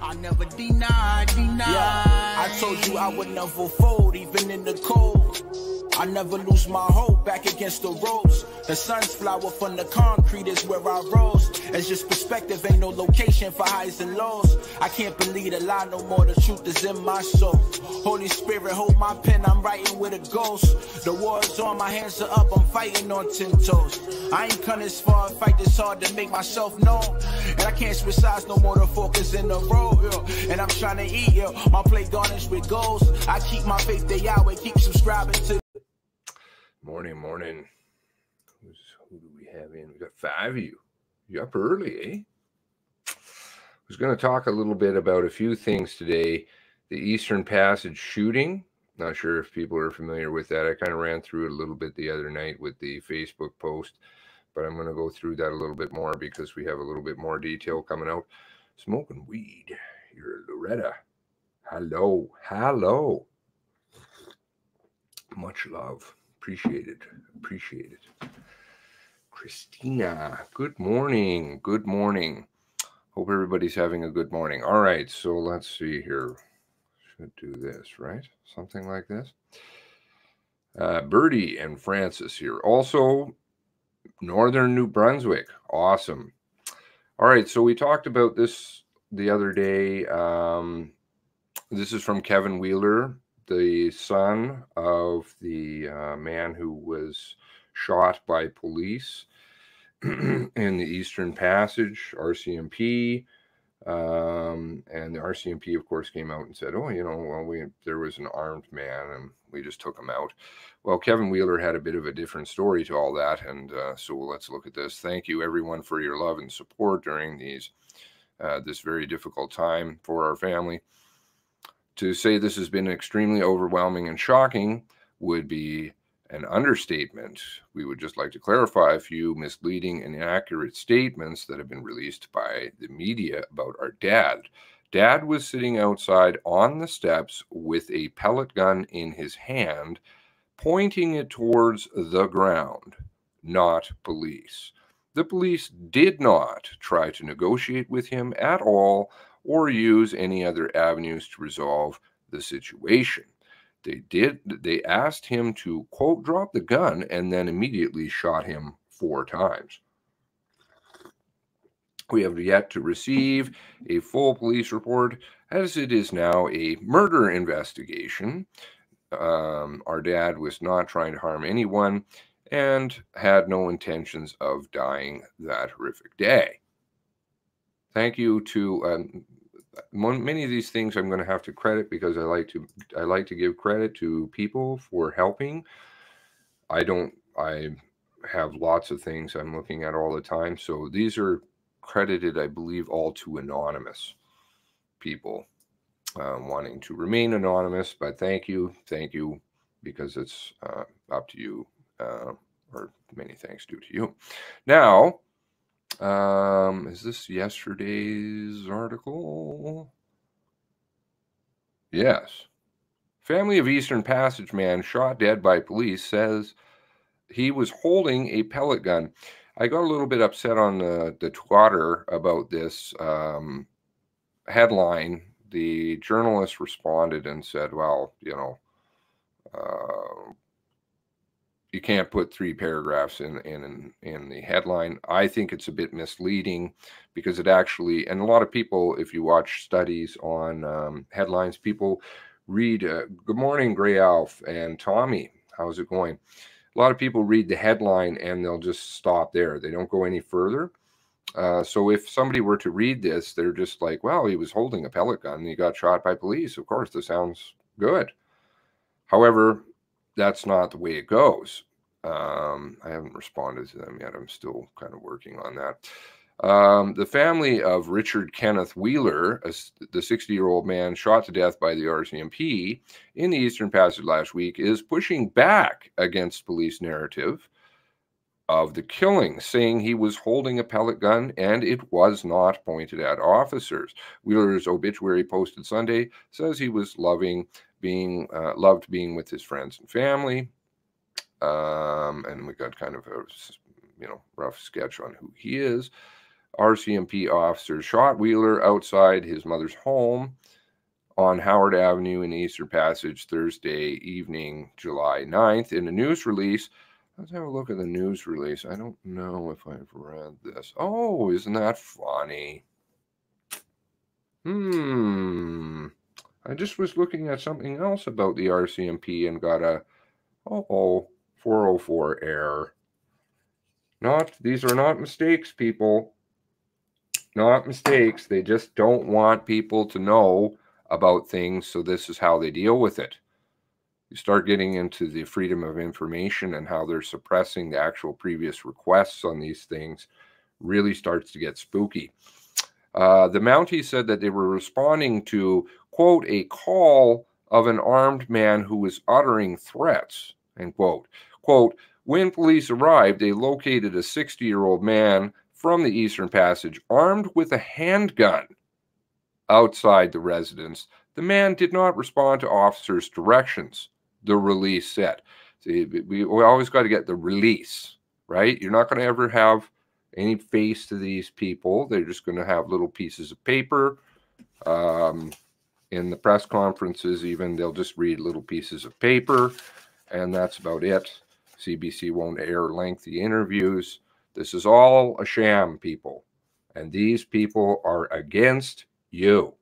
I never deny. Yeah, I told you I would never fold, even in the cold. I never lose my hope back against the ropes. The sun's flower from the concrete is where I rose. It's just perspective, ain't no location for highs and lows. I can't believe the lie no more, the truth is in my soul. Holy Spirit, hold my pen, I'm writing with a ghost. The war is on, my hands are up, I'm fighting on 10 toes. I ain't come this far, fight this hard to make myself known. And I can't switch sides no more, the focus in the road, yo. And I'm trying to eat, yo. My plate garnished with goals. I keep my faith to Yahweh, keep subscribing to. Morning. Who do we have in? We got 5 of you. You up early, eh? I was going to talk a little bit about a few things today. The Eastern Passage shooting. Not sure if people are familiar with that. I kind of ran through it a little bit the other night with the Facebook post, but I'm going to go through that a little bit more because we have a little bit more detail coming out. Smoking weed. You're Loretta. Hello. Much love. Appreciate it. Christina, good morning. Hope everybody's having a good morning. All right, so let's see here. Should do this, right? Something like this. Birdie and Francis here. Also, Northern New Brunswick. Awesome. All right, so we talked about this the other day. This is from Kevin Wheeler, the son of the man who was shot by police in the Eastern Passage, RCMP. And the RCMP, of course, came out and said, oh, there was an armed man and we just took him out. Well, Kevin Wheeler had a bit of a different story to all that. And so let's look at this. Thank you, everyone, for your love and support during this very difficult time for our family. To say this has been extremely overwhelming and shocking would be an understatement. We would just like to clarify a few misleading and inaccurate statements that have been released by the media about our dad. Dad was sitting outside on the steps with a pellet gun in his hand, pointing it towards the ground, not police. The police did not try to negotiate with him at all or use any other avenues to resolve the situation. They asked him to, quote, drop the gun, and then immediately shot him 4 times. We have yet to receive a full police report, as it is now a murder investigation. Our dad was not trying to harm anyone and had no intentions of dying that horrific day. Thank you to many of these things I'm going to have to credit because I like to give credit to people for helping. I have lots of things I'm looking at all the time. So these are credited, I believe, all to anonymous people wanting to remain anonymous. But thank you, because it's up to you, or many thanks due to you. Now, is this yesterday's article? Yes. Family of Eastern Passage man shot dead by police says he was holding a pellet gun. I got a little bit upset on the Twitter about this headline. The journalist responded and said, well, you can't put 3 paragraphs in the headline. I think it's a bit misleading because it actually, and a lot of people, if you watch studies on headlines, people read, good morning, Gray Alf and Tommy, how's it going? A lot of people read the headline and they'll just stop there. They don't go any further. So if somebody were to read this, they're just like, well, he was holding a pellet gun and he got shot by police. Of course, this sounds good. However, that's not the way it goes. I haven't responded to them yet. I'm still kind of working on that. The family of Richard Kenneth Wheeler, the 60-year-old man shot to death by the RCMP in the Eastern Passage last week, is pushing back against police narrative of the killing, saying he was holding a pellet gun and it was not pointed at officers. Wheeler's obituary posted Sunday says he was loved being with his friends and family. And we got kind of a rough sketch on who he is. RCMP officers shot Wheeler outside his mother's home on Howard Avenue in Eastern Passage Thursday evening, July 9th. In a news release, let's have a look at the news release. I don't know if I've read this. Oh, isn't that funny? I just was looking at something else about the RCMP and got a 404 error. These are not mistakes, people. Not mistakes. They just don't want people to know about things, so this is how they deal with it. You start getting into the freedom of information and how they're suppressing the actual previous requests on these things, really starts to get spooky. The Mountie said that they were responding to, quote, a call of an armed man who was uttering threats, end quote. Quote, when police arrived, they located a 60-year-old man from the Eastern Passage armed with a handgun outside the residence. The man did not respond to officers' directions, the release said. See, we always got to get the release, right? You're not going to ever have any face to these people. They're just going to have little pieces of paper. In the press conferences, even, they'll just read little pieces of paper, and that's about it. CBC won't air lengthy interviews. This is all a sham, people. And these people are against you.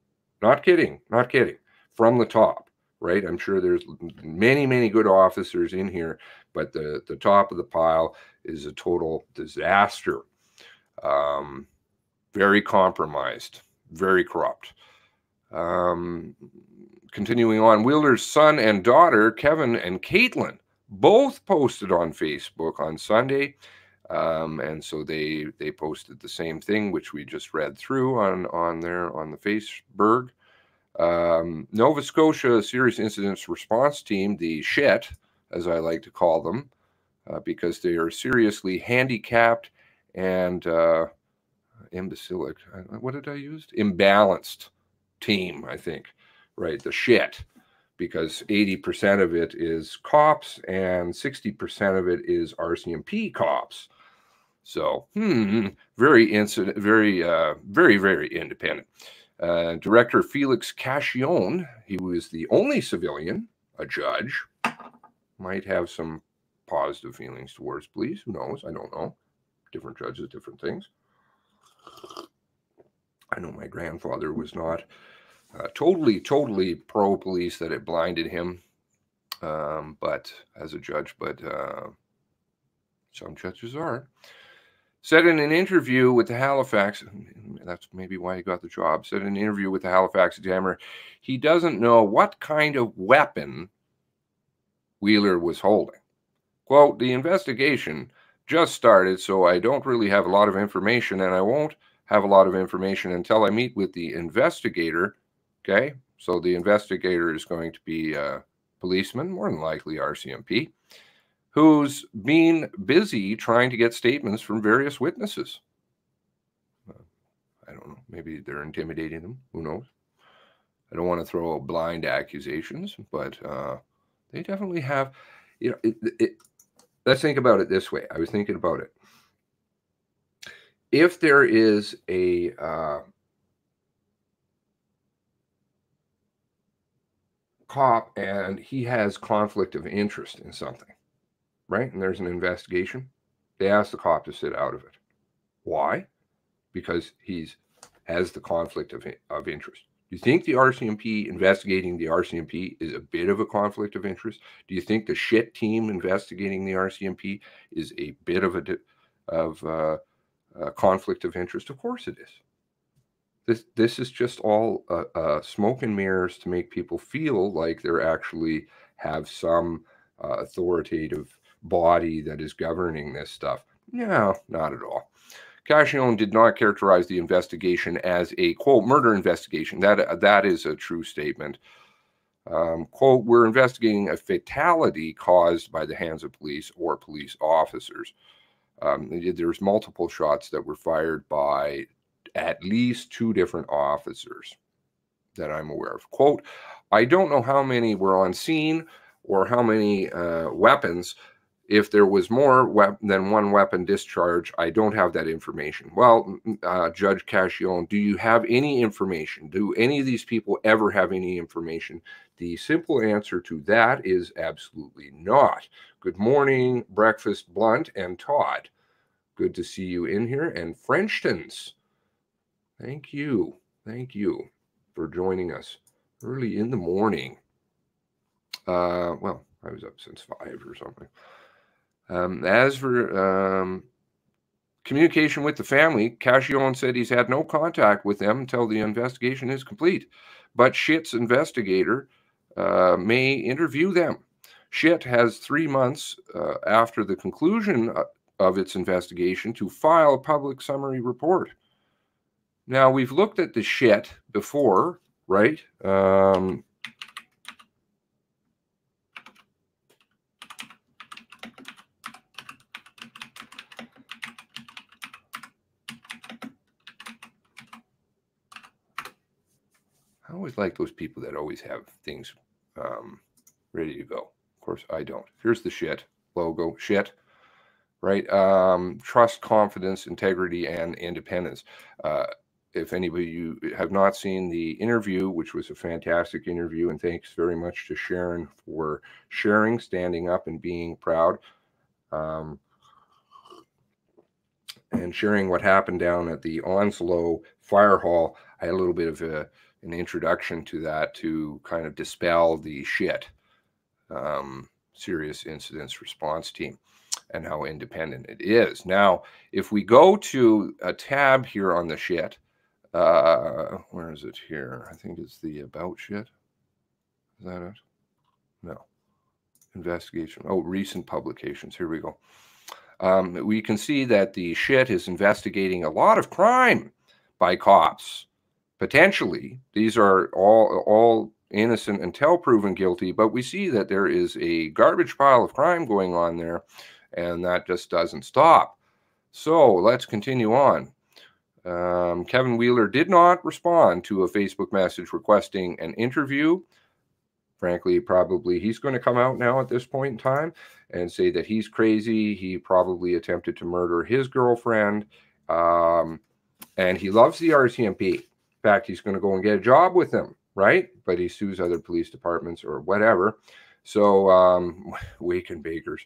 Not kidding, not kidding. From the top, right? I'm sure there's many, many good officers in here, but the top of the pile is a total disaster. Very compromised, very corrupt. Continuing on, Wheeler's son and daughter, Kevin and Caitlin, both posted on Facebook on Sunday. And so they posted the same thing, which we just read through on the Facebook. Nova Scotia Serious Incidents Response Team, the SHIT, as I like to call them, because they are seriously handicapped and imbecilic. What did I use? Imbalanced team, I think. Right, the SHIT, because 80% of it is cops and 60% of it is RCMP cops. So, very independent. Director Felix Cashionne, he was the only civilian, a judge, might have some positive feelings towards police. Who knows? I don't know. Different judges, different things. I know my grandfather was not totally pro-police, that it blinded him, but as a judge, but some judges are. Said in an interview with the Halifax, that's maybe why he got the job, said in an interview with the Halifax Examiner, he doesn't know what kind of weapon Wheeler was holding. Quote, the investigation just started, so I don't really have a lot of information, and I won't have a lot of information until I meet with the investigator. Okay, so the investigator is going to be a policeman, more than likely RCMP, who's been busy trying to get statements from various witnesses. I don't know, maybe they're intimidating them, who knows? I don't want to throw blind accusations, but they definitely have, let's think about it this way. I was thinking about it. If there is a cop and he has conflict of interest in something, right? And there's an investigation, they ask the cop to sit out of it. Why? Because he has the conflict of interest. Do you think the RCMP investigating the RCMP is a bit of a conflict of interest? Do you think the SHIT team investigating the RCMP is a bit of a conflict of interest? Of course it is. This is just all smoke and mirrors to make people feel like they actually have some authoritative body that is governing this stuff. No, not at all. Cashionne did not characterize the investigation as a, quote, murder investigation. That is a true statement. Quote, we're investigating a fatality caused by the hands of police or police officers. There's multiple shots that were fired by at least 2 different officers that I'm aware of. Quote, I don't know how many were on scene or how many weapons. if there was more than one weapon discharge, I don't have that information. Well, Judge Cashillon, do you have any information? Do any of these people ever have any information? The simple answer to that is absolutely not. Good morning, Breakfast Blunt and Todd. Good to see you in here. And Frenchtons, thank you. Thank you for joining us early in the morning. Well, I was up since 5 or something. As for communication with the family, Cashillon said he's had no contact with them until the investigation is complete. But Schitt's investigator may interview them. Schitt has 3 months after the conclusion of its investigation to file a public summary report. Now, we've looked at the Schitt before, right? I always like those people that always have things ready to go. Of course, I don't. Here's the Schitt logo, Schitt, right? Trust, confidence, integrity, and independence. If anybody you have not seen the interview, which was a fantastic interview, and thanks very much to Sharon for sharing, standing up, and being proud, and sharing what happened down at the Onslow Fire Hall. I had a little bit of an introduction to that to kind of dispel the Schitt serious incidents response team and how independent it is. Now, if we go to a tab here on the Schitt, where is it here? I think it's the About Schitt. Is that it? No. Investigation. Oh, recent publications. Here we go. We can see that the Schitt is investigating a lot of crime by cops. Potentially, these are all innocent until proven guilty, but we see that there is a garbage pile of crime going on there, and that just doesn't stop. So let's continue on. Kevin Wheeler did not respond to a Facebook message requesting an interview. Frankly, probably he's going to come out now at this point in time and say that he's crazy. He probably attempted to murder his girlfriend, and he loves the RCMP. In fact, he's going to go and get a job with them, right? But he sues other police departments or whatever. So, Wake and Bakers.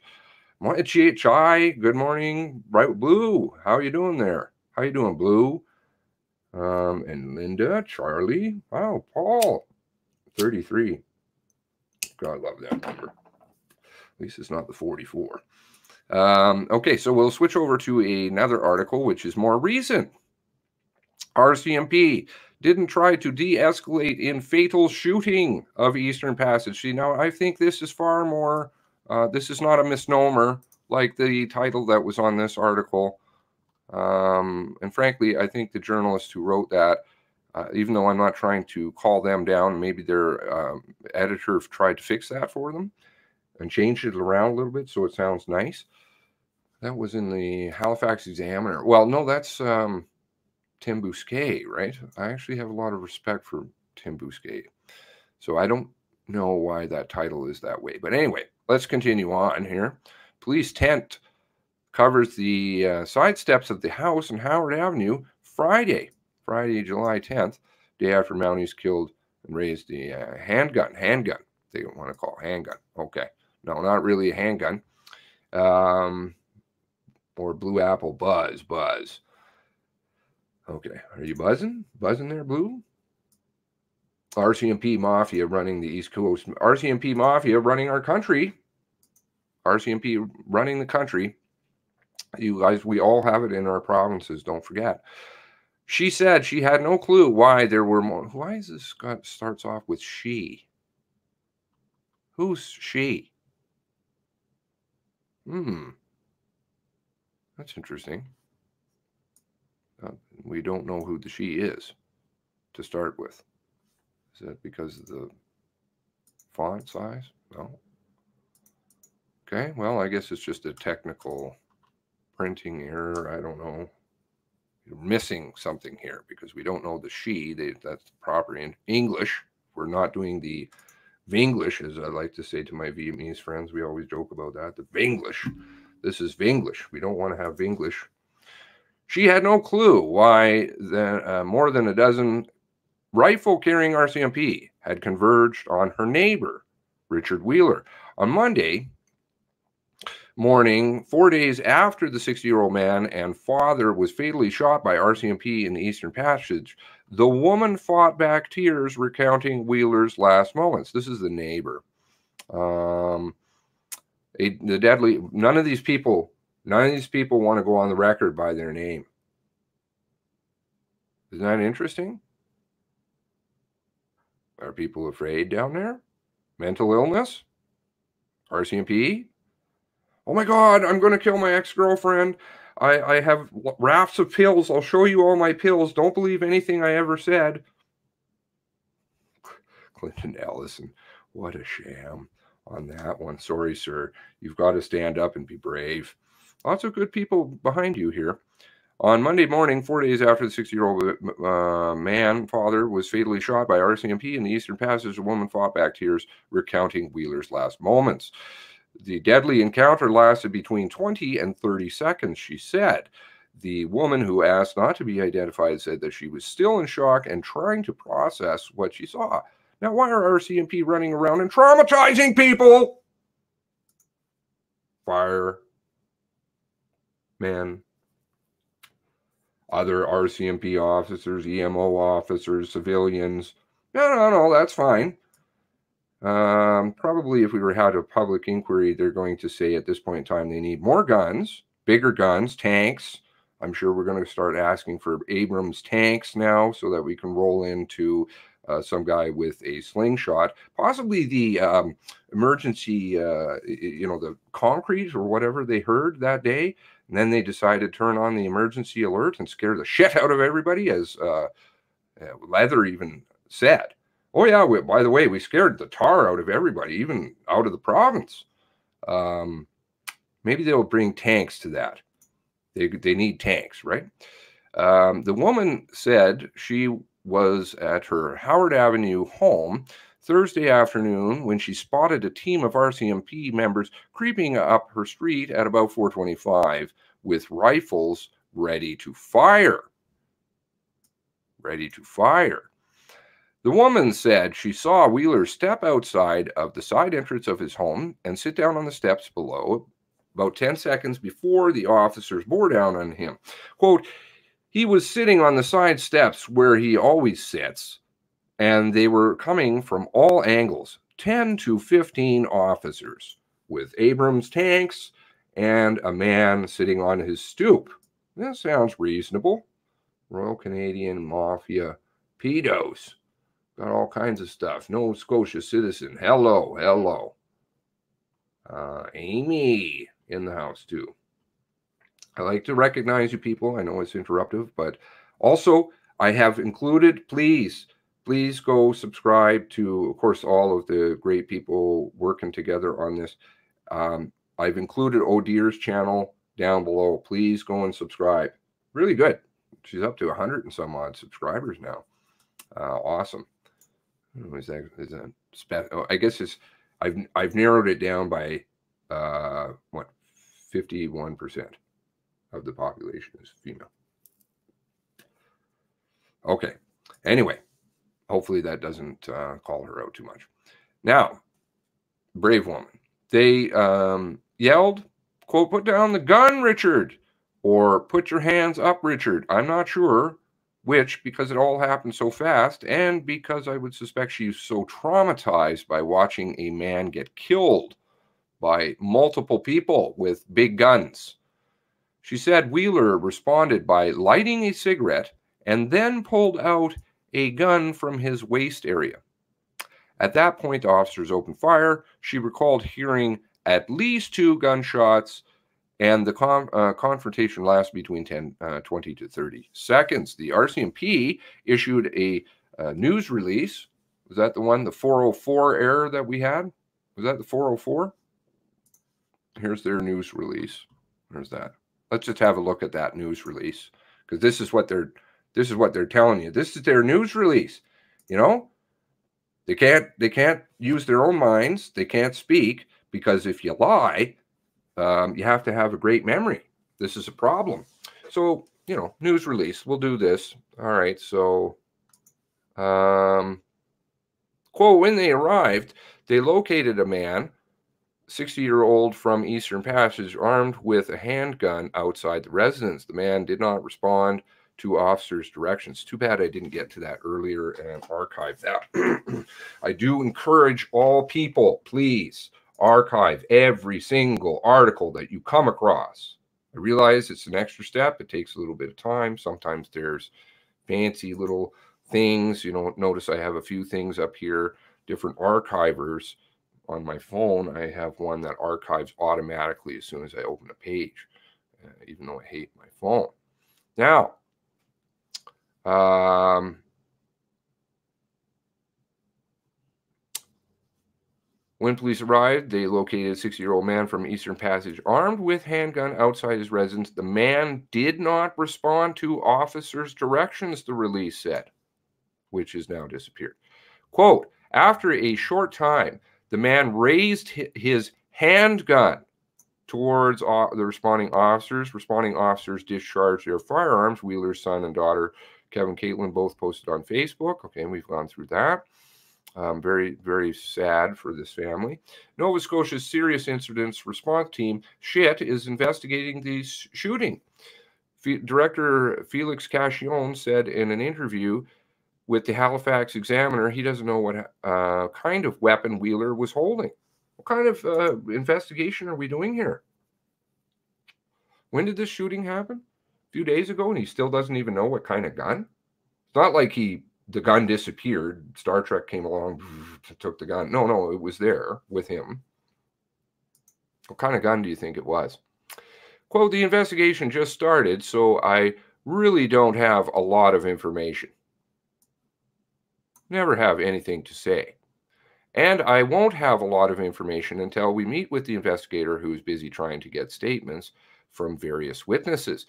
Chai, good morning. Bright Blue, how are you doing there? How you doing, Blue? And Linda, Charlie, wow, Paul, 33. God, I love that number. At least it's not the 44. Okay, so we'll switch over to another article, which is more recent. RCMP didn't try to de-escalate in fatal shooting of Eastern Passage. See, now I think this is far more, this is not a misnomer like the title that was on this article. And frankly, I think the journalist who wrote that, even though I'm not trying to call them down, maybe their editor tried to fix that for them and changed it around a little bit so it sounds nice. That was in the Halifax Examiner. Well, no, that's Tim Bousquet, right? I actually have a lot of respect for Tim Bousquet. So I don't know why that title is that way. But anyway, let's continue on here. Police tent covers the side steps of the house on Howard Avenue Friday, July 10th, day after Mounties killed and raised the handgun. They don't want to call handgun. Okay. No, not really a handgun. Or Blue Apple Buzz. Okay. Are you buzzing? Buzzing there, Blue? RCMP Mafia running the East Coast. RCMP Mafia running our country. RCMP running the country. You guys, we all have it in our provinces. Don't forget. She said she had no clue why there were more. Why is this starts off with she? Who's she? That's interesting. We don't know who the she is to start with. Is that because of the font size? No. Okay, well, I guess it's just a technical printing error. I don't know. You're missing something here because we don't know the she. That's the proper in English. We're not doing the Vinglish, as I like to say to my Vietnamese friends. We always joke about that. The Vinglish. This is Vinglish. We don't want to have Vinglish. She had no clue why more than a dozen rifle-carrying RCMP had converged on her neighbor, Richard Wheeler. On Monday morning, 4 days after the 60-year-old man and father was fatally shot by RCMP in the Eastern Passage, the woman fought back tears recounting Wheeler's last moments. This is the neighbor. None of these people want to go on the record by their name. Isn't that interesting? Are people afraid down there? Mental illness? RCMP? Oh my God, I'm going to kill my ex-girlfriend. I have rafts of pills. I'll show you all my pills. Don't believe anything I ever said. Clinton Ellison, what a sham on that one. Sorry, sir. You've got to stand up and be brave. Lots of good people behind you here. On Monday morning, 4 days after the 60-year-old father was fatally shot by RCMP in the Eastern Passage, a woman fought back tears recounting Wheeler's last moments. The deadly encounter lasted between 20 and 30 seconds, she said. The woman, who asked not to be identified, said that she was still in shock and trying to process what she saw. Now, why are RCMP running around and traumatizing people? Firemen, other RCMP officers, EMO officers, civilians. No, that's fine. Probably if we were had a public inquiry, they're going to say at this point in time they need more guns, bigger guns, tanks. I'm sure we're going to start asking for Abrams tanks now so that we can roll into some guy with a slingshot, possibly the emergency, the concrete or whatever they heard that day. And then they decided to turn on the emergency alert and scare the shit out of everybody, as Leather even said. Oh, yeah, by the way, we scared the tar out of everybody, even out of the province. Maybe they'll bring tanks to that. They need tanks, right? The woman said she was at her Howard Avenue home Thursday afternoon when she spotted a team of RCMP members creeping up her street at about 4:25 with rifles ready to fire. Ready to fire. The woman said she saw Wheeler step outside of the side entrance of his home and sit down on the steps below about 10 seconds before the officers bore down on him. Quote, he was sitting on the side steps where he always sits, and they were coming from all angles, 10 to 15 officers with Abrams tanks and a man sitting on his stoop. That sounds reasonable. Royal Canadian Mafia pedos. Got all kinds of stuff. Nova Scotia citizen. Hello. Amy in the house too. I like to recognize you people. I know it's interruptive, but also I have included, please go subscribe to, of course, all of the great people working together on this. I've included O'Dear's channel down below. Please go and subscribe. Really good. She's up to 100 and some odd subscribers now. Awesome. Is that I guess I've narrowed it down by 51% of the population is female. Okay. Anyway, hopefully that doesn't call her out too much. Now, brave woman. They yelled, quote, "Put down the gun, Richard," or "Put your hands up, Richard." I'm not sure which, because it all happened so fast, and because I would suspect she's so traumatized by watching a man get killed by multiple people with big guns. She said Wheeler responded by lighting a cigarette and then pulled out a gun from his waist area. At that point, the officers opened fire. She recalled hearing at least 2 gunshots, and the confrontation lasted between 20 to 30 seconds. The RCMP issued a news release. Was that the one, the 404 error that we had? Was that the 404? Here's their news release. There's that. Let's just have a look at that news release, because this is what they're telling you. This is their news release. You know, They can't use their own minds. They can't speak, because if you lie, you have to have a great memory. This is a problem. So, you know, news release. We'll do this. All right. So, quote, when they arrived, they located a man, 60-year-old from Eastern Passage, armed with a handgun outside the residence. The man did not respond to officers' directions. Too bad I didn't get to that earlier and archive that. I do encourage all people, please archive every single article that you come across. I realize it's an extra step. It takes a little bit of time. Sometimes there's fancy little things. You know, notice I have a few things up here, different archivers. On my phone, I have one that archives automatically as soon as I open a page, even though I hate my phone. Now, when police arrived, they located a 60-year-old man from Eastern Passage armed with handgun outside his residence. The man did not respond to officers' directions, the release said, which has now disappeared. Quote, after a short time, the man raised his handgun towards the responding officers. Responding officers discharged their firearms. Wheeler's son and daughter, Kevin and Caitlin, both posted on Facebook. Okay, we've gone through that. Very, very sad for this family. Nova Scotia's Serious Incidents Response Team, SHIT, is investigating the shooting. Director Felix Cachillon said in an interview with the Halifax Examiner he doesn't know what kind of weapon Wheeler was holding. What kind of investigation are we doing here? When did this shooting happen? A few days ago, and he still doesn't even know what kind of gun? It's not like the gun disappeared. Star Trek came along, took the gun. No, it was there with him. What kind of gun do you think it was? Quote, the investigation just started, so I really don't have a lot of information. Never have anything to say. And I won't have a lot of information until we meet with the investigator who's busy trying to get statements from various witnesses.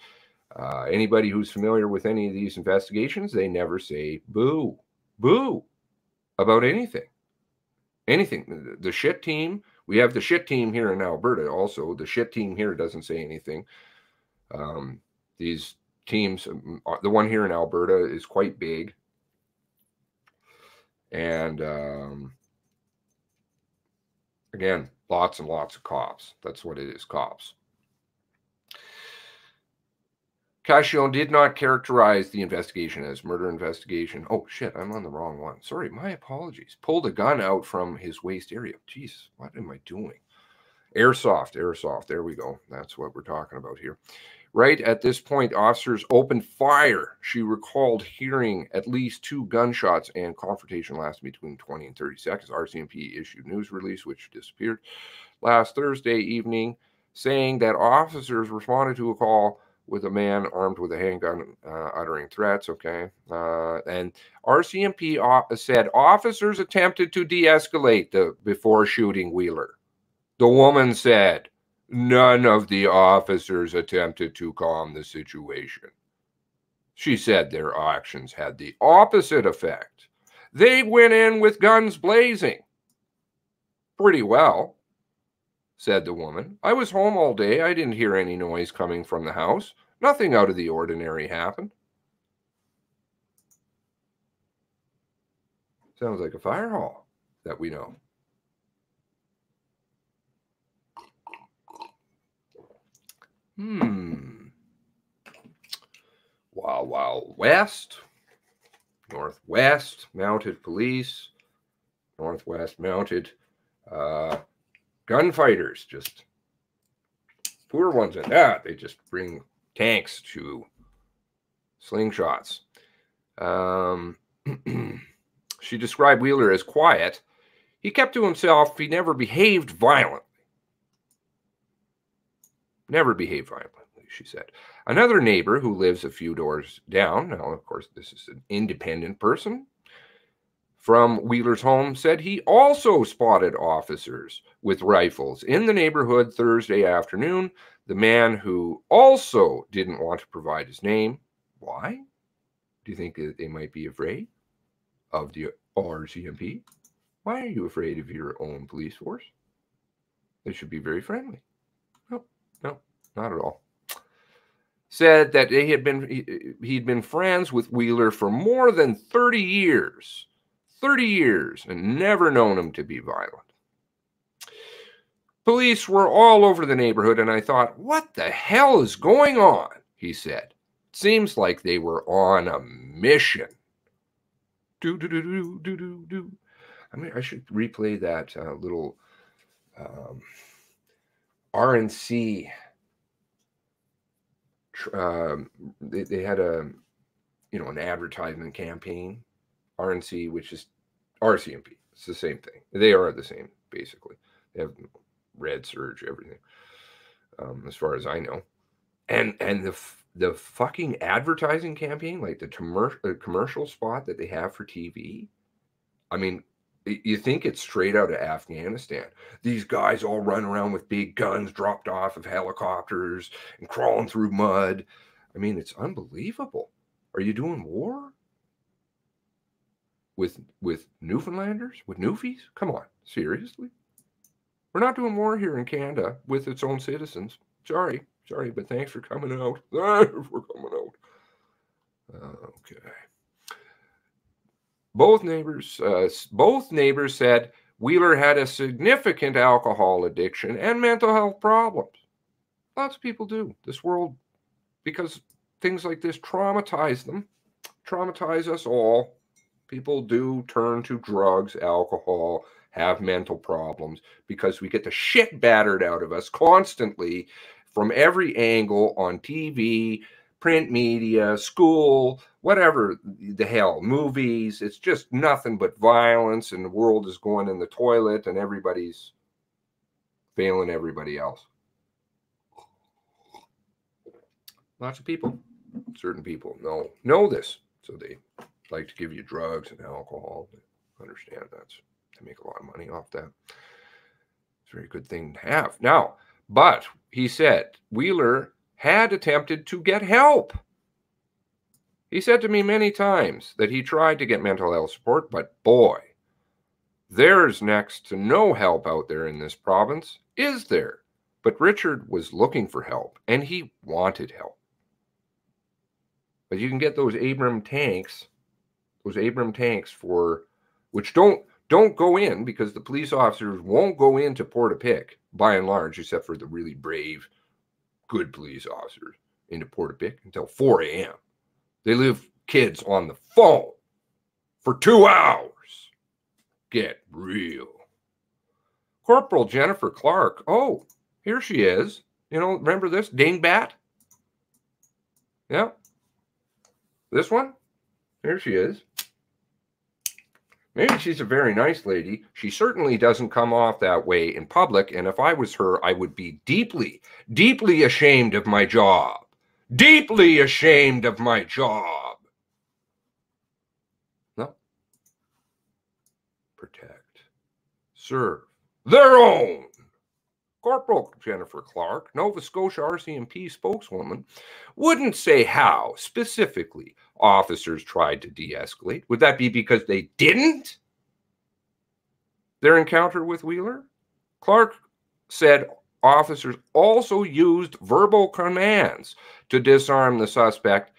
Anybody who's familiar with any of these investigations, they never say boo, boo about anything. Anything. The shit team, we have the shit team here in Alberta also. The shit team here doesn't say anything. These teams, the one here in Alberta is quite big. And again, lots and lots of cops. That's what it is, cops. Cachillon did not characterize the investigation as murder investigation. Oh, shit, I'm on the wrong one. Sorry, my apologies. Pulled a gun out from his waist area. Jeez, what am I doing? Airsoft. There we go. That's what we're talking about here. Right at this point, officers opened fire. She recalled hearing at least 2 gunshots, and confrontation lasted between 20 and 30 seconds. RCMP issued news release, which disappeared last Thursday evening, saying that officers responded to a call with a man armed with a handgun uttering threats. Okay. And RCMP said officers attempted to de-escalate before shooting Wheeler. The woman said none of the officers attempted to calm the situation. She said their actions had the opposite effect. They went in with guns blazing. Pretty well, said the woman. I was home all day. I didn't hear any noise coming from the house. Nothing out of the ordinary happened. Sounds like a fire hall that we know. Wild West. Northwest mounted police. Northwest mounted gunfighters. Just poor ones at that. They just bring tanks to slingshots. She described Wheeler as quiet. He kept to himself. He never behaved violently. Never behaved violently, she said. Another neighbor who lives a few doors down, now, of course, this is an independent person, from Wheeler's home, said he also spotted officers with rifles in the neighborhood Thursday afternoon. The man who also didn't want to provide his name. Why? Do you think that they might be afraid of the RCMP? Why are you afraid of your own police force? They should be very friendly. No, no, not at all. Said that he'd been friends with Wheeler for more than 30 years. 30 years, and never known him to be violent. Police were all over the neighborhood, and I thought, what the hell is going on? He said. Seems like they were on a mission. Do. I mean, I should replay that little RNC. They had an advertisement campaign. RNC, which is RCMP. It's the same thing. They are the same, basically. They have red surge, everything, as far as I know. And the fucking advertising campaign, like the commercial spot that they have for TV, I mean, you think it's straight out of Afghanistan. These guys all run around with big guns dropped off of helicopters and crawling through mud. I mean, it's unbelievable. Are you doing war with Newfoundlanders, with Newfies? Come on, seriously? We're not doing war here in Canada with its own citizens. Sorry, but thanks for coming out. Thanks for coming out. Okay. Both neighbors said Wheeler had a significant alcohol addiction and mental health problems. Lots of people do. This world, because things like this traumatize them, traumatize us all. People do turn to drugs, alcohol, have mental problems because we get the shit battered out of us constantly from every angle on TV, print media, school, whatever the hell, movies. It's just nothing but violence, and the world is going in the toilet, and everybody's failing everybody else. Lots of people, certain people know this, so they like to give you drugs and alcohol. I understand that's to make a lot of money off that. It's a very good thing to have. Now, but he said Wheeler had attempted to get help. He said to me many times that he tried to get mental health support, but boy, there's next to no help out there in this province, is there? But Richard was looking for help, and he wanted help. But you can get those Abram tanks for, which don't go in, because the police officers won't go into Portapique, by and large, except for the really brave, good police officers, into Portapique until 4 a.m. They leave kids on the phone for 2 hours. Get real. Corporal Jennifer Clark. Oh, here she is. You know, remember this? Dingbat? Yeah. This one? Here she is. Maybe she's a very nice lady. She certainly doesn't come off that way in public. And if I was her, I would be deeply, deeply ashamed of my job. Deeply ashamed of my job. No. Protect. Serve. Their own. Corporal Jennifer Clark, Nova Scotia RCMP spokeswoman, wouldn't say how specifically officers tried to de-escalate. Would that be because they didn't? Their encounter with Wheeler? Clark said officers also used verbal commands to disarm the suspect,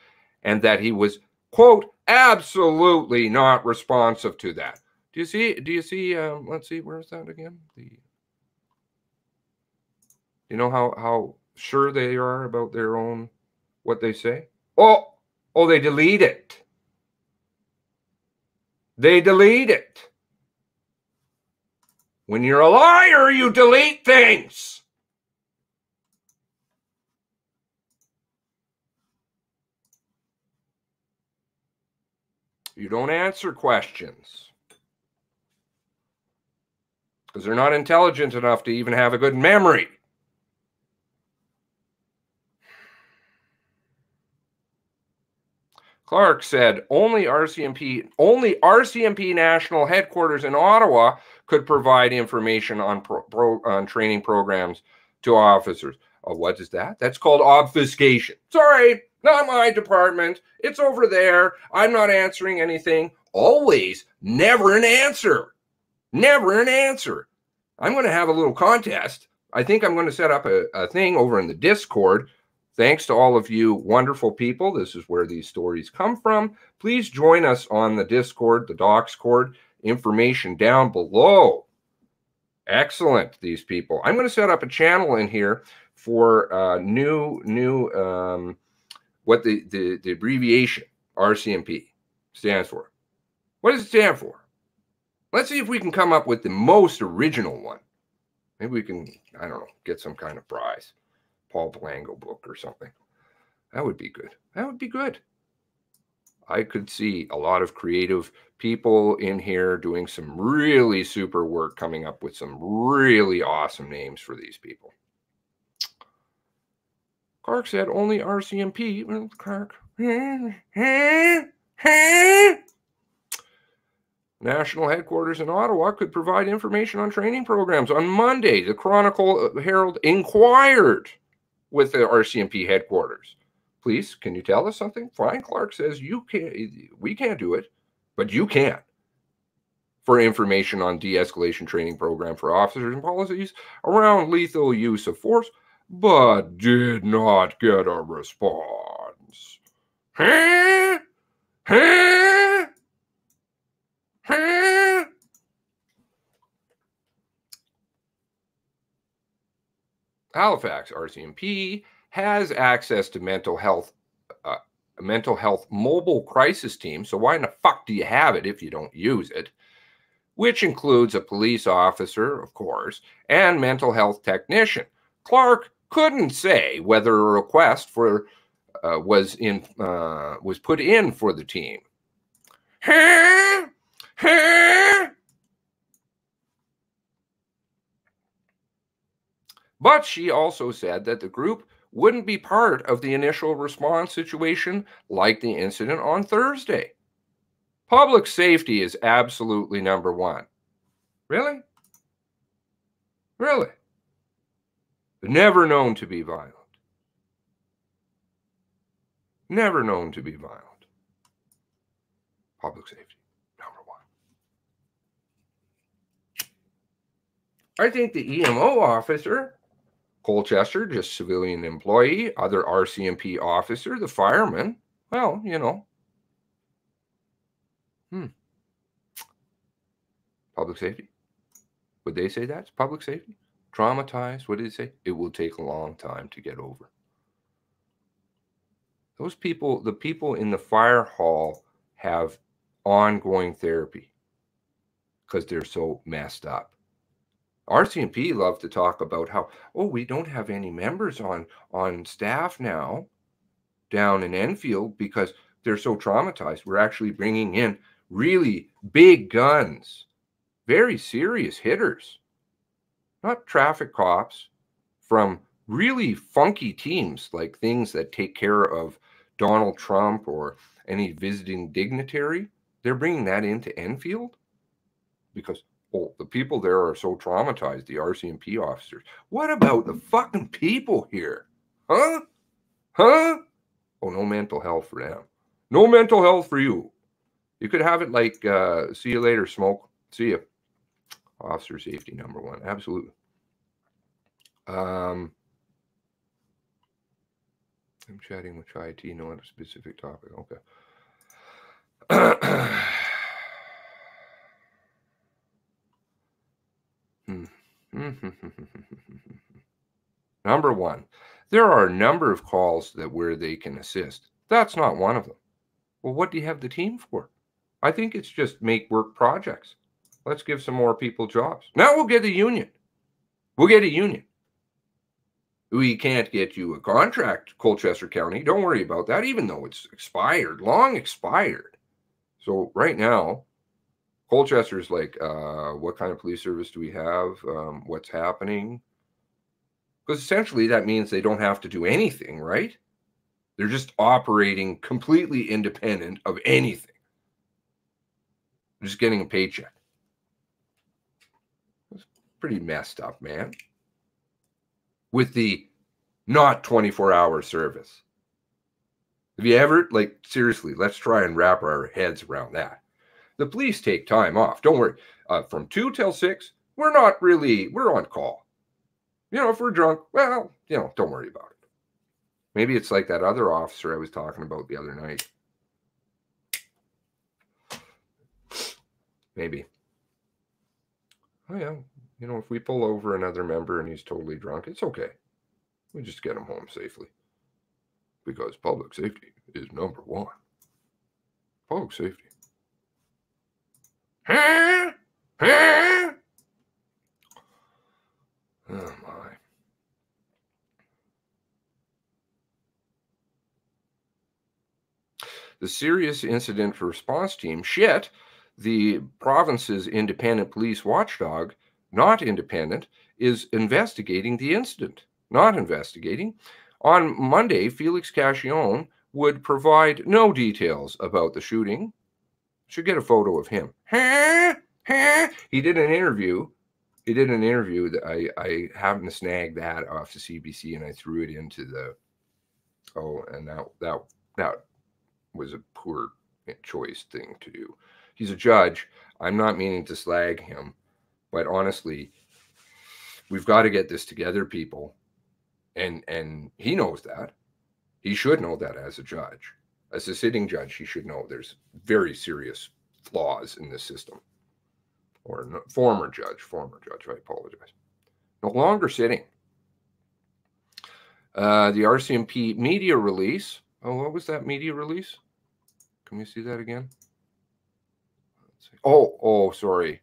and that he was, quote, absolutely not responsive to that. Do you see, let's see, where's that again? You know how sure they are about their own, what they say? Oh, they delete it. They delete it. When you're a liar, you delete things. You don't answer questions because they're not intelligent enough to even have a good memory. Clark said only RCMP national headquarters in Ottawa could provide information on training programs to officers. Oh, what is that? That's called obfuscation. Sorry, not my department. It's over there. I'm not answering anything. Always, never an answer. Never an answer. I'm going to have a little contest. I think I'm going to set up a thing over in the Discord. Thanks to all of you wonderful people. This is where these stories come from. Please join us on the Discord, the Doxcord. Information down below. Excellent, these people. I'm going to set up a channel in here for what the abbreviation RCMP stands for. What does it stand for? Let's see if we can come up with the most original one. Maybe we can, I don't know, get some kind of prize. Paul Blango book or something. That would be good. That would be good. I could see a lot of creative people in here doing some really super work, coming up with some really awesome names for these people. Clark said only RCMP. Well, Clark. National headquarters in Ottawa could provide information on training programs. On Monday, the Chronicle Herald inquired with the RCMP headquarters. Please, can you tell us something? Fine, Clark says we can't do it, but you can. For information on de-escalation training program for officers and policies around lethal use of force, but did not get a response. Halifax RCMP has access to mental health mobile crisis team. So why in the fuck do you have it if you don't use it? Which includes a police officer, of course, and mental health technician. Clark couldn't say whether a request for was put in for the team. But she also said that the group wouldn't be part of the initial response situation like the incident on Thursday. Public safety is absolutely number one. Really? Really? Never known to be violent. Never known to be violent. Public safety, number one. I think the EMO officer, Colchester, just civilian employee, other RCMP officer, the fireman, well, you know. Public safety. Would they say that's public safety? Traumatized, what did it say? It will take a long time to get over. Those people, the people in the fire hall have ongoing therapy because they're so messed up. RCMP love to talk about how, oh, we don't have any members on staff now down in Enfield because they're so traumatized. We're actually bringing in really big guns, very serious hitters, not traffic cops from really funky teams, like things that take care of Donald Trump or any visiting dignitary. They're bringing that into Enfield because, oh, the people there are so traumatized, the RCMP officers. What about the fucking people here? Huh? Huh? Oh, no mental health for them. No mental health for you. You could have it like, see you later, smoke. See you. Officer safety, number one. Absolutely. I'm chatting with IT, no on a specific topic. Okay. Number one, there are a number of calls where they can assist. That's not one of them. Well, what do you have the team for? I think it's just make work projects. Let's give some more people jobs. Now we'll get a union. We'll get a union. We can't get you a contract, Colchester County. Don't worry about that, even though it's expired, long expired. So right now, Colchester's like, what kind of police service do we have? What's happening? Because essentially that means they don't have to do anything, right? They're just operating completely independent of anything. They're just getting a paycheck. It's pretty messed up, man. With the not 24-hour service. Have you ever, like, seriously, let's try and wrap our heads around that. The police take time off. Don't worry. from 2 till 6, we're on call. You know, if we're drunk, well, you know, don't worry about it. Maybe it's like that other officer I was talking about the other night. Maybe. Oh, yeah. You know, if we pull over another member and he's totally drunk, it's okay. We just get him home safely. Because public safety is number one. Public safety. Oh, my. The serious incident response team, shit, the province's independent police watchdog, not independent, is investigating the incident. Not investigating. On Monday, Felix Cashillon would provide no details about the shooting. Should get a photo of him. He did an interview. That I happened to snag that off the CBC and I threw it into the. Oh, and that was a poor choice thing to do. He's a judge. I'm not meaning to slag him, but honestly, we've got to get this together, people. And he knows that. He should know that as a judge. As a sitting judge, he should know there's very serious flaws in this system. Or no, former judge, I apologize. No longer sitting. The RCMP media release. Oh, what was that media release? Can we see that again? Oh, sorry.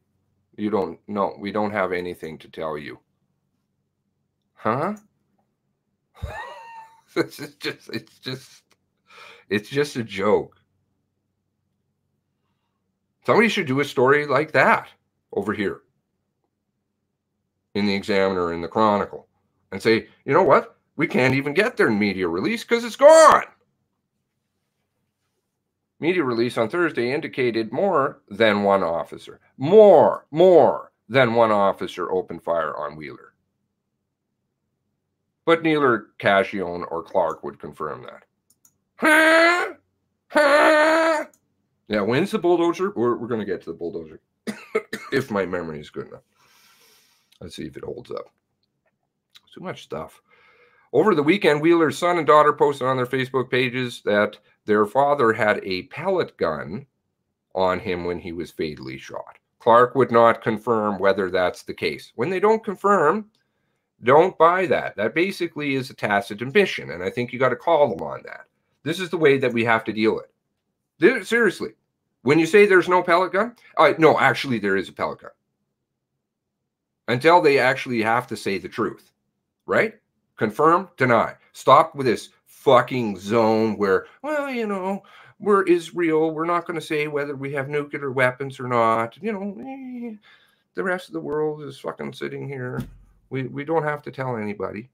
We don't have anything to tell you. Huh? It's just a joke. Somebody should do a story like that over here in the Examiner, in the Chronicle, and say, you know what? We can't even get their media release because it's gone. Media release on Thursday indicated more than one officer opened fire on Wheeler. But neither Cashillon or Clark would confirm that. Yeah, when's the bulldozer? We're going to get to the bulldozer. If my memory is good enough. Let's see if it holds up. Too much stuff. Over the weekend, Wheeler's son and daughter posted on their Facebook pages that their father had a pellet gun on him when he was fatally shot. Clark would not confirm whether that's the case. When they don't confirm, don't buy that. That basically is a tacit admission, and I think you got to call them on that. This is the way that we have to deal with it. Seriously, when you say there's no pellet gun, no, actually there is a pellet gun. Until they actually have to say the truth, right? Confirm, deny. Stop with this fucking zone where, well, you know, we're Israel. We're not going to say whether we have nuclear weapons or not. You know, the rest of the world is fucking sitting here. We don't have to tell anybody.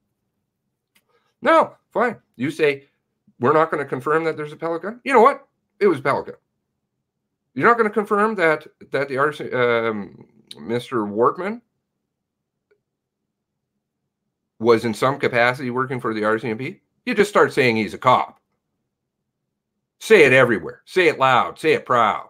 No, fine. You say, we're not going to confirm that there's a pellet gun. You know what? It was a pellet gun. You're not going to confirm that the Mr. Wortman was in some capacity working for the RCMP? You just start saying he's a cop. Say it everywhere. Say it loud. Say it proud.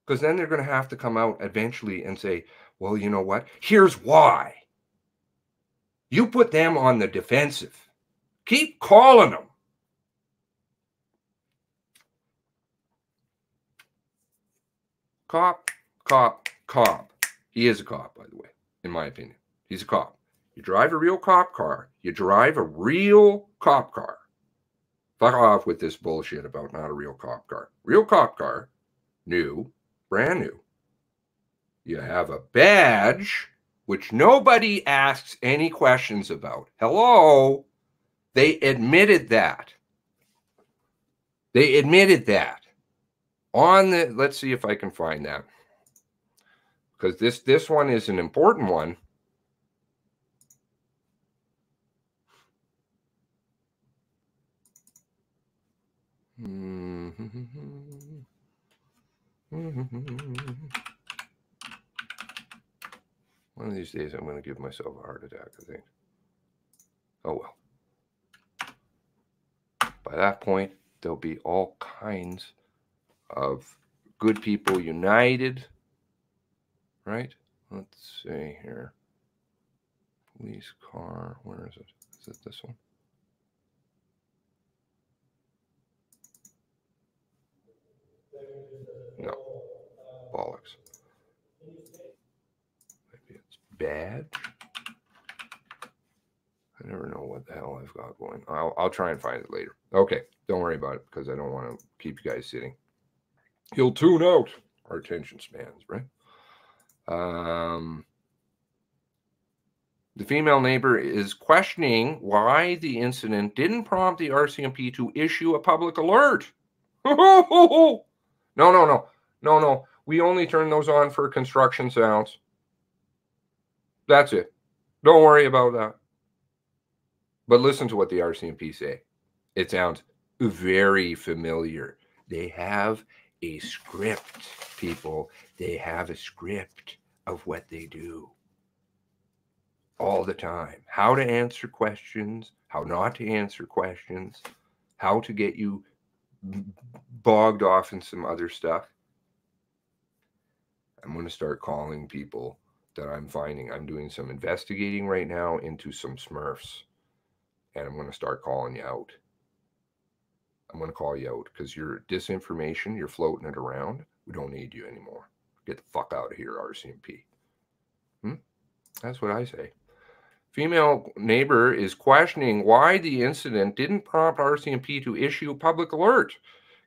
Because then they're going to have to come out eventually and say, well, you know what? Here's why. You put them on the defensive. Keep calling them. Cop, cop, cop. He is a cop, by the way, in my opinion. He's a cop. You drive a real cop car. You drive a real cop car. Fuck off with this bullshit about not a real cop car. Real cop car, new, brand new. You have a badge, which nobody asks any questions about. Hello? They admitted that. They admitted that. On the, let's see if I can find that. Because this one is an important one. One of these days I'm going to give myself a heart attack, I think. Oh well. By that point, there'll be all kinds of good people united, right? Let's see here. Police car, where is it? Is it this one? No. Bollocks. Maybe it's bad. I never know what the hell I've got going. I'll try and find it later. Okay, don't worry about it because I don't want to keep you guys sitting. He'll tune out our attention spans, right? The female neighbor is questioning why the incident didn't prompt the RCMP to issue a public alert. No. We only turn those on for construction sounds. That's it. Don't worry about that. But listen to what the RCMP say. It sounds very familiar. They have a script, people. They have a script of what they do all the time. How to answer questions, how not to answer questions, how to get you bogged off in some other stuff. I'm going to start calling people that I'm finding. I'm doing some investigating right now into some Smurfs. And I'm going to start calling you out. I'm going to call you out because your disinformation, you're floating it around. We don't need you anymore. Get the fuck out of here, RCMP. That's what I say. Female neighbor is questioning why the incident didn't prompt RCMP to issue a public alert,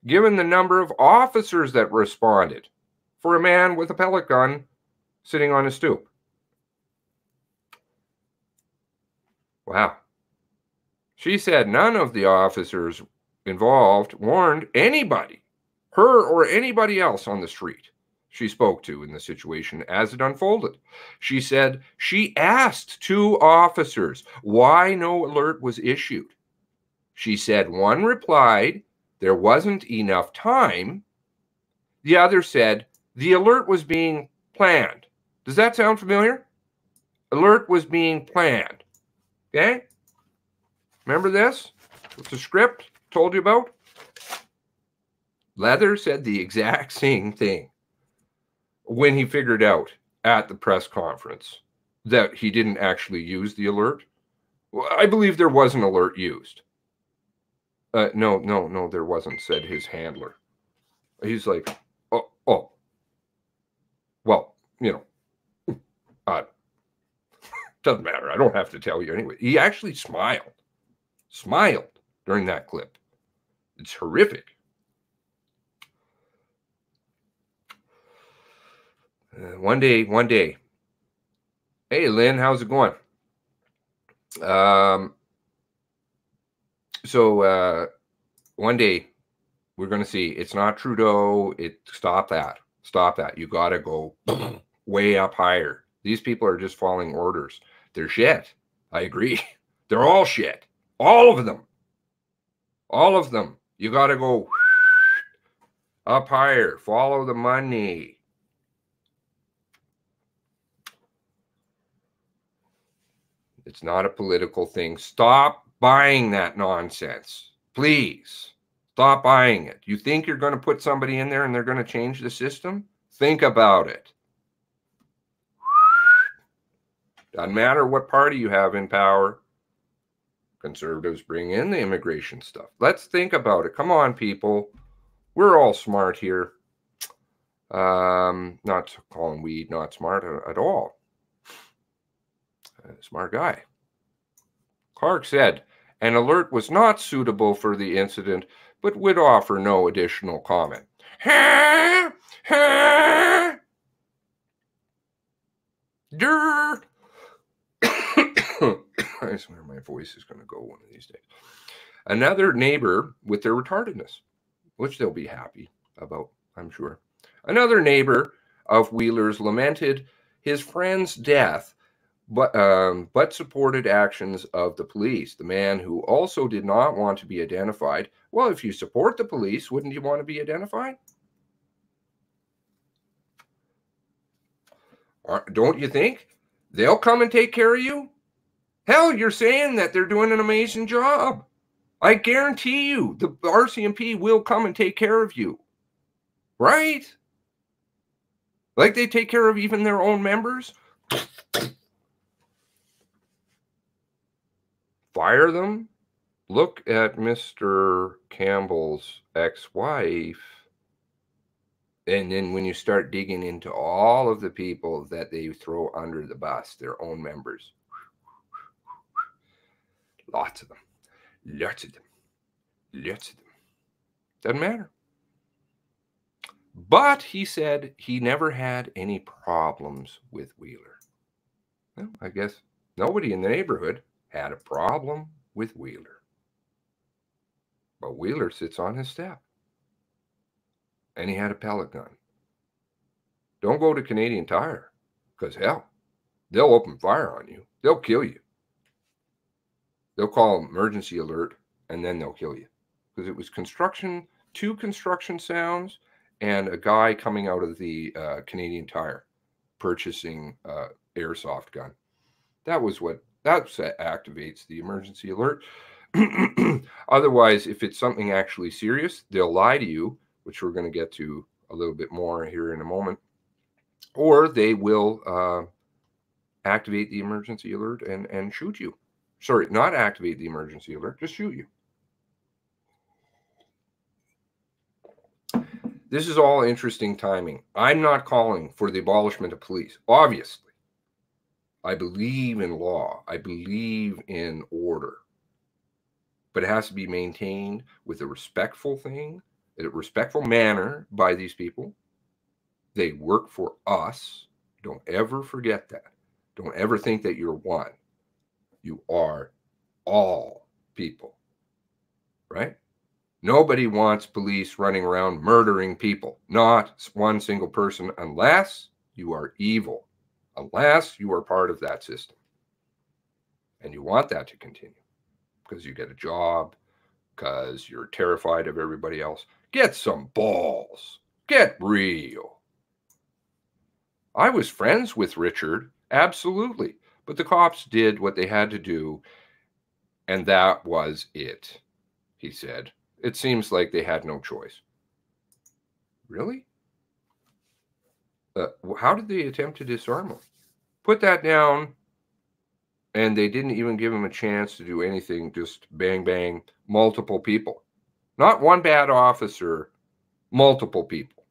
given the number of officers that responded for a man with a pellet gun sitting on a stoop. Wow. She said none of the officers involved warned anybody, her or anybody else on the street she spoke to in the situation as it unfolded. She said she asked 2 officers why no alert was issued. She said one replied there wasn't enough time. The other said the alert was being planned. Does that sound familiar? Alert was being planned. Okay? Remember this? It's a script told you about. Leather said the exact same thing when he figured out at the press conference that he didn't actually use the alert. Well, I believe there was an alert used. No, there wasn't, said his handler. He's like, oh. Well, doesn't matter. I don't have to tell you anyway. He actually smiled during that clip. It's horrific. One day. Hey, Lynn, how's it going? So one day we're going to see. It's not Trudeau. Stop that. You got to go way up higher. These people are just following orders. They're shit. I agree. They're all shit. All of them. You got to go up higher. Follow the money. It's not a political thing. Stop buying that nonsense. Please. Stop buying it. You think you're going to put somebody in there and they're going to change the system? Think about it. Doesn't matter what party you have in power. Conservatives bring in the immigration stuff. Let's think about it. Come on, people. We're all smart here. Not calling weed not smart at all. Smart guy. Clark said an alert was not suitable for the incident, but would offer no additional comment. I swear my voice is going to go one of these days. Another neighbor with their retardedness, which they'll be happy about, I'm sure. Another neighbor of Wheeler's lamented his friend's death, but supported actions of the police. The man, who also did not want to be identified. Well, if you support the police, wouldn't you want to be identified? Don't you think? They'll come and take care of you? Hell, you're saying that they're doing an amazing job. I guarantee you the RCMP will come and take care of you. Right? Like they take care of even their own members. Fire them. Look at Mr. Campbell's ex-wife. And then when you start digging into all of the people that they throw under the bus, their own members. Lots of them. Lots of them. Lots of them. Doesn't matter. But he said he never had any problems with Wheeler. Well, I guess nobody in the neighborhood had a problem with Wheeler. But Wheeler sits on his step. And he had a pellet gun. Don't go to Canadian Tire, because hell, they'll open fire on you. They'll kill you. They'll call emergency alert, and then they'll kill you. Because it was construction, 2 construction sounds, and a guy coming out of the Canadian Tire purchasing airsoft gun. That activates the emergency alert. Otherwise, if it's something actually serious, they'll lie to you, which we're going to get to a little bit more here in a moment, or they will activate the emergency alert and shoot you. Sorry, not activate the emergency alert, just shoot you. This is all interesting timing. I'm not calling for the abolishment of police, obviously. I believe in law. I believe in order. But it has to be maintained with a respectful thing, in a respectful manner by these people. They work for us. Don't ever forget that. Don't ever think that you're one. You are all people, right? Nobody wants police running around murdering people, not one single person, unless you are evil, unless you are part of that system. And you want that to continue because you get a job, because you're terrified of everybody else. Get some balls. Get real. I was friends with Richard, absolutely. But the cops did what they had to do, and that was it, he said. It seems like they had no choice. Really? How did they attempt to disarm him? Put that down, and they didn't even give him a chance to do anything, just bang, bang, multiple people. Not one bad officer, multiple people.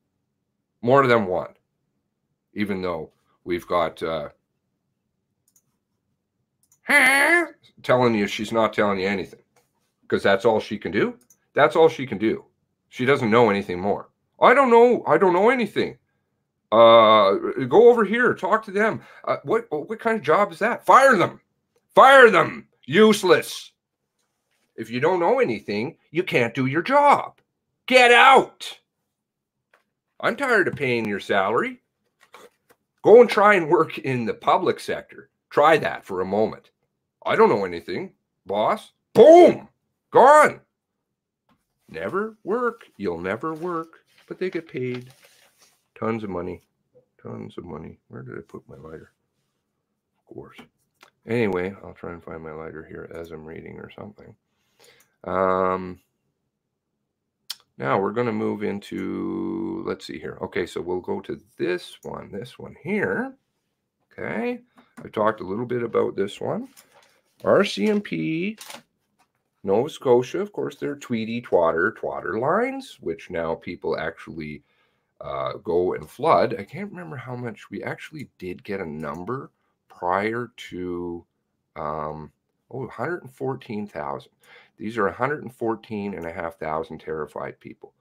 More than one. Even though we've got telling you she's not telling you anything. Because that's all she can do. That's all she can do. She doesn't know anything more. I don't know anything. Go over here. Talk to them. What kind of job is that? Fire them. Fire them. Useless. If you don't know anything, you can't do your job. Get out. I'm tired of paying your salary. Go and try and work in the public sector. Try that for a moment. I don't know anything, boss. Boom. Gone. Never work. You'll never work. But they get paid tons of money. Tons of money. Where did I put my lighter? Of course. Anyway, I'll try and find my lighter here as I'm reading or something. Now we're going to move into, let's see here. Okay, so we'll go to this one here. Okay, I talked a little bit about this one. RCMP, Nova Scotia, of course, they're Tweety Twatter lines, which now people actually go and flood. I can't remember how much. We actually did get a number prior to 114,000. These are 114,500 terrified people.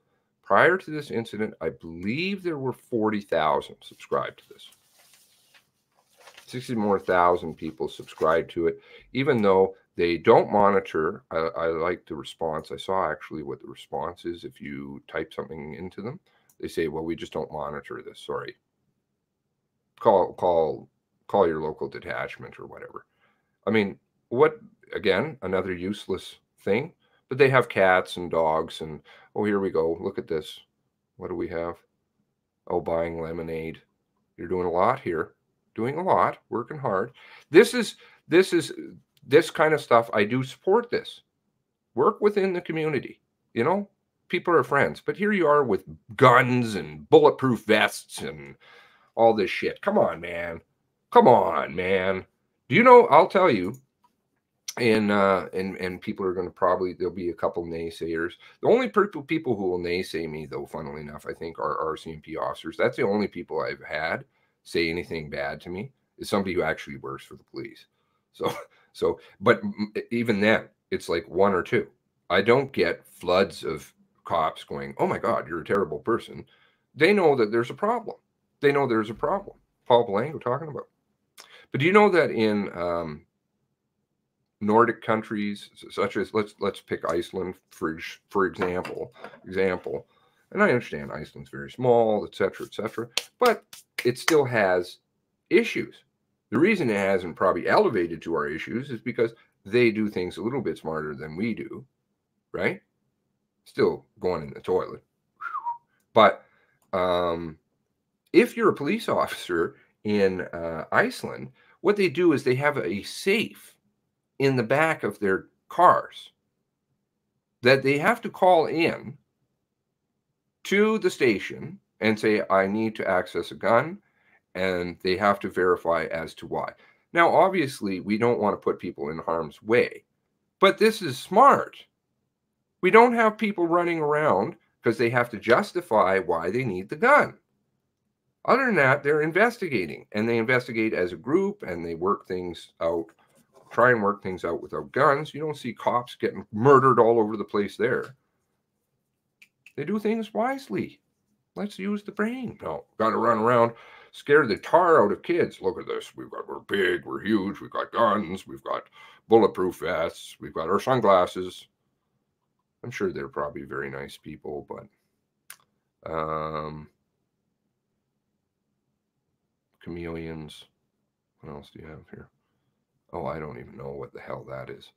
Prior to this incident, I believe there were 40,000 subscribed to this. 60 more thousand people subscribed to it, even though they don't monitor. I like the response. I saw actually what the response is if you type something into them. They say, well, we just don't monitor this. Sorry. Call your local detachment or whatever. I mean, what, again, another useless thing, but they have cats and dogs and, oh, here we go. Look at this. What do we have? Oh, buying lemonade. You're doing a lot here. Doing a lot, working hard. This kind of stuff. I do support this. Work within the community. You know, people are friends. But here you are with guns and bulletproof vests and all this shit. Come on, man. Come on, man. Do you know, I'll tell you, and people are going to probably, there'll be a couple naysayers. The only people who will naysay me, though, funnily enough, I think are RCMP officers. That's the only people I've had say anything bad to me, is somebody who actually works for the police. But even then, it's like one or two. I don't get floods of cops going, oh my God, you're a terrible person. They know that there's a problem. They know there's a problem. Paul Blanco talking about. But do you know that in Nordic countries, such as, let's pick Iceland for example, and I understand Iceland's very small, etc., but it still has issues. The reason it hasn't probably elevated to our issues is because they do things a little bit smarter than we do, right? Still going in the toilet. But if you're a police officer in Iceland, what they do is they have a safe in the back of their cars that they have to call in to the station and say, I need to access a gun, and they have to verify as to why. Now, obviously, we don't want to put people in harm's way, but this is smart. We don't have people running around because they have to justify why they need the gun. Other than that, they're investigating, and they investigate as a group, and they work things out, try and work things out without guns. You don't see cops getting murdered all over the place there. They do things wisely. Let's use the brain. No, got to run around, scare the tar out of kids. Look at this. We're big, we're huge, we've got guns, we've got bulletproof vests, we've got our sunglasses. I'm sure they're probably very nice people, but chameleons. What else do you have here? Oh, I don't even know what the hell that is.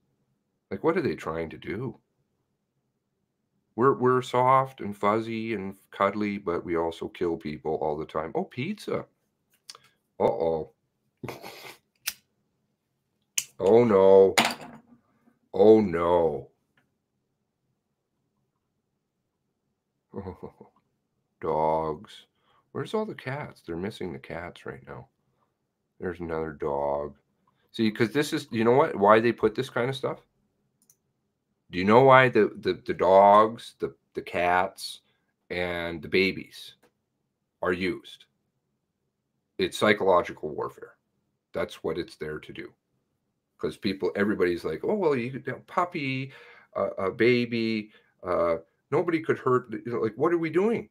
Like, what are they trying to do? We're soft and fuzzy and cuddly, but we also kill people all the time. Oh, pizza. Uh-oh. Oh, no. Oh, no. Oh, dogs. Where's all the cats? They're missing the cats right now. There's another dog. See, because this is, you know what? Why they put this kind of stuff? Do you know why the dogs, the cats, and the babies are used? It's psychological warfare. That's what it's there to do. Because everybody's like, oh, well, you could, puppy, a baby, nobody could hurt. You know, like, what are we doing?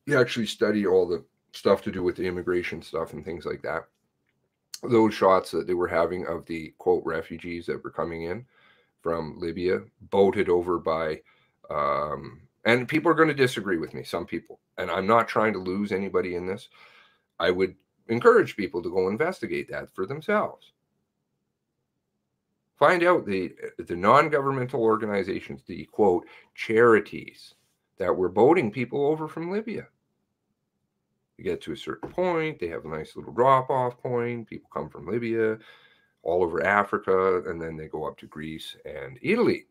You actually study all the stuff to do with the immigration stuff and things like that. Those shots that they were having of the, quote, refugees that were coming in from Libya, boated over by, and people are going to disagree with me, some people, and I'm not trying to lose anybody in this. I would encourage people to go investigate that for themselves. Find out the non-governmental organizations, the, quote, charities that were boating people over from Libya. You get to a certain point, they have a nice little drop-off point, people come from Libya, all over Africa, and then they go up to Greece and Italy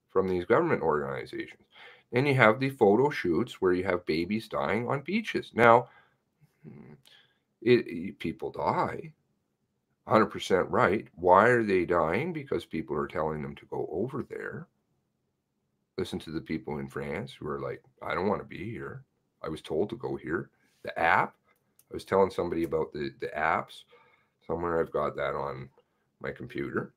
from these government organizations. Then you have the photo shoots where you have babies dying on beaches. Now, people die, 100% right. Why are they dying? Because people are telling them to go over there. Listen to the people in France who are like, I don't want to be here. I was told to go here. The app, I was telling somebody about the apps. Somewhere I've got that on my computer.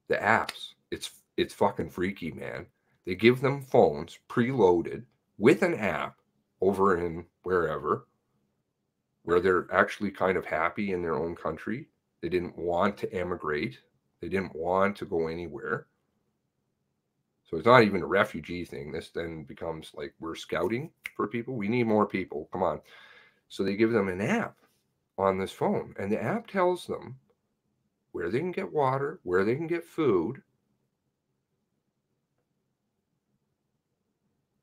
The apps, it's fucking freaky, man. They give them phones preloaded with an app over in wherever, where they're actually kind of happy in their own country. They didn't want to emigrate. They didn't want to go anywhere. So it's not even a refugee thing. This then becomes like we're scouting for people. We need more people. Come on. So they give them an app on this phone, and the app tells them where they can get water, where they can get food,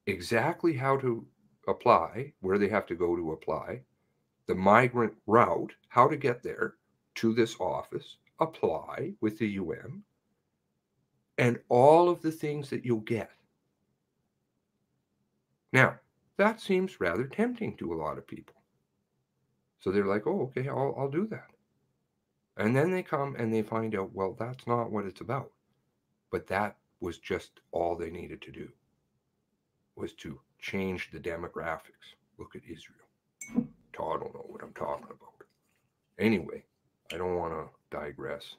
exactly how to apply, where they have to go to apply, the migrant route, how to get there to this office, apply with the UN and all of the things that you'll get. Now, that seems rather tempting to a lot of people. So they're like, oh, okay, I'll do that. And then they come and they find out, well, that's not what it's about. But that was just all they needed to do, was to change the demographics. Look at Israel. Todd will know what I'm talking about. Anyway, I don't want to digress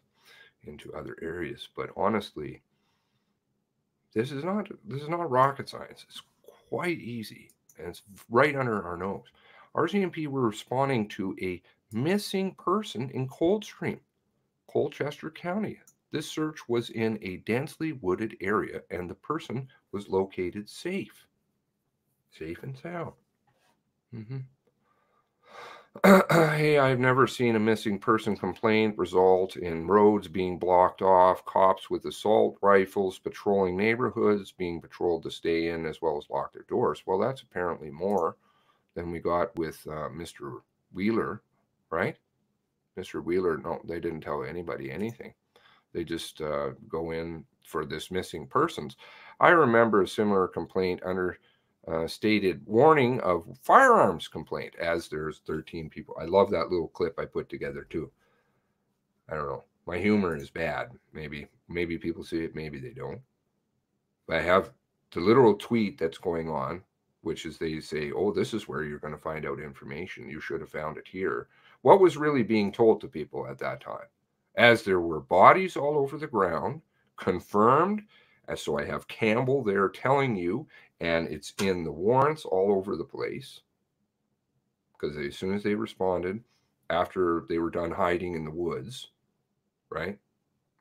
into other areas, but honestly, this is not rocket science. It's quite easy, and it's right under our nose. RCMP were responding to a missing person in Coldstream, Colchester County. This search was in a densely wooded area, and the person was located safe and sound. Hey, I've never seen a missing person complaint result in roads being blocked off, cops with assault rifles patrolling neighborhoods, being patrolled to stay in as well as lock their doors. Well, that's apparently more than we got with Mr. Wheeler, right? Mr. Wheeler, no, they didn't tell anybody anything. They just go in for this missing persons. I remember a similar complaint under stated warning of firearms complaint, as there's 13 people. I love that little clip I put together too. I don't know. My humor is bad. Maybe people see it, maybe they don't. But I have the literal tweet that's going on, which is they say, oh, this is where you're going to find out information. You should have found it here. What was really being told to people at that time? As there were bodies all over the ground, confirmed. And so I have Campbell there telling you, and it's in the warrants all over the place. Because as soon as they responded, after they were done hiding in the woods, right?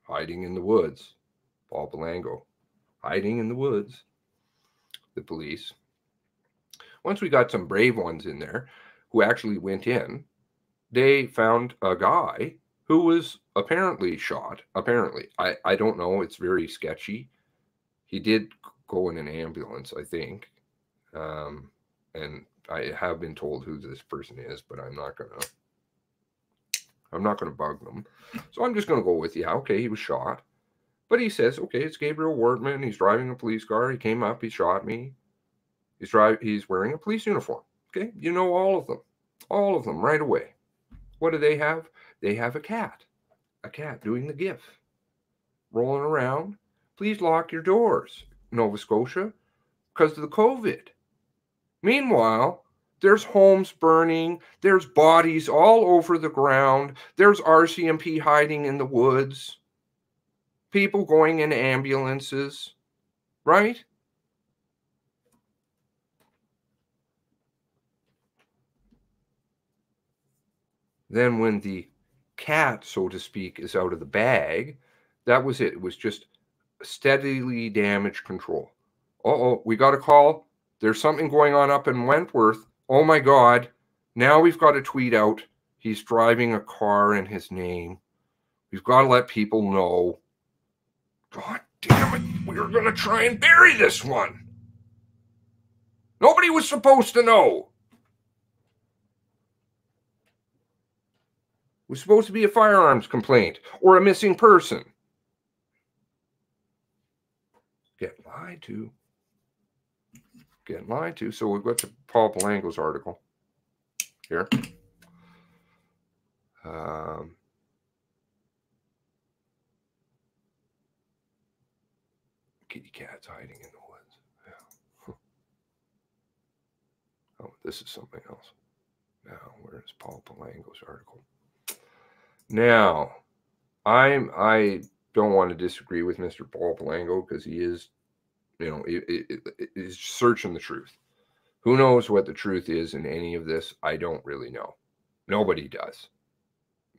Hiding in the woods. Paul Palango. Hiding in the woods. The police. Once we got some brave ones in there who actually went in, they found a guy who was apparently shot. Apparently. I don't know. It's very sketchy. He did go in an ambulance, I think. And I have been told who this person is, but I'm not gonna bug them. So I'm just gonna go with, yeah, okay, he was shot. But he says, okay, it's Gabriel Wortman. He's driving a police car. He came up, he shot me. He's wearing a police uniform. Okay, you know all of them right away. What do they have? They have a cat doing the GIF, rolling around. Please lock your doors, Nova Scotia, because of the COVID. Meanwhile, there's homes burning. There's bodies all over the ground. There's RCMP hiding in the woods. People going in ambulances, right? Then when the cat, so to speak, is out of the bag, that was it. It was just steadily damage control. Uh-oh, we got a call. There's something going on up in Wentworth. Oh my God. Now we've got to tweet out. He's driving a car in his name. We've got to let people know. God damn it. We were going to try and bury this one. Nobody was supposed to know. It was supposed to be a firearms complaint or a missing person. Getting lied to. So we've got the Paul Palango's article here. Kitty cat's hiding in the woods. Yeah. Oh, this is something else. Now, where's Paul Palango's article? Now, I don't want to disagree with Mr. Paul Palango because he is, is searching the truth. Who knows what the truth is in any of this? I don't really know. Nobody does.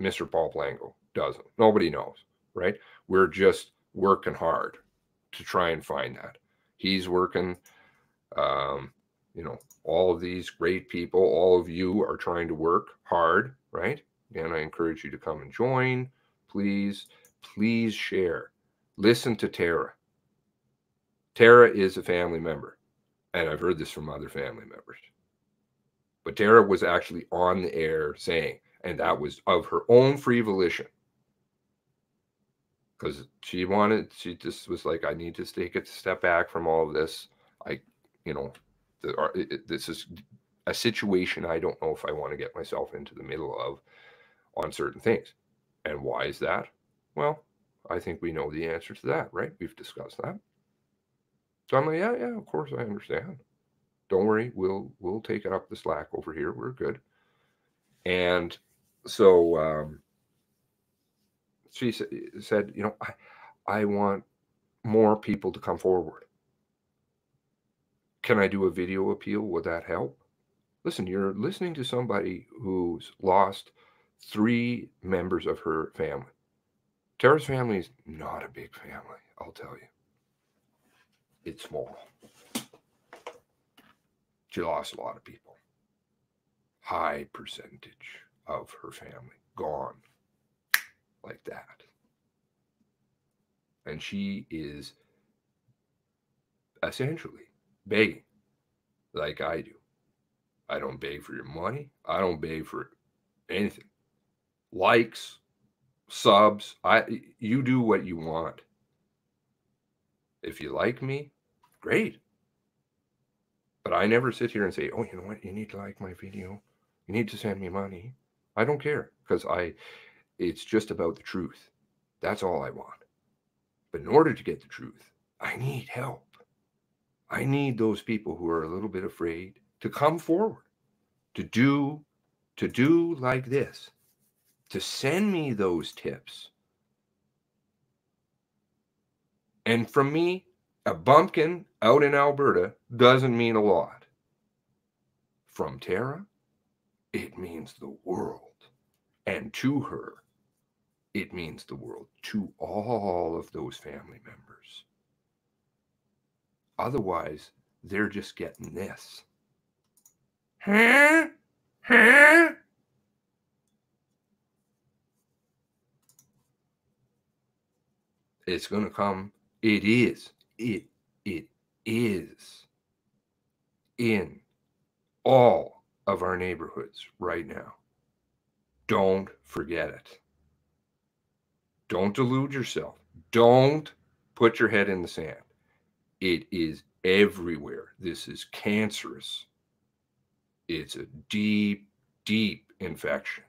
Mr. Paul Palango doesn't. Nobody knows, right? We're just working hard to try and find that. He's working, all of these great people, all of you are trying to work hard, right? And I encourage you to come and join. Please share. Listen to Tara. Tara is a family member. And I've heard this from other family members. But Tara was actually on the air saying, and that was of her own free volition, because she just was like, I need to take a step back from all of this. This is a situation I don't know if I want to get myself into the middle of on certain things. And why is that? Well, I think we know the answer to that, right? We've discussed that. So I'm like, yeah, of course I understand. Don't worry, we'll take up the slack over here. We're good. And so she said, I want more people to come forward. Can I do a video appeal? Would that help? Listen, you're listening to somebody who's lost 3 members of her family. Tara's family is not a big family, I'll tell you. It's small. She lost a lot of people. High percentage of her family gone like that. And she is essentially begging like I do. I don't beg for your money. I don't beg for anything. Likes, subs, you do what you want. If you like me, great. But I never sit here and say, oh, you know what? You need to like my video. You need to send me money. I don't care, because it's just about the truth. That's all I want. But in order to get the truth, I need help. I need those people who are a little bit afraid to come forward, to do like this, to send me those tips. And from me, a bumpkin out in Alberta doesn't mean a lot. From Tara, it means the world. And to her, it means the world, to all of those family members. Otherwise, they're just getting this. Huh? It's going to come. It is in all of our neighborhoods right now. Don't forget it. Don't delude yourself. Don't put your head in the sand. It is everywhere. This is cancerous. It's a deep, deep infection.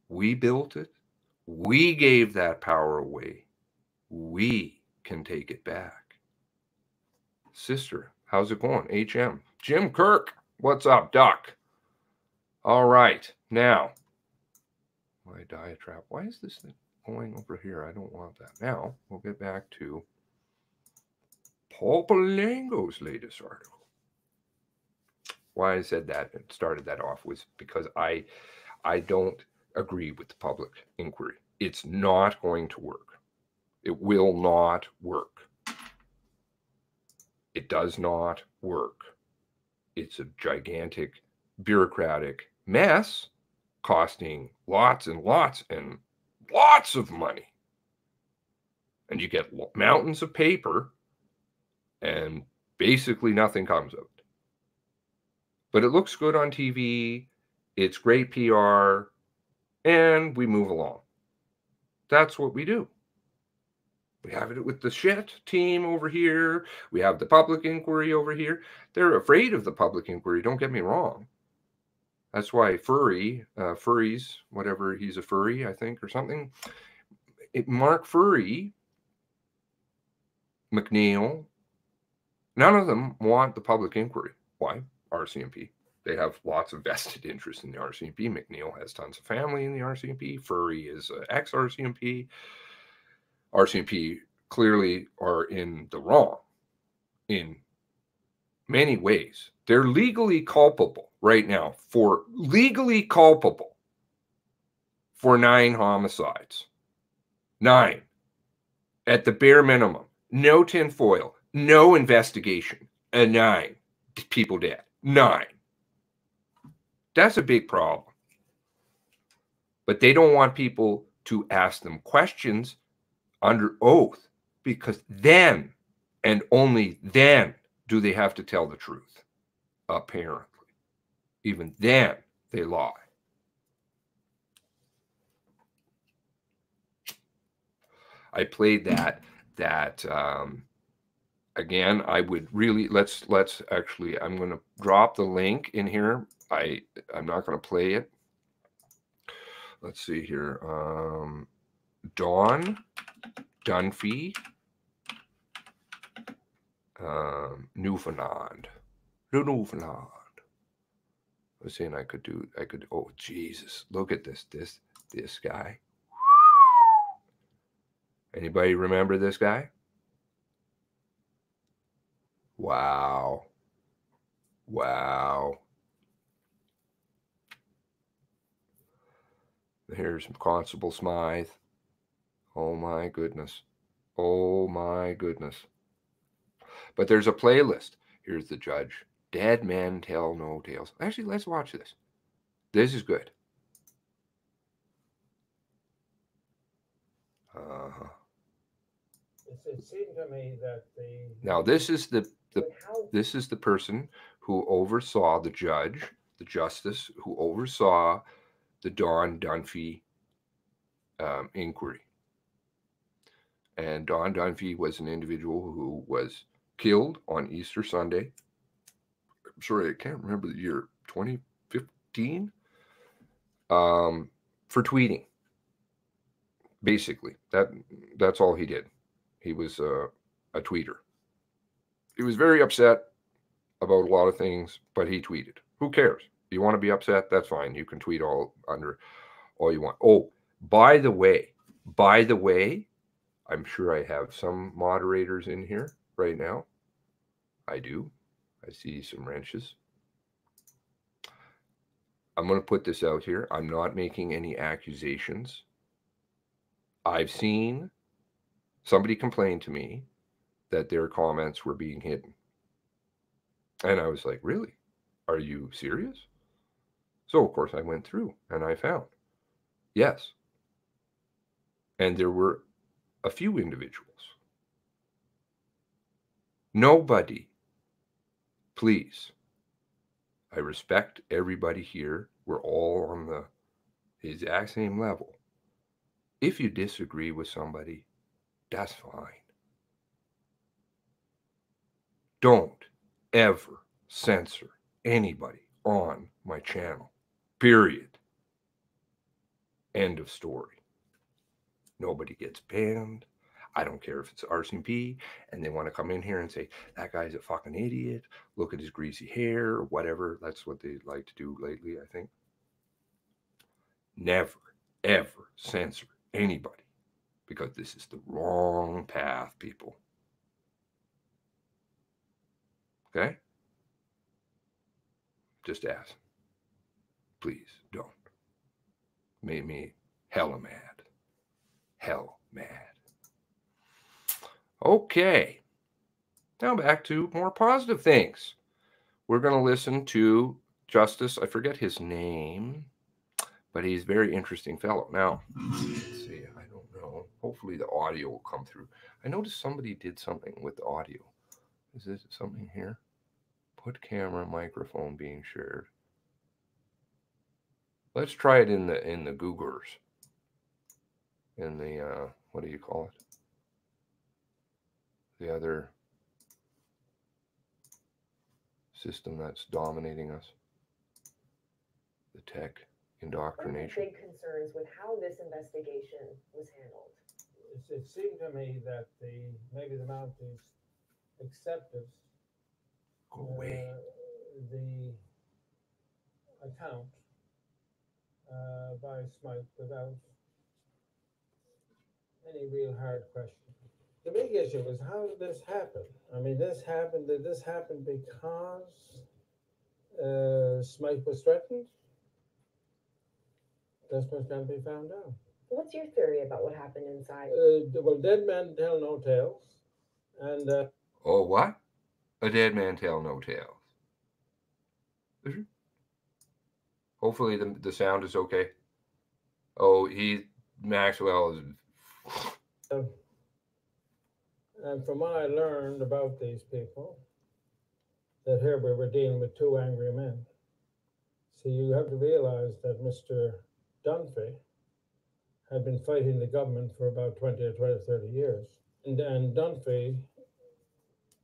We built it. We gave that power away. We can take it back. Sister, how's it going? HM. Jim Kirk, what's up, Duck? All right, now, my diatribe. Why is this thing going over here? I don't want that. Now, we'll get back to Paul Palango's latest article. Why I said that and started that off was because I don't agree with the public inquiry. It's not going to work. It will not work. It does not work. It's a gigantic bureaucratic mess costing lots and lots and lots of money. And you get mountains of paper and basically nothing comes of it. But it looks good on TV. It's great PR. And we move along. That's what we do. We have it with the shit team over here. We have the public inquiry over here. They're afraid of the public inquiry. Don't get me wrong. That's why furries, whatever, he's a furry, I think, or something. Mark Furry, McNeil, none of them want the public inquiry. Why? RCMP. They have lots of vested interest in the RCMP. McNeil has tons of family in the RCMP. Furry is ex-RCMP. RCMP clearly are in the wrong in many ways. They're legally culpable right now for 9 homicides. 9. At the bare minimum. No tinfoil. No investigation. 9 people dead. 9. That's a big problem. But they don't want people to ask them questions under oath, because then and only then do they have to tell the truth. Apparently. Even then they lie. I played that again. I would really let's actually. I'm going to drop the link in here. I'm not going to play it. Let's see here. DUNPHY, Newfoundland. Newfoundland. I was saying I could. Oh Jesus! Look at this guy. Anybody remember this guy? Wow. Wow. Here's Constable Smythe. Oh my goodness. Oh my goodness. But there's a playlist. Here's the judge. Dead men tell no tales. Actually, let's watch this. This is good. It seemed to me that now this is the person who oversaw the justice who oversaw the DUNPHY inquiry. And DUNPHY was an individual who was killed on Easter Sunday. I'm sorry, I can't remember the year, 2015, for tweeting. Basically, that's all he did. He was a tweeter. He was very upset about a lot of things, but he tweeted. Who cares? You want to be upset? That's fine. You can tweet all you want. Oh, by the way, I'm sure I have some moderators in here right now. I do. I see some wrenches. I'm going to put this out here. I'm not making any accusations. I've seen somebody complain to me that their comments were being hidden. And I was like, really? Are you serious? So, of course, I went through and I found, yes. And there were a few individuals. Nobody, please. I respect everybody here. We're all on the exact same level. If you disagree with somebody, that's fine. Don't ever censor anybody on my channel. Period. End of story. Nobody gets banned. I don't care if it's RCMP and they want to come in here and say, that guy's a fucking idiot. Look at his greasy hair or whatever. That's what they like to do lately, I think. Never, ever censor anybody because this is the wrong path, people. Okay? Just ask. Please don't. Made me hella mad. Hell mad. Okay. Now back to more positive things. We're going to listen to Justice. I forget his name, but he's a very interesting fellow. Now, let's see. I don't know. Hopefully the audio will come through. I noticed somebody did something with the audio. Is this something here? Put camera, microphone being shared. Let's try it in the Googers. In the what do you call it? The other system that's dominating us. The tech indoctrination. What are the big concerns with how this investigation was handled? It seemed to me that maybe the Mounties accepted Go away. The account by Smythe without any real hard question. The big issue was, how did this happen? I mean, did this happen because Smythe was threatened? That's what's going to be found out. What's your theory about what happened inside? Well, dead men tell no tales. And oh, what? A dead man tell no tales. Hopefully the sound is okay. Oh, Maxwell is... and from what I learned about these people, that here we were dealing with two angry men. So you have to realize that Mr. DUNPHY had been fighting the government for about 20 or 30 years. And Dunphy,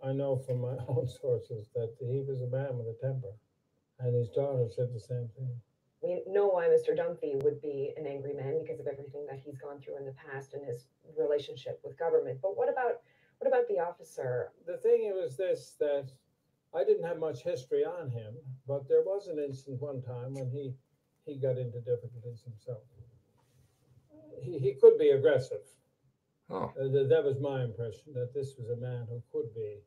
I know from my own sources that he was a man with a temper. And his daughter said the same thing. We know why Mr. Dunphy would be an angry man because of everything that he's gone through in the past and his relationship with government. But what about the officer? The thing was this, that I didn't have much history on him, but there was an instance one time when he got into difficulties himself. He could be aggressive. Oh. That was my impression, that this was a man who could be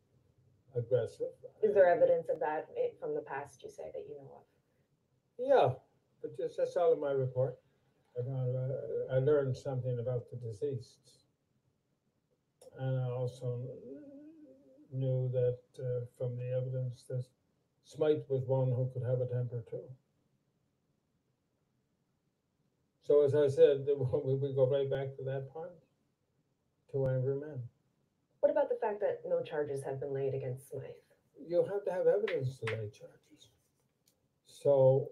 aggressive. Is there evidence of that from the past, you say, that you know of? Yeah, but just that's all in my report. I learned something about the deceased. And I also knew that from the evidence that Smythe was one who could have a temper too. So as I said, we go right back to that point, to angry men. What about the fact that no charges have been laid against Smythe? You have to have evidence to lay charges. So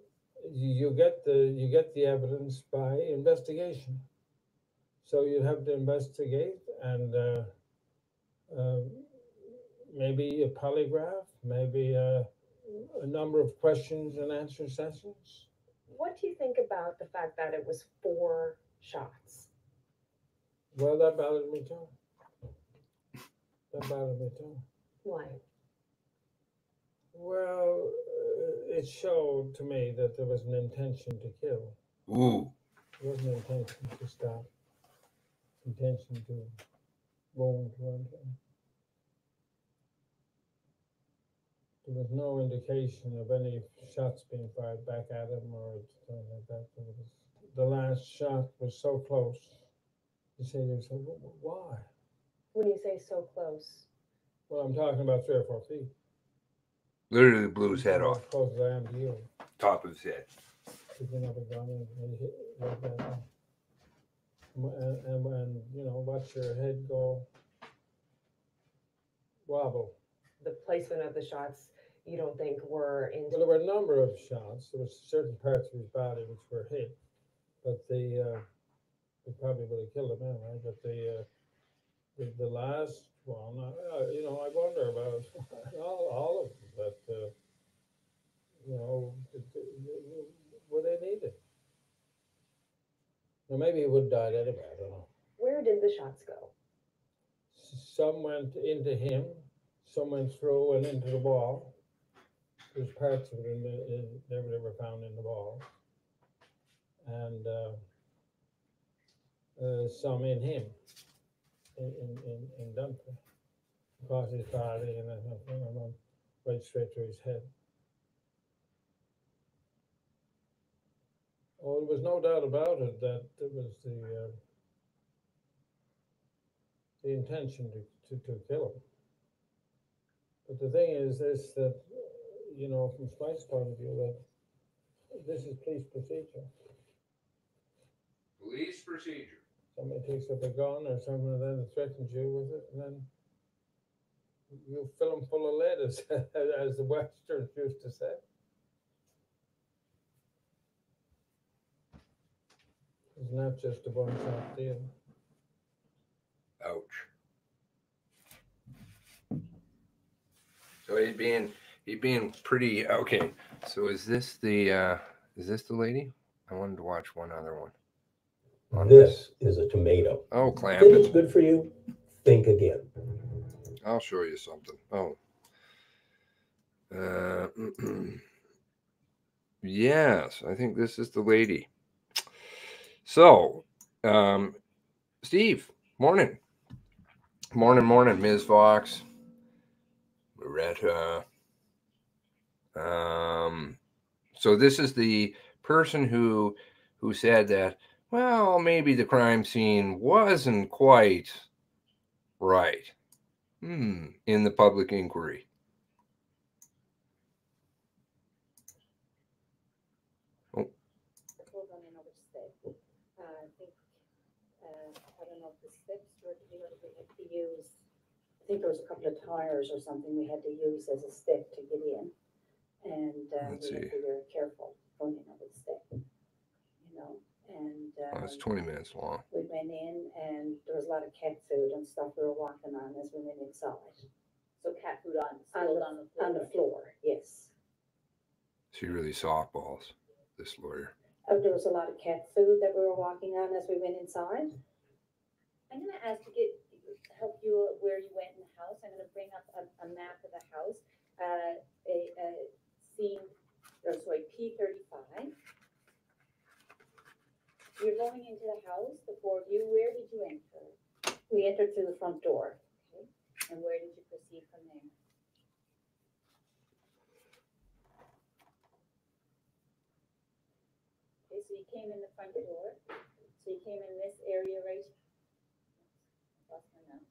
you get the evidence by investigation. So you have to investigate and maybe a polygraph, maybe a number of questions and answer sessions. What do you think about the fact that it was 4 shots? Well, that bothered me too. That bothered me too. Why? Well, it showed to me that there was an intention to kill. Ooh. There wasn't an intention to stop. Intention to wound one. There was no indication of any shots being fired back at him or something like that. The last shot was so close. You say to yourself, why? When you say so close? Well, I'm talking about 3 or 4 feet. Literally blew his head off. As close as I am to you. Top of his head. Picking up a gun and hit like that. And when, watch your head go wobble. The placement of the shots, you don't think were in? Well, there were a number of shots. There were certain parts of his body which were hit, but they probably would have killed him anyway. But the last one, I wonder about all of them. But were they needed? Or maybe he would have died anyway. I don't know. Where did the shots go? Some went into him. Some went through and into the wall. There's parts of it they were found in the wall, and some in him, in Dunphy, across his body and right straight to his head. Oh, there was no doubt about it that it was the intention to kill him. But the thing is this, that, from Smythe's point of view, that this is police procedure. Police procedure. Somebody takes up a gun or something and then threatens you with it, and then you fill them full of lead, as the Westerns used to say. It's not just a one-shot deal. Ouch. So he's being pretty okay. So is this the lady? I wanted to watch one other one. This is a tomato. Oh, clamp Think it's it. good for you? Think again. I'll show you something. Oh. Yes, I think this is the lady. So, Steve, morning. Morning, Ms. Fox. Loretta. So this is the person who said that, well, maybe the crime scene wasn't quite right in the public inquiry. Hold on, I know which step. I think, I don't know if the steps were we had to use. I think there was a couple of tires or something we had to use as a step to get in. And we had to be very careful going in over the step, And It's 20 minutes long. we went in and there was a lot of cat food and stuff we were walking on as we went inside. So cat food spilled on the floor. On the floor, yes. She really softballs, this lawyer. There was a lot of cat food that we were walking on as we went inside. I'm going to ask to help you where you went in the house. I'm going to bring up a map of the house. P35. You're going into the house, the four of you. Where did you enter? We entered through the front door. Okay. And where did you proceed from there? Okay, so you came in the front door. So you came in this area right. Lost my mouse.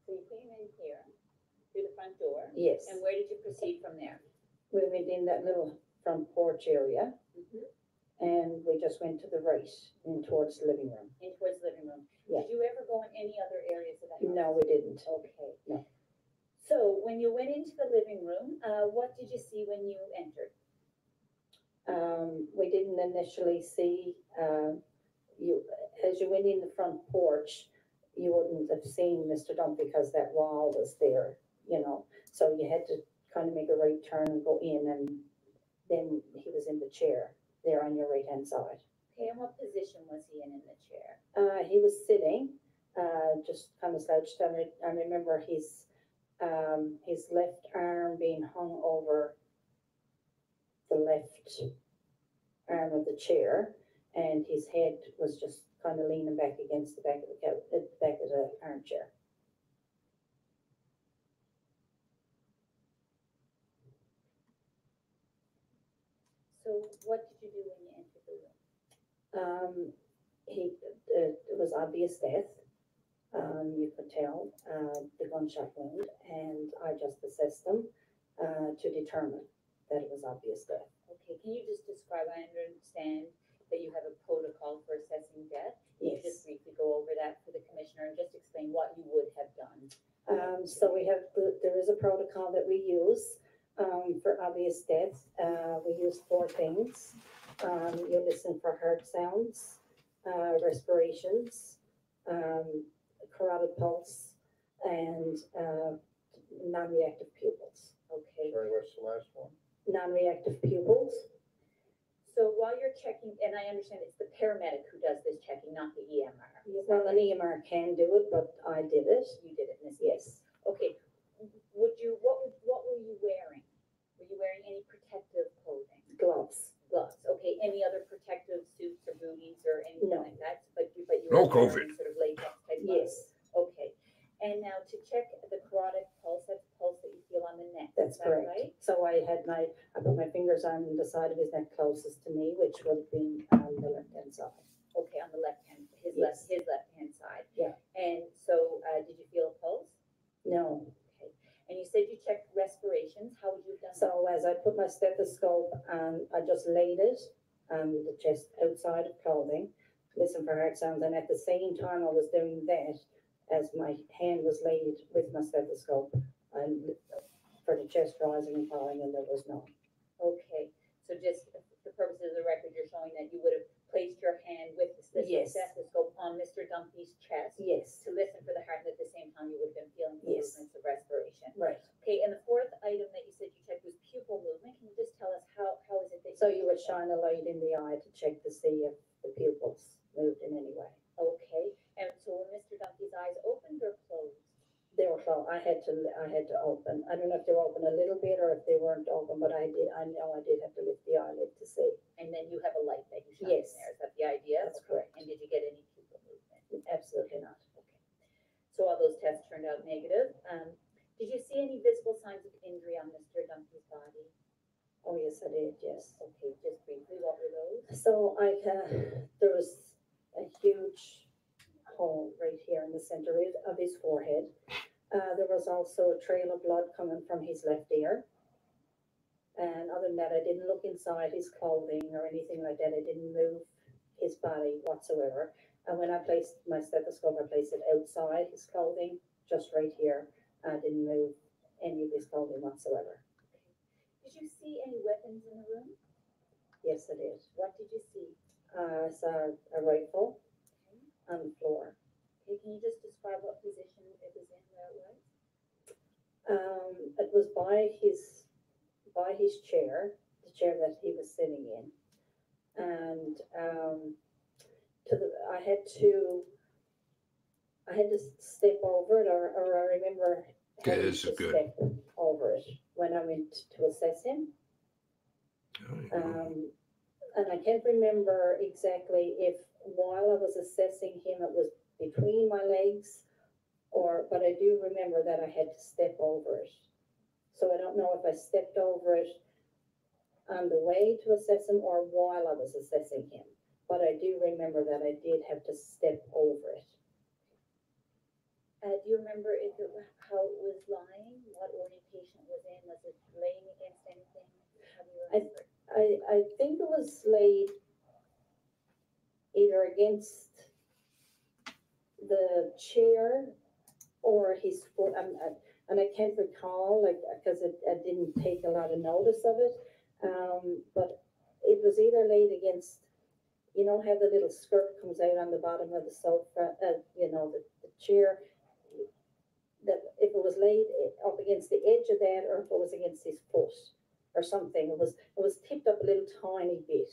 So you came in here through the front door. Yes. And where did you proceed from there? We went in that little front porch area. And we just went to the right in towards the living room. In towards the living room. Yeah. Did you ever go in any other areas of the house? No, we didn't. Okay. No. So when you went into the living room, what did you see when you entered? We didn't initially see, as you went in the front porch, you wouldn't have seen Mr. Dumphy because that wall was there, you know. So you had to kind of make a right turn and go in, and then he was in the chair there on your right hand side. Okay, and what position was he in the chair? He was sitting, just kind of slouched. I remember his left arm being hung over the left arm of the chair, and his head was just kind of leaning back against the back of the armchair. So what did you do when you entered the room? It was obvious death. You could tell the gunshot wound, and I just assessed them to determine that it was obvious death. Okay, can you just describe, I understand that you have a protocol for assessing death. Can you just briefly go over that for the commissioner and just explain what you would have done? So there is a protocol that we use for obvious death. We use 4 things. You listen for heart sounds, respirations, carotid pulse, and non-reactive pupils. Okay. Sorry, what's the last one? Non-reactive pupils. So while you're checking, and I understand it's the paramedic who does this checking, not the EMR. Well, an EMR can do it, but I did it. You did it in this Yes. Okay. What were you wearing? Were you wearing any protective clothing? Gloves. Gloves. Okay. Any other protective suits or booties or anything No. like that? But you No were COVID. wearing sort of latex type Yes, gloves? Okay. And now to check the carotid pulse, that's the pulse that you feel on the neck. that's Is that correct. right? So I put my fingers on the side of his neck closest to me, which would have been on the left-hand side. Okay, on the left hand, his Yes. left hand side. Yeah. And so, did you feel a pulse? No. Okay. And you said you checked respirations. How would you have done that? So as I put my stethoscope on, I just laid it on the chest outside of clothing, listen for heart sounds, and at the same time I was doing that, as my hand was laid with my stethoscope, and for the chest rising and falling, and there was none. Okay. So just for purposes of the record, you're showing that you would have placed your hand with the Yes. stethoscope on Mr. Dumphy's chest Yes, to listen for the heart, and at the same time you would have been feeling the Yes. movements of respiration. right. Okay. And the fourth item that you said you checked was pupil movement. Can you just tell us how is it that So you would shine a light in the eye to check to see if the pupils moved in any way. Okay. And so when Mr. Dumphy's eyes opened or closed? They were closed. I had to open. I don't know if they were open a little bit or if they weren't open, but I know I did have to lift the eyelid to see. And then you have a light that you shine Yes. in there. Is that the idea? That's Okay. correct. And did you get any pupil movement? Absolutely not. Okay. So all those tests turned out negative. Did you see any visible signs of injury on Mr. Dumphy's body? Oh, yes, I did, yes. Okay, just briefly, what were those? So there was a huge hole right here in the center of his forehead. There was also a trail of blood coming from his left ear. And other than that, I didn't look inside his clothing or anything like that. I didn't move his body whatsoever. And when I placed my stethoscope, I placed it outside his clothing, just right here. I didn't move any of his clothing whatsoever. Did you see any weapons in the room? Yes, I did. What did you see? I saw a rifle on the floor. Okay, can you just describe what position it was in, where it was? It was by his chair, the chair that he was sitting in, and I had to step over it, or I remember Okay, having this to is good. step over it when I went to assess him. And I can't remember exactly if while I was assessing him it was between my legs, but I do remember that I had to step over it. So I don't know if I stepped over it on the way to assess him or while I was assessing him. But I do remember that I did have to step over it. Do you remember how it was lying? What orientation it was in? Was it laying against anything? How do you remember? I think it was laid either against the chair or his foot, and I can't recall, like, because I didn't take a lot of notice of it, but it was either laid against, you know, how the little skirt comes out on the bottom of the sofa, you know, the chair, that if it was laid up against the edge of that, or if it was against his foot or something, it was tipped up a little tiny bit,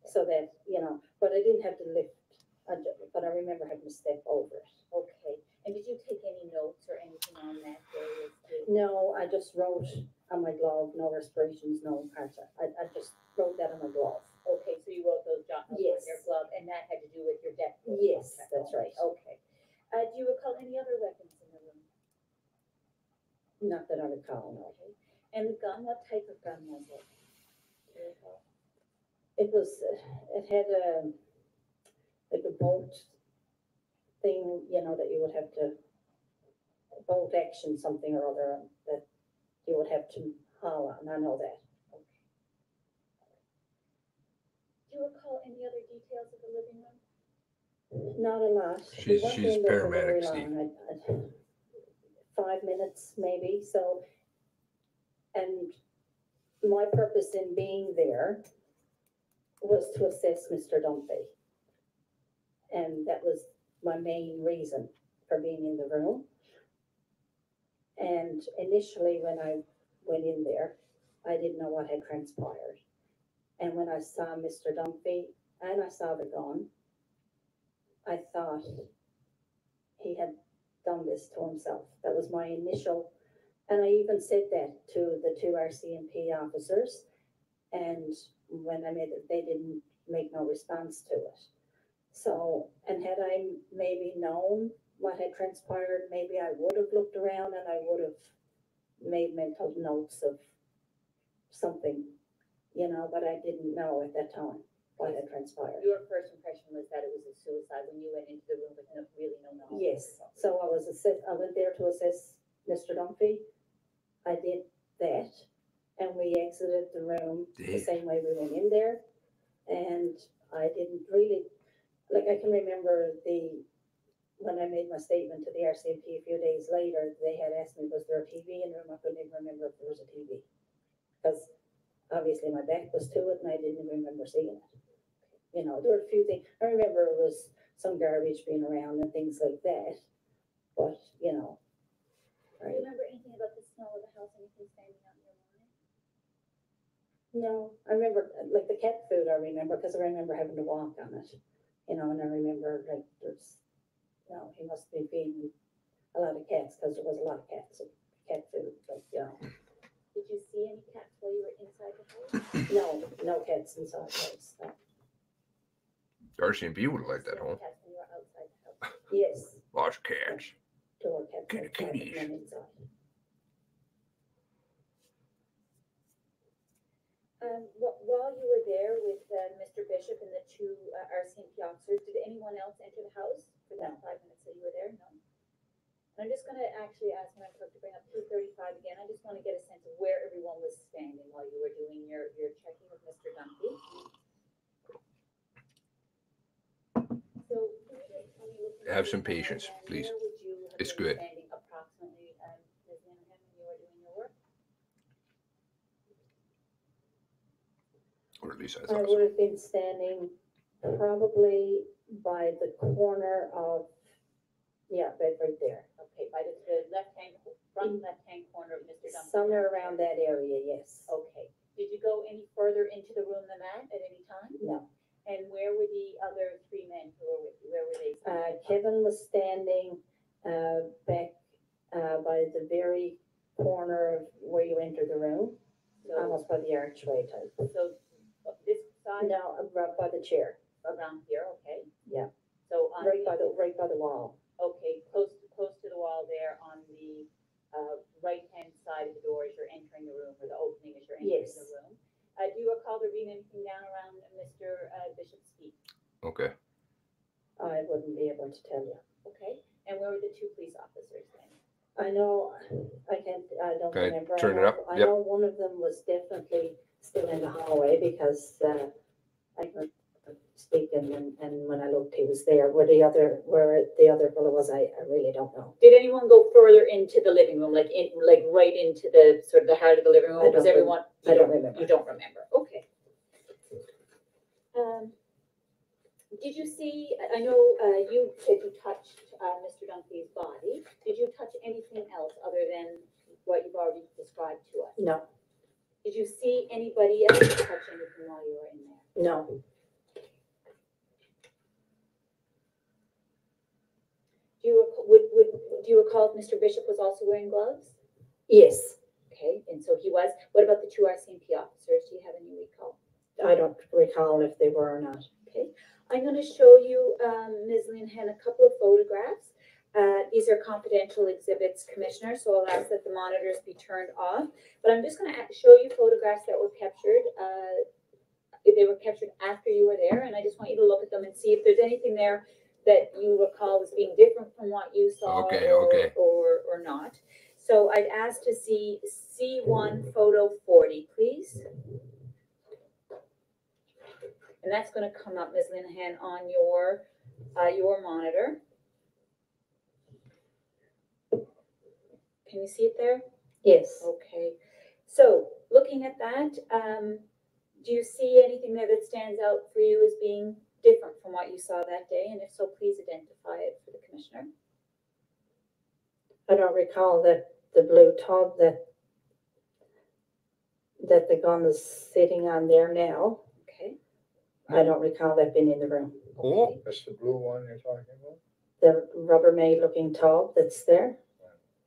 so that, you know, but I didn't have to lift, but I remember having to step over it. Okay. And did you take any notes or anything on that day? No, I just wrote on my glove, no respirations, no heart. I just wrote that on my glove. Okay, so you wrote those jot notes Yes. on your glove, and that had to do with your death. Yes, that's right. Okay. Do you recall any other weapons in the room? Not that I recall, no. Okay. And the gun, what type of gun was it? Do you recall? It had like a bolt thing, you know, that you would have to, bolt action something or other, that you would have to haul on. I know that. Okay. Do you recall any other details of the living room? Not a lot. She's We weren't in there for very paramedic, Steve. long. 5 minutes maybe. So, and my purpose in being there was to assess Mr. Dunphy. And that was my main reason for being in the room. And initially when I went in there, I didn't know what had transpired. And when I saw Mr. Dunphy and I saw the gun, I thought he had done this to himself. That was my initial, and I even said that to the 2 RCMP officers. And when I made it, they didn't make no response to it. So, and had I maybe known what had transpired, maybe I would have looked around and I would have made mental notes of something, you know, but I didn't know at that time what had transpired. Your first impression was that it was a suicide when you went into the room with really no knowledge? Yes. So I went there to assess Mr. Dunphy. I did that, and we exited the room the same way we went in there. And I didn't really, like, I can remember when I made my statement to the RCMP a few days later, they had asked me, was there a TV in the room? I couldn't even remember if there was a TV, because obviously my back was to it and I didn't even remember seeing it. You know, there were a few things. I remember it was some garbage being around and things like that, but, you know. Do you remember anything about the smell of the house, anything standing out in your mind? No, I remember, like, the cat food I remember, because I remember having to walk on it, you know, and I remember, like, he must be feeding a lot of cats, because there was a lot of cats and cat food, but, you know. Did you see any cats while you were inside the house? No cats inside the house, no. RCMP would have liked that home. Cats when you were outside the house? Yes. Lots of cats. Door cats outside Kitties. and then inside. While you were there with Mr. Bishop and the 2 RCMP officers, did anyone else enter the house for that 5 minutes that you were there? No. And I'm just going to actually ask my clerk to bring up 235 again. I just want to get a sense of where everyone was standing while you were doing your checking with Mr. Dunphy. So can you just tell me, Have some patience, please. where would you have It's been good. standing approximately, Ms. Manningham, when you were doing your work? Or least I I thought would so. have been standing probably by the corner of, yeah, right there. Okay, by the left-hand, front left-hand corner of Mr. Dunphy's. Somewhere around that area, yes. Okay. Did you go any further into the room than that at any time? No. And where were the other three men who were with you? Where were they? Kevin was standing back by the very corner of where you enter the room, almost by the archway type. So this side? No, right by the chair. Around here, okay. Yeah. So on right by the wall. Okay, close to the wall there on the right-hand side of the door as you're entering the room, or the opening as you're entering Yes. the room. Do you recall there being anything down around Mr. Bishop's feet? Okay. I wouldn't be able to tell you. Okay, and where were the two police officers then? I know, I don't Okay, remember. turn it up. I Yep. know one of them was definitely still in the hallway because I heard him speaking and when I looked, he was there. Where the other fellow was, I really don't know. Did anyone go further into the living room, like right into the sort of the heart of the living room? I don't everyone? I don't remember. You don't remember. Okay. Did you see? I know you said you touched Mr. Dunphy's body. Did you touch anything else other than what you've already described to us? No, Did you see anybody else touch anything while you were in there? no. Do you recall if Mr. Bishop was also wearing gloves? Yes, Okay, and so he was. What about the two RCMP officers? Do you have any recall? I don't recall if they were or not. Okay, I'm going to show you, Ms. Linehan, a couple of photographs. These are confidential exhibits, Commissioner, so I'll ask that the monitors be turned off. But I'm just going to show you photographs that were captured. They were captured after you were there, and I just want you to look at them and see if there's anything there that you recall as being different from what you saw or not. So I'd ask to see C1 photo 40, please. And that's going to come up, Ms. Linehan, on your monitor. Can you see it there? Yes. Okay. So looking at that, do you see anything there that stands out for you as being different from what you saw that day? And if so, please identify it for the Commissioner. I don't recall that the blue tub that the gun is sitting on there now. Okay. I don't recall that being in the room. Oh, That's the blue one you're talking about? The Rubbermaid looking tub that's there?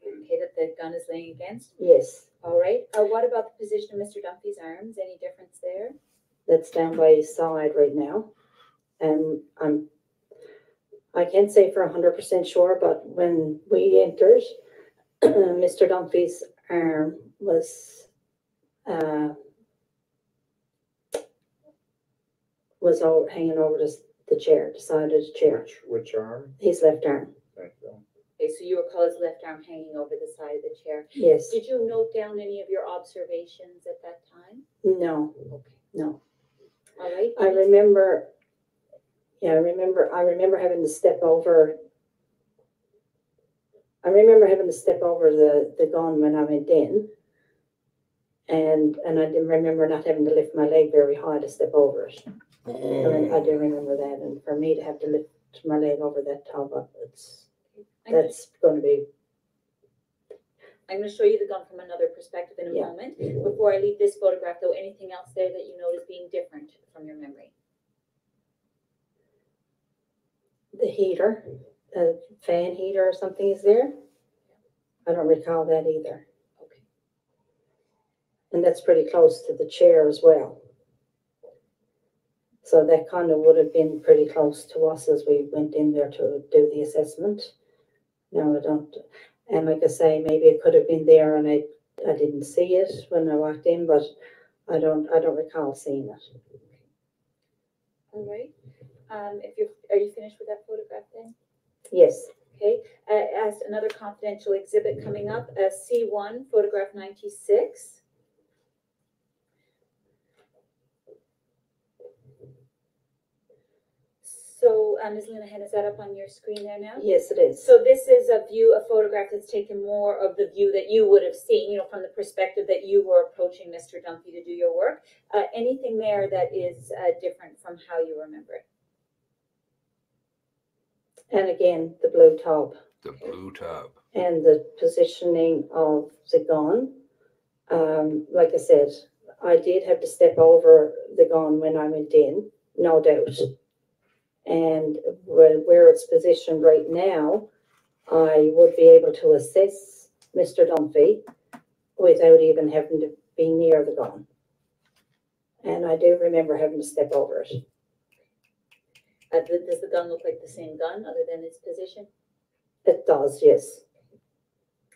Okay, that the gun is laying against. Yes, All right. What about the position of Mr. Dunphy's arms? Any difference there? that's down by his side right now. And I can't say for 100% sure, but when we entered, Mr. Dunphy's arm was out hanging over the chair, the side of the chair. Which arm? His left arm. Thank you. Okay, so you recall his left arm hanging over the side of the chair. Yes. Did you note down any of your observations at that time? No. Okay. No. All right. I remember having to step over. I remember having to step over the gun when I went in. And I didn't remember not having to lift my leg very high to step over it. I do remember that. And for me to have to lift my leg over that tub, that's going to be. I'm going to show you the gun from another perspective in a moment. Before I leave this photograph, though, anything else there that you notice being different from your memory? The heater, a fan heater or something is there. I don't recall that either. Okay. And that's pretty close to the chair as well. So that kind of would have been pretty close to us as we went in there to do the assessment. No, I don't. And like I say, maybe it could have been there and I didn't see it when I walked in, but I don't recall seeing it. All right. Are you finished with that photograph then? Yes. Okay. As another confidential exhibit coming up, C1 photograph 96. So, Ms. Linehan, is that up on your screen there now? Yes, it is. So this is a photograph that's taken more of the view that you would have seen, you know, from the perspective that you were approaching Mr. Dunphy to do your work. Anything there that is different from how you remember it? And again, the blue top The blue tub. and the positioning of the gun. Like I said, I did have to step over the gun when I went in, no doubt. And where it's positioned right now, I would be able to assess Mr. Dunphy without even having to be near the gun. And I do remember having to step over it. Does the gun look like the same gun other than its position? It does, yes.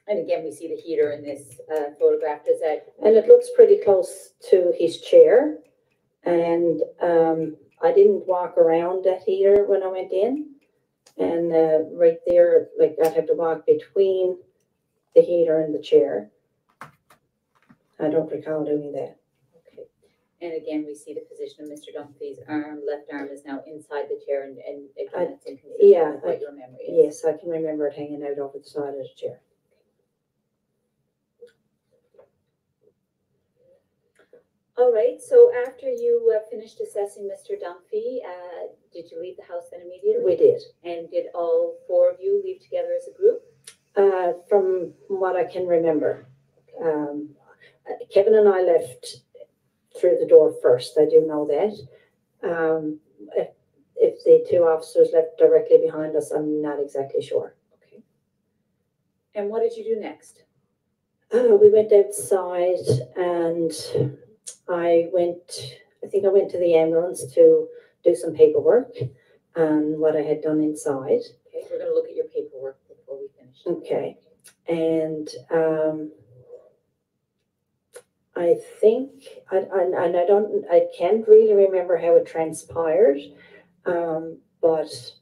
And again, we see the heater in this photograph. Does that? And it looks pretty close to his chair. And I didn't walk around that heater when I went in. And right there, like I'd have to walk between the heater and the chair. I don't recall doing that. Okay. And again, we see the position of Mr. Dunphy's arm. Left arm is now inside the chair, and again, it's inconsistent with what your memory is. Yes, I can remember it hanging out over the side of the chair. All right, so after you finished assessing Mr. Dunphy, did you leave the house then immediately? We did. And did all four of you leave together as a group? From what I can remember. Kevin and I left through the door first, I do know that. If the two officers left directly behind us, I'm not exactly sure. Okay. And what did you do next? We went outside and I think I went to the ambulance to do some paperwork and what I had done inside. Okay, we're going to look at your paperwork before we finish. Okay. And I think, I can't really remember how it transpired, but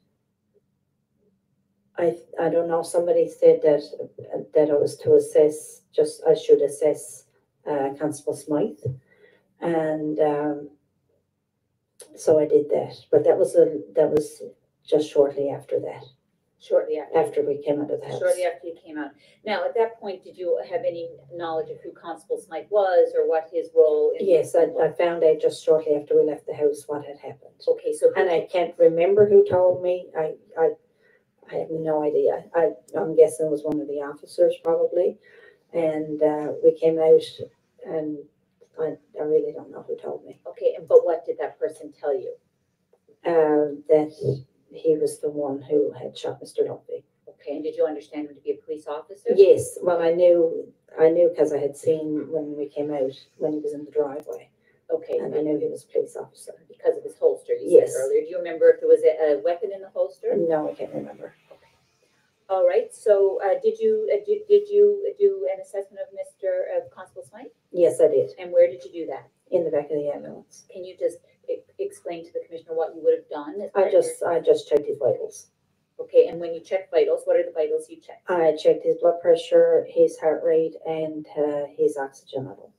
I don't know, somebody said that I was to assess, I should assess Constable Smythe. And so I did that, but that was just shortly after that. Shortly after we came out of the house. Shortly after you came out. Now, at that point, did you have any knowledge of who Constable Smythe was or what his role in? Yes, I found out just shortly after we left the house what had happened. Okay, so and I can't remember who told me. I have no idea. I'm guessing it was one of the officers probably, and we came out and. I really don't know who told me. Okay, but what did that person tell you? That he was the one who had shot Mr. Dunphy. Okay, and did you understand him to be a police officer? Yes, well, I knew because I had seen when we came out, when he was in the driveway. Okay. And I knew he was a police officer. Because of his holster, you yes. said earlier. Do you remember if there was a weapon in the holster? No, I can't remember. Okay. All right, so did you do an assessment of Mr. Constable Smythe? Yes, I did. And where did you do that? In the back of the ambulance. Can you just explain to the commissioner what you would have done? I just checked his vitals. Okay, and when you check vitals, what are the vitals you check? I checked his blood pressure, his heart rate, and his oxygen level.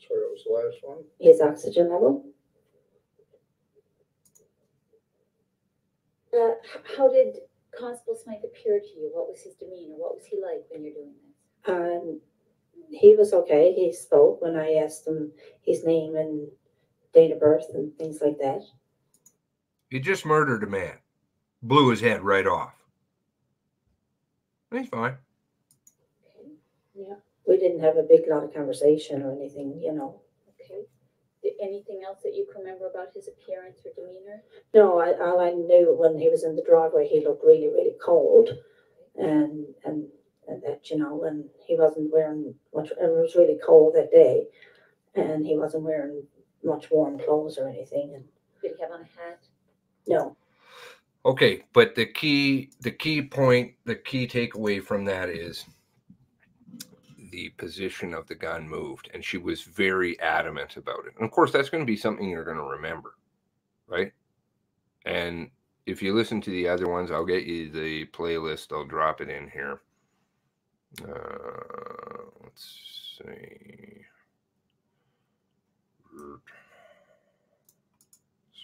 Sorry, what was the last one? His oxygen level. How did Constable Smythe appear to you? What was his demeanor? What was he like when you're doing this? He was okay. He spoke when I asked him his name and date of birth and things like that. He just murdered a man. Blew his head right off. He's fine. Okay. Yeah. We didn't have a big lot of conversation or anything, you know. Okay. Anything else that you can remember about his appearance or demeanor? No, all I knew when he was in the driveway, he looked really, really cold. And that, you know, and he wasn't wearing much, and it was really cold that day. And he wasn't wearing much warm clothes or anything. And did he have on a hat? No. Okay, but the key point, the key takeaway from that is the position of the gun moved, and she was very adamant about it. And of course, that's going to be something you're going to remember, right? And if you listen to the other ones, I'll get you the playlist. I'll drop it in here. Let's see.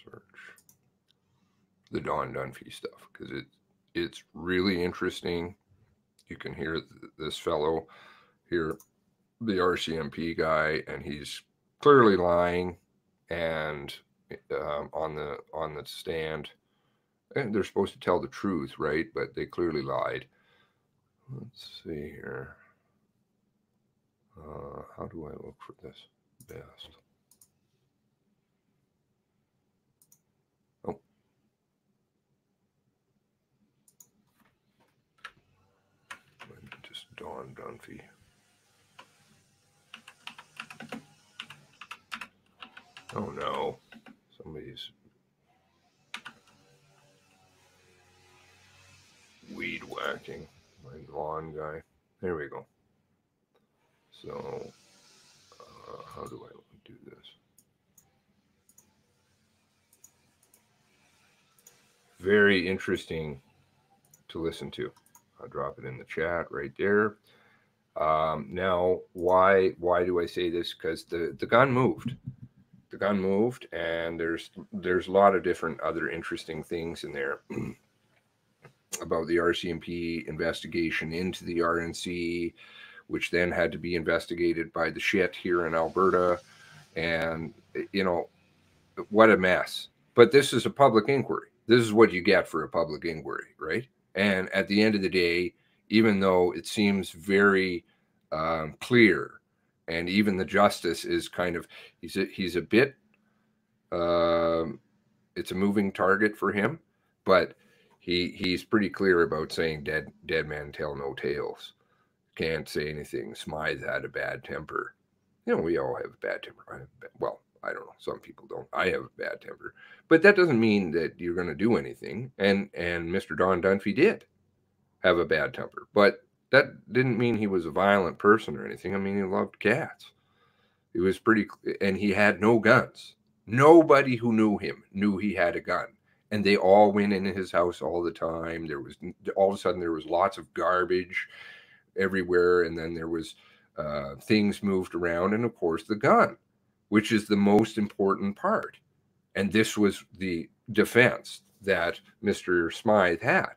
Search. the Don Dunphy stuff, because it's really interesting. You can hear this fellow here, the RCMP guy, and he's clearly lying, and on the stand, and they're supposed to tell the truth, right? But they clearly lied. Let's see here. How do I look for this best? Oh. Just Don Dunphy. Oh no, somebody's weed whacking. My lawn guy. There we go. So, how do I do this? Very interesting to listen to. I'll drop it in the chat right there. Now, why do I say this? Because the gun moved. The gun moved, and there's a lot of different other interesting things in there about the RCMP investigation into the RNC, which then had to be investigated by the shit here in Alberta. And, you know, what a mess. But this is a public inquiry. This is what you get for a public inquiry, right? And at the end of the day, even though it seems very clear, and even the justice is kind of, he's a bit, it's a moving target for him, but he's pretty clear about saying dead man tell no tales. Can't say anything. Smythe had a bad temper. You know, we all have a bad temper. Well, I don't know. Some people don't. I have a bad temper. But that doesn't mean that you're going to do anything. And Mr. Don Dunphy did have a bad temper. But that didn't mean he was a violent person or anything. I mean, he loved cats. He was pretty... And he had no guns. Nobody who knew him knew he had a gun. And they all went in his house all the time. There was... All of a sudden, there was lots of garbage everywhere. And then there was... things moved around, and of course the gun, which is the most important part. And this was the defense that Mr. Smythe had.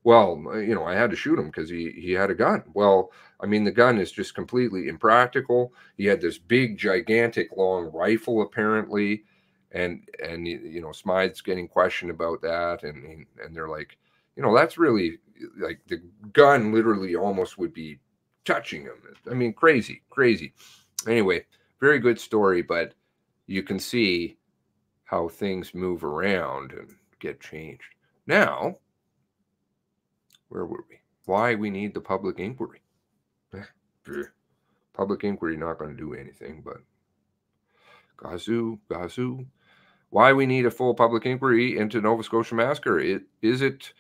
Well, you know, I had to shoot him because he had a gun. Well, I mean, the gun is just completely impractical. He had this big, gigantic, long rifle, apparently, and you know, Smythe's getting questioned about that, and they're like, you know, that's really, like, the gun literally almost would be touching him. I mean, crazy. Anyway, very good story, but you can see how things move around and get changed. Now, where were we? Why we need the public inquiry? Public inquiry not going to do anything, but gazoo. Why we need a full public inquiry into Nova Scotia massacre? Is it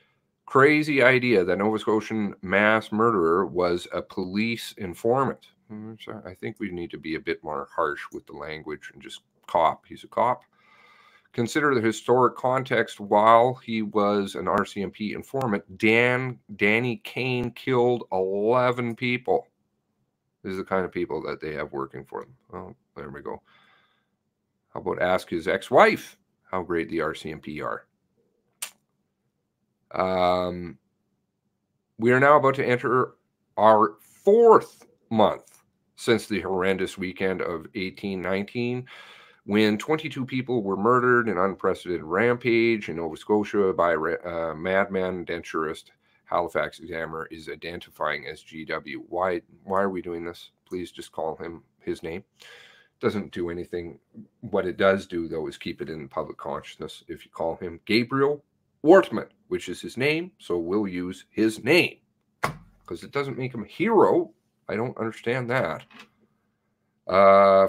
crazy idea that Nova Scotian mass murderer was a police informant? I think we need to be a bit more harsh with the language and just cop. He's a cop. Consider the historic context. While he was an RCMP informant, Danny Kane killed 11 people. This is the kind of people that they have working for them. Oh, there we go. How about ask his ex-wife how great the RCMP are? We are now about to enter our 4th month since the horrendous weekend of 1819, when 22 people were murdered in unprecedented rampage in Nova Scotia by a madman denturist Halifax Examiner is identifying as GW. Why are we doing this? Please just call him his name. Doesn't do anything. What it does do, though, is keep it in public consciousness. If you call him Gabriel Wortman, which is his name, so we'll use his name, because it doesn't make him a hero. I don't understand that.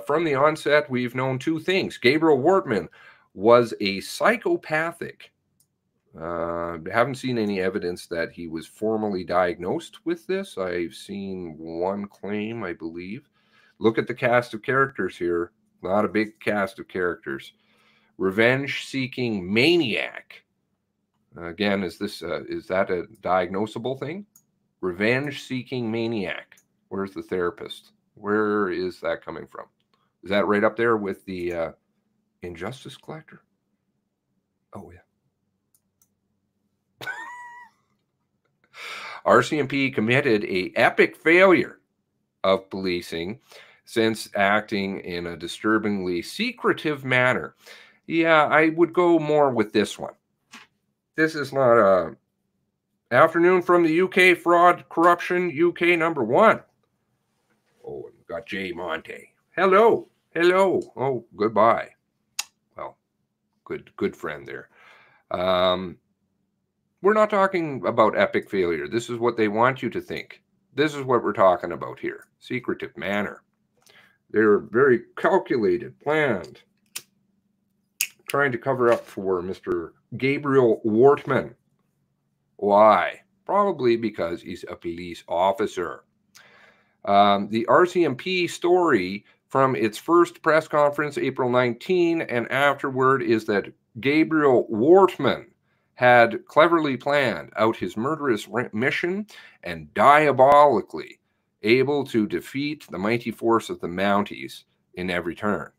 From the onset, we've known 2 things. Gabriel Wortman was a psychopathic. Haven't seen any evidence that he was formally diagnosed with this. I've seen one claim, I believe. Look at the cast of characters here. Not a big cast of characters. Revenge-seeking maniac. Again, is that a diagnosable thing? Revenge-seeking maniac. Where's the therapist? Where is that coming from? Is that right up there with the Injustice Collector? Oh, yeah. RCMP committed an epic failure of policing since acting in a disturbingly secretive manner. Yeah, I would go more with this one. This is not a afternoon from the UK fraud corruption UK #1. Oh, and we've got Jay Monte. Hello. Hello. Oh, goodbye. Well, good friend there. We're not talking about epic failure. This is what they want you to think. This is what we're talking about here. Secretive manner. They're very calculated, planned. Trying to cover up for Mr. Gabriel Wortman. Why? Probably because he's a police officer. The RCMP story from its first press conference, April 19, and afterward is that Gabriel Wortman had cleverly planned out his murderous mission and diabolically able to defeat the mighty force of the Mounties in every turn.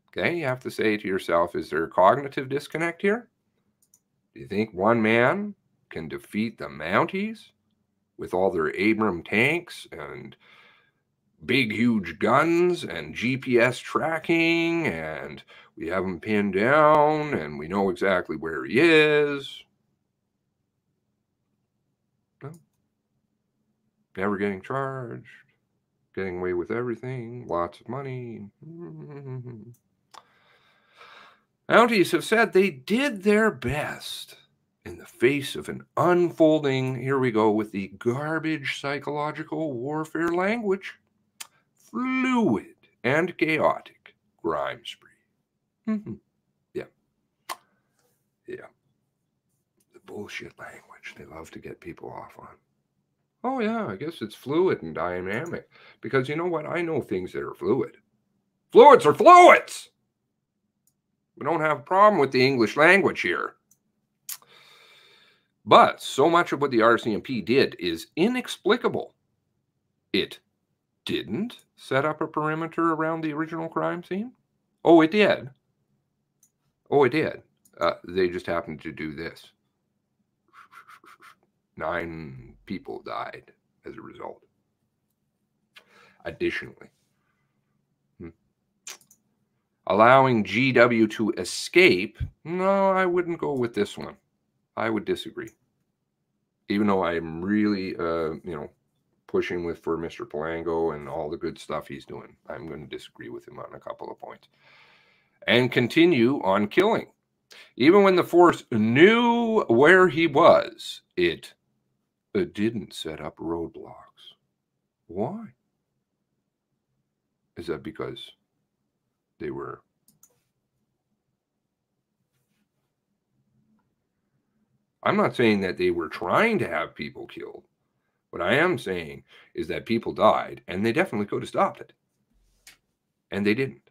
Okay, you have to say to yourself, is there a cognitive disconnect here? Do you think one man can defeat the Mounties with all their Abram tanks and big, huge guns and GPS tracking, and we have him pinned down and we know exactly where he is? No. Never getting charged, getting away with everything, lots of money. Mounties have said they did their best in the face of an unfolding, here we go with the garbage psychological warfare language, fluid and chaotic crime spree. Yeah. The bullshit language they love to get people off on. Oh yeah, I guess it's fluid and dynamic. Because you know what? I know things that are fluid. Fluids are fluids! We don't have a problem with the English language here. But so much of what the RCMP did is inexplicable. It didn't set up a perimeter around the original crime scene. Oh, it did. Oh, it did. They just happened to do this. 9 people died as a result. Additionally. Allowing GW to escape, no, I wouldn't go with this one. I would disagree. Even though I'm really, pushing for Mr. Palango and all the good stuff he's doing. I'm going to disagree with him on a couple of points. And continue on killing. Even when the force knew where he was, it didn't set up roadblocks. Why? Is that because they were... I'm not saying that they were trying to have people killed. What I am saying is that people died, and they definitely could have stopped it. And they didn't.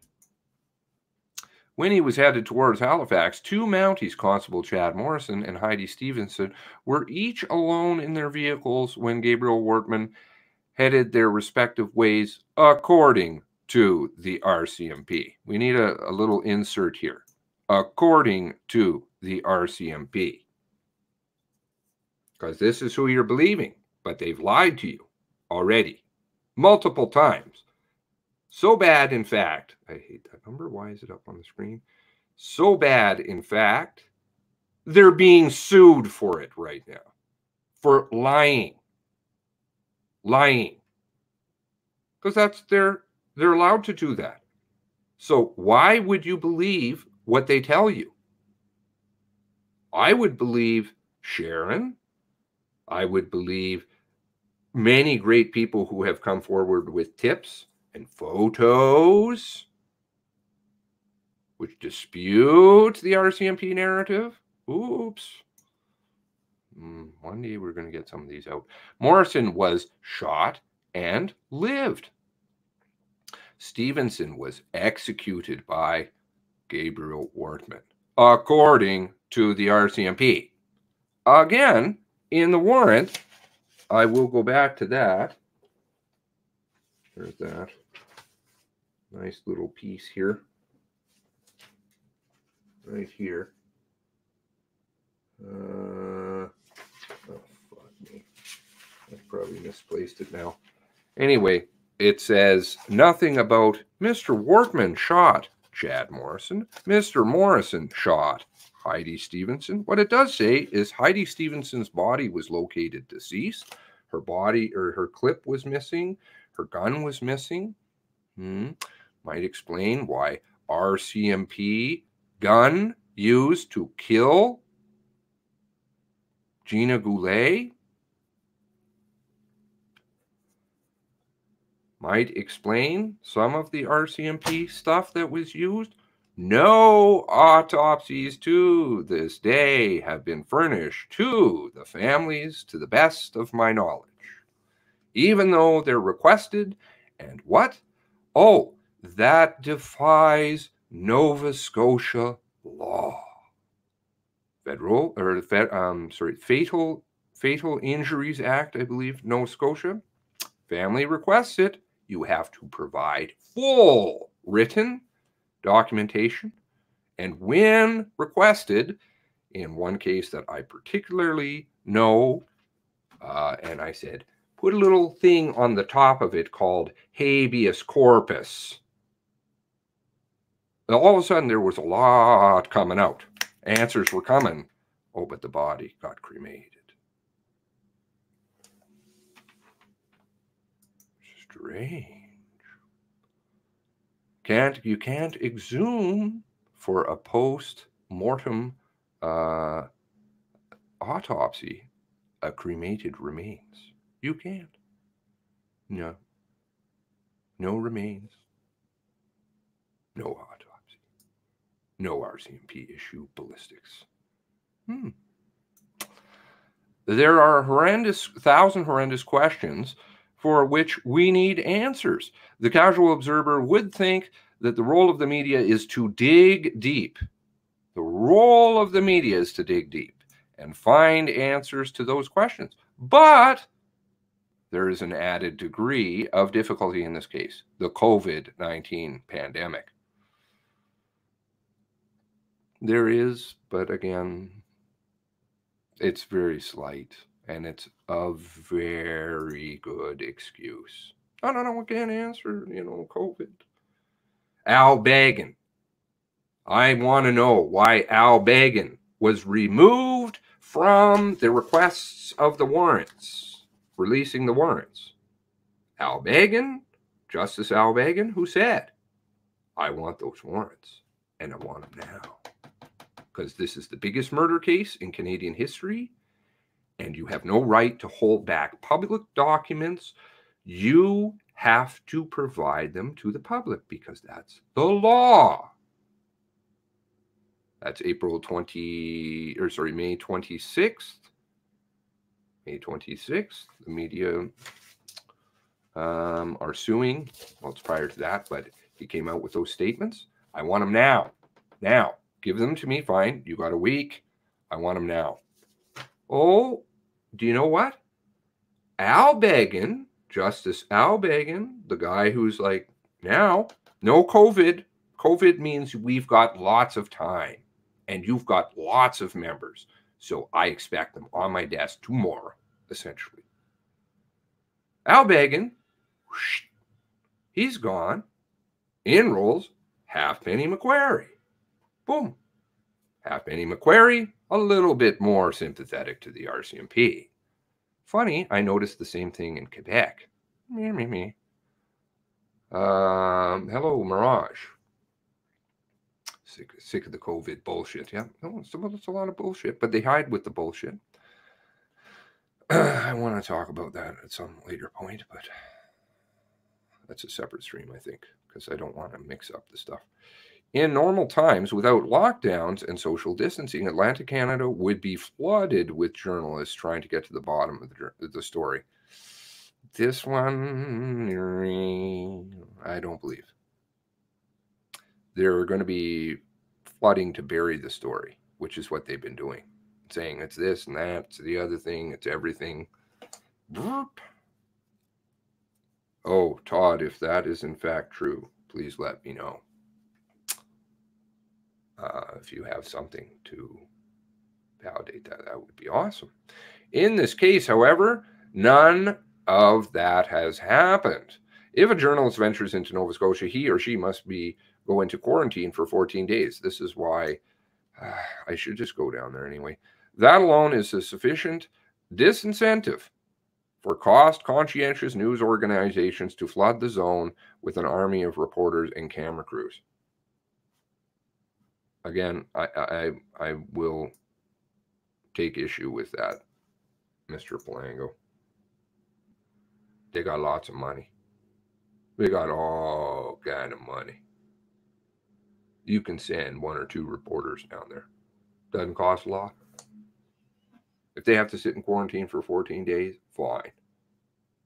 When he was headed towards Halifax, 2 Mounties, Constable Chad Morrison and Heidi Stevenson, were each alone in their vehicles when Gabriel Wortman headed their respective ways according to the RCMP. We need a little insert here. According to the RCMP. Because this is who you're believing. But they've lied to you already. Multiple times. So bad, in fact. I hate that number. Why is it up on the screen? So bad, in fact, they're being sued for it right now. For lying. Lying. Because they're allowed to do that. So why would you believe what they tell you? I would believe Sharon. I would believe many great people who have come forward with tips and photos which dispute the RCMP narrative. Oops. One day we're going to get some of these out. Morrison was shot and lived. Stevenson was executed by Gabriel Wortman, according to the RCMP. Again, in the warrant, I will go back to that. There's that. Nice little piece here. Right here. Oh, fuck me. probably misplaced it now. Anyway, it says nothing about Mr. Workman shot Chad Morrison. Mr. Morrison shot Heidi Stevenson. What it does say is Heidi Stevenson's body was located deceased. Her body, or her clip, was missing. Her gun was missing. Might explain why RCMP gun used to kill Gina Goulet. Might explain some of the RCMP stuff that was used. No autopsies to this day have been furnished to the families to the best of my knowledge, even though they're requested. And what? Oh, that defies Nova Scotia law. Fatal Injuries Act, I believe, Nova Scotia. Family requests it. You have to provide full written documentation. And when requested, in one case that I particularly know, and I said, put a little thing on the top of it called habeas corpus. And all of a sudden, there was a lot coming out. Answers were coming. Oh, but the body got cremated. Strange. You can't exhume for a post-mortem autopsy a cremated remains. You can't. No. No remains. No autopsy. No RCMP issue ballistics. There are 1,000 horrendous questions for which we need answers. The casual observer would think that the role of the media is to dig deep. The role of the media is to dig deep and find answers to those questions. But there is an added degree of difficulty in this case, the COVID-19 pandemic. There is, but again, it's very slight, and it's a very good excuse. No, we can't answer, COVID. Al Bagan. I want to know why Al Bagan was removed from the requests of the warrants, releasing the warrants. Al Bagan, Justice Al Bagan, who said, I want those warrants, and I want them now. Because this is the biggest murder case in Canadian history, and you have no right to hold back public documents. You have to provide them to the public because that's the law. That's May 26th. May 26th. The media are suing. Well, it's prior to that, but he came out with those statements. I want them now. Now. Give them to me, fine. You got a week. I want them now. Oh, do you know what? Al Bagan, Justice Al Bagan, the guy who's like, now, no COVID. COVID means we've got lots of time, and you've got lots of members. So I expect them on my desk tomorrow, essentially. Al Bagan, whoosh, he's gone. In rolls Halfpenny Macquarie. Boom. Halfpenny Macquarie, a little bit more sympathetic to the RCMP. Funny, I noticed the same thing in Quebec. Hello, Mirage. Sick of the COVID bullshit. Yeah, no, it's a lot of bullshit, but they hide with the bullshit. I want to talk about that at some later point, but that's a separate stream, I think, because I don't want to mix up the stuff. In normal times, without lockdowns and social distancing, Atlantic Canada would be flooded with journalists trying to get to the bottom of the story. This one, I don't believe. They're going to be flooding to bury the story, which is what they've been doing. Saying it's this and that, it's the other thing, it's everything. Oh, Todd, if that is in fact true, please let me know. If you have something to validate that, that would be awesome. In this case, however, None of that has happened. If a journalist ventures into Nova Scotia, he or she must go into quarantine for 14 days. This is why I should just go down there anyway. That alone is a sufficient disincentive for cost-conscientious news organizations to flood the zone with an army of reporters and camera crews. Again, I will take issue with that, Mr. Palango. They got lots of money. They got all kind of money. You can send 1 or 2 reporters down there. Doesn't cost a lot. If they have to sit in quarantine for 14 days, fine.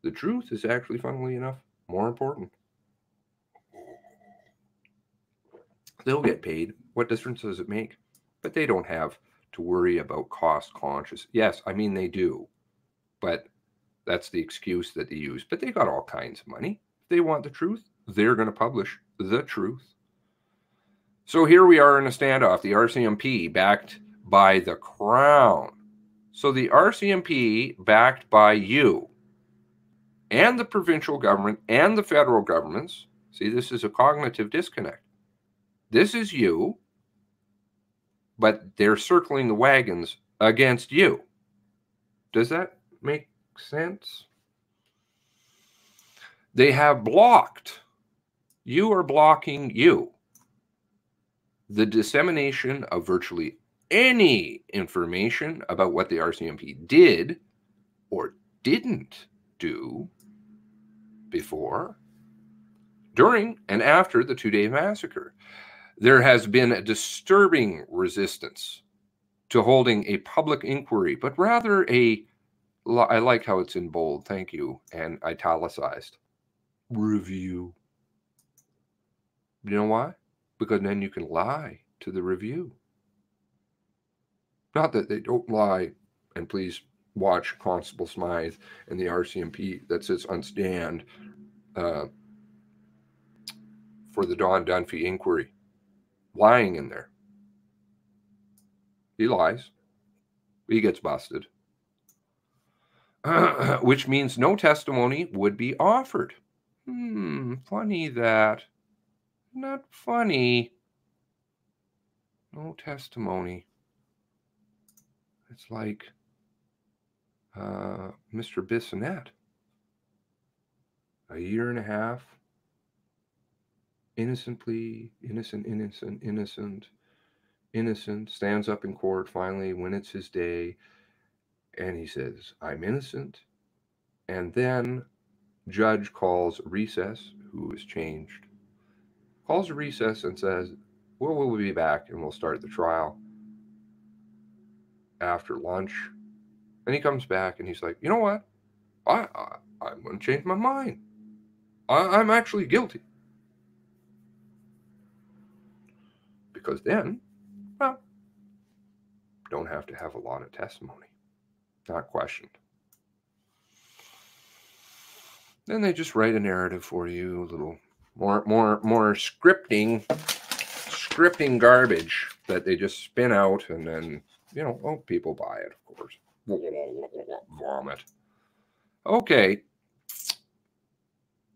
The truth is actually, funnily enough, more important. They'll get paid. What difference does it make? But they don't have to worry about cost conscious. Yes, I mean they do. But that's the excuse that they use. But they got all kinds of money. If they want the truth, they're going to publish the truth. So here we are in a standoff. The RCMP backed by the Crown. So the RCMP backed by you and the provincial government and the federal governments. See, this is a cognitive disconnect. This is you, but they're circling the wagons against you. Does that make sense? They have blocked. You are blocking you. The dissemination of virtually any information about what the RCMP did or didn't do before, during, and after the 2-day massacre. There has been a disturbing resistance to holding a public inquiry, but rather I like how it's in bold, thank you, and italicized, review. You know why? Because then you can lie to the review. Not that they don't lie, and please watch Constable Smythe and the RCMP that sits on stand for the DUNPHY inquiry. Lying in there. He lies. He gets busted. Which means no testimony would be offered. Funny that. Not funny. No testimony. It's like Mr. Bissonnette. A year and a half. Innocent plea, innocent, stands up in court finally when it's his day, and he says, I'm innocent. And then judge calls recess, who is changed, calls a recess and says, well, we'll be back and we'll start the trial after lunch. And he comes back and he's like, you know what? I'm going to change my mind. I'm actually guilty. Because then, well, don't have to have a lot of testimony. Not questioned. Then they just write a narrative for you, a little more scripting garbage that they just spin out, and then, you know, oh, people buy it, of course. Vomit. Okay.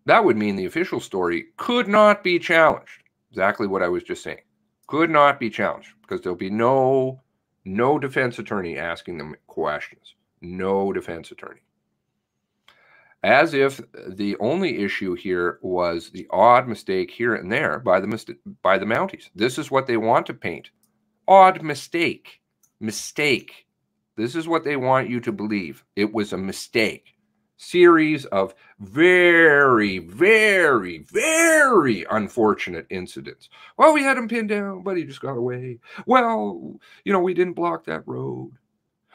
That would mean the official story could not be challenged. Exactly what I was just saying. Could not be challenged because there'll be no defense attorney asking them questions. No defense attorney. As if the only issue here was the odd mistake here and there by the Mounties. This is what they want to paint. Odd mistake. Mistake. This is what they want you to believe. It was a mistake. Series of very, very, very unfortunate incidents. Well, we had him pinned down, but he just got away. Well, you know, we didn't block that road.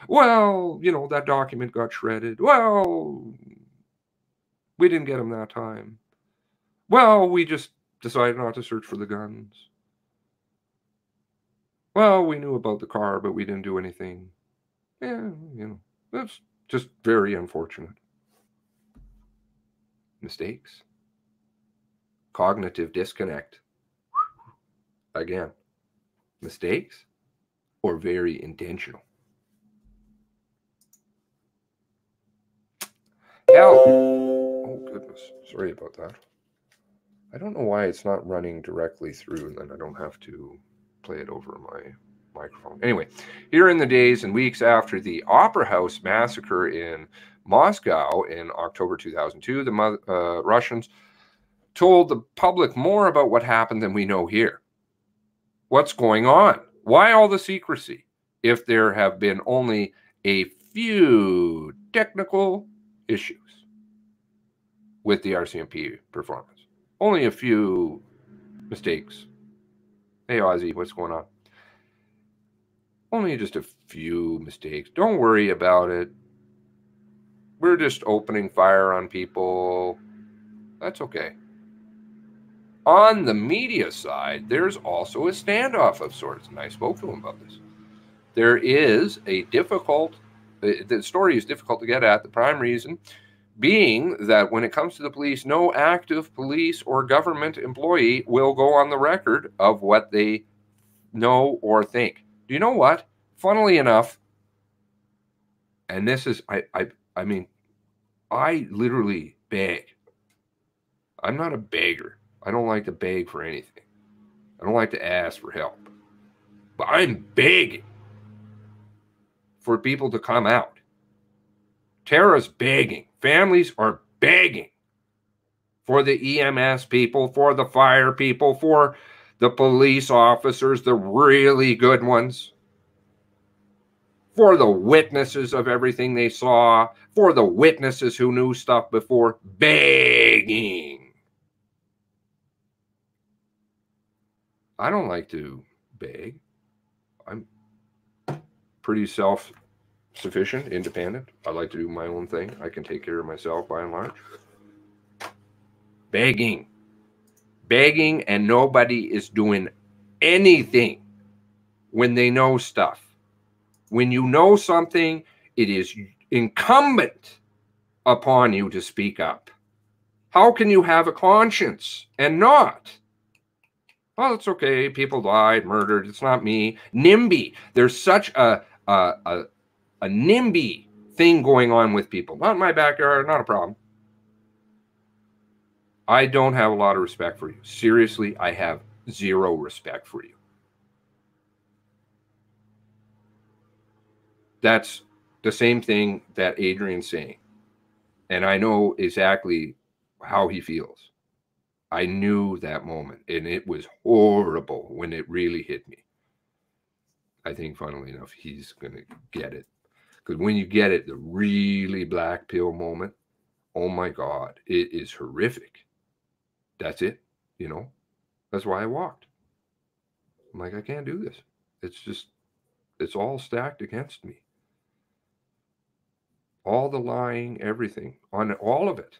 Well, you know, that document got shredded. Well, we didn't get him that time. Well, we just decided not to search for the guns. Well, we knew about the car, but we didn't do anything. Yeah, you know, that's just very unfortunate. Mistakes. Cognitive disconnect. Again, mistakes or very intentional. hell. Oh, goodness. Sorry about that. I don't know why it's not running directly through, and then I don't have to play it over my microphone. Anyway, here in the days and weeks after the Opera House massacre in Moscow in October 2002, the Russians told the public more about what happened than we know here. What's going on? Why all the secrecy if there have been only a few technical issues with the RCMP performance? Only a few mistakes. Hey, Ozzy, what's going on? Only just a few mistakes. Don't worry about it. We're just opening fire on people. That's okay. On the media side, there's also a standoff of sorts, and I spoke to him about this. There is a difficult, the story is difficult to get at. The prime reason being that when it comes to the police, no active police or government employee will go on the record of what they know or think. Do you know what? Funnily enough, and this is, I mean, I literally beg. I'm not a beggar. I don't like to beg for anything. I don't like to ask for help. But I'm begging for people to come out. Tara's begging. Families are begging for the EMS people, for the fire people, for the police officers, the really good ones, for the witnesses of everything they saw, for the witnesses who knew stuff before, begging. I don't like to beg. I'm pretty self-sufficient, independent. I like to do my own thing. I can take care of myself by and large. Begging. Begging, and nobody is doing anything when they know stuff. When you know something, it is incumbent upon you to speak up. How can you have a conscience and not? Well, it's okay. People died, murdered. It's not me. NIMBY. There's such a NIMBY thing going on with people. Not in my backyard, not a problem. I don't have a lot of respect for you. Seriously, I have zero respect for you. That's the same thing that Adrian's saying. And I know exactly how he feels. I knew that moment, and it was horrible when it really hit me. I think, funnily enough, he's going to get it. Because when you get it, the really black pill moment, oh my God, it is horrific. That's it, you know. That's why I walked. I'm like, I can't do this. It's just, it's all stacked against me. All the lying, everything, on all of it.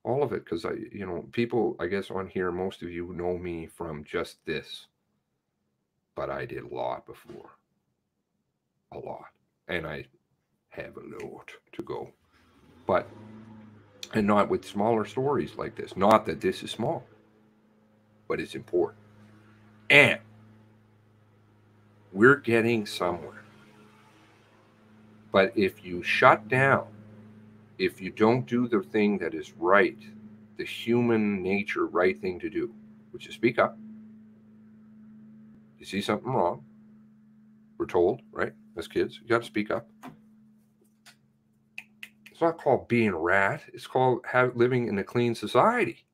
All of it, because people, I guess on here, most of you know me from just this. But I did a lot before. A lot. And I have a lot to go. But, and not with smaller stories like this. Not that this is small. But it's important. And we're getting somewhere. But if you shut down, if you don't do the thing that is right, the human nature right thing to do, which is speak up. You see something wrong, we're told, right, as kids, you got to speak up. It's not called being a rat. It's called living in a clean society.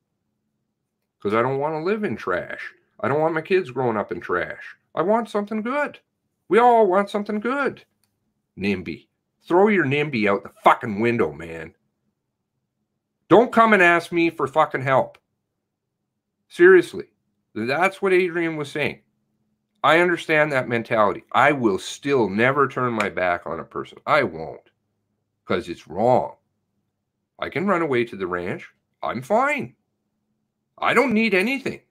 Because I don't want to live in trash. I don't want my kids growing up in trash. I want something good. We all want something good. NIMBY. Throw your NIMBY out the fucking window, man. Don't come and ask me for fucking help. Seriously. That's what Adrian was saying. I understand that mentality. I will still never turn my back on a person. I won't. Because it's wrong. I can run away to the ranch. I'm fine. I don't need anything.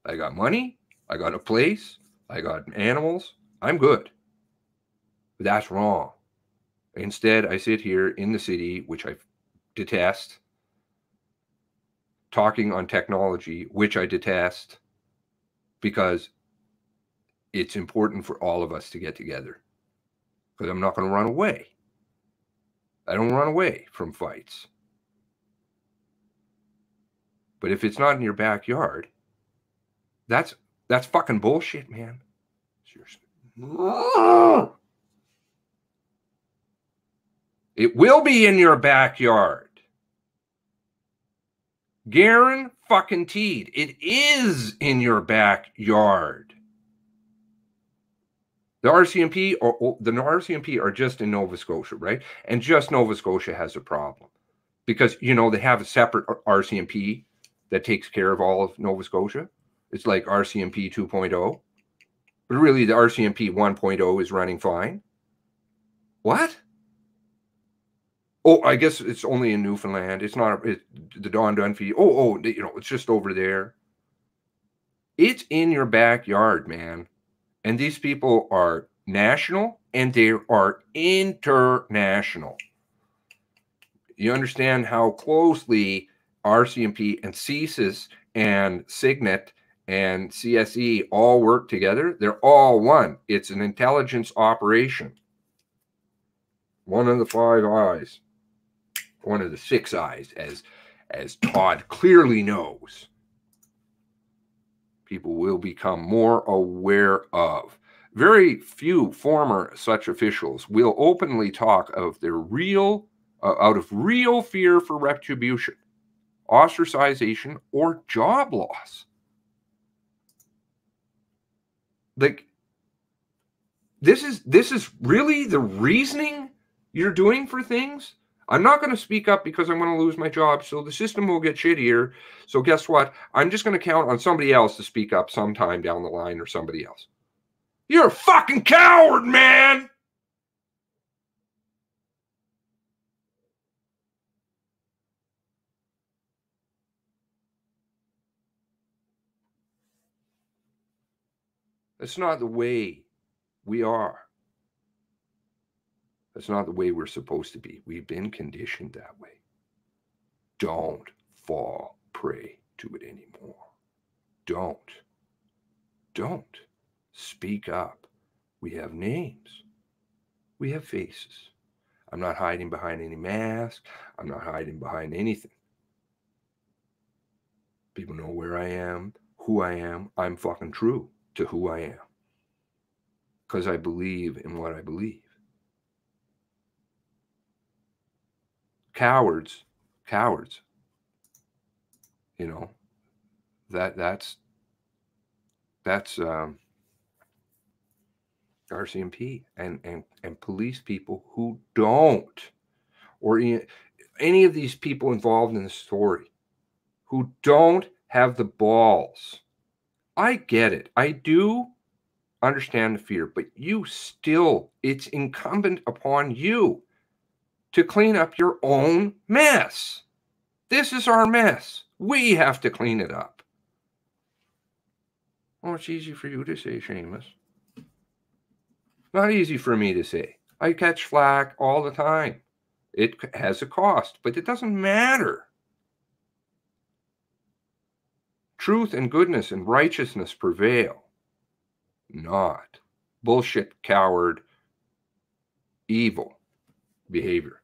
I got money. I got a place. I got animals. I'm good. But that's wrong. Instead, I sit here in the city, which I detest, talking on technology, which I detest, because it's important for all of us to get together. Because I'm not going to run away. I don't run away from fights. But if it's not in your backyard, that's fucking bullshit, man. Seriously. It will be in your backyard. Guaranteed. It is in your backyard. The RCMP are just in Nova Scotia, right? And just Nova Scotia has a problem because, you know, they have a separate RCMP that takes care of all of Nova Scotia. It's like RCMP 2.0, but really the RCMP 1.0 is running fine. What? Oh, I guess it's only in Newfoundland. It's not the DUNPHY. You know, it's just over there. It's in your backyard, man. And these people are national and they are international. You understand how closely RCMP and CSIS and Signet and CSE all work together? They're all one. It's an intelligence operation. One of the 5 eyes. One of the 6 eyes, as Todd clearly knows. People will become more aware of. Very few former such officials will openly talk of their out of real fear for retribution, ostracization, or job loss. Like, this is really the reasoning you're doing for things? I'm not going to speak up because I'm going to lose my job, so the system will get shittier. So guess what? I'm just going to count on somebody else to speak up sometime down the line, or somebody else. You're a fucking coward, man! That's not the way we are. That's not the way we're supposed to be. We've been conditioned that way. Don't fall prey to it anymore. Don't. Speak up. We have names. We have faces. I'm not hiding behind any mask. I'm not hiding behind anything. People know where I am, who I am. I'm fucking true to who I am. Because I believe in what I believe. Cowards, you know, that's RCMP and police people who don't, or any of these people involved in the story who don't have the balls. I get it. I do understand the fear, but it's incumbent upon you to clean up your own mess. This is our mess. We have to clean it up. Oh, it's easy for you to say, Seamus. Not easy for me to say. I catch flack all the time. It has a cost, but it doesn't matter. Truth and goodness and righteousness prevail. Not bullshit, coward, evil behavior.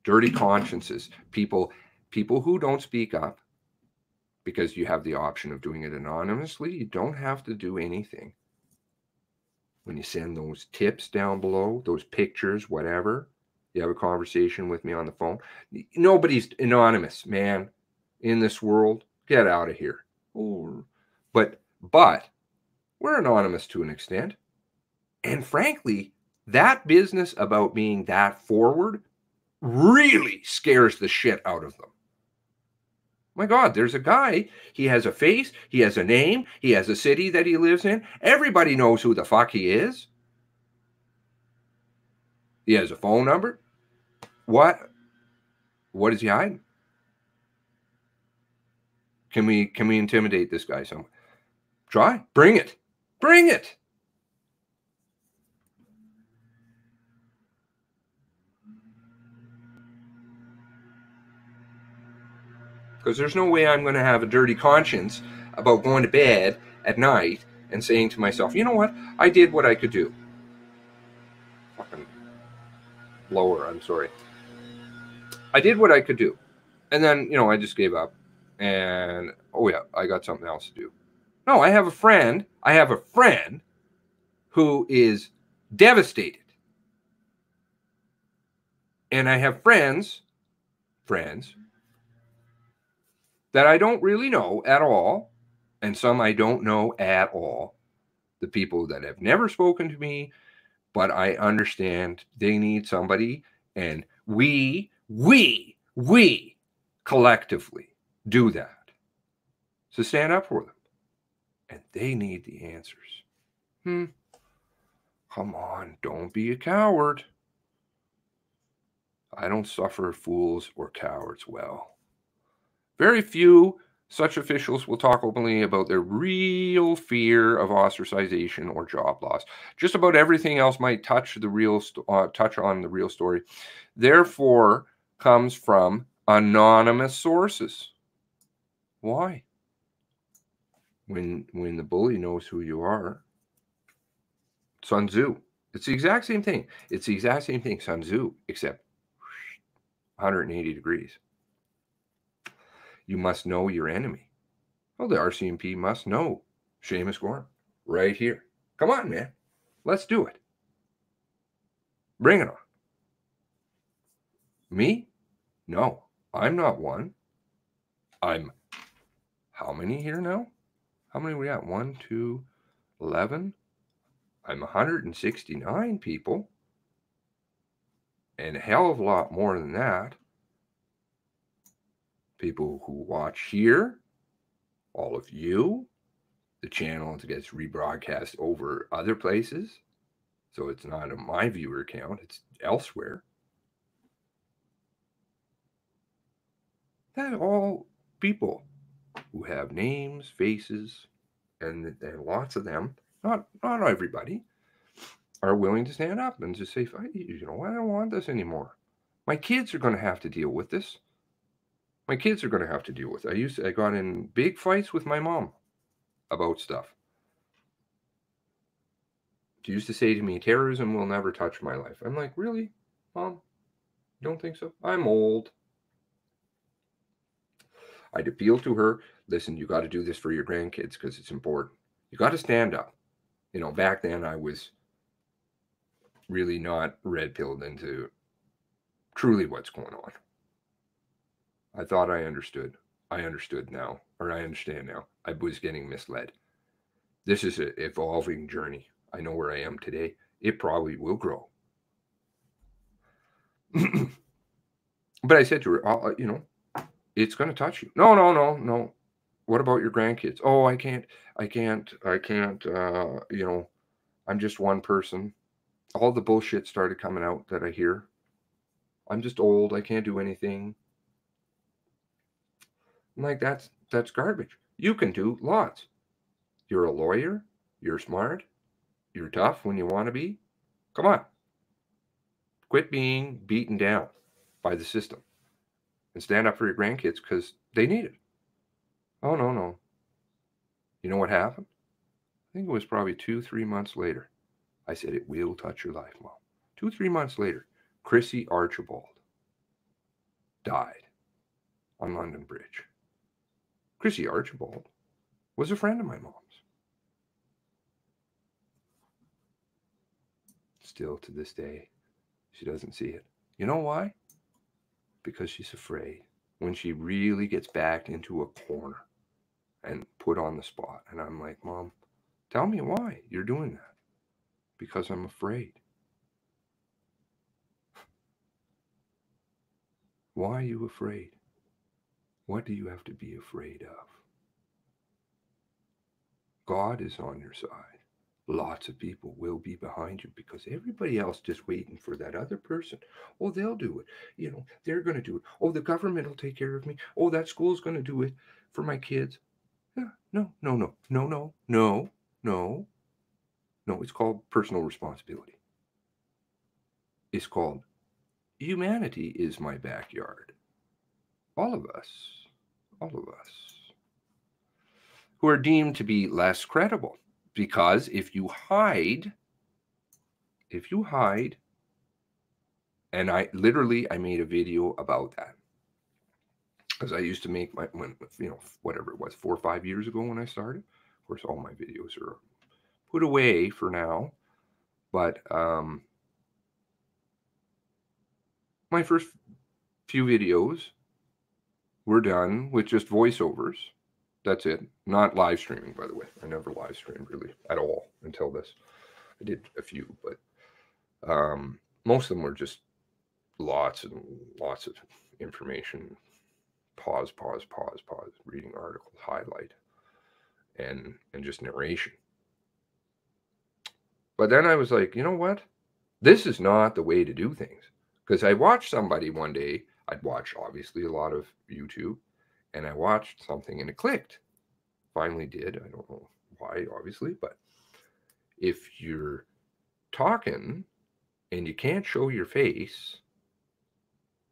Dirty consciences, people who don't speak up, because you have the option of doing it anonymously. You don't have to do anything. When you send those tips down below, those pictures, whatever, you have a conversation with me on the phone. Nobody's anonymous, man, in this world. Get out of here. Ooh. But we're anonymous to an extent. And frankly, that business about being that forward really scares the shit out of them. My God, there's a guy. He has a face. He has a name. He has a city that he lives in. Everybody knows who the fuck he is. He has a phone number. What is he hiding? Can we intimidate this guy somewhat? Try. Bring it. Bring it. Because there's no way I'm going to have a dirty conscience about going to bed at night and saying to myself, you know what? I did what I could do. Fucking lower. I'm sorry. I did what I could do. And then, you know, I just gave up. And, oh yeah, I got something else to do. No, I have a friend. Who is devastated. And I have friends that I don't really know at all. And some I don't know at all. The people that have never spoken to me, but I understand they need somebody. And we collectively do that. So stand up for them. And they need the answers. Come on, don't be a coward. I don't suffer fools or cowards well. Very few such officials will talk openly about their real fear of ostracization or job loss. Just about everything else might touch on the real story. Therefore, comes from anonymous sources. Why? When the bully knows who you are. Sun Tzu. It's the exact same thing. Sun Tzu, except 180 degrees. You must know your enemy. Well, the RCMP must know Seamus Gorham right here. Come on, man. Let's do it. Bring it on. Me? No, I'm not one. I'm how many here now? How many we got? 1, 2, 11. I'm 169 people. And a hell of a lot more than that. People who watch here, all of you, the channel gets rebroadcast over other places. So it's not on my viewer count, it's elsewhere. That all people who have names, faces, and lots of them, not everybody, are willing to stand up and just say, you know, I don't want this anymore. My kids are going to have to deal with this. I got in big fights with my mom about stuff. She used to say to me, terrorism will never touch my life. I'm like, really, Mom? You don't think so? I'm old. I'd appeal to her, listen, you got to do this for your grandkids because it's important. You got to stand up. You know, back then I was really not red-pilled into truly what's going on. I thought I understood. I understand now. I was getting misled. This is an evolving journey. I know where I am today. It probably will grow. But I said to her, you know, it's going to touch you. No. What about your grandkids? Oh, I can't, you know, I'm just one person. All the bullshit started coming out that I hear. I'm just old. I can't do anything. I'm like, that's garbage. You can do lots. You're a lawyer. You're smart. You're tough when you want to be. Come on. Quit being beaten down by the system and stand up for your grandkids because they need it. Oh, no. You know what happened? I think it was probably 2-3 months later. I said, it will touch your life, Mom. 2-3 months later, Chrissy Archibald died on London Bridge. Chrissy Archibald was a friend of my mom's. Still to this day, she doesn't see it. You know why? Because she's afraid when she really gets backed into a corner and put on the spot. And I'm like, Mom, tell me why you're doing that. Because I'm afraid. Why are you afraid? What do you have to be afraid of? God is on your side. Lots of people will be behind you because everybody else just waiting for that other person. Oh, they'll do it. You know, they're going to do it. Oh, the government will take care of me. Oh, that school's going to do it for my kids. Yeah, no. It's called personal responsibility. It's called humanity is my backyard. All of us who are deemed to be less credible. Because if you hide And I made a video about that. Because I used to make whatever it was, 4 or 5 years ago when I started. Of course, all my videos are put away for now. But my first few videos were done with just voiceovers. That's it. Not live streaming, by the way. I never live streamed really at all until this. I did a few, but most of them were just lots and lots of information. Pause, reading articles, highlight, and just narration. But then I was like, you know what? This is not the way to do things. Because I watched somebody one day, I'd watch obviously a lot of YouTube, and I watched something and it clicked. Finally did. I don't know why, obviously, but if you're talking and you can't show your face,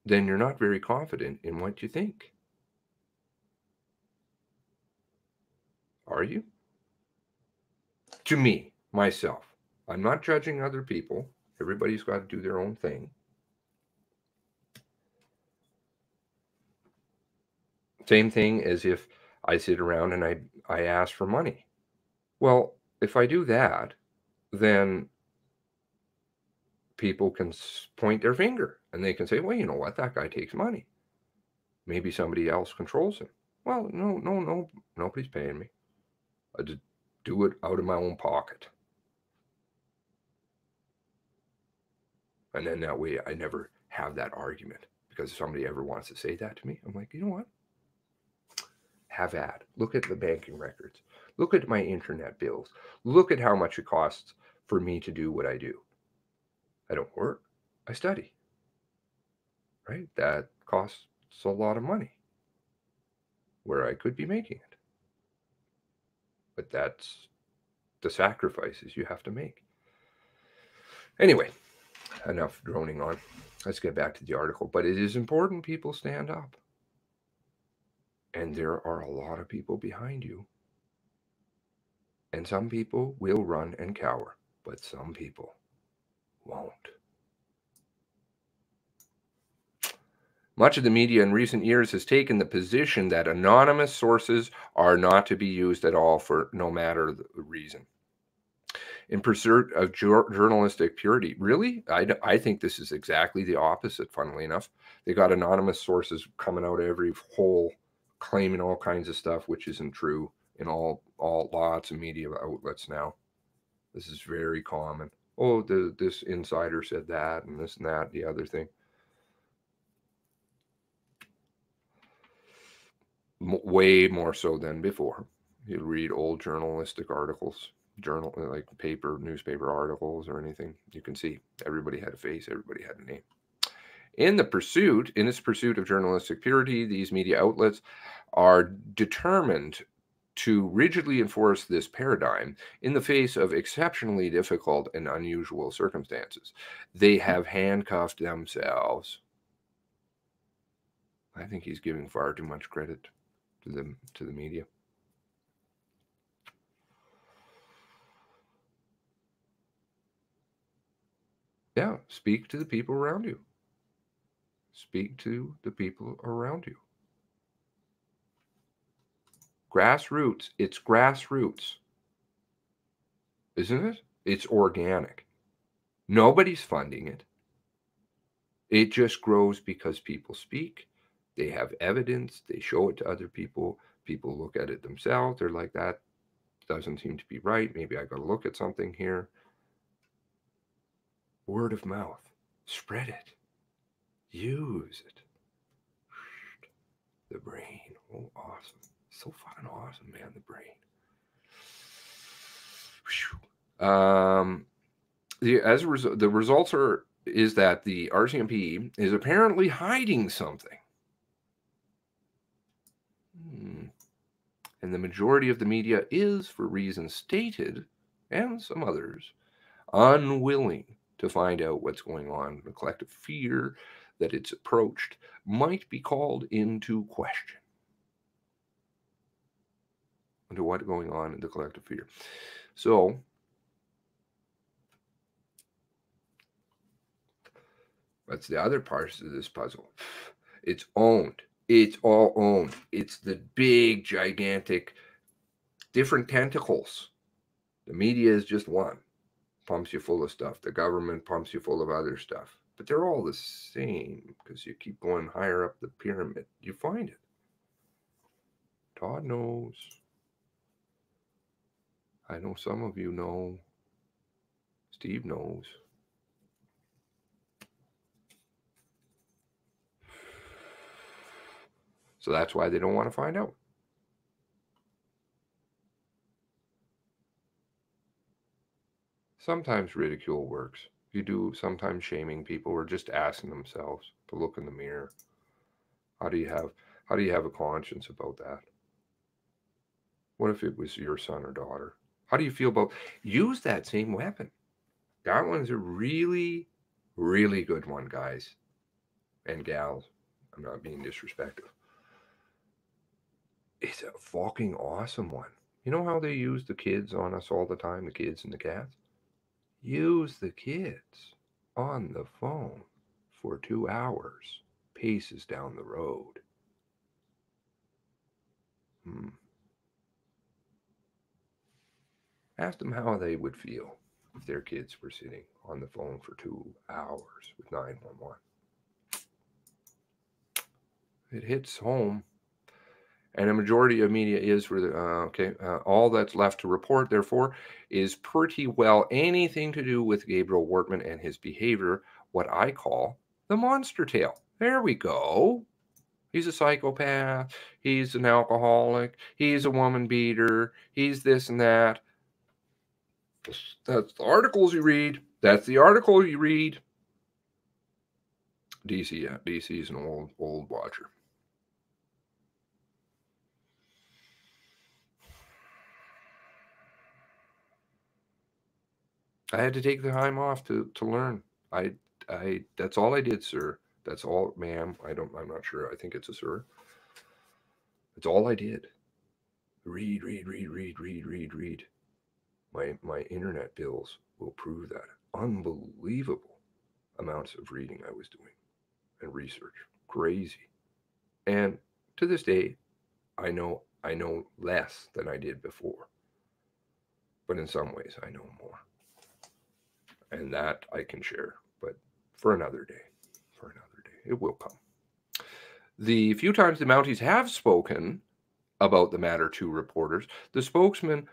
then you're not very confident in what you think. Are you? To me, myself. I'm not judging other people. Everybody's got to do their own thing. Same thing as if I sit around and I ask for money. Well, if I do that, then people can point their finger and they can say, well, you know what? That guy takes money. Maybe somebody else controls him. Well, no, nobody's paying me. I just do it out of my own pocket. And then that way I never have that argument. Because if somebody ever wants to say that to me, I'm like, you know what? Have at. Look at the banking records. Look at my internet bills. Look at how much it costs for me to do what I do. I don't work. I study. Right? That costs a lot of money. Where I could be making it. But that's the sacrifices you have to make. Anyway, enough droning on. Let's get back to the article. But it is important people stand up. And there are a lot of people behind you. And some people will run and cower, but some people won't. Much of the media in recent years has taken the position that anonymous sources are not to be used at all for no matter the reason. In pursuit of journalistic purity. Really? I think this is exactly the opposite, funnily enough. They got anonymous sources coming out every hole, claiming all kinds of stuff, which isn't true in all lots of media outlets now. This is very common. Oh, this insider said that, and this and that, the other thing. Way more so than before. You read old journalistic articles, like newspaper articles or anything. You can see everybody had a face, everybody had a name. In its pursuit of journalistic purity, these media outlets are determined to rigidly enforce this paradigm in the face of exceptionally difficult and unusual circumstances. They have handcuffed themselves. I think he's giving far too much credit to the media. Yeah, speak to the people around you. Speak to the people around you. Grassroots. It's grassroots. Isn't it? It's organic. Nobody's funding it. It just grows because people speak. They have evidence. They show it to other people. People look at it themselves. They're like, that doesn't seem to be right. Maybe I got to look at something here. Word of mouth. Spread it. Use it. The brain. Oh, awesome. So fucking awesome, man, the brain. As a result, the results is that the RCMP is apparently hiding something. And the majority of the media is, for reasons stated, and some others, unwilling to find out what's going on. The collective fear that it's approached might be called into question. Into what's going on in the collective fear. So, That's the other part of this puzzle. It's owned. It's all owned. It's the big, gigantic, different tentacles. The media is just one. Pumps you full of stuff. The government pumps you full of other stuff. But they're all the same because you keep going higher up the pyramid. You find it. Todd knows. I know some of you know. Steve knows. So that's why they don't want to find out. Sometimes ridicule works. You do sometimes shaming people or just asking themselves to look in the mirror. How do you have a conscience about that? What if it was your son or daughter? How do you feel about use that same weapon? That one's a really, really good one, guys and gals. I'm not being disrespectful. It's a fucking awesome one. You know how they use the kids on us all the time, the kids and the cats? Use the kids on the phone for 2 hours, paces down the road. Ask them how they would feel if their kids were sitting on the phone for 2 hours with 911. It hits home. And a majority of media is all that's left to report, therefore, is pretty well anything to do with Gabriel Wortman and his behavior, what I call the monster tale. There we go. He's a psychopath. He's an alcoholic. He's a woman beater. He's this and that. That's the articles you read. That's the article you read. DC, yeah. DC is an old watcher. I had to take the time off to learn. I that's all I did, sir. That's all, ma'am. I'm not sure. I think it's a sir. It's all I did. Read. My internet bills will prove that. Unbelievable amounts of reading I was doing and research. Crazy. And to this day, I know less than I did before. But in some ways, I know more. And that I can share, but for another day. It will come. The few times the Mounties have spoken about the matter to reporters, the spokesperson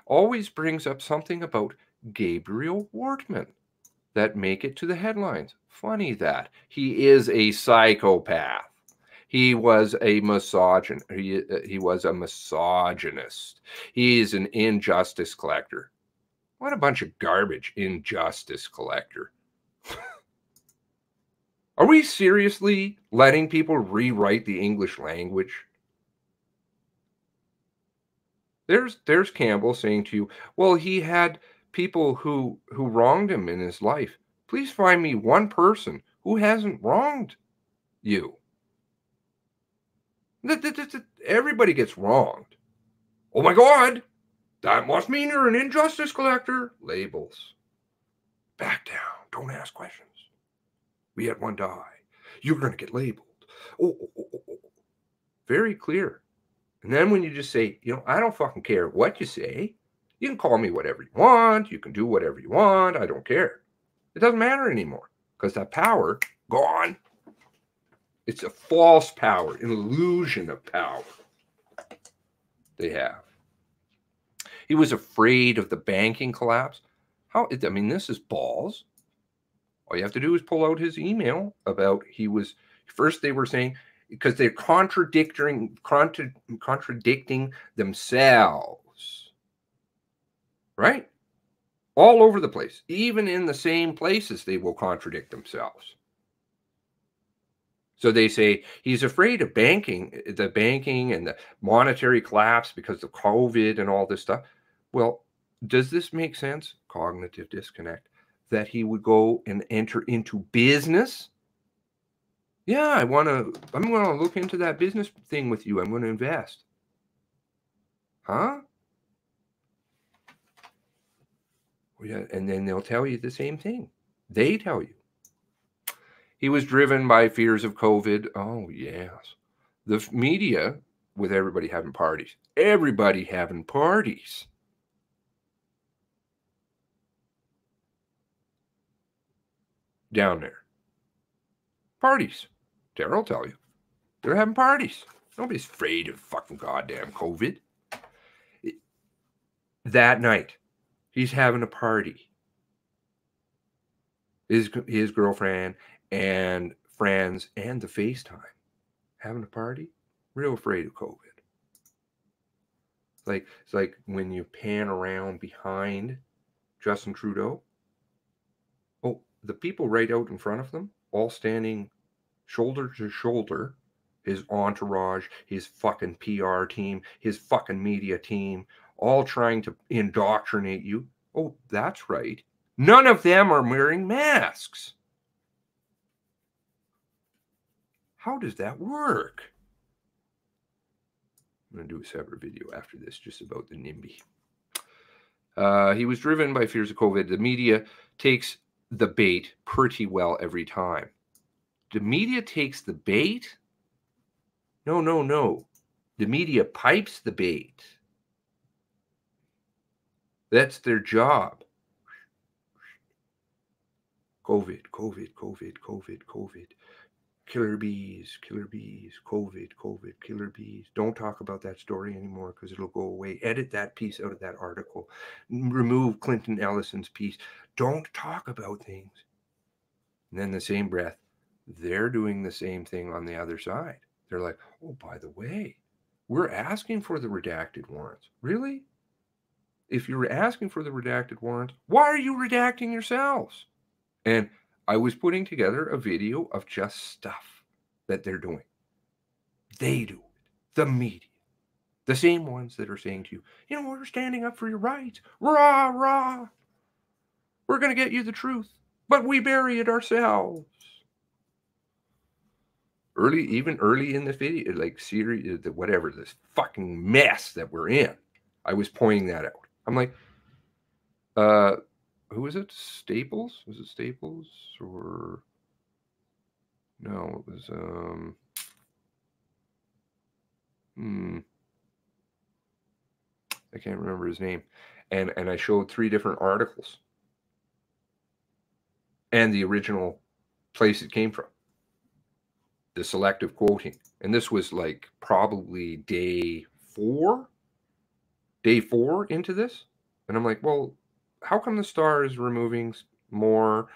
always brings up something about Gabriel Wortman that make it to the headlines. Funny that. He is a psychopath. He was a misogynist. He was a misogynist. He's an injustice collector. What a bunch of garbage, injustice collector. Are we seriously letting people rewrite the English language? There's Campbell saying to you, well, he had people who wronged him in his life. Please find me one person who hasn't wronged you. Everybody gets wronged. Oh my God, that must mean you're an injustice collector. Labels. Back down. Don't ask questions. We had one die. You're going to get labeled. Oh. Very clear. And then when you just say, I don't fucking care what you say. You can call me whatever you want. You can do whatever you want. I don't care. It doesn't matter anymore because that power, gone. It's a false power, an illusion of power they have. He was afraid of the banking collapse. This is balls. All you have to do is pull out his email about first they were saying, because they're contradicting themselves, right? All over the place. Even in the same places, they will contradict themselves. So they say he's afraid of the banking and the monetary collapse because of COVID and all this stuff. Well, does this make sense? Cognitive disconnect. That he would go and enter into business. Yeah, I'm going to look into that business thing with you. I'm going to invest. Huh? Yeah, and then they'll tell you the same thing. They tell you. He was driven by fears of COVID. Oh, yes. The media, with everybody having parties. Everybody having parties. Down there. Parties. Tara will tell you. They're having parties. Nobody's afraid of fucking goddamn COVID. That night, he's having a party. His girlfriend and friends and the FaceTime. Having a party. Real afraid of COVID. It's like when you pan around behind Justin Trudeau. Oh, the people right out in front of them, all standing shoulder to shoulder, his entourage, his fucking PR team, his fucking media team, all trying to indoctrinate you. Oh, that's right. None of them are wearing masks. How does that work? I'm going to do a separate video after this just about the NIMBY. He was driven by fears of COVID. The media takes the bait pretty well every time. The media takes the bait? No, no, no. The media pipes the bait. That's their job. COVID, COVID, COVID, COVID, COVID. Killer bees, COVID, COVID, killer bees. Don't talk about that story anymore because it'll go away. Edit that piece out of that article. Remove Clinton Ellison's piece. Don't talk about things. And then the same breath, they're doing the same thing on the other side. They're like, oh, by the way, we're asking for the redacted warrants. Really? If you're asking for the redacted warrants, why are you redacting yourselves? And I was putting together a video of just stuff that they're doing. They do it. The media. The same ones that are saying to you, you know, we're standing up for your rights. Rah, rah. We're going to get you the truth. But we bury it ourselves. Even early in the video, like series, whatever, this fucking mess that we're in, I was pointing that out. I'm like, who was it? Staples? Was it Staples? Or no, it was I can't remember his name. And I showed 3 different articles and the original place it came from. The selective quoting. And this was like probably day 4 into this. And I'm like, well, how come the Star is removing more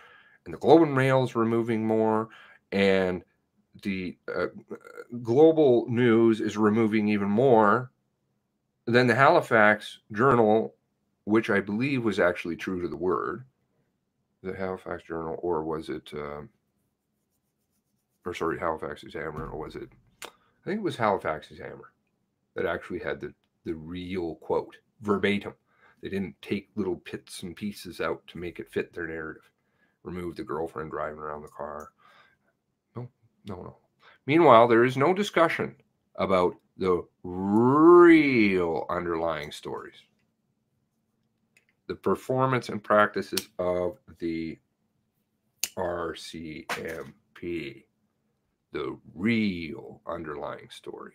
and the Globe and Mail is removing more and the Global News is removing even more than the Halifax Journal, which I believe was actually true to the word. The Halifax Journal, or was it Halifax Examiner, or was it, I think it was Halifax Examiner that actually had the real quote, verbatim. They didn't take little bits and pieces out to make it fit their narrative. Remove the girlfriend driving around the car. No. Meanwhile, there is no discussion about the real underlying stories. The performance and practices of the RCMP. The real underlying story.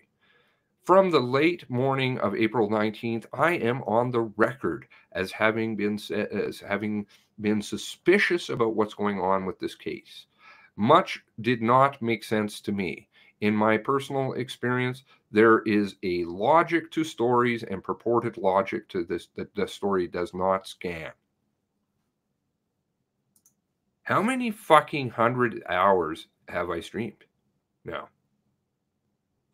From the late morning of April 19th, I am on the record as having been suspicious about what's going on with this case. Much did not make sense to me. In my personal experience, there is a logic to stories and purported logic to this that the story does not scan. How many fucking 100 hours have I streamed now?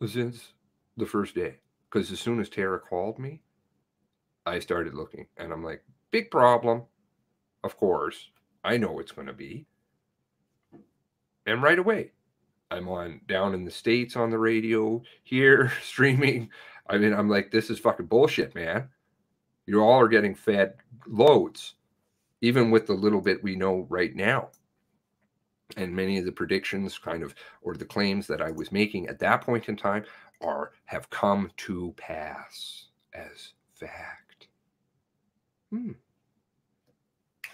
Since the first day. Because as soon as Tara called me, I started looking. And I'm like, big problem. Of course. I know it's going to be. And right away, I'm on down in the States on the radio, here streaming. I mean, I'm like, this is fucking bullshit, man. You all are getting fed loads, even with the little bit we know right now. And many of the predictions or the claims that I was making at that point in time have come to pass as fact.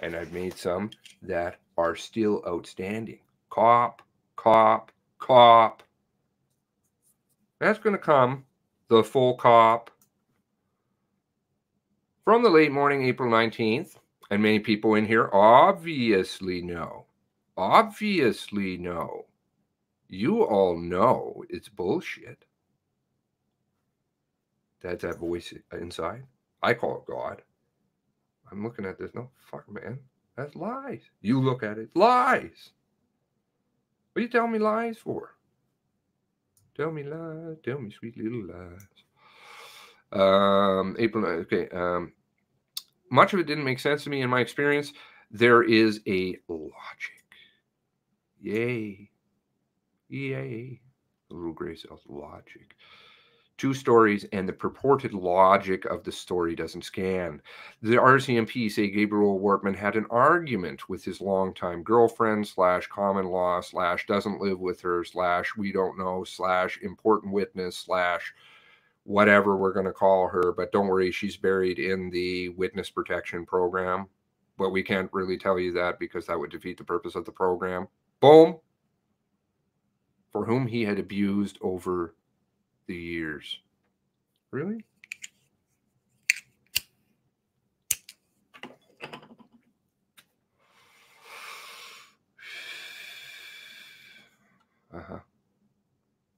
And I've made some that are still outstanding. Cop, cop, cop. That's going to come, the full cop. From the late morning, April 19th, and many people in here obviously know. Obviously know. You all know it's bullshit. That's that voice inside. I call it God. I'm looking at this. No, fuck, man. That's lies. You look at it. Lies. What are you telling me lies for? Tell me lies. Tell me sweet little lies. April, okay. Much of it didn't make sense to me in my experience. There is a logic. Yay. Yay. The little gray cells, logic. Two stories, and the purported logic of the story doesn't scan. The RCMP say Gabriel Wortman had an argument with his longtime girlfriend / common law / doesn't live with her / we don't know / important witness / whatever we're going to call her. But don't worry, she's buried in the witness protection program. But we can't really tell you that because that would defeat the purpose of the program. Boom. For whom he had abused over the years. Really?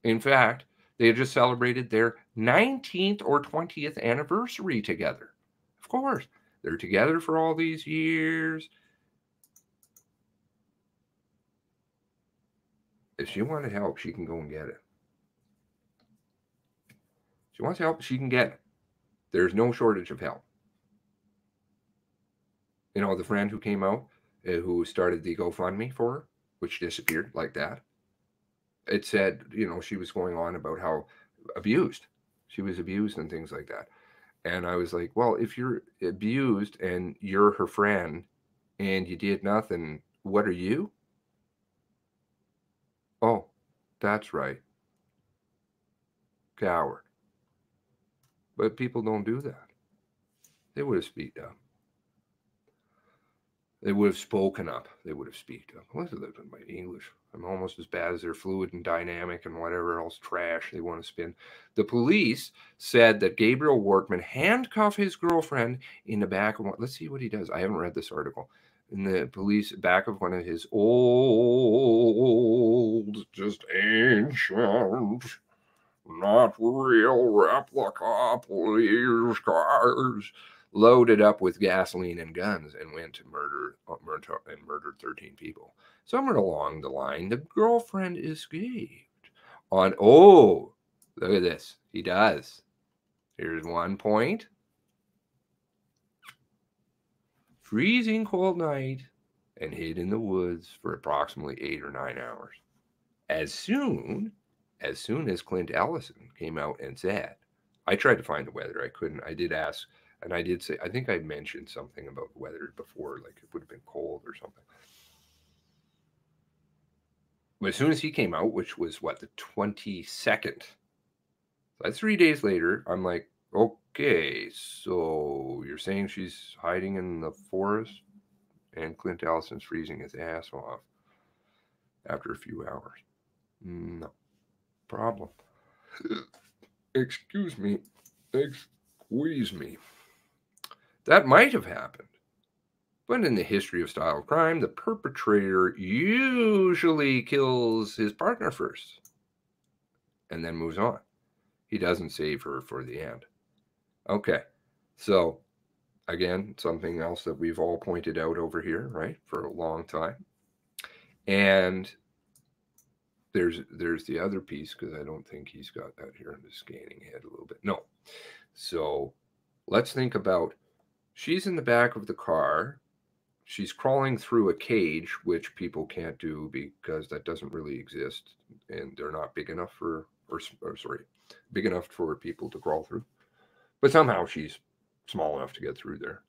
In fact, they had just celebrated their 19th or 20th anniversary together. Of course, they're together for all these years. If she wanted help, she can go and get it. If she wants help, she can get it. There's no shortage of help. You know, the friend who came out, who started the GoFundMe for her, which disappeared like that. It said, you know, she was going on about how abused. She was abused and things like that. And I was like, well, if you're abused and you're her friend and you did nothing, what are you? Oh, that's right. Coward. But people don't do that. They would have speaked up. They would have spoken up. They would have speaked up. Listen to my English. I'm almost as bad as their fluid and dynamic and whatever else trash they want to spin. The police said that Gabriel Wortman handcuffed his girlfriend in the back of one. Let's see what he does. I haven't read this article. In the police back of one of his old, just ancient, not real replica police cars, loaded up with gasoline and guns, and went to murdered 13 people. Somewhere along the line, the girlfriend escaped. Look at this. He does. Here's one point. Freezing cold night, and hid in the woods for approximately 8 or 9 hours. As soon as Clint Ellison came out and said, I tried to find the weather. I couldn't. I did ask, and I did say, I think I mentioned something about the weather before, like it would have been cold or something. But as soon as he came out, which was what, the 22nd, that's 3 days later, I'm like, okay, so you're saying she's hiding in the forest and Clint Ellison's freezing his ass off after a few hours? No problem. Excuse me. Squeeze me. That might have happened. But in the history of style crime, the perpetrator usually kills his partner first and then moves on. He doesn't save her for the end. Okay. So, again, something else that we've all pointed out over here, right, for a long time. And there's the other piece, because I don't think he's got that here. I'm just scanning ahead a little bit. No. So let's think about, she's in the back of the car. She's crawling through a cage, which people can't do because that doesn't really exist. And they're not big enough big enough for people to crawl through. But somehow she's small enough to get through there.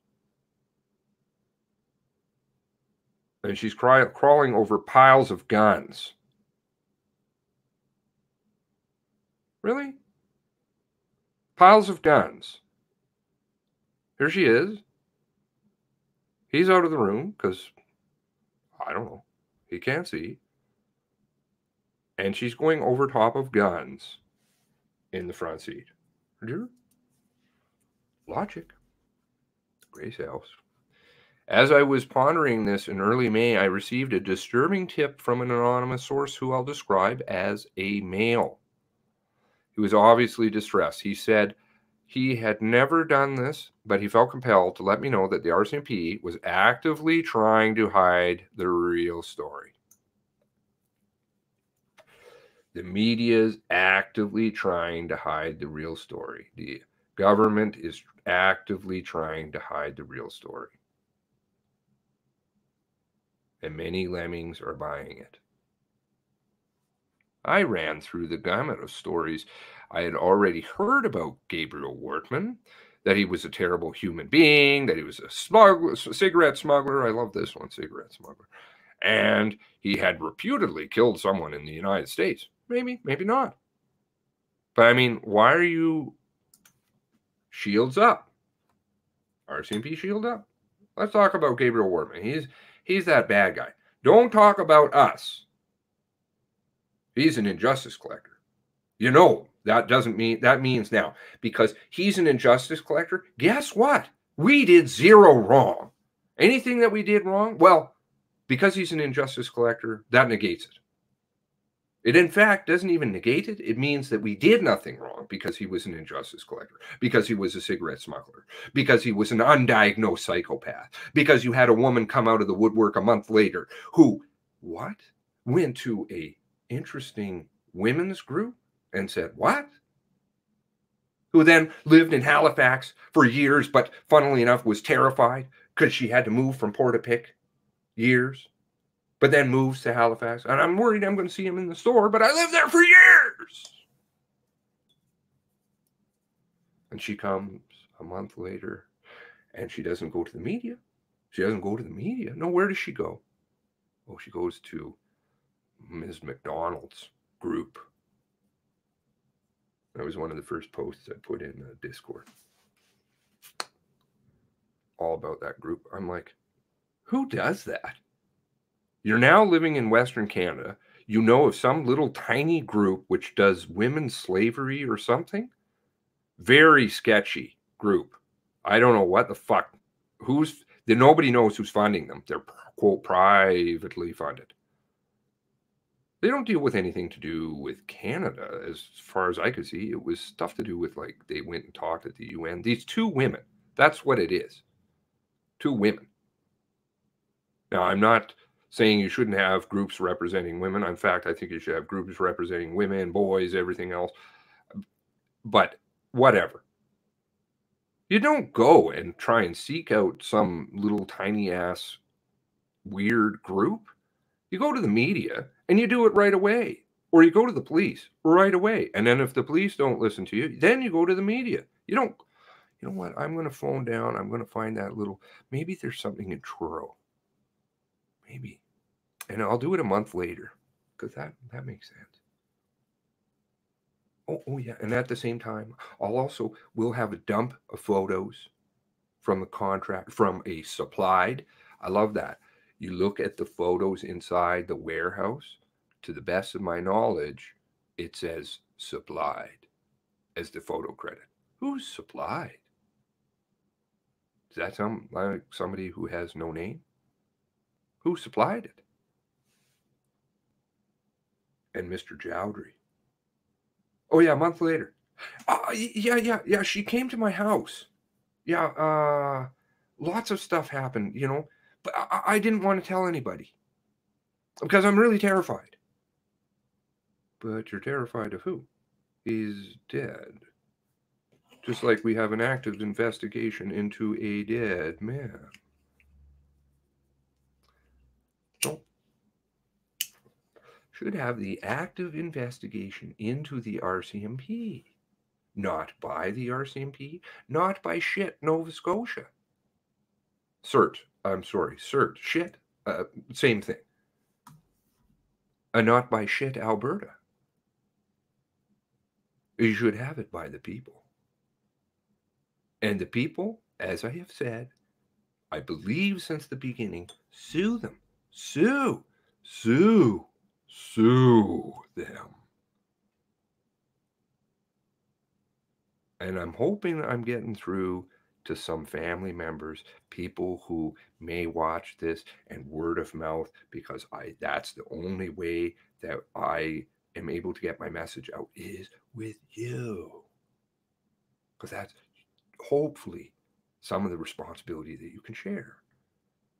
And she's crawling over piles of guns. Really? Piles of guns. Here she is. He's out of the room because, I don't know, he can't see. And she's going over top of guns in the front seat. Logic. Grace House. As I was pondering this in early May, I received a disturbing tip from an anonymous source who I'll describe as a male. He was obviously distressed. He said he had never done this, but he felt compelled to let me know that the RCMP was actively trying to hide the real story. The media is actively trying to hide the real story. The government is actively trying to hide the real story. And many lemmings are buying it. I ran through the gamut of stories I had already heard about Gabriel Wortman, that he was a terrible human being, that he was a smuggler, cigarette smuggler. I love this one, cigarette smuggler. And he had reputedly killed someone in the United States. Maybe, maybe not. But I mean, why are you shields up? RCMP shield up? Let's talk about Gabriel Wortman. He's that bad guy. Don't talk about us. He's an injustice collector. You know, that means now, because he's an injustice collector, guess what? We did zero wrong. Anything that we did wrong, well, because he's an injustice collector, that negates it. It, in fact, doesn't even negate it. It means that we did nothing wrong because he was an injustice collector, because he was a cigarette smuggler, because he was an undiagnosed psychopath, because you had a woman come out of the woodwork a month later who, what? Went to a interesting women's group and said, what? Who then lived in Halifax for years, but funnily enough was terrified because she had to move from Portapique years, but then moves to Halifax. And I'm worried I'm going to see him in the store, but I lived there for years. And she comes a month later and she doesn't go to the media. She doesn't go to the media. No, where does she go? Oh, she goes to Ms. McDonald's group. That was one of the first posts I put in Discord. All about that group. I'm like, who does that? You're now living in Western Canada. You know of some little tiny group which does women's slavery or something? Very sketchy group. I don't know what the fuck. Nobody knows who's funding them. They're, quote, privately funded. They don't deal with anything to do with Canada, as far as I could see. It was stuff to do with, like, they went and talked at the UN. These two women, that's what it is. Two women. Now, I'm not saying you shouldn't have groups representing women. In fact, I think you should have groups representing women, boys, everything else. But whatever. You don't go and try and seek out some little tiny ass weird group. You go to the media and you do it right away. Or you go to the police right away. And then if the police don't listen to you, then you go to the media. You don't, you know what? I'm going to phone down. I'm going to find that little, maybe there's something in Truro. Maybe. And I'll do it a month later. Because that makes sense. Oh, yeah. And at the same time, we'll have a dump of photos from the contract, from a supplied. I love that. You look at the photos inside the warehouse. To the best of my knowledge, it says supplied as the photo credit. Who's supplied? Is that somebody who has no name? Who supplied it? And Mr. Jowdry. Oh, yeah, a month later. Yeah. She came to my house. Yeah, lots of stuff happened, you know. But I didn't want to tell anybody. Because I'm really terrified. But you're terrified of who? He's dead. Just like we have an active investigation into a dead man. So, should have the active investigation into the RCMP. Not by the RCMP, not by shit Nova Scotia. CERT, shit, same thing. And not by shit Alberta. You should have it by the people. And the people, as I have said, I believe since the beginning, sue them. Sue them. And I'm hoping I'm getting through to some family members, people who may watch this, and word of mouth, because that's the only way that I am able to get my message out is with you. Because that's hopefully some of the responsibility that you can share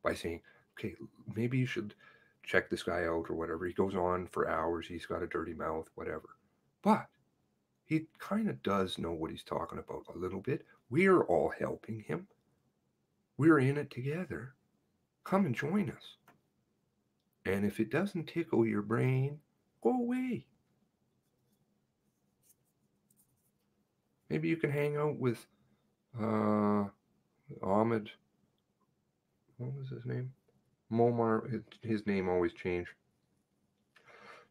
by saying, okay, maybe you should check this guy out or whatever. He goes on for hours. He's got a dirty mouth, whatever. But he kind of does know what he's talking about a little bit. We're all helping him. We're in it together. Come and join us. And if it doesn't tickle your brain, go away. Maybe you can hang out with Ahmed. What was his name? Momar. His name always changed.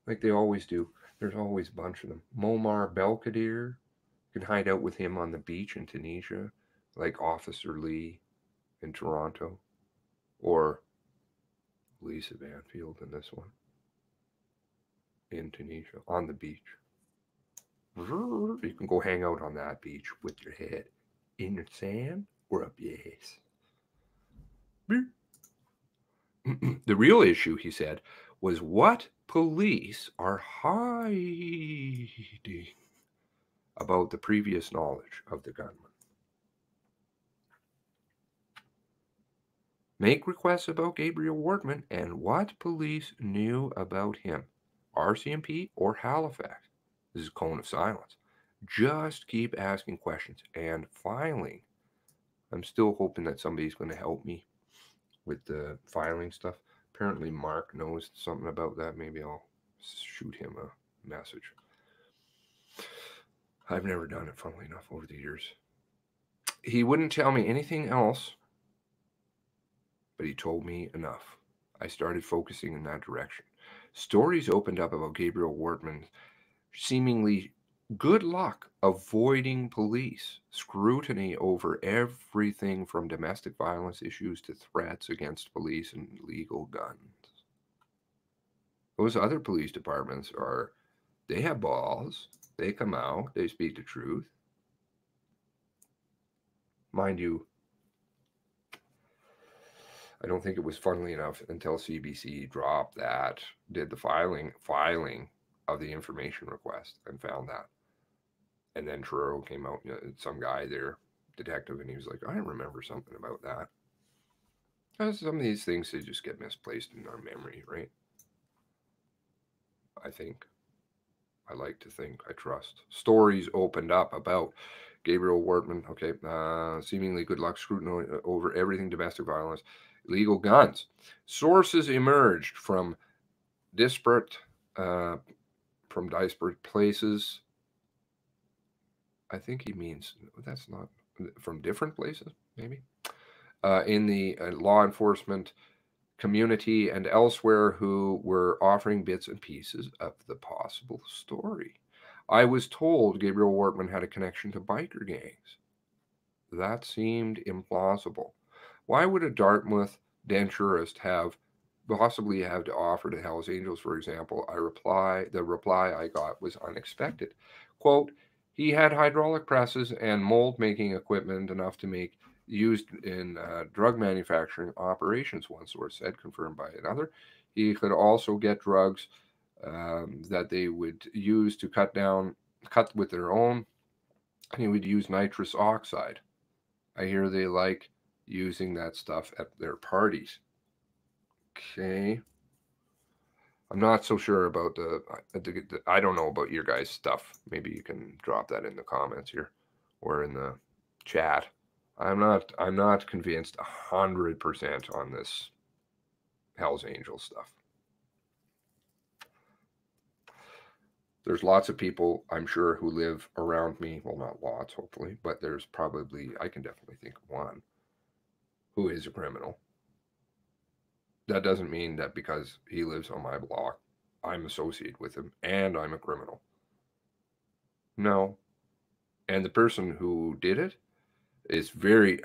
Like they always do. There's always a bunch of them. Momar Belkadir. You can hide out with him on the beach in Tunisia, like Officer Lee in Toronto, or Lisa Banfield in this one, in Tunisia, on the beach. You can go hang out on that beach with your head in the sand or up your ass. The real issue, he said, was what police are hiding about the previous knowledge of the gunman. Make requests about Gabriel Wortman and what police knew about him. RCMP or Halifax. This is a cone of silence. Just keep asking questions and filing. I'm still hoping that somebody's going to help me with the filing stuff. Apparently Mark knows something about that. Maybe I'll shoot him a message. I've never done it, funnily enough, over the years. He wouldn't tell me anything else, but he told me enough. I started focusing in that direction. Stories opened up about Gabriel Wortman's seemingly good luck avoiding police scrutiny over everything from domestic violence issues to threats against police and illegal guns. Those other police departments they have balls. They come out. They speak the truth. Mind you, I don't think it was funnily enough until CBC dropped that, did the filing of the information request and found that. And then Truro came out, some guy there, detective, and he was like, I remember something about that. Some of these things, they just get misplaced in our memory, right? I think. I like to think. I trust. Stories opened up about Gabriel Wortman, okay, seemingly good luck scrutiny over everything domestic violence, illegal guns. Sources emerged from disparate places. I think he means that's not from different places, maybe, in the law enforcement community and elsewhere who were offering bits and pieces of the possible story. I was told Gabriel Wortman had a connection to biker gangs. That seemed implausible. Why would a Dartmouth denturist possibly have to offer to Hells Angels, for example? The reply I got was unexpected. Quote, he had hydraulic presses and mold making equipment enough to make used in drug manufacturing operations, one source said, confirmed by another. He could also get drugs that they would use to cut with their own. He would use nitrous oxide. I hear they like using that stuff at their parties. Okay. I'm not so sure about I don't know about your guys' stuff. Maybe you can drop that in the comments here or in the chat. I'm not convinced 100% on this Hells Angels stuff. There's lots of people, I'm sure, who live around me. Well, not lots, hopefully, but there's probably, I can definitely think of one, who is a criminal. That doesn't mean that because he lives on my block, I'm associated with him and I'm a criminal. No. And the person who did it is very,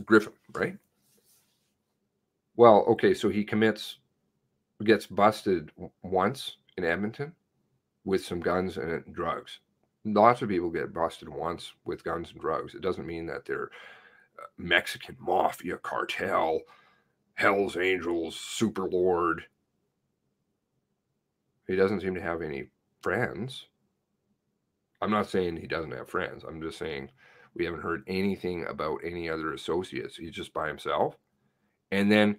Griffin, right? Well, okay, so he gets busted once in Edmonton with some guns and drugs. Lots of people get busted once with guns and drugs. It doesn't mean that they're Mexican mafia cartel, Hell's Angels, super lord. He doesn't seem to have any friends. I'm not saying he doesn't have friends. I'm just saying we haven't heard anything about any other associates. He's just by himself. And then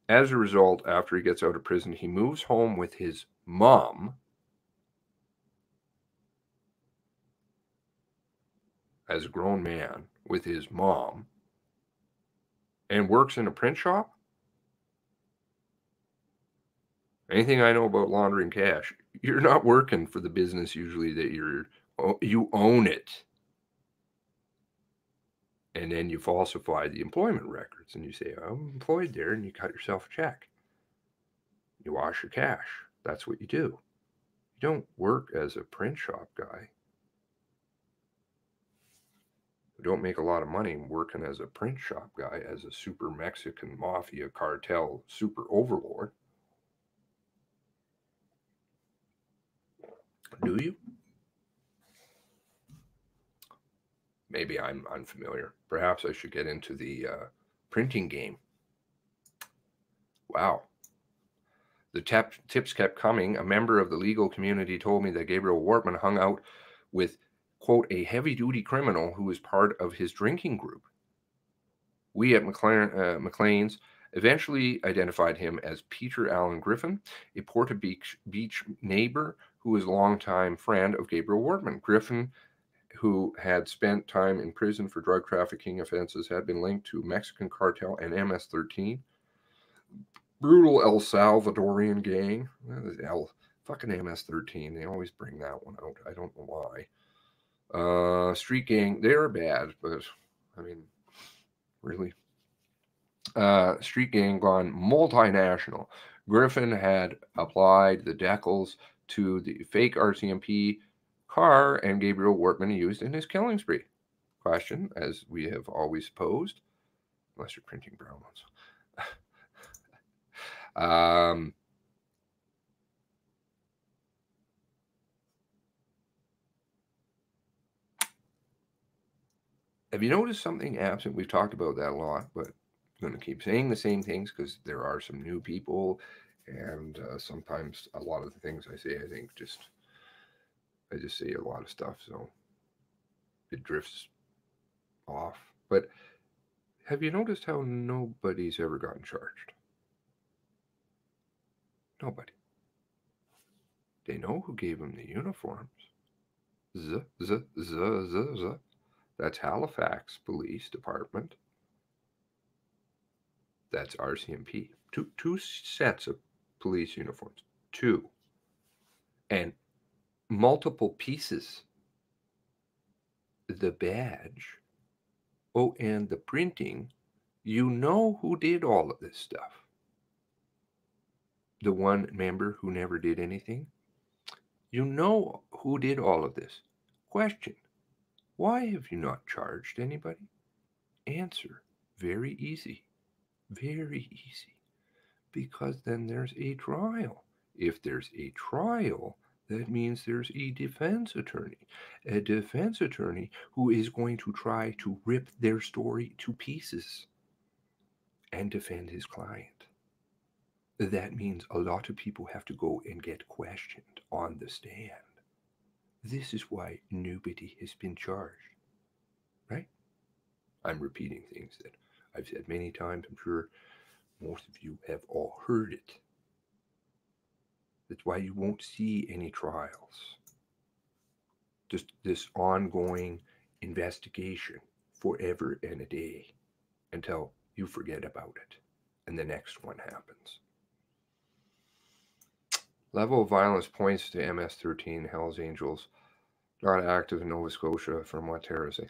as a result, after he gets out of prison, he moves home with his mom as a grown man with his mom and works in a print shop. Anything I know about laundering cash, you're not working for the business usually that you own it. And then you falsify the employment records and you say, I'm employed there, and you cut yourself a check. You wash your cash. That's what you do. You don't work as a print shop guy. You don't make a lot of money working as a print shop guy, as a super Mexican mafia cartel super overlord. Do you? Maybe I'm unfamiliar. Perhaps I should get into the printing game. Wow. The tips kept coming. A member of the legal community told me that Gabriel Wortman hung out with, quote, a heavy-duty criminal who was part of his drinking group. We at McLean's eventually identified him as Peter Allen Griffin, a Porta Beach neighbor who was a longtime friend of Gabriel Wortman. Griffin, who had spent time in prison for drug trafficking offenses, had been linked to Mexican cartel and MS-13. Brutal El Salvadorian gang. Fucking MS-13. They always bring that one out. I don't know why. Street gang. They are bad, but I mean, really. Street gang gone multinational. Griffin had applied the decals to the fake RCMP car and Gabriel Wortman used in his killing spree. Question, as we have always posed, unless you're printing brown ones. Have you noticed something absent? We've talked about that a lot, but I'm going to keep saying the same things because there are some new people, and sometimes a lot of the things I say, I think I just say a lot of stuff, so it drifts off. But have you noticed how nobody's ever gotten charged? Nobody. They know who gave them the uniforms. That's Halifax Police Department. That's RCMP. Two sets of police uniforms. Two. And multiple pieces. The badge. Oh, and the printing. You know who did all of this stuff. The one member who never did anything. You know who did all of this. Question. Why have you not charged anybody? Answer. Very easy. Very easy. Because then there's a trial. If there's a trial, that means there's a defense attorney. A defense attorney who is going to try to rip their story to pieces and defend his client. That means a lot of people have to go and get questioned on the stand. This is why nobody has been charged. Right? I'm repeating things that I've said many times. I'm sure most of you have all heard it. That's why you won't see any trials. Just this ongoing investigation forever and a day until you forget about it and the next one happens. Level of violence points to MS-13, Hell's Angels, not active in Nova Scotia from what Tara is saying.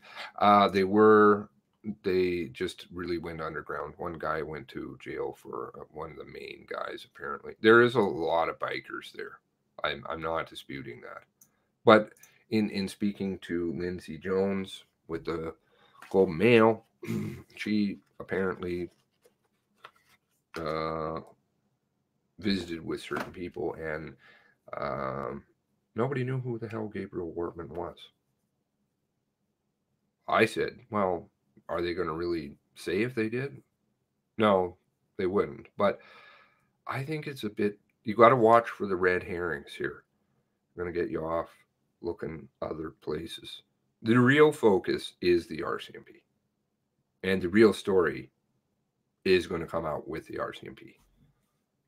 They just really went underground. One guy went to jail for one of the main guys, apparently. There is a lot of bikers there. I'm not disputing that. But in speaking to Lindsay Jones with the Globe and Mail, she apparently visited with certain people, and nobody knew who the hell Gabriel Wortman was. I said, well, are they going to really say if they did? No, they wouldn't. But I think it's a bit, you got to watch for the red herrings here. I'm going to get you off looking other places. The real focus is the RCMP. And the real story is going to come out with the RCMP.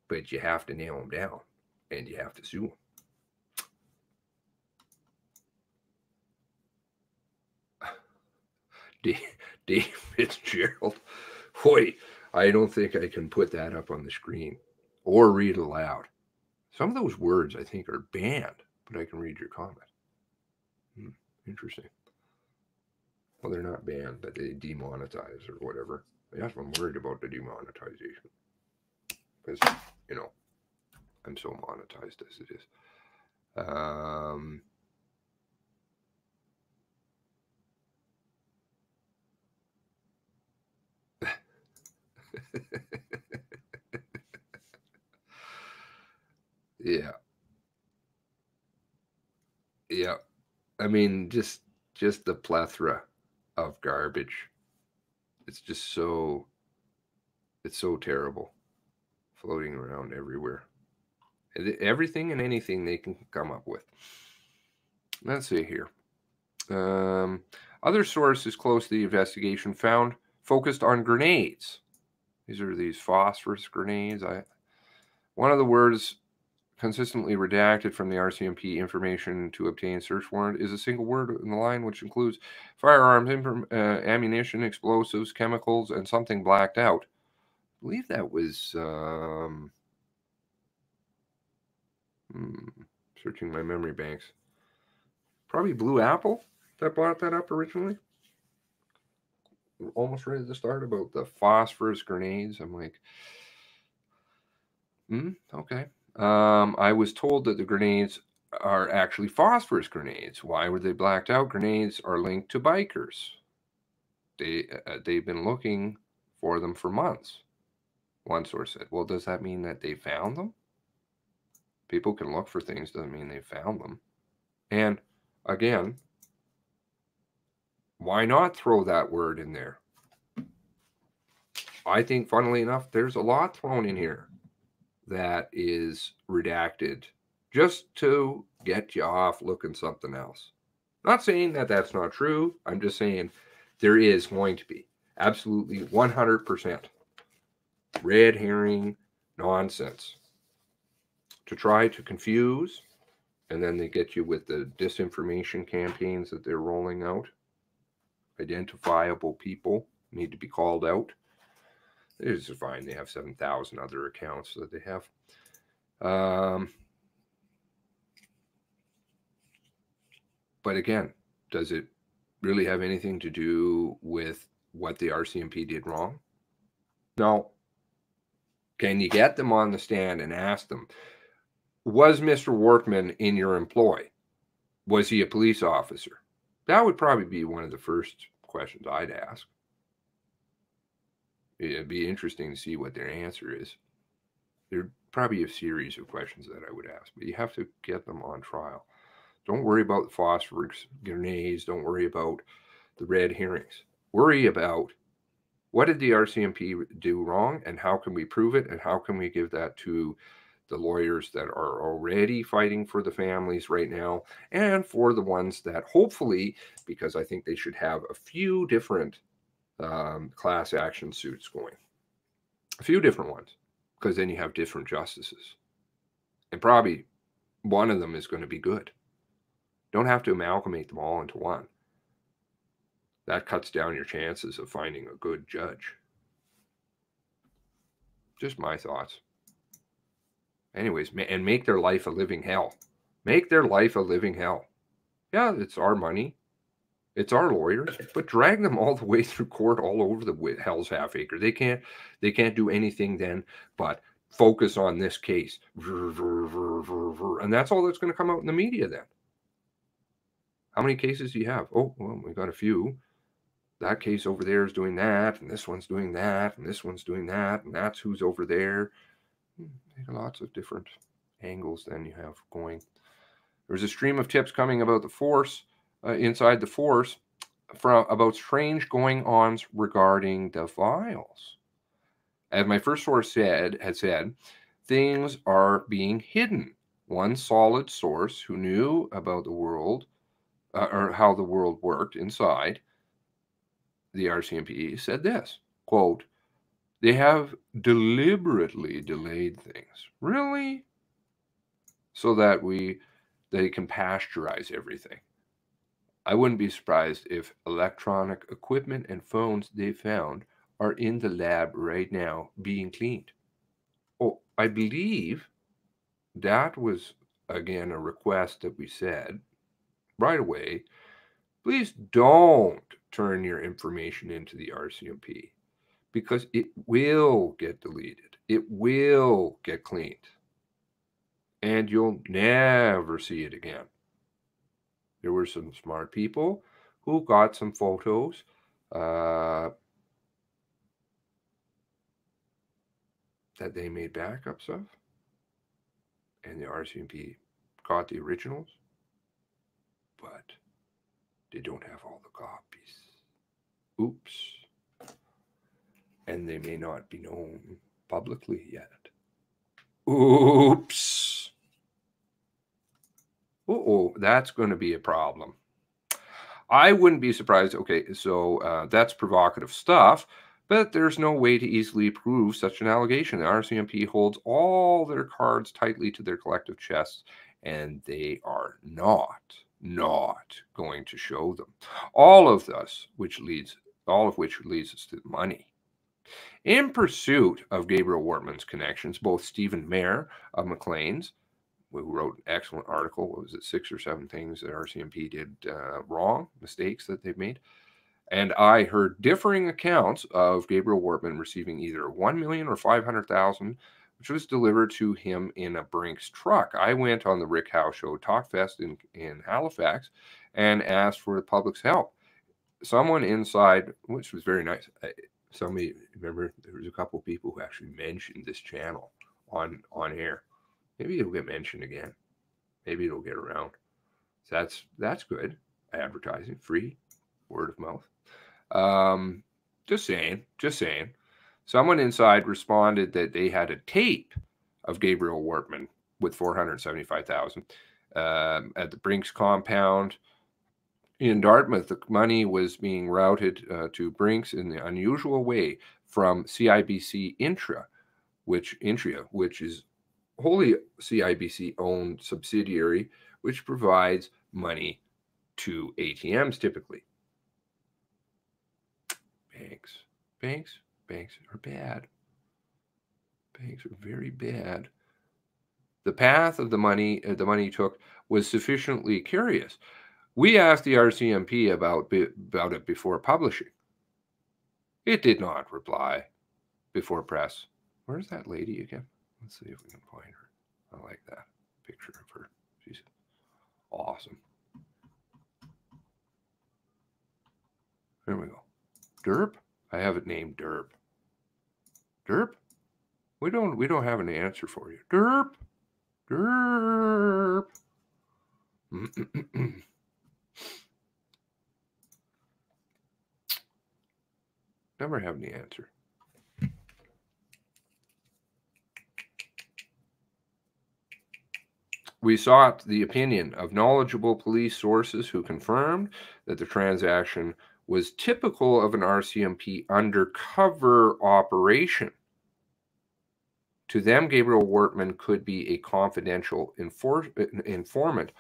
But you have to nail them down, and you have to sue them. Dave Fitzgerald. Boy, I don't think I can put that up on the screen or read aloud. Some of those words I think are banned, but I can read your comment. Interesting. Well, they're not banned, but they demonetize or whatever. Yes, I'm worried about the demonetization. Because, you know, I'm so monetized as it is. Yeah. Yeah. I mean, just the plethora of garbage. It's just so, it's so terrible. Floating around everywhere. Everything and anything they can come up with. Let's see here. Other sources close to the investigation focused on grenades. These are these phosphorus grenades. One of the words consistently redacted from the RCMP information to obtain search warrant is a single word in the line, which includes firearms, ammunition, explosives, chemicals, and something blacked out. I believe that was searching my memory banks. Probably Blue Apple that brought that up originally. Almost ready to start about the phosphorus grenades. I'm like, okay. I was told that the grenades are actually phosphorus grenades. Why were they blacked out? Grenades are linked to bikers. They've been looking for them for months. One source said, well, does that mean that they found them? People can look for things, doesn't mean they found them. And again, why not throw that word in there? I think, funnily enough, there's a lot thrown in here that is redacted just to get you off looking something else. Not saying that that's not true. I'm just saying there is going to be absolutely 100% red herring nonsense to try to confuse, and then they get you with the disinformation campaigns that they're rolling out. Identifiable people need to be called out. It's fine. They have 7,000 other accounts that they have. But again, does it really have anything to do with what the RCMP did wrong? No. Can you get them on the stand and ask them, was Mr. Wortman in your employ? Was he a police officer? That would probably be one of the first questions I'd ask. It'd be interesting to see what their answer is. There'd probably a series of questions that I would ask, but you have to get them on trial. Don't worry about the phosphorus grenades. Don't worry about the red herrings. Worry about what did the RCMP do wrong, and how can we prove it, and how can we give that to the lawyers that are already fighting for the families right now, and for the ones that hopefully, because I think they should have a few different class action suits going. A few different ones, because then you have different justices. And probably one of them is going to be good. Don't have to amalgamate them all into one. That cuts down your chances of finding a good judge. Just my thoughts. Anyways, and make their life a living hell. Make their life a living hell. Yeah, it's our money. It's our lawyers, but drag them all the way through court all over the hell's half acre. They can't do anything then but focus on this case. And that's all that's going to come out in the media then. How many cases do you have? Oh, well, we got a few. that case over there is doing that, and this one's doing that, and this one's doing that, and that's who's over there. Lots of different angles then you have going. There's a stream of tips coming about the force, inside the force, about strange going-ons regarding the files. As my first source had said, things are being hidden. One solid source who knew about the world, or how the world worked inside the RCMP, said this, quote, "They have deliberately delayed things." Really? So that they can pasteurize everything. I wouldn't be surprised if electronic equipment and phones they found are in the lab right now being cleaned. Oh, I believe that was, again, a request that we said right away. Please don't turn your information into the RCMP, because it will get deleted. It will get cleaned. And you'll never see it again. There were some smart people who got some photos that they made backups of, and the RCMP got the originals, but they don't have all the copies. Oops. And they may not be known publicly yet. Oops. Uh-oh, that's going to be a problem. I wouldn't be surprised. Okay, so that's provocative stuff, but there's no way to easily prove such an allegation. The RCMP holds all their cards tightly to their collective chests, and they are not going to show them. All of which leads us to money. In pursuit of Gabriel Wortman's connections, both Stephen Mayer of Maclean's, who wrote an excellent article, what was it, 6 or 7 things that RCMP did wrong, mistakes that they've made, and I heard differing accounts of Gabriel Wortman receiving either $1 million or $500,000, which was delivered to him in a Brinks truck. I went on the Rick Howe Show Talkfest in Halifax and asked for the public's help. Someone inside, which was very nice, somebody, remember, there was a couple of people who actually mentioned this channel on air. Maybe it'll get mentioned again. Maybe it'll get around. So that's good. Advertising, free, word of mouth. Just saying. Someone inside responded that they had a tape of Gabriel Wortman with $475,000 at the Brinks compound in Dartmouth. The money was being routed to Brinks in the unusual way from CIBC Intria, which is wholly CIBC-owned subsidiary, which provides money to ATMs typically. Banks are bad. Banks are very bad. The path of the money took was sufficiently curious. We asked the RCMP about it before publishing. It did not reply before press. Where's that lady again? Let's see if we can find her. I like that picture of her. She's awesome. There we go. Derp? I have it named Derp. Derp? We don't have an answer for you. Derp. Derp. Never have any answer. We sought the opinion of knowledgeable police sources who confirmed that the transaction was typical of an RCMP undercover operation. To them, Gabriel Wortman could be a confidential informant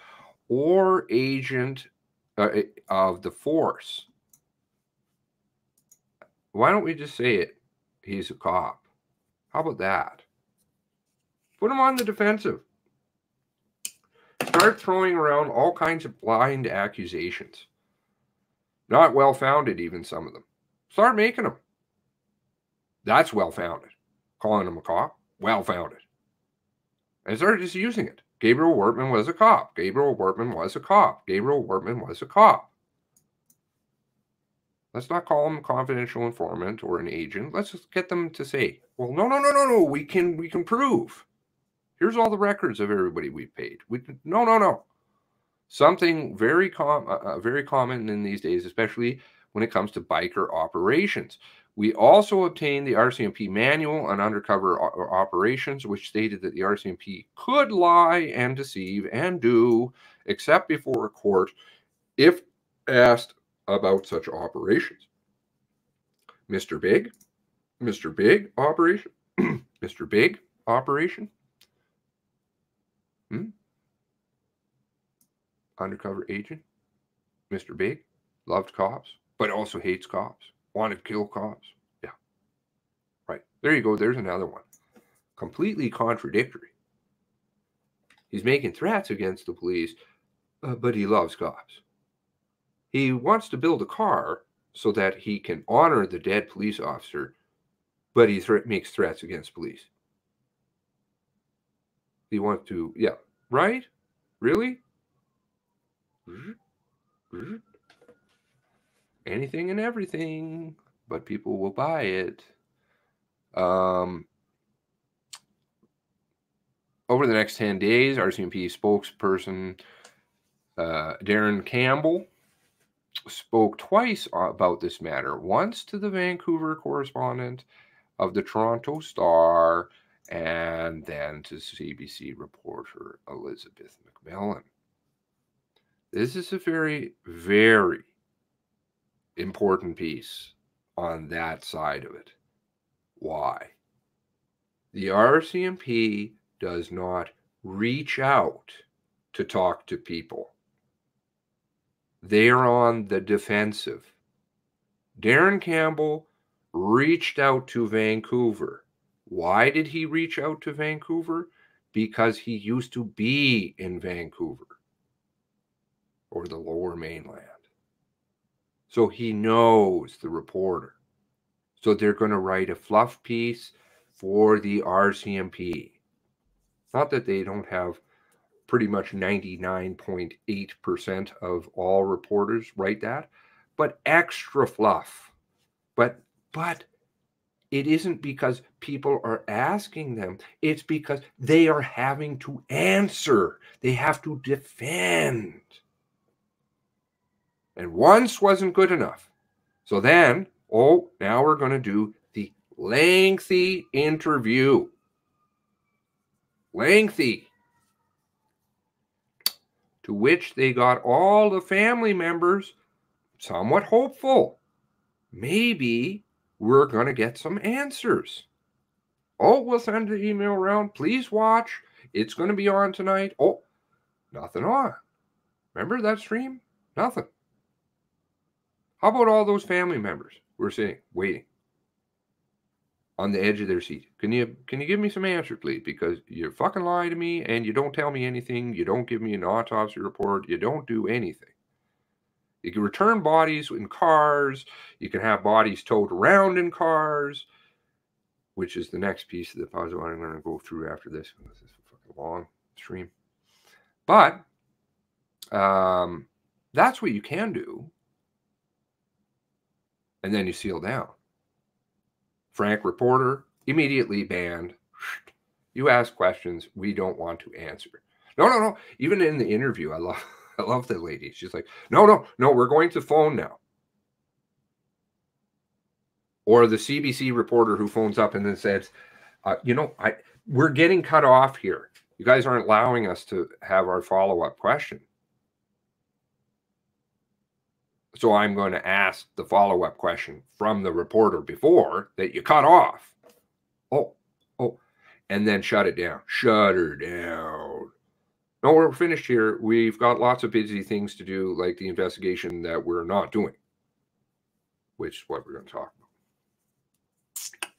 or agent of the force. Why don't we just say it? He's a cop. How about that? Put him on the defensive. Start throwing around all kinds of blind accusations. Not well-founded, even some of them. Start making them. That's well-founded. Calling him a cop, well-founded. And start just using it. Gabriel Wortman was a cop. Gabriel Wortman was a cop. Gabriel Wortman was a cop. Let's not call them a confidential informant or an agent. Let's just get them to say, well, no. We can prove. Here's all the records of everybody we've paid. No. Something very common in these days, especially when it comes to biker operations. We also obtained the RCMP manual on undercover operations, which stated that the RCMP could lie and deceive and do, except before a court, if asked about such operations. Mr. Big operation, Mr. Big operation. Undercover agent, Mr. Big, loved cops, but also hates cops, wanted to kill cops. Yeah. Right. There you go. There's another one. Completely contradictory. He's making threats against the police, but he loves cops. He wants to build a car so that he can honor the dead police officer, but he makes threats against police. He wants to, yeah, right? Really? Anything and everything, but people will buy it. Over the next 10 days, RCMP spokesperson Darren Campbell spoke twice about this matter, once to the Vancouver correspondent of the Toronto Star and then to CBC reporter Elizabeth McMillan. This is a very, very important piece on that side of it. Why? The RCMP does not reach out to talk to people. They are on the defensive. Darren Campbell reached out to Vancouver. Why did he reach out to Vancouver? Because he used to be in Vancouver or the Lower Mainland. So he knows the reporter. So they're going to write a fluff piece for the RCMP. Not that they don't have pretty much 99.8% of all reporters write that, but extra fluff. But it isn't because people are asking them. It's because they are having to answer. They have to defend. And once wasn't good enough. So then, now we're going to do the lengthy interview. Lengthy. To which they got all the family members somewhat hopeful. Maybe we're going to get some answers. We'll send an email around. Please watch. It's going to be on tonight. Nothing on. Remember that stream? Nothing. How about all those family members who are sitting, waiting on the edge of their seat? Can you give me some answer, please? Because you fucking lie to me and you don't tell me anything. You don't give me an autopsy report. You don't do anything. You can return bodies in cars. You can have bodies towed around in cars, which is the next piece of the puzzle I'm going to go through after this. This is a fucking long stream. But that's what you can do. And then you seal down. Frank reporter, immediately banned. You ask questions we don't want to answer. No. Even in the interview, I love the lady. She's like, no, we're going to phone now. Or the CBC reporter who phones up and then says, we're getting cut off here. You guys aren't allowing us to have our follow-up question. So I'm going to ask the follow-up question from the reporter before that you cut off. And then shut it down. Shut her down. No, we're finished here. We've got lots of busy things to do, like the investigation that we're not doing, which is what we're going to talk about.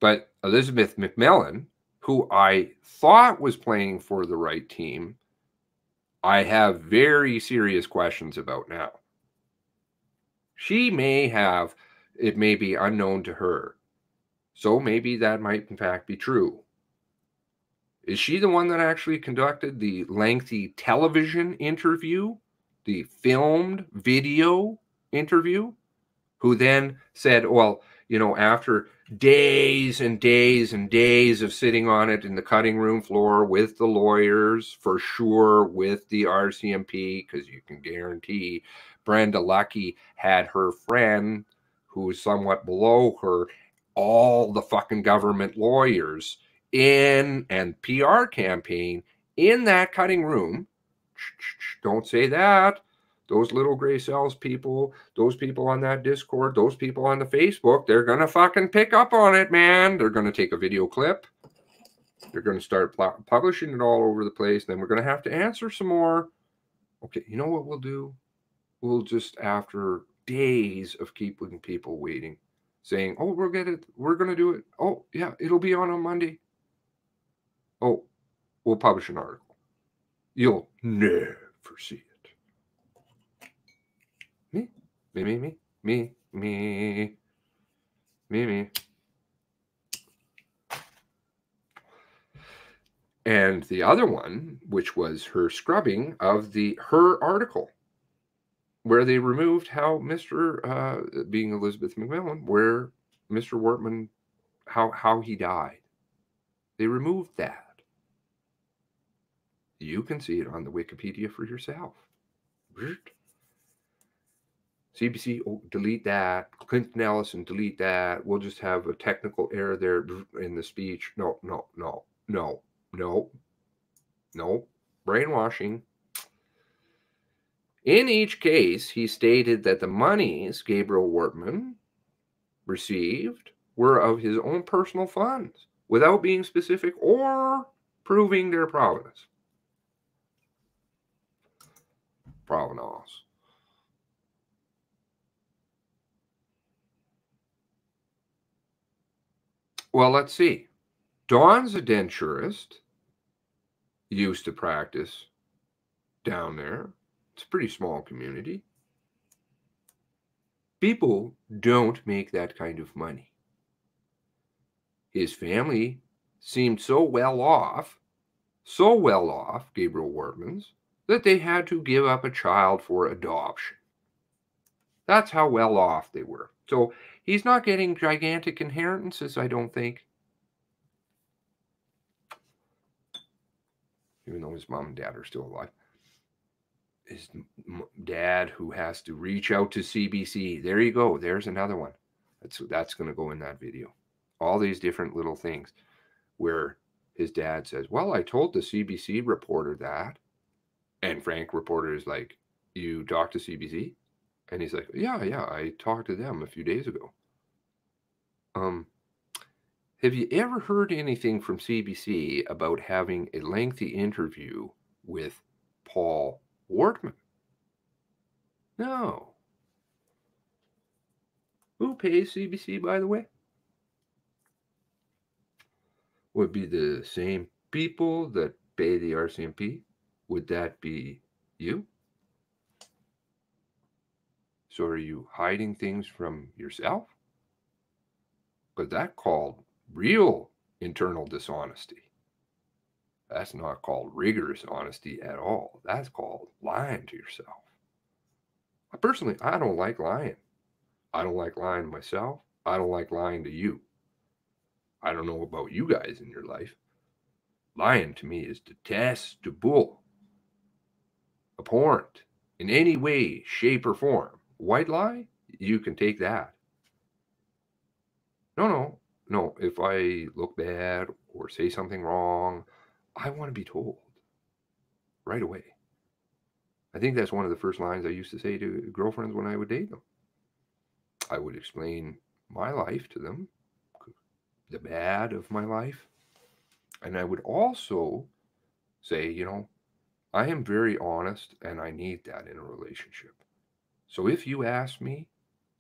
But Elizabeth McMillan, who I thought was playing for the right team, I have very serious questions about now. She may have, it may be unknown to her. So maybe that might in fact be true. Is she the one that actually conducted the lengthy television interview? The filmed video interview? who then said, well, you know, after days and days and days of sitting on it in the cutting room floor with the lawyers, for sure, with the RCMP, because you can guarantee Brenda Lucky had her friend who was somewhat below her, all the fucking government lawyers in and PR campaign in that cutting room. Don't say that. Those little gray cells people, those people on that Discord, those people on the Facebook, they're going to fucking pick up on it, man. They're going to take a video clip. They're going to start publishing it all over the place. Then we're going to have to answer some more. Okay, you know what we'll do? We'll just, after days of keeping people waiting, saying, oh, we'll get it. We're going to do it. Oh, yeah, it'll be on Monday. Oh, we'll publish an article. You'll never see it. Me. And the other one, which was her scrubbing of her article, where they removed how Mr. Being Elizabeth McMillan, where Mr. Wortman, how he died. They removed that. You can see it on the Wikipedia for yourself. CBC, oh, delete that. Clinton Ellison, delete that. We'll just have a technical error there in the speech. No. Brainwashing. In each case, he stated that the monies Gabriel Wortman received were of his own personal funds, without being specific or proving their provenance. Provenance. Well, let's see. Don's a denturist. Used to practice down there. It's a pretty small community. People don't make that kind of money. His family seemed so well off, Gabriel Wortman's, that they had to give up a child for adoption. That's how well off they were. So he's not getting gigantic inheritances, I don't think. Even though his mom and dad are still alive. His dad who has to reach out to CBC. There you go. There's another one. That's going to go in that video. All these different little things where his dad says, well, I told the CBC reporter that. And Frank reporter is like, you talked to CBC? And he's like, yeah, I talked to them a few days ago. Have you ever heard anything from CBC about having a lengthy interview with Paul Wortman? No. Who pays CBC, by the way? Would be the same people that pay the RCMP? Would that be you? So are you hiding things from yourself? But that's called real internal dishonesty. That's not called rigorous honesty at all. That's called lying to yourself. Personally, I don't like lying. I don't like lying to myself. I don't like lying to you. I don't know about you guys in your life. Lying to me is detestable, abhorrent, in any way, shape, or form. White lie, you can take that. No. If I look bad or say something wrong, I want to be told right away. I think that's one of the first lines I used to say to girlfriends when I would date them. I would explain my life to them, the bad of my life. And I would also say, you know, I am very honest and I need that in a relationship. So if you ask me,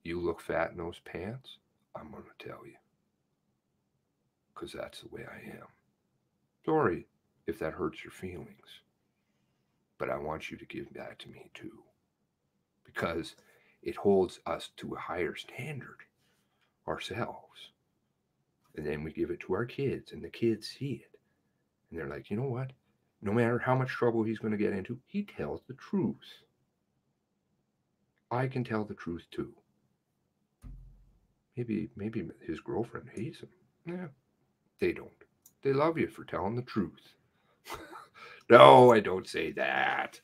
you look fat in those pants, I'm going to tell you. Because that's the way I am. Sorry if that hurts your feelings. But I want you to give that to me too. Because it holds us to a higher standard ourselves. And then we give it to our kids, and the kids see it. And they're like, you know what? No matter how much trouble he's going to get into, he tells the truth. I can tell the truth too. Maybe his girlfriend hates him. Yeah, they don't. They love you for telling the truth. No, I don't say that.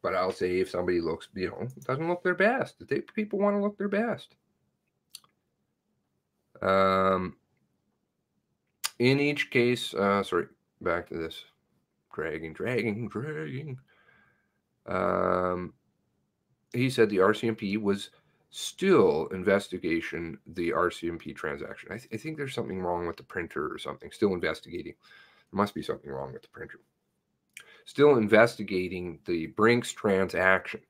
But I'll say if somebody looks, doesn't look their best. People want to look their best. In each case, sorry, back to this. Dragging. He said the RCMP was still investigating the RCMP transaction. I think there's something wrong with the printer or something. Still investigating. There must be something wrong with the printer. Still investigating the Brinks transaction.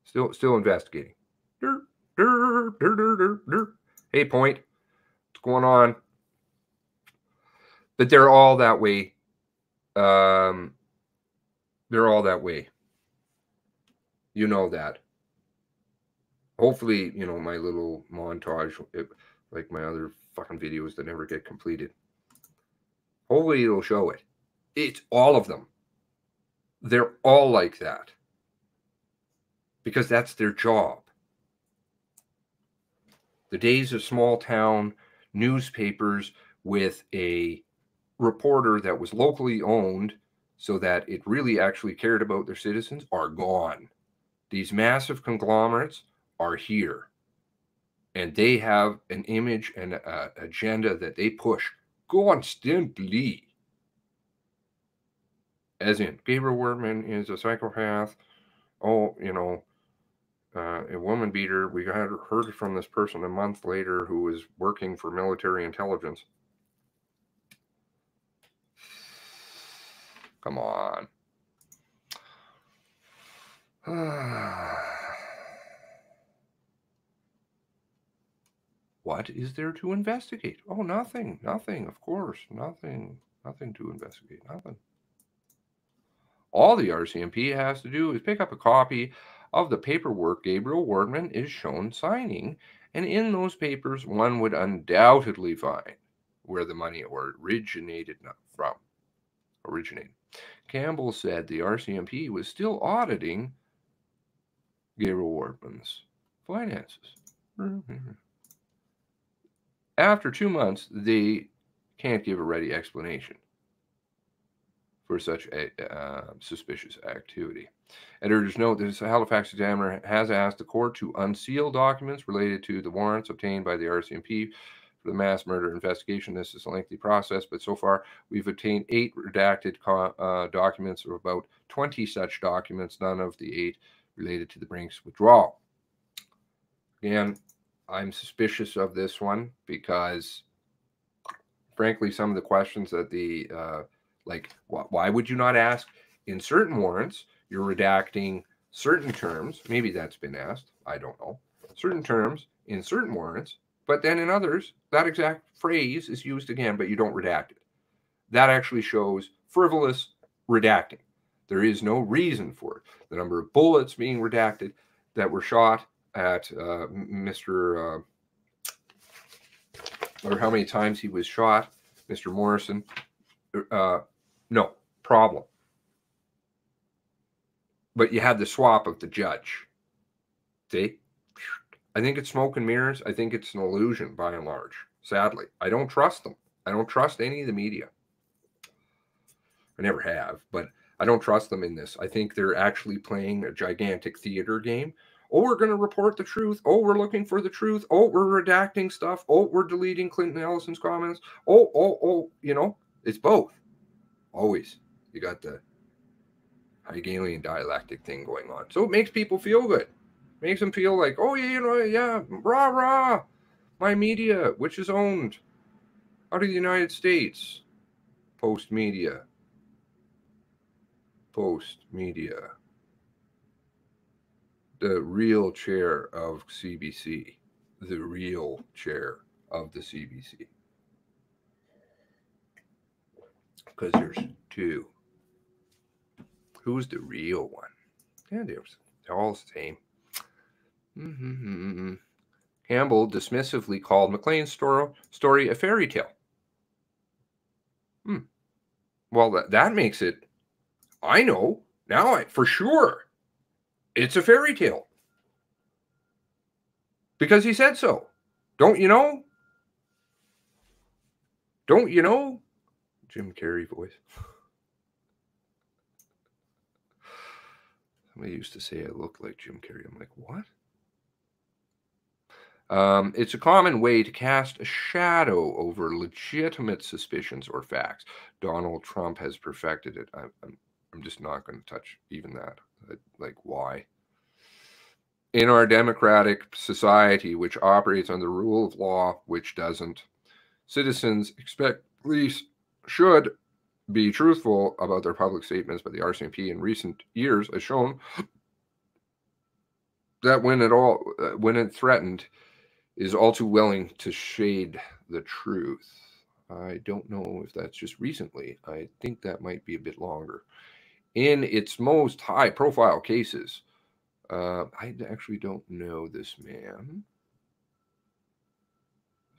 Still investigating. Hey, Point. What's going on? But they're all that way. They're all that way. You know that. Hopefully, my little montage, like my other fucking videos that never get completed. Hopefully it'll show it. It's all of them. They're all like that. Because that's their job. The days of small town newspapers with a reporter that was locally owned so that it really actually cared about their citizens are gone. These massive conglomerates are here. And they have an image and an agenda that they push constantly. As in, Gabriel Wordman is a psychopath. Oh, a woman beater. We heard from this person a month later who was working for military intelligence. Come on. What is there to investigate? Oh, nothing, of course, nothing to investigate, nothing. All the RCMP has to do is pick up a copy of the paperwork Gabriel Wardman is shown signing, and in those papers, one would undoubtedly find where the money originated from. Campbell said the RCMP was still auditing Gabriel Wardman's finances. After 2 months, they can't give a ready explanation for such a suspicious activity. Editors note that the Halifax Examiner has asked the court to unseal documents related to the warrants obtained by the RCMP for the mass murder investigation. This is a lengthy process, but so far we've obtained 8 redacted documents, or about 20 such documents, none of the 8 related to the Brinks withdrawal. Again, I'm suspicious of this one because, frankly, some of the questions that the, why would you not ask in certain warrants, you're redacting certain terms, maybe that's been asked, I don't know, certain terms in certain warrants, but then in others, that exact phrase is used again, but you don't redact it. That actually shows frivolous redacting. There is no reason for it. The number of bullets being redacted that were shot at Mr. Or how many times he was shot, Mr. Morrison, no problem. But you had the swap of the judge. See? I think it's smoke and mirrors. I think it's an illusion by and large. Sadly, I don't trust them. I don't trust any of the media. I never have, but I don't trust them in this. I think they're actually playing a gigantic theater game. Oh, we're going to report the truth. Oh, we're looking for the truth. Oh, we're redacting stuff. Oh, we're deleting Clinton Ellison's comments. Oh, it's both. Always. You got the Hegelian dialectic thing going on. So it makes people feel good. Makes them feel like, oh, yeah, rah, rah. My media, which is owned out of the United States. Post media. The real chair of CBC. The real chair of the CBC. Because there's 2. Who's the real one? Yeah, they're all the same. Campbell dismissively called McLean's story a fairy tale. Well, that makes it, I know, now for sure. It's a fairy tale. Because he said so. Don't you know? Don't you know? Jim Carrey voice. Somebody used to say I looked like Jim Carrey. I'm like, what? It's a common way to cast a shadow over legitimate suspicions or facts. Donald Trump has perfected it. I'm just not going to touch even that. Like, why? In our democratic society, which operates on the rule of law, which doesn't, citizens expect police should be truthful about their public statements, but the RCMP in recent years has shown that when it threatened, is all too willing to shade the truth. I don't know if that's just recently. I think that might be a bit longer. In its most high-profile cases, I actually don't know this man,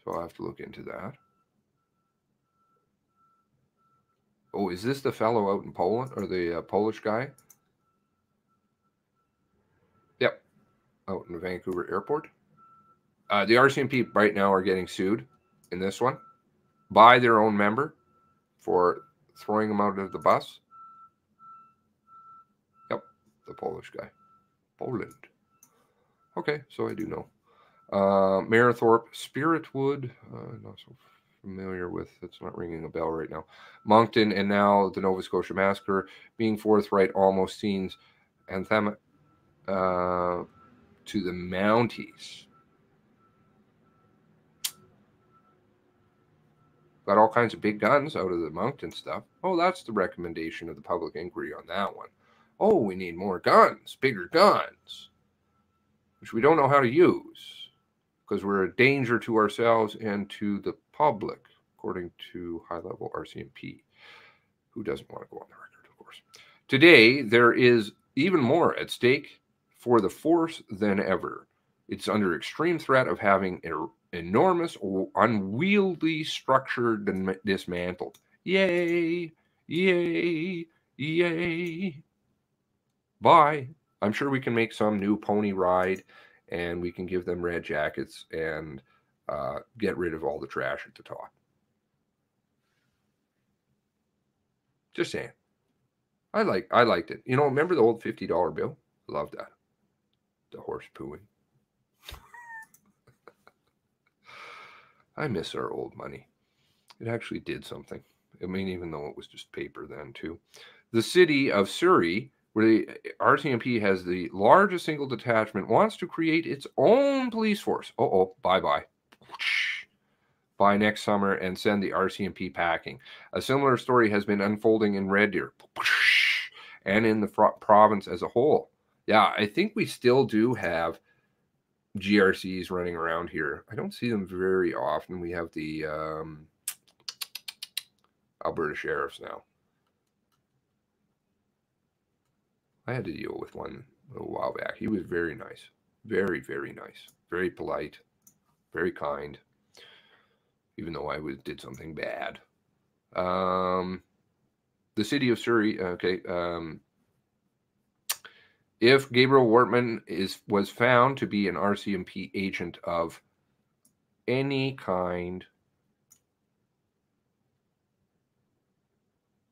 so I'll have to look into that. Oh, is this the fellow out in Poland, or the Polish guy? Yep, out in the Vancouver airport. The RCMP right now are getting sued in this one by their own member for throwing them out of the bus. Yep, the Polish guy. Poland. Okay, so I do know. Mayerthorpe, Spiritwood, not so familiar with, it's not ringing a bell right now. Moncton, and now the Nova Scotia Massacre, being forthright almost seems anthemic to the Mounties. Got all kinds of big guns out of the Moncton stuff. Oh, that's the recommendation of the public inquiry on that one. Oh, we need more guns, bigger guns, which we don't know how to use because we're a danger to ourselves and to the public, according to high-level RCMP, who doesn't want to go on the record, of course. Today, there is even more at stake for the force than ever. It's under extreme threat of having an enormous, unwieldy structure dismantled. Yay! Yay! Yay! Bye. I'm sure we can make some new pony ride, and we can give them red jackets and get rid of all the trash at the top. Just saying. I liked it. You know, remember the old $50 bill? I love that. The horse pooing. I miss our old money. It actually did something. I mean, even though it was just paper then, too. The city of Surrey, where the RCMP has the largest single detachment, wants to create its own police force. Bye-bye. By next summer and send the RCMP packing. A similar story has been unfolding in Red Deer and in the province as a whole. Yeah, I think we still do have GRCs running around here. I don't see them very often. We have the Alberta Sheriffs now. I had to deal with one a while back. He was very nice. Very, very nice. Very polite. Very kind. Even though I did something bad. The city of Surrey, okay. If Gabriel Wortman was found to be an RCMP agent of any kind,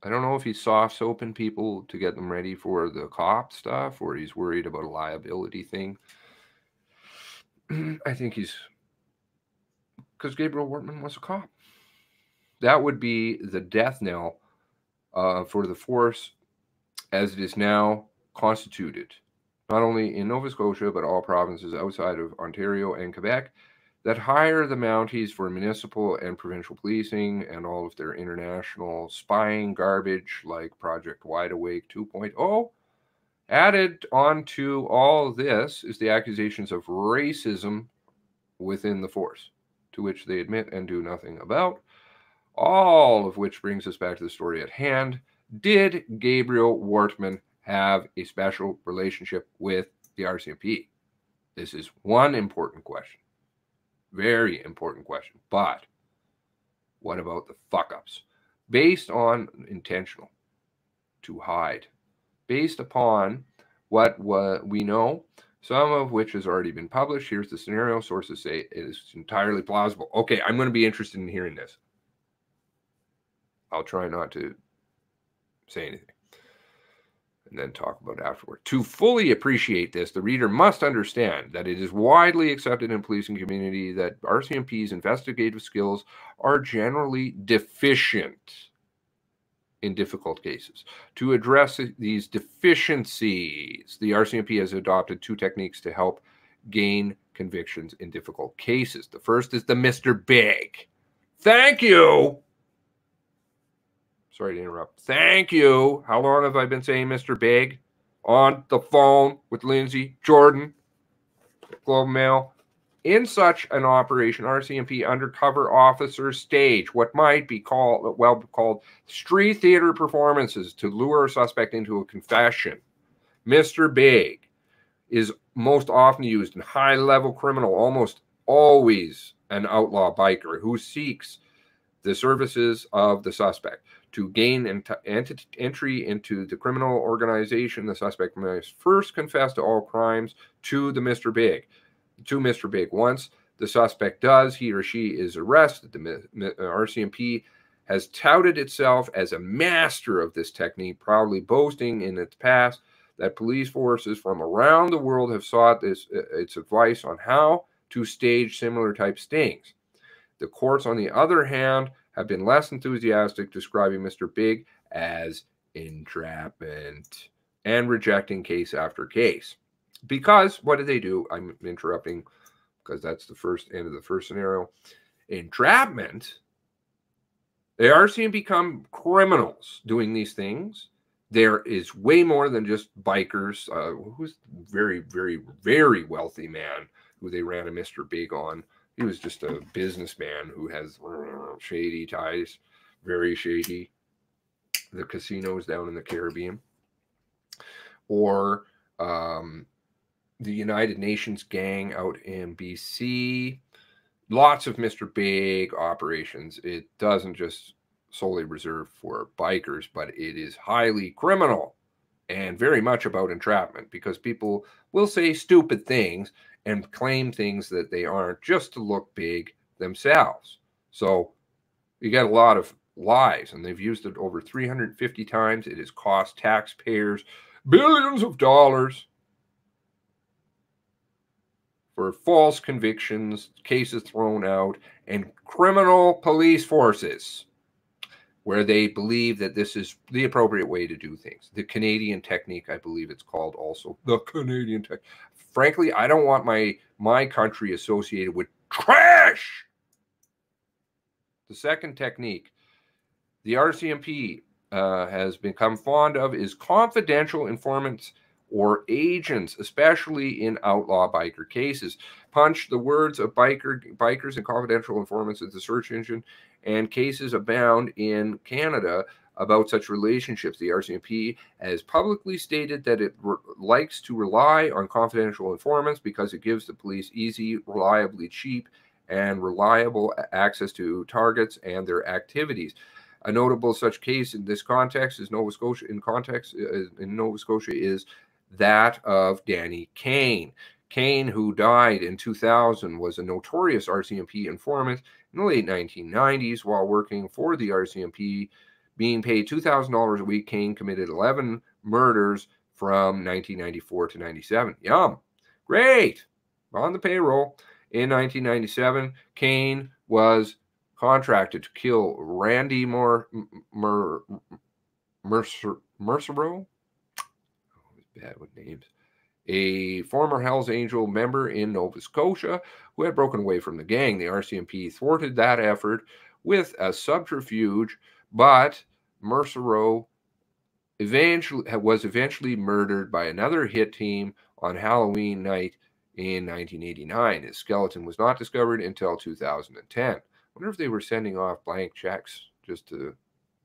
I don't know if he's soft-soaping people to get them ready for the cop stuff, or he's worried about a liability thing. I think he's... because Gabriel Wortman was a cop. That would be the death knell for the force as it is now constituted, not only in Nova Scotia, but all provinces outside of Ontario and Quebec that hire the Mounties for municipal and provincial policing and all of their international spying garbage like Project Wide Awake 2.0. Added onto all this is the accusations of racism within the force, to which they admit and do nothing about. All of which brings us back to the story at hand. Did Gabriel Wortman have a special relationship with the RCMP? This is one important question. Very important question. But what about the fuck-ups? Based on intentional, to hide, based upon what we know, some of which has already been published. Here's the scenario. Sources say it is entirely plausible. Okay, I'm going to be interested in hearing this. I'll try not to say anything and then talk about it afterward. To fully appreciate this, the reader must understand that it is widely accepted in the policing community that RCMP's investigative skills are generally deficient in difficult cases. To address these deficiencies, the RCMP has adopted two techniques to help gain convictions in difficult cases. The first is the Mr. Big. Thank you. Sorry to interrupt. Thank you. How long have I been saying Mr. Big? On the phone with Lindsay Jordan, Globe Mail. In such an operation, RCMP undercover officers stage what might be called street theater performances to lure a suspect into a confession. Mr. Big is most often used in high-level criminal, almost always an outlaw biker who seeks the services of the suspect. To gain entry into the criminal organization, the suspect must first confess to all crimes to Mr. Big. Once the suspect does, he or she is arrested. The RCMP has touted itself as a master of this technique, proudly boasting in its past that police forces from around the world have sought its advice on how to stage similar type stings. The courts, on the other hand, have been less enthusiastic, describing Mr. Big as entrapment and rejecting case after case. Because what do? I'm interrupting because that's the first end of the first scenario. Entrapment, they are seen to become criminals doing these things. There is way more than just bikers. Who's very, very, very wealthy man who they ran a Mr. Big on. He was just a businessman who has shady ties, very shady. The casinos down in the Caribbean. Or the United Nations gang out in BC. Lots of Mr. Big operations. It doesn't just solely reserve for bikers, but it is highly criminal and very much about entrapment, because people will say stupid things and claim things that they aren't just to look big themselves. So you get a lot of lies, and they've used it over 350 times. It has cost taxpayers billions of dollars for false convictions, cases thrown out, and criminal police forces where they believe that this is the appropriate way to do things. The Canadian technique, I believe it's called also. The Canadian technique. Frankly, I don't want my country associated with trash. The second technique the RCMP has become fond of is confidential informants or agents, especially in outlaw biker cases. Punch the words of bikers and confidential informants into the search engine, and cases abound in Canada about such relationships. The RCMP has publicly stated that it likes to rely on confidential informants because it gives the police easy, reliably cheap, and reliable access to targets and their activities. A notable such case in this context is Nova Scotia. In Nova Scotia is that of Danny Kane. Kane, who died in 2000, was a notorious RCMP informant in the late 1990s. While working for the RCMP, being paid $2,000 a week, Kane committed 11 murders from 1994 to 97. Yum. Great. On the payroll. In 1997, Kane was contracted to kill Randy Mercereau. Bad with names. A former Hells Angel member in Nova Scotia who had broken away from the gang. The RCMP thwarted that effort with a subterfuge, but Mercereau was eventually murdered by another hit team on Halloween night in 1989. His skeleton was not discovered until 2010. I wonder if they were sending off blank checks just to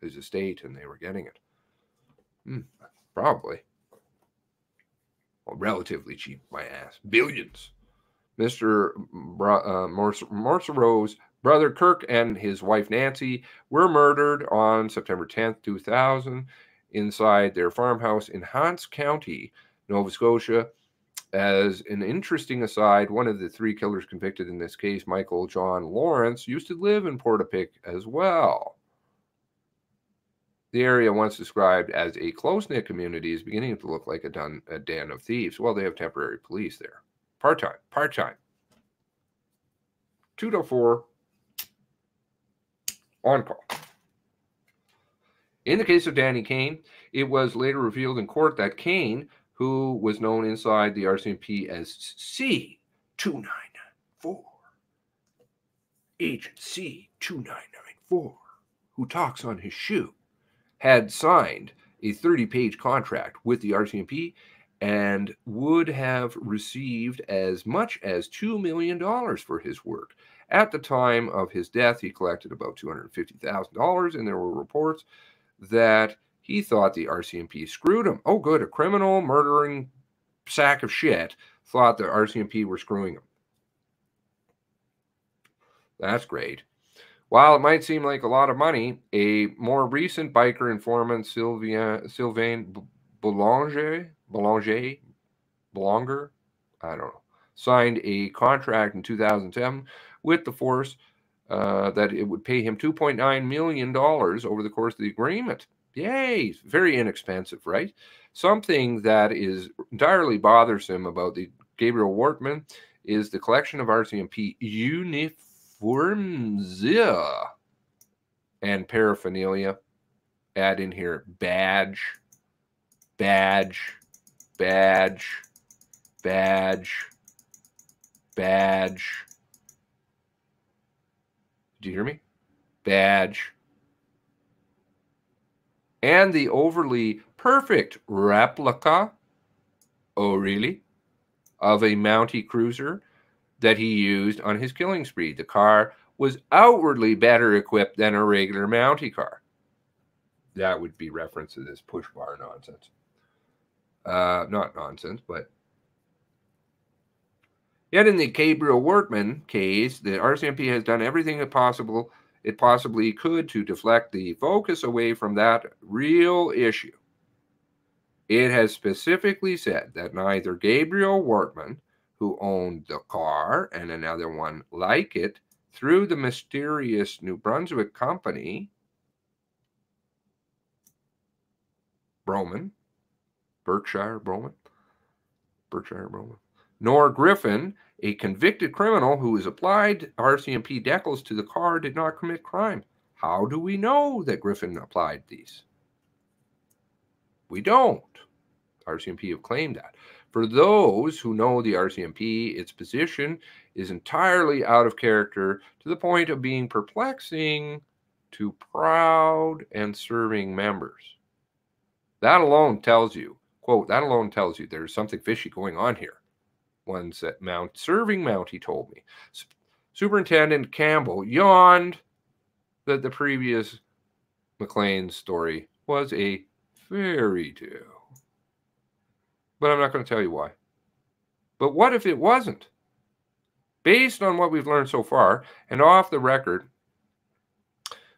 his estate and they were getting it. Probably. Well, relatively cheap, my ass. Billions. Mr. Mercereau's brother Kirk and his wife Nancy were murdered on September 10th, 2000 inside their farmhouse in Hants County, Nova Scotia. As an interesting aside, one of the 3 killers convicted in this case, Michael John Lawrence, used to live in Portapique as well. The area, once described as a close-knit community, is beginning to look like a den of thieves. Well, they have temporary police there. Part-time. 2 to 4, on call. In the case of Danny Kane, it was later revealed in court that Kane, who was known inside the RCMP as C2994, Agent C2994, who talks on his shoe, had signed a 30-page contract with the RCMP and would have received as much as $2 million for his work. At the time of his death, he collected about $250,000, and there were reports that he thought the RCMP screwed him. Oh, good. A criminal, murdering sack of shit thought the RCMP were screwing him. That's great. While it might seem like a lot of money, a more recent biker informant, Sylvain Boulanger, I don't know, signed a contract in 2007 with the force that it would pay him $2.9 million over the course of the agreement. Yay! Very inexpensive, right? Something that is entirely bothersome about the Gabriel Wortman is the collection of RCMP uniforms and paraphernalia. Add in here badge. Do you hear me? Badge. And the overly perfect replica, oh really, of a Mountie cruiser that he used on his killing spree. The car was outwardly better equipped than a regular Mountie car. That would be reference to this push bar nonsense. Not nonsense, but yet in the Gabriel Wortman case, the RCMP has done everything it possibly could to deflect the focus away from that real issue. It has specifically said that neither Gabriel Wortman, who owned the car, and another one like it, through the mysterious New Brunswick company, Berkshire Broman, nor Griffin, a convicted criminal who has applied RCMP decals to the car, did not commit crime. How do we know that Griffin applied these? We don't. RCMP have claimed that. For those who know the RCMP, its position is entirely out of character to the point of being perplexing to proud and serving members. That alone tells you, quote, that alone tells you there's something fishy going on here. One said, serving Mountie told me. Superintendent Campbell yawned that the previous McLean story was a fairy tale. But I'm not going to tell you why. But what if it wasn't? Based on what we've learned so far, and off the record,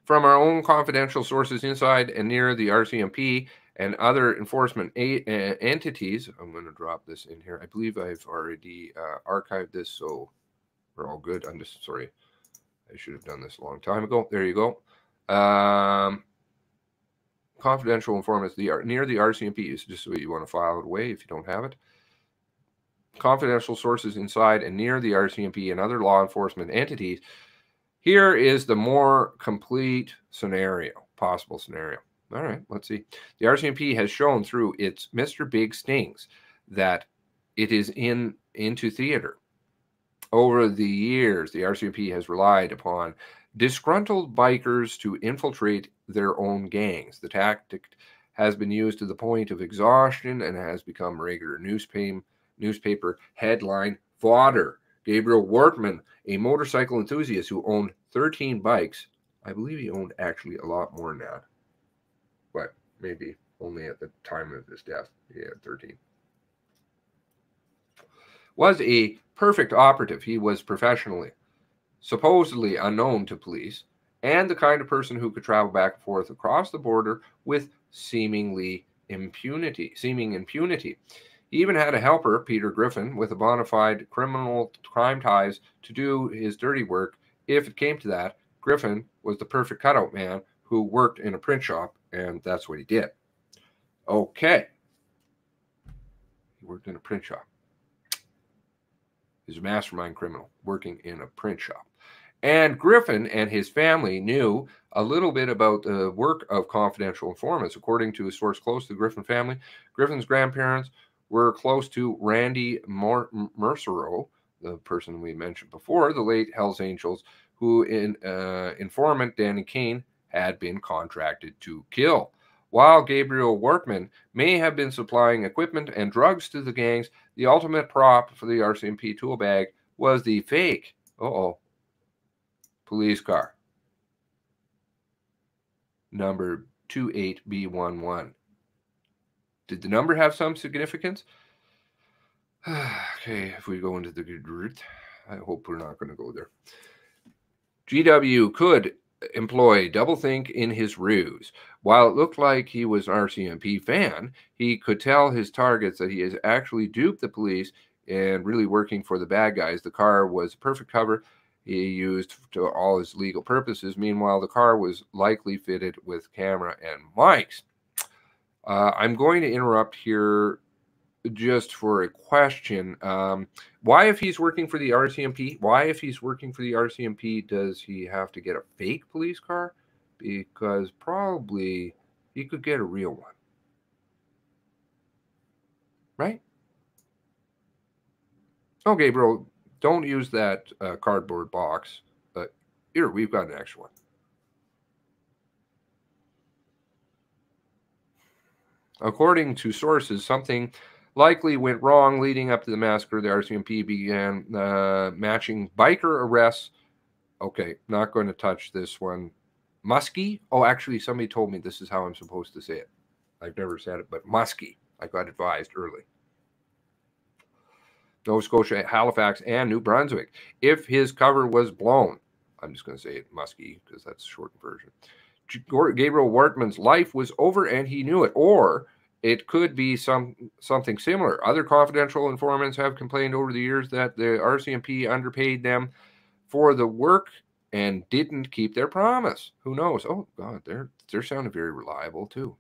from our own confidential sources inside and near the RCMP and other enforcement entities, I'm going to drop this in here. I believe I've already archived this, so we're all good. I'm just sorry. I should have done this a long time ago. There you go. Confidential informants near the RCMP is just so you want to file it away if you don't have it. Confidential sources inside and near the RCMP and other law enforcement entities. Here is the more complete scenario, possible scenario. All right, let's see. The RCMP has shown through its Mr. Big Stings that it is into theater. Over the years, the RCMP has relied upon disgruntled bikers to infiltrate their own gangs. The tactic has been used to the point of exhaustion and has become regular newspaper headline fodder. Gabriel Wortman, a motorcycle enthusiast who owned 13 bikes. I believe he owned actually a lot more than that, but maybe only at the time of his death he had 13. Was a perfect operative. He was professionally, supposedly unknown to police, and the kind of person who could travel back and forth across the border with seeming impunity. He even had a helper, Peter Griffin, with a bona fide criminal crime ties to do his dirty work. If it came to that, Griffin was the perfect cutout man who worked in a print shop, and that's what he did. Okay. He worked in a print shop. He's a mastermind criminal working in a print shop. And Griffin and his family knew a little bit about the work of confidential informants. According to a source close to the Griffin family, Griffin's grandparents were close to Randy Mercero, the person we mentioned before, the late Hells Angels, who informant Danny Kane had been contracted to kill. While Gabriel Wortman may have been supplying equipment and drugs to the gangs, the ultimate prop for the RCMP tool bag was the fake police car, number 28B11. Did the number have some significance? Okay, if we go into the good, I hope we're not going to go there. GW could employ doublethink in his ruse. While it looked like he was an RCMP fan, he could tell his targets that he has actually duped the police and really working for the bad guys. The car was a perfect cover he used to all his legal purposes. Meanwhile, the car was likely fitted with camera and mics. I'm going to interrupt here just for a question. Why, if he's working for the RCMP, does he have to get a fake police car? Because probably he could get a real one. Right? Okay, bro, don't use that cardboard box. But here, we've got an extra one. According to sources, something likely went wrong leading up to the massacre. The RCMP began matching biker arrests. Okay, not going to touch this one. Muskie? Oh, actually, somebody told me this is how I'm supposed to say it. I've never said it, but Muskie. I got advised early. Nova Scotia, Halifax, and New Brunswick. If his cover was blown, I'm just going to say it Muskie because that's the shortened version. Gabriel Wortman's life was over and he knew it. Or it could be something similar. Other confidential informants have complained over the years that the RCMP underpaid them for the work and didn't keep their promise. Who knows? Oh, God, they're sounding very reliable, too.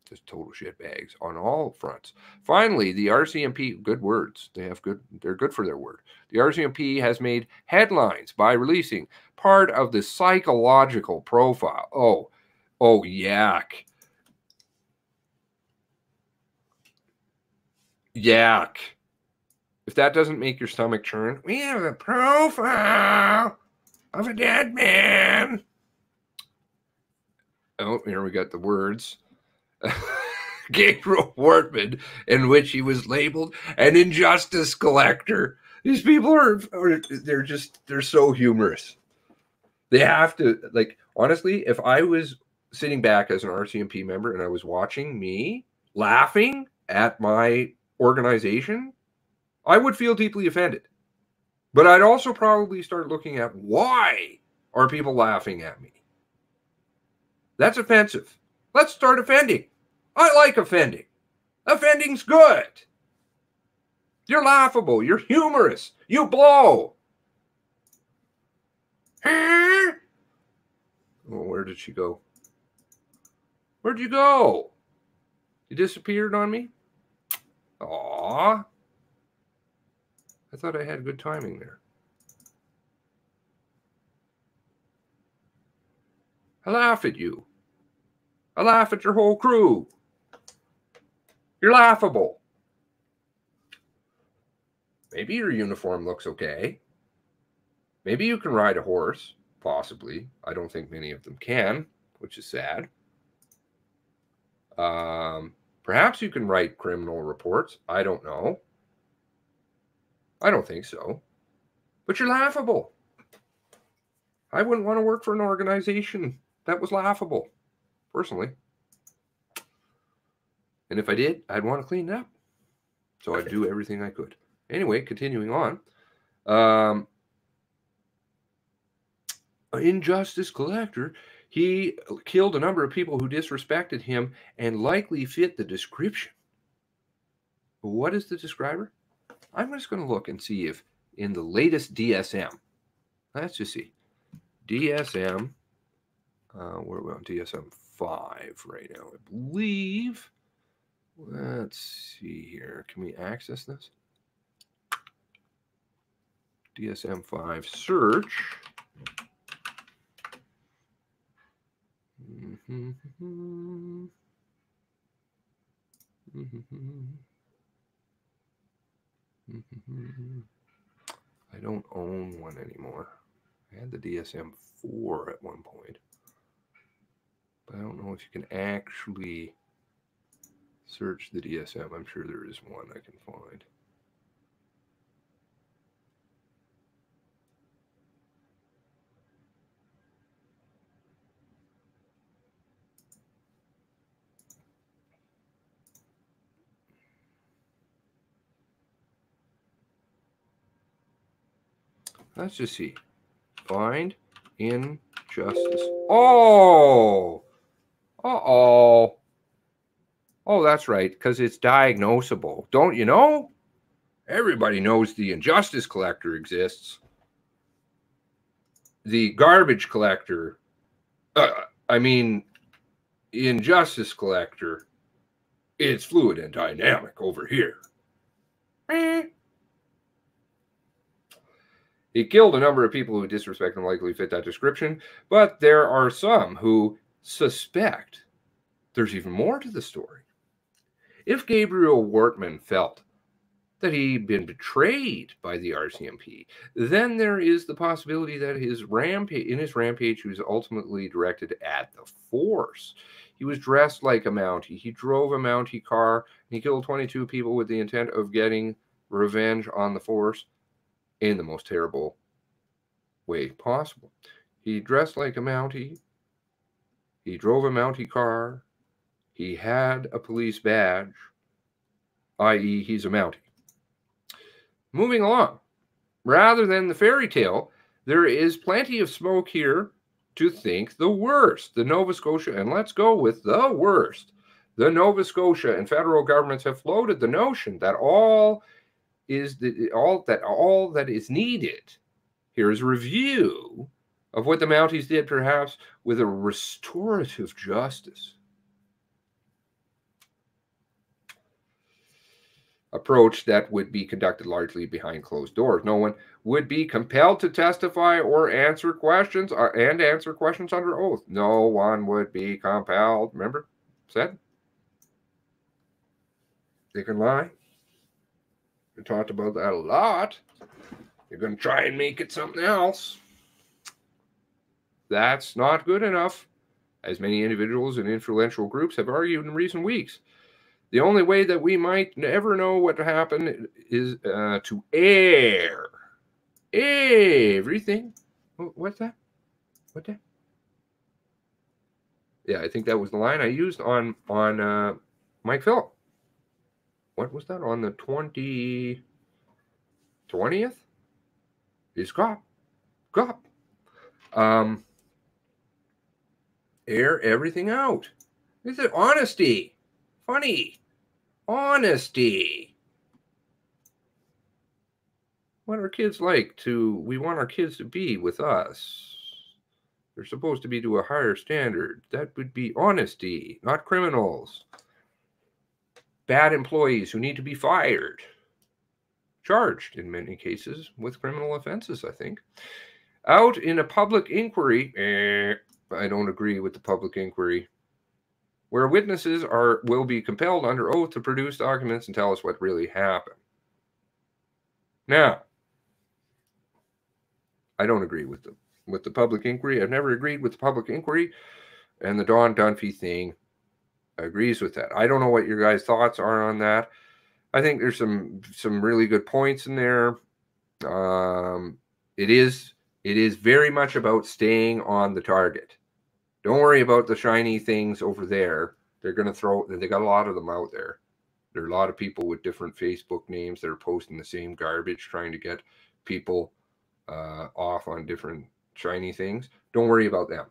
Just total shit bags on all fronts. Finally, the RCMP, good words. They're good for their word. The RCMP has made headlines by releasing part of the psychological profile. Oh, yak. Yak. If that doesn't make your stomach churn, we have a profile of a dead man. Oh, here we got the words. Gabriel Wortman, in which he was labeled an injustice collector. These people they're so humorous. They have to, like, honestly, if I was sitting back as an RCMP member and I was watching me laughing at my organization, I would feel deeply offended. But I'd also probably start looking at why are people laughing at me? That's offensive. Let's start offending. I like offending. Offending's good. You're laughable. You're humorous. You blow. Oh, where did she go? Where'd you go? You disappeared on me? Aw. I thought I had good timing there. I laugh at you. I laugh at your whole crew. You're laughable. Maybe your uniform looks okay. Maybe you can ride a horse, possibly. I don't think many of them can, which is sad. Perhaps you can write criminal reports. I don't know. I don't think so. But you're laughable. I wouldn't want to work for an organization that was laughable, personally. And if I did, I'd want to clean it up. So I'd do everything I could. Anyway, continuing on. Injustice collector. He killed a number of people who disrespected him and likely fit the description. What is the describer? I'm just going to look and see if in the latest DSM, let's just see, DSM, where are we on DSM 5 right now, I believe. Let's see here. Can we access this? DSM 5 search. I don't own one anymore. I had the DSM 4 at one point. But I don't know if you can actually search the DSM. I'm sure there is one I can find. Let's just see. Find injustice. Oh! Uh-oh. Oh, that's right, because it's diagnosable. Don't you know? Everybody knows the injustice collector exists. The garbage collector, injustice collector, it's fluid and dynamic over here. He killed a number of people who disrespect and likely fit that description, but there are some who suspect there's even more to the story. If Gabriel Wortman felt that he'd been betrayed by the RCMP, then there is the possibility that in his rampage, he was ultimately directed at the force. He was dressed like a Mountie. He drove a Mountie car, and he killed 22 people with the intent of getting revenge on the force in the most terrible way possible. He dressed like a Mountie. He drove a Mountie car. He had a police badge, i.e. he's a Mountie. Moving along, rather than the fairy tale, there is plenty of smoke here to think the worst. The Nova Scotia, and let's go with the worst. The Nova Scotia and federal governments have floated the notion that all that is needed here is a review of what the Mounties did, perhaps with a restorative justice approach that would be conducted largely behind closed doors. No one would be compelled to testify or answer questions under oath. No one would be compelled. Remember, said they can lie. We talked about that a lot. You're going to try and make it something else. That's not good enough, as many individuals and influential groups have argued in recent weeks. The only way that we might ever know what to happen is to air everything. What's that? What that? Yeah, I think that was the line I used on Mike Phillip. What was that? On the 20th? Is cop. Air everything out. Is it honesty? Funny. Honesty. What are kids like we want our kids to be with us. They're supposed to be to a higher standard. That would be honesty, not criminals. Bad employees who need to be fired. Charged, in many cases, with criminal offenses, I think. Out in a public inquiry, I don't agree with the public inquiry, where witnesses will be compelled under oath to produce documents and tell us what really happened. Now, I don't agree with the public inquiry. I've never agreed with the public inquiry, and the DUNPHY thing agrees with that. I don't know what your guys' thoughts are on that. I think there's some really good points in there. It is very much about staying on the target. Don't worry about the shiny things over there. They got a lot of them out there. There are a lot of people with different Facebook names that are posting the same garbage, trying to get people off on different shiny things. Don't worry about them.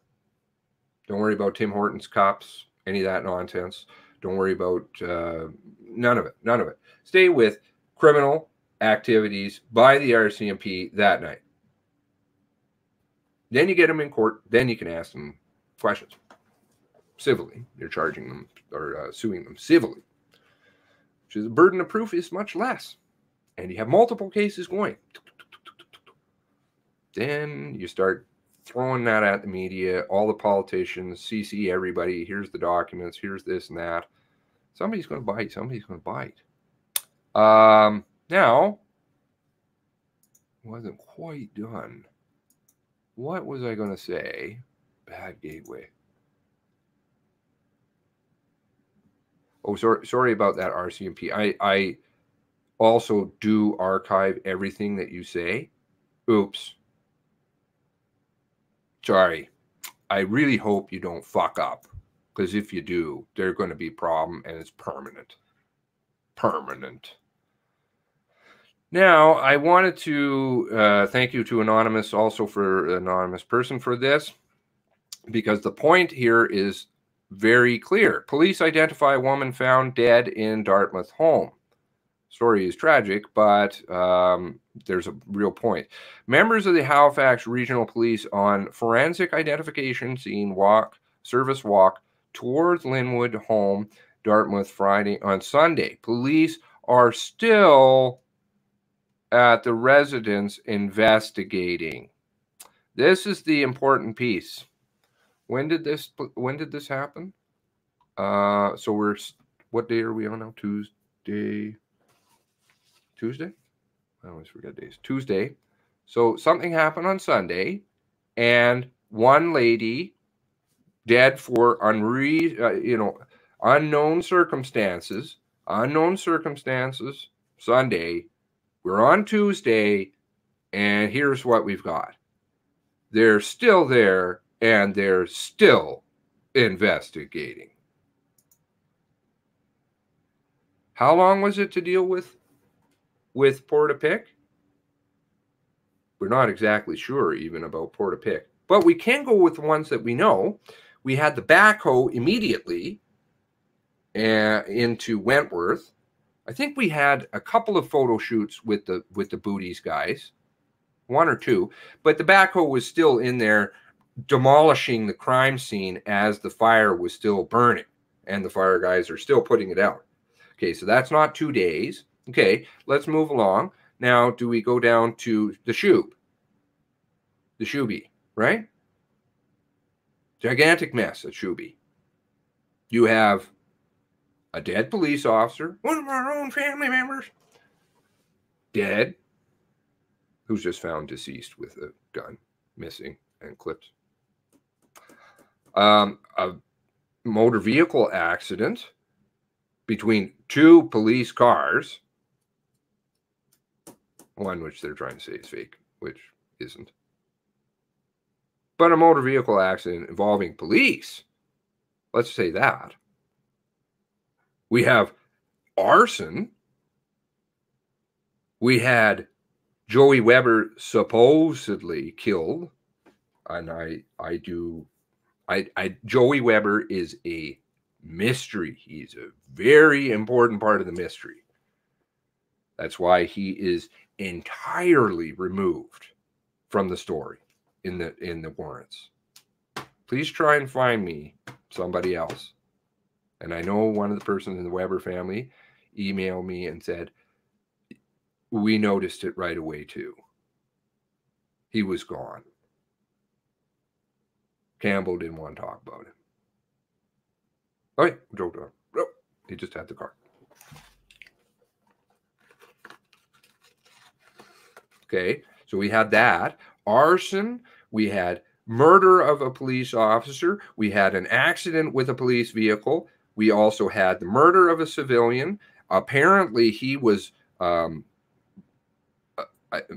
Don't worry about Tim Hortons cops, any of that nonsense. Don't worry about none of it. None of it. Stay with criminal activities by the RCMP that night. Then you get them in court. Then you can ask them questions civilly. You're charging them or suing them civilly. Which is the burden of proof is much less. And you have multiple cases going. Then you start throwing that at the media, all the politicians, CC everybody. Here's the documents. Here's this and that. Somebody's going to bite. Somebody's going to bite. Now, wasn't quite done. What was I going to say? Bad gateway. Oh, sorry about that, RCMP. I also do archive everything that you say. Oops. Sorry. I really hope you don't fuck up. Because if you do, there's going to be a problem, and it's permanent. Permanent. Now, I wanted to thank you to Anonymous, also for Anonymous person for this, because the point here is very clear. Police identify a woman found dead in Dartmouth home. Story is tragic, but there's a real point. Members of the Halifax Regional Police on forensic identification scene service walk towards Linwood home, Dartmouth, on Sunday. Police are still at the residence investigating. This is the important piece. When did this happen? So what day are we on now? Tuesday? I always forget days. Tuesday. So something happened on Sunday, and one lady dead for unknown circumstances. Sunday. We're on Tuesday, and here's what we've got. They're still there, and they're still investigating. How long was it to deal with Portapique? We're not exactly sure even about Portapique, but we can go with the ones that we know. We had the backhoe immediately into Wentworth. I think we had a couple of photo shoots with the Booties guys, one or two, but the backhoe was still in there demolishing the crime scene as the fire was still burning, and the fire guys are still putting it out. Okay, so that's not 2 days. Okay, let's move along. Now, do we go down to the Shoob? The Shooby, right? Gigantic mess at Shooby. You have a dead police officer, one of our own family members, dead, who's just found deceased with a gun, missing and clipped. A motor vehicle accident between two police cars, one which they're trying to say is fake, which isn't. But a motor vehicle accident involving police, let's say that. We have arson. We had Joey Weber supposedly killed. And Joey Weber is a mystery. He's a very important part of the mystery. That's why he is entirely removed from the story in the warrants. Please try and find me somebody else. And I know one of the persons in the Weber family emailed me and said, we noticed it right away too. He was gone. Campbell didn't want to talk about it. Oh, drove on. No, he just had the car. Okay, so we had that. Arson, we had murder of a police officer, we had an accident with a police vehicle, we also had the murder of a civilian. Apparently he was, I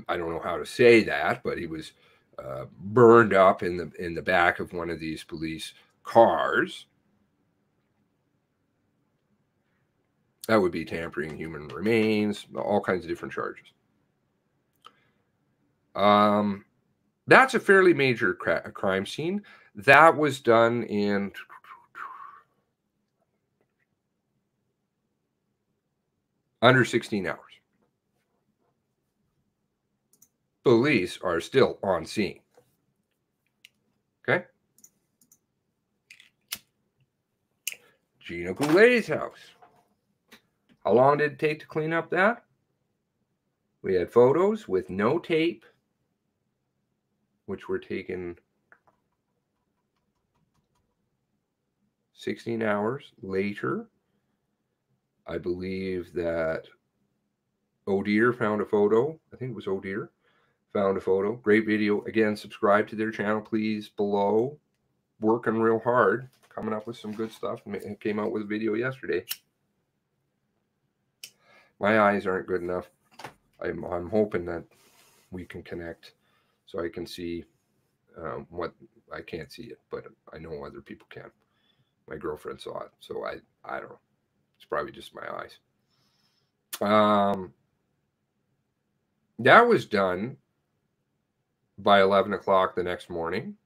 don't know how to say that, but he was burned up in the back of one of these police cars. That would be tampering human remains, all kinds of different charges. That's a fairly major crime scene. That was done in Under 16 hours. Police are still on scene. Okay? Gina Goulet's house. How long did it take to clean up that? We had photos with no tape, which were taken 16 hours later. I believe that O'Deer found a photo. I think it was O'Deer found a photo. Great video. Again, subscribe to their channel, please, below. Working real hard. Coming up with some good stuff. Came out with a video yesterday. My eyes aren't good enough. I'm hoping that we can connect so I can see what I can't see it, but I know other people can. My girlfriend saw it, so I don't know. It's probably just my eyes. That was done by 11 o'clock the next morning.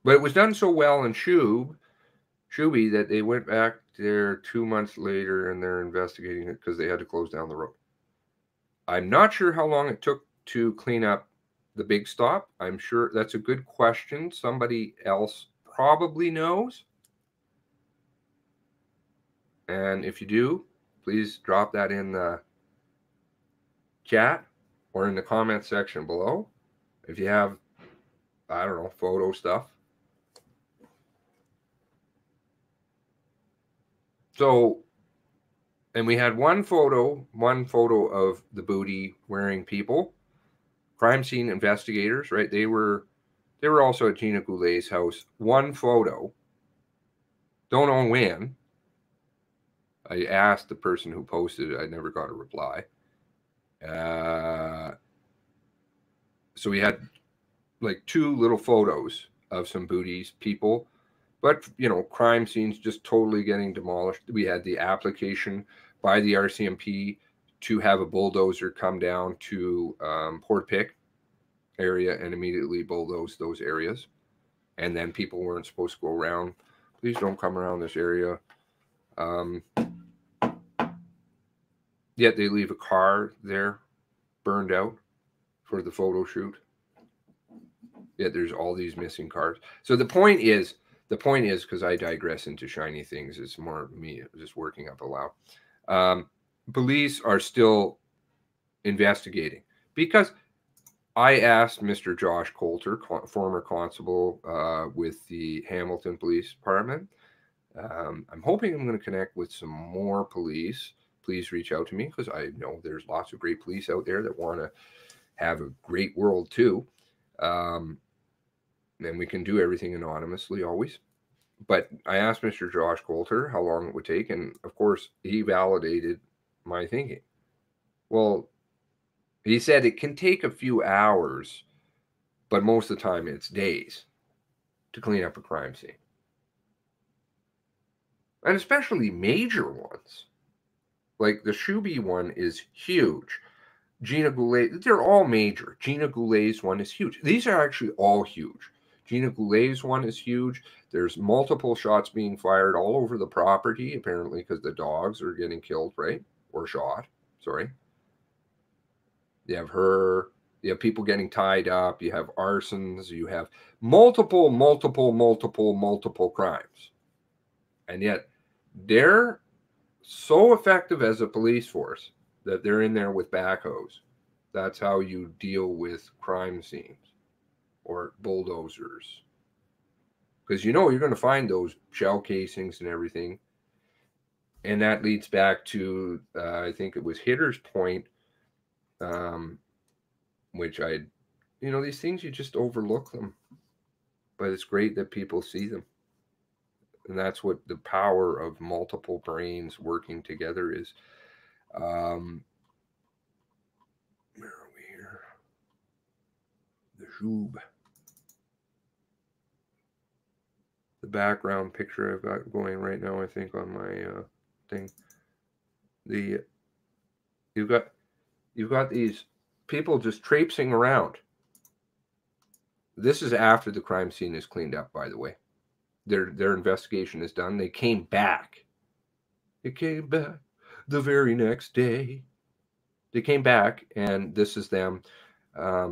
But it was done so well in Shuby that they went back there 2 months later and they're investigating it because they had to close down the road. I'm not sure how long it took to clean up the big stop. I'm sure that's a good question. Somebody else probably knows. And if you do, please drop that in the chat or in the comment section below. If you have, I don't know, photo stuff. So, and we had one photo of the booty wearing people, crime scene investigators, right? They were also at Gina Goulet's house. One photo. Don't know when. I asked the person who posted it. I never got a reply. So we had like 2 little photos of some booties, people. But, you know, crime scenes just totally getting demolished. We had the application by the RCMP to have a bulldozer come down to Port Pick area and immediately bulldoze those areas. And then people weren't supposed to go around. Please don't come around this area. Yet they leave a car there burned out for the photo shoot. Yet there's all these missing cars. So the point is, because I digress into shiny things, it's more me just working up aloud. Police are still investigating because I asked Mr. Josh Coulter, former constable with the Hamilton Police Department. I'm hoping I'm going to connect with some more police. Please reach out to me because I know there's lots of great police out there that want to have a great world too. And we can do everything anonymously always. But I asked Mr. Josh Coulter how long it would take. And of course, he validated my thinking. Well, he said it can take a few hours, but most of the time it's days to clean up a crime scene. And especially major ones. Like the Shuby one is huge. Gina Goulet, they're all major. Gina Goulet's one is huge. These are actually all huge. Gina Goulet's one is huge. There's multiple shots being fired all over the property, apparently, because the dogs are getting killed, right? Or shot, sorry. You have her. You have people getting tied up. You have arsons. You have multiple crimes. And yet they're so effective as a police force that they're in there with backhoes. That's how you deal with crime scenes or bulldozers. Because you know you're going to find those shell casings and everything. And that leads back to, I think it was Hitter's point, which these things, you just overlook them. But it's great that people see them. And that's what the power of multiple brains working together is. Where are we here? The Jube. The background picture I've got going right now, I think, on my thing. You've got these people just traipsing around. This is after the crime scene is cleaned up, by the way. their investigation is done. They came back. It came back the very next day. They came back, and this is them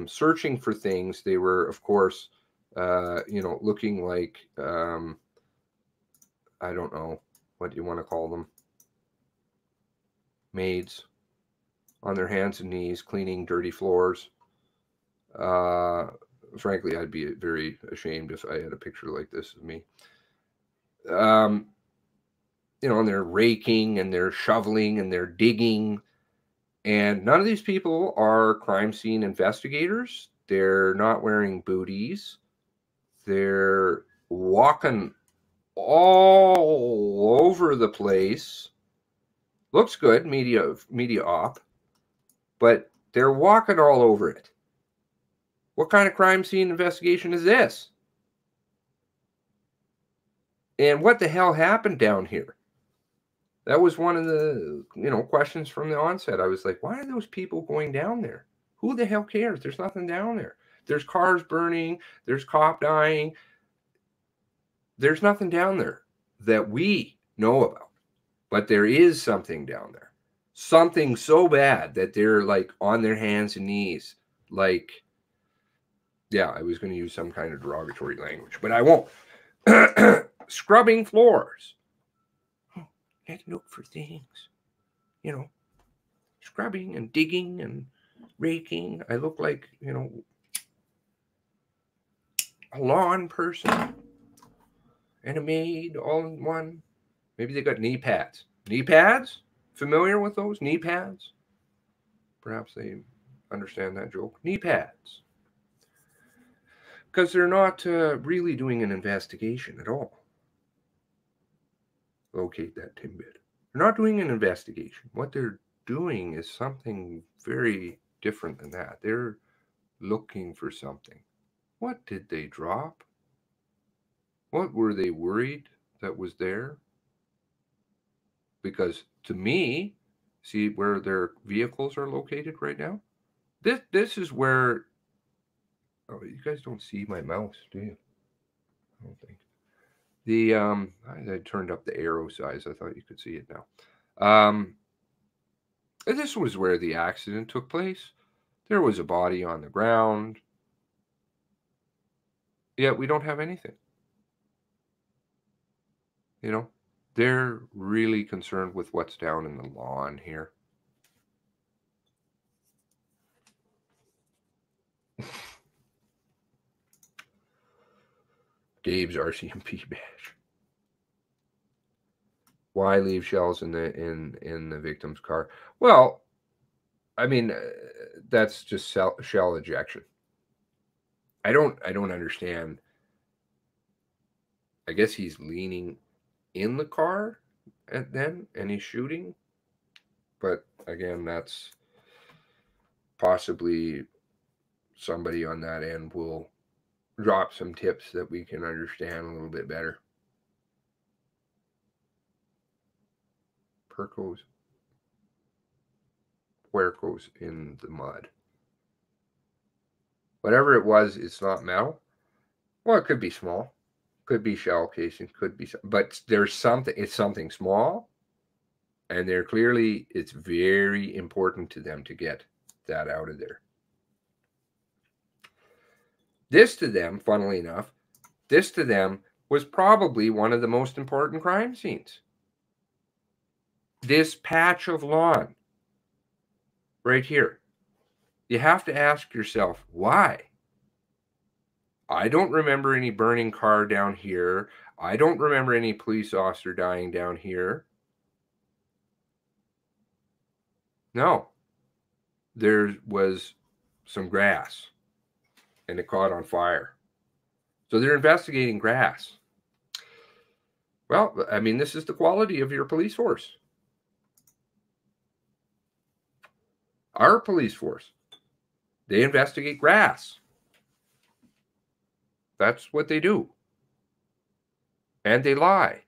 searching for things. They were, of course, looking like, I don't know, what do you want to call them? Maids on their hands and knees, cleaning dirty floors. Frankly, I'd be very ashamed if I had a picture like this of me. And they're raking and they're shoveling and they're digging. And none of these people are crime scene investigators. They're not wearing booties. They're walking all over the place. Looks good, media op, but they're walking all over it. What kind of crime scene investigation is this? And what the hell happened down here? That was one of the, questions from the onset. I was like, why are those people going down there? Who the hell cares? There's nothing down there. There's cars burning. There's cop dying. There's nothing down there that we know about. But there is something down there. Something so bad that they're like on their hands and knees. Like, yeah, I was going to use some kind of derogatory language, but I won't. Scrubbing floors. Let's look for things. Scrubbing and digging and raking. I look like, a lawn person and a maid all in one. Maybe they got knee pads. Knee pads? Familiar with those? Knee pads? Perhaps they understand that joke. Knee pads. Because they're not really doing an investigation at all. Locate that tidbit. They're not doing an investigation. What they're doing is something very different than that. They're looking for something. What did they drop? What were they worried that was there? Because to me, see where their vehicles are located right now? This is where... Oh, you guys don't see my mouse, do you? I don't think. I turned up the arrow size. I thought you could see it now. This was where the accident took place. There was a body on the ground. Yet we don't have anything. They're really concerned with what's down in the lawn here. Gabe's RCMP badge. Why leave shells in the victim's car? Well, I mean, that's just shell ejection. I don't understand. I guess he's leaning in the car and he's shooting. But again, that's possibly somebody on that end will drop some tips that we can understand a little bit better. Puercos in the mud. Whatever it was, it's not metal. Well, it could be small. Could be shell casing. Could be, but there's something. It's something small, and they're clearly. It's very important to them to get that out of there. This to them, funnily enough, this to them was probably one of the most important crime scenes. This patch of lawn right here. You have to ask yourself, why? I don't remember any burning car down here. I don't remember any police officer dying down here. No. There was some grass, and it caught on fire. So they're investigating grass. Well, I mean, this is the quality of your police force. Our police force. They investigate grass. That's what they do. And they lie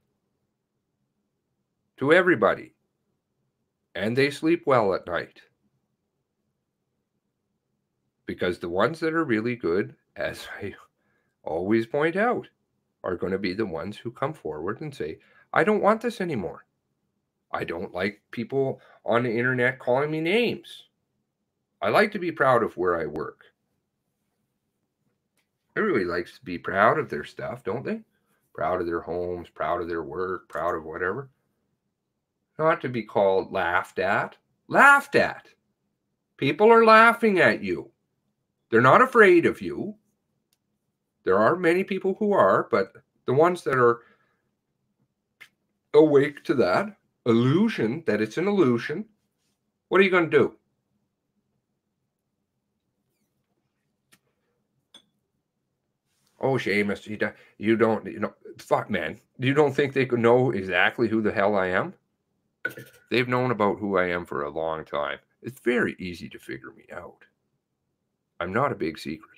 to everybody. And they sleep well at night. Because the ones that are really good, as I always point out, are going to be the ones who come forward and say, I don't want this anymore. I don't like people on the internet calling me names. I like to be proud of where I work. Everybody likes to be proud of their stuff, don't they? Proud of their homes, proud of their work, proud of whatever. Not to be called laughed at. Laughed at. People are laughing at you. They're not afraid of you. There are many people who are, but the ones that are awake to that illusion, that it's an illusion, what are you going to do? Oh, Seamus, you don't, fuck, man. You don't think they could know exactly who the hell I am? They've known about who I am for a long time. It's very easy to figure me out. I'm not a big secret.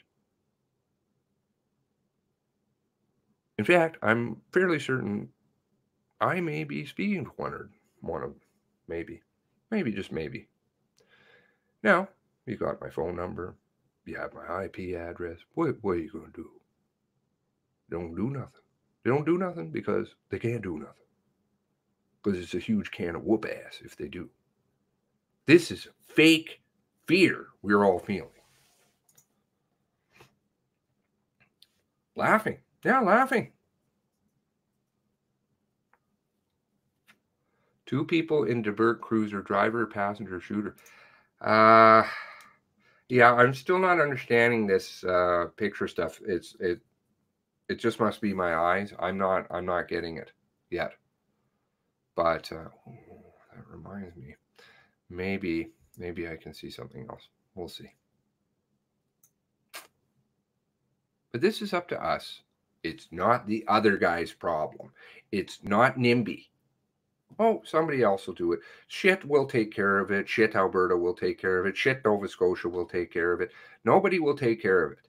In fact, I'm fairly certain I may be speaking to one of them. Maybe, just maybe. Now, you got my phone number. You have my IP address. What are you going to do? They don't do nothing. They don't do nothing because they can't do nothing. Because it's a huge can of whoop ass if they do. This is fake fear we're all feeling. Laughing. Yeah, laughing. 2 people in divert cruiser, driver, passenger, shooter. Yeah, I'm still not understanding this picture stuff. It just must be my eyes. I'm not getting it yet. But that reminds me. Maybe I can see something else. We'll see. But this is up to us. It's not the other guy's problem. It's not NIMBY. Oh, somebody else will do it. Shit will take care of it. Shit Alberta will take care of it. Shit Nova Scotia will take care of it. Nobody will take care of it.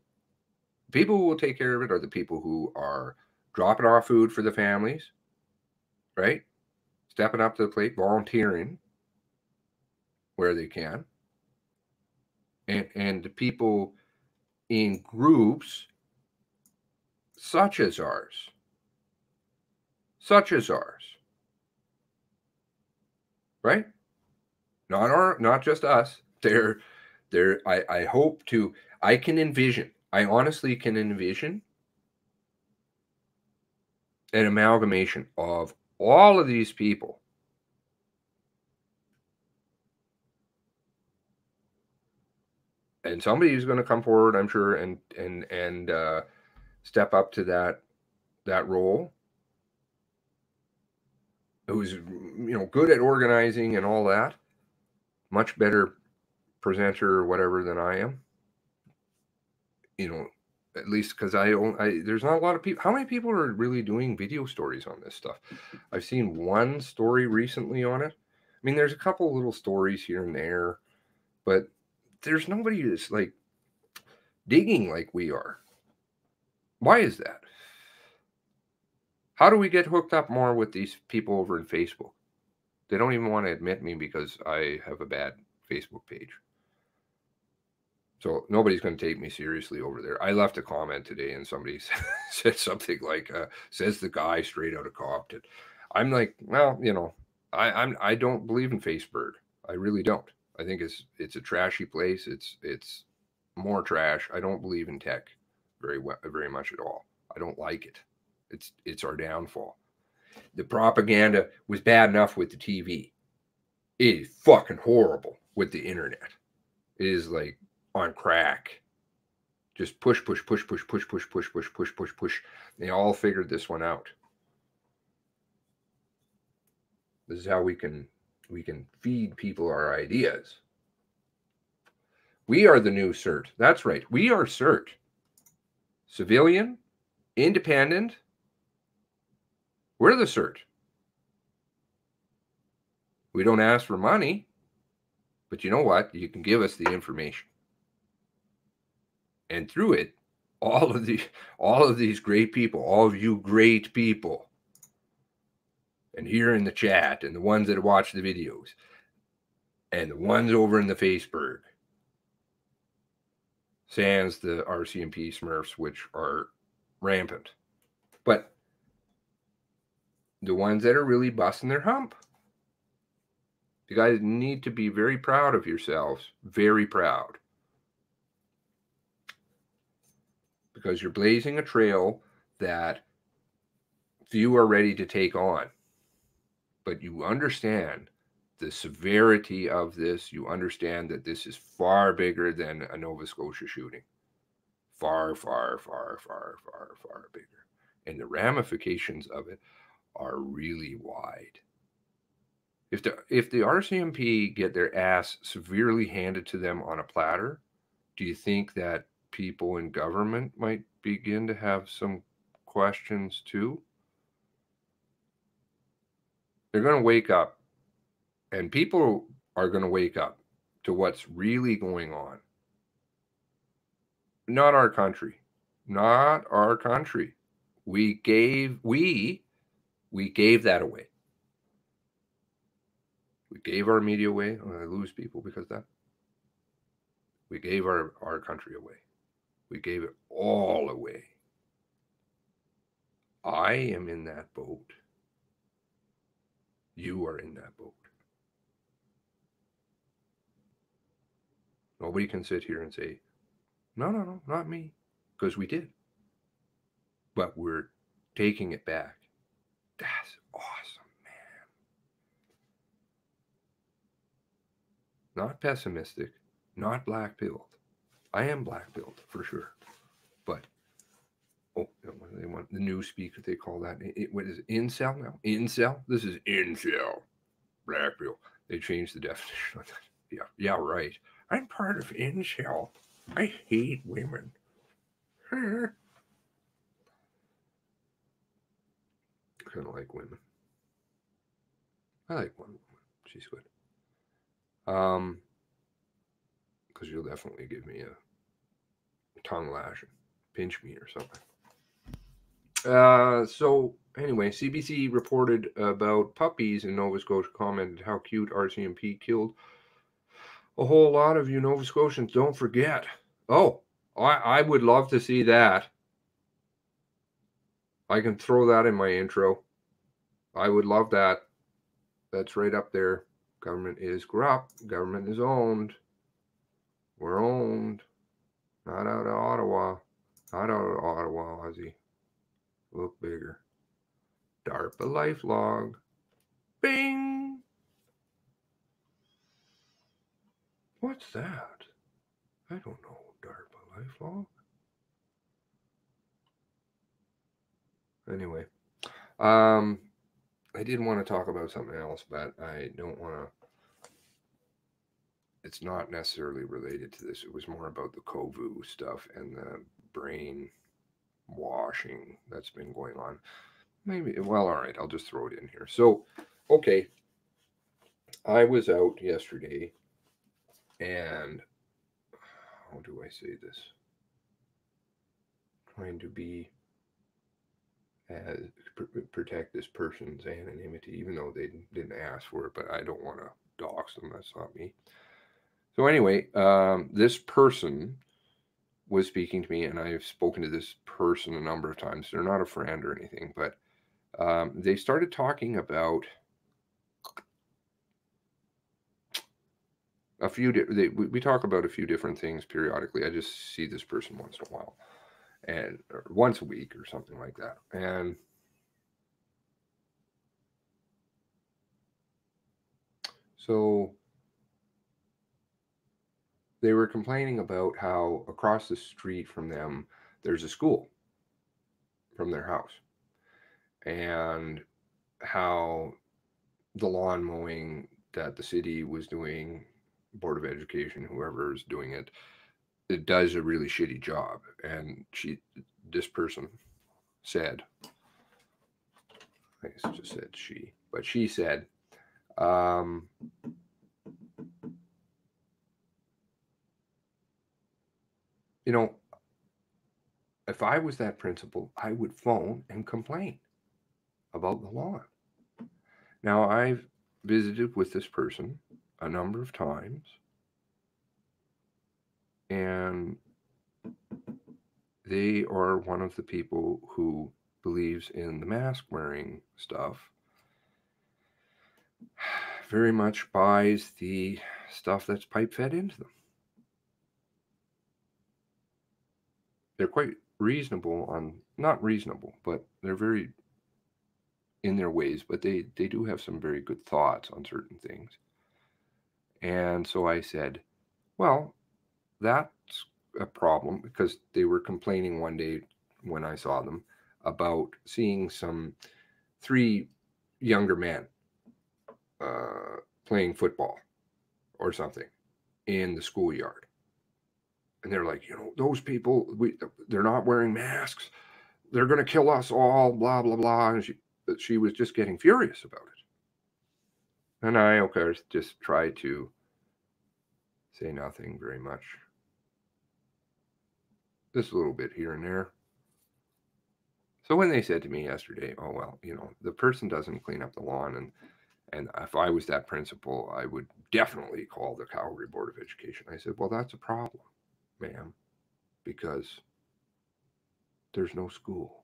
People who will take care of it are the people who are dropping off food for the families, right? Stepping up to the plate, volunteering where they can. And the people in groups such as ours. Right? Not just us. I hope to, I can envision, I honestly can envision an amalgamation of all of these people. And somebody is going to come forward, I'm sure, and step up to that role. Who's, good at organizing and all that. Much better presenter or whatever than I am. At least because there's not a lot of people. How many people are really doing video stories on this stuff? I've seen one story recently on it. I mean, there's a couple little stories here and there, but there's nobody that's like digging like we are. Why is that? How do we get hooked up more with these people over in Facebook? They don't even want to admit me because I have a bad Facebook page. So nobody's going to take me seriously over there. I left a comment today and somebody said something like, says the guy straight out of Compton. I'm like, well, I don't believe in Facebook. I really don't. I think it's a trashy place. It's more trash. I don't believe in tech very much at all. I don't like it. It's our downfall. The propaganda was bad enough with the TV. It is fucking horrible with the internet. It is like on crack. Just push. They all figured this one out. This is how we can feed people our ideas. We are the new CERT. That's right. We are CERT. Civilian, independent. We're the CERT. We don't ask for money, but you know what? You can give us the information. And through it, all of these great people, all of you great people, and here in the chat, and the ones that watch the videos, and the ones over in the Facebook, sans the RCMP Smurfs, which are rampant. But the ones that are really busting their hump, you guys need to be very proud of yourselves, very proud. Because you're blazing a trail that few are ready to take on. But you understand the severity of this. You understand that this is far bigger than a Nova Scotia shooting. Far, far, far, far, far, far bigger. And the ramifications of it are really wide. If the RCMP get their ass severely handed to them on a platter, do you think that people in government might begin to have some questions too? They're going to wake up, and people are going to wake up to what's really going on. Not our country. Not our country. We gave that away. We gave our media away. I lose people because of that. We gave our country away. We gave it all away. I am in that boat. You are in that boat. Nobody can sit here and say, no, not me, because we did. But we're taking it back. That's awesome, man. Not pessimistic, not black-pilled. I am black-pilled for sure. But, they want the new speaker, they call that, what is it, incel now? Incel? This is incel. Black-pill. They changed the definition of that. Yeah, right. I'm part of incel. I hate women. Kind of like women. I like one woman. She's good. Because you'll definitely give me a tongue lashing, pinch me or something. So anyway, CBC reported about puppies in Nova Scotia, commented how cute RCMP killed a whole lot of you Nova Scotians. Don't forget. Oh, I would love to see that. I can throw that in my intro. I would love that. That's right up there. Government is corrupt. Government is owned. We're owned. Not out of Ottawa. Not out of Ottawa, Aussie. Look bigger. DARPA life log. Bing! What's that? I don't know. DARPA life log. Anyway. I did want to talk about something else, but I don't want to. It's not necessarily related to this. It was more about the COVID stuff and the brain washing that's been going on. Maybe, well, all right, I'll just throw it in here. So, okay, I was out yesterday, and how do I say this? Trying to be protect this person's anonymity, even though they didn't ask for it, but I don't want to dox them. That's not me. So anyway, this person was speaking to me, and I've spoken to this person a number of times. They're not a friend or anything, but they started talking about a few. We talk about a few different things periodically. I just see this person once in a while, and once a week or something like that. And so they were complaining about how across the street from them, there's a school from their house, and how the lawn mowing that the city was doing, Board of Education, whoever is doing it, it does a really shitty job. And this person said, I guess it just said she, but she said, you know, if I was that principal, I would phone and complain about the lawn. Now, I've visited with this person a number of times, and they are one of the people who believes in the mask wearing stuff very much buys the stuff that's pipe fed into them. They're quite reasonable on, not reasonable, but they're very in their ways, but they do have some very good thoughts on certain things. And so I said, well, that's a problem, because they were complaining one day when I saw them about seeing some 3 younger men playing football or something in the schoolyard. And they're like, those people, they're not wearing masks. They're going to kill us all, blah, blah, blah. And she was just getting furious about it. And I, of course, just tried to say nothing very much. Just a little bit here and there. So when they said to me yesterday, oh, well, the person doesn't clean up the lawn, and if I was that principal, I would definitely call the Calgary Board of Education. I said, well, that's a problem, ma'am, because there's no school.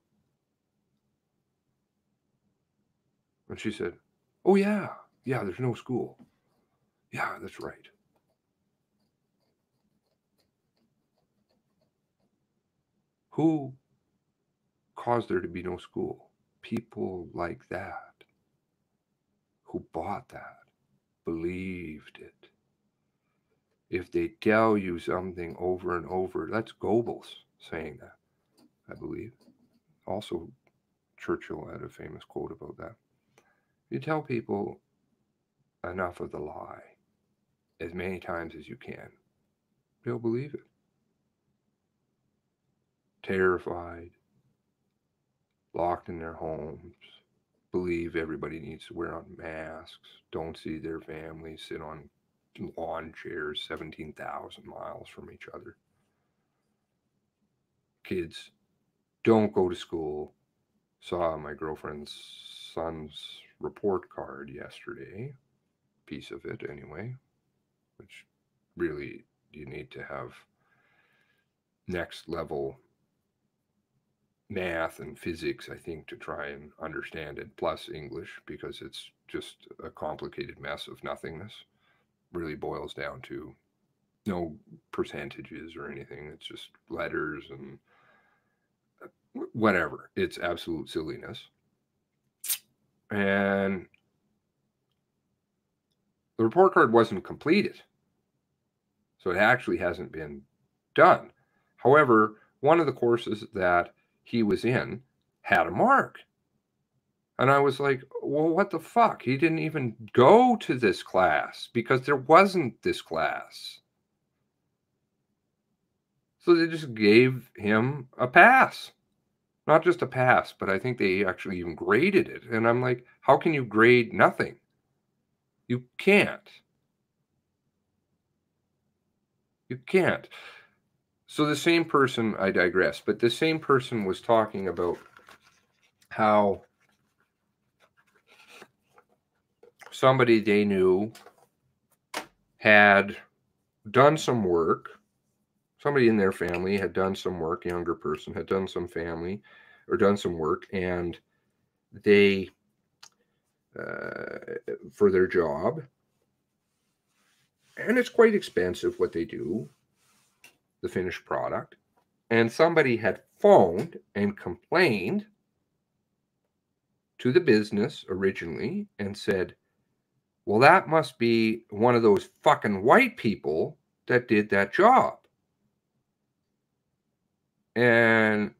And she said, oh, yeah, there's no school. Yeah, that's right. Who caused there to be no school? People like that, who bought that, believed it. If they tell you something over and over, that's Goebbels saying that, I believe. Also, Churchill had a famous quote about that. You tell people enough of the lie as many times as you can, they'll believe it. Terrified, locked in their homes, believe everybody needs to wear on masks, don't see their families, sit on lawn chairs 17,000 miles from each other. Kids don't go to school. Saw my girlfriend's son's report card yesterday, piece of it anyway, which really you need to have next level math and physics, I think, to try and understand it, plus English, because it's just a complicated mess of nothingness. Really boils down to no percentages or anything. It's just letters and whatever. It's absolute silliness. And the report card wasn't completed, so it actually hasn't been done. However, one of the courses that he was in had a mark. And I was like, well, what the fuck? He didn't even go to this class because there wasn't this class. So they just gave him a pass. Not just a pass, but I think they actually even graded it. And I'm like, how can you grade nothing? You can't. You can't. So the same person, I digress, but the same person was talking about how somebody they knew had done some work. Somebody in their family had done some work, younger person had done some family or done some work, and they, for their job, and it's quite expensive what they do, the finished product, and somebody had phoned and complained to the business originally and said, well, that must be one of those fucking white people that did that job. And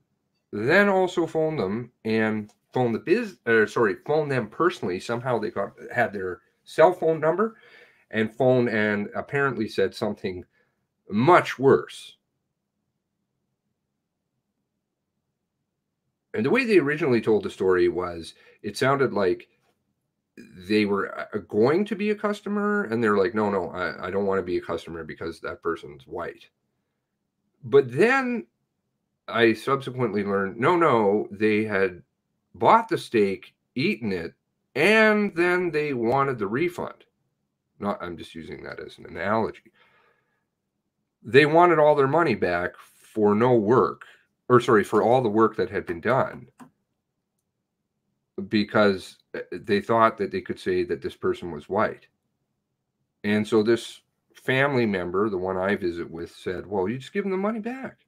then also phoned them and phoned them personally. Somehow they had their cell phone number and phoned and apparently said something much worse. And the way they originally told the story was, it sounded like they were going to be a customer, and they're like, no, I don't want to be a customer because that person's white. But then I subsequently learned, no, they had bought the steak, eaten it, and then they wanted the refund. I'm just using that as an analogy. They wanted all their money back for no work, for all the work that had been done. because they thought that they could say that this person was white. And so this family member, the one I visit with, said, well, you just give them the money back.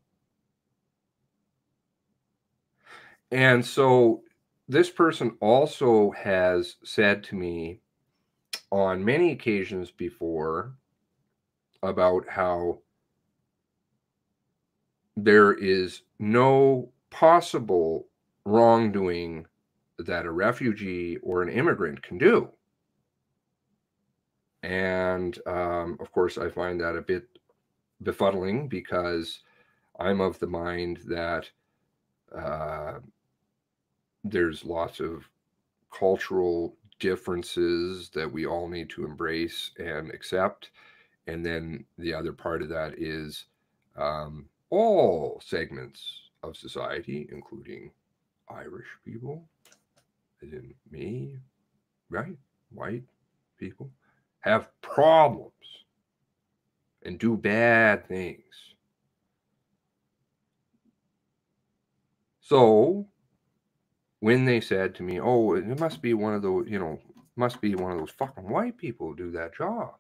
And so this person also has said to me on many occasions before about how there is no possible wrongdoing that a refugee or an immigrant can do. And of course, I find that a bit befuddling, because I'm of the mind that there's lots of cultural differences that we all need to embrace and accept. And then the other part of that is all segments of society, including Irish people, as in me, right? White people, have problems and do bad things. So when they said to me, oh, it must be one of those, must be one of those fucking white people who do that job,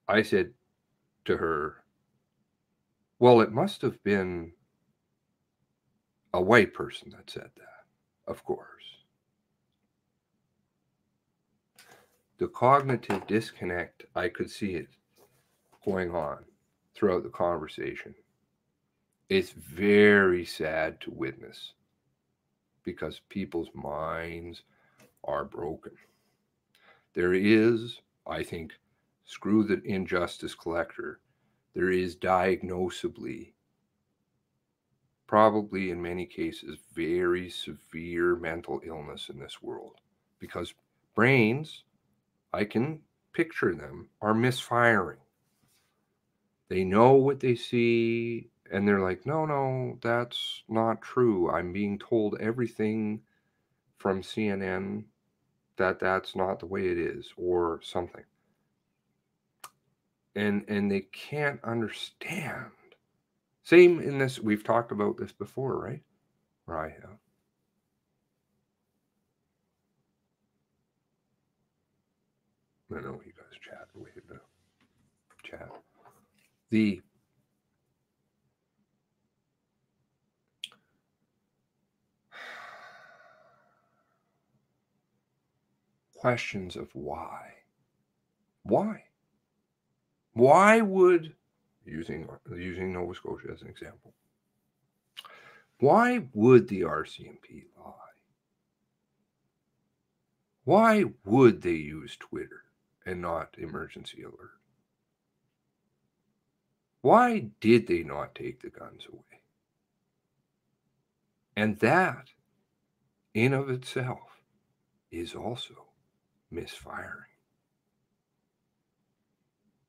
I said to her, well, it must have been a white person that said that, of course. The cognitive disconnect, I could see it going on throughout the conversation. It's very sad to witness, because people's minds are broken. There is, I think, screw the injustice collector, there is diagnosably, probably in many cases, very severe mental illness in this world, because brains, I can picture them, are misfiring. They know what they see, and they're like, no, that's not true. I'm being told everything from CNN that that's not the way it is, or something. And they can't understand. Same in this, we've talked about this before, right? Or I have. I know you guys chat, waited to chat. The questions of why. Why would, using Nova Scotia as an example, why would the RCMP lie? Why would they use Twitter and not emergency alert? Why did they not take the guns away? And that, in of itself, is also misfiring.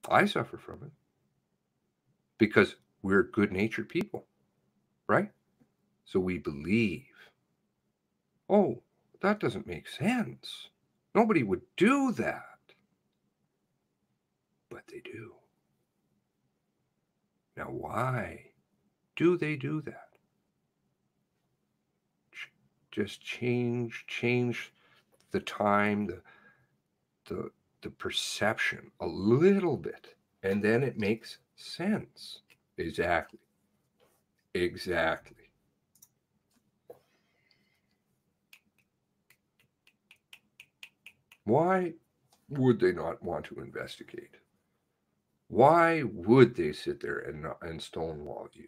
I suffer from it because we're good-natured people, right? So we believe, oh, that doesn't make sense. Nobody would do that. But they do. Now, why do they do that? Just change the time, the perception a little bit, and then it makes sense. Exactly. Why would they not want to investigate? Why would they sit there and stonewall you?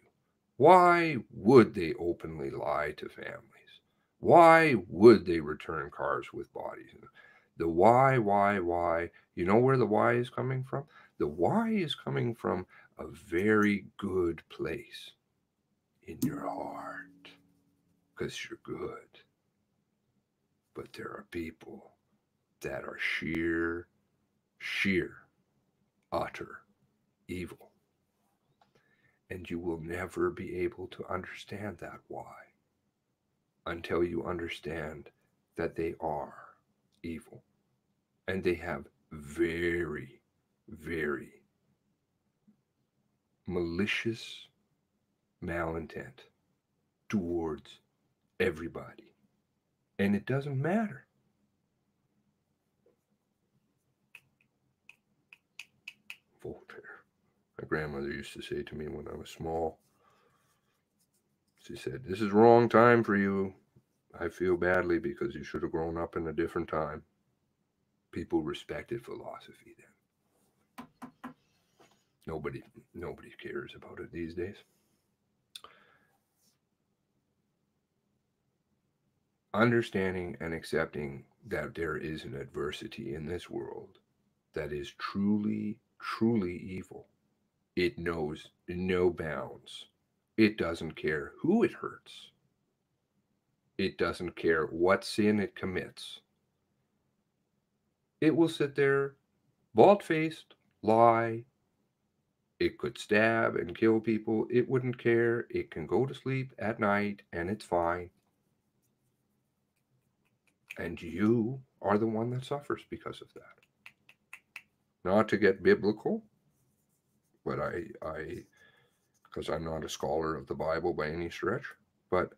Why would they openly lie to families? Why would they return cars with bodies? The why? You know where the why is coming from? The why is coming from a very good place in your heart, because you're good. But there are people that are sheer, utter evil. And you will never be able to understand that why until you understand that they are evil. And they have very, very malicious malintent towards everybody. And it doesn't matter. Voltaire. My grandmother used to say to me when I was small, she said, "This is wrong time for you. I feel badly because you should have grown up in a different time." People respected philosophy then. Nobody cares about it these days. Understanding and accepting that there is an adversity in this world that is truly, truly evil. It knows no bounds. It doesn't care who it hurts. It doesn't care what sin it commits. It will sit there, bald-faced, lie. It could stab and kill people. It wouldn't care. It can go to sleep at night, and it's fine. And you are the one that suffers because of that. Not to get biblical, but because I'm not a scholar of the Bible by any stretch, but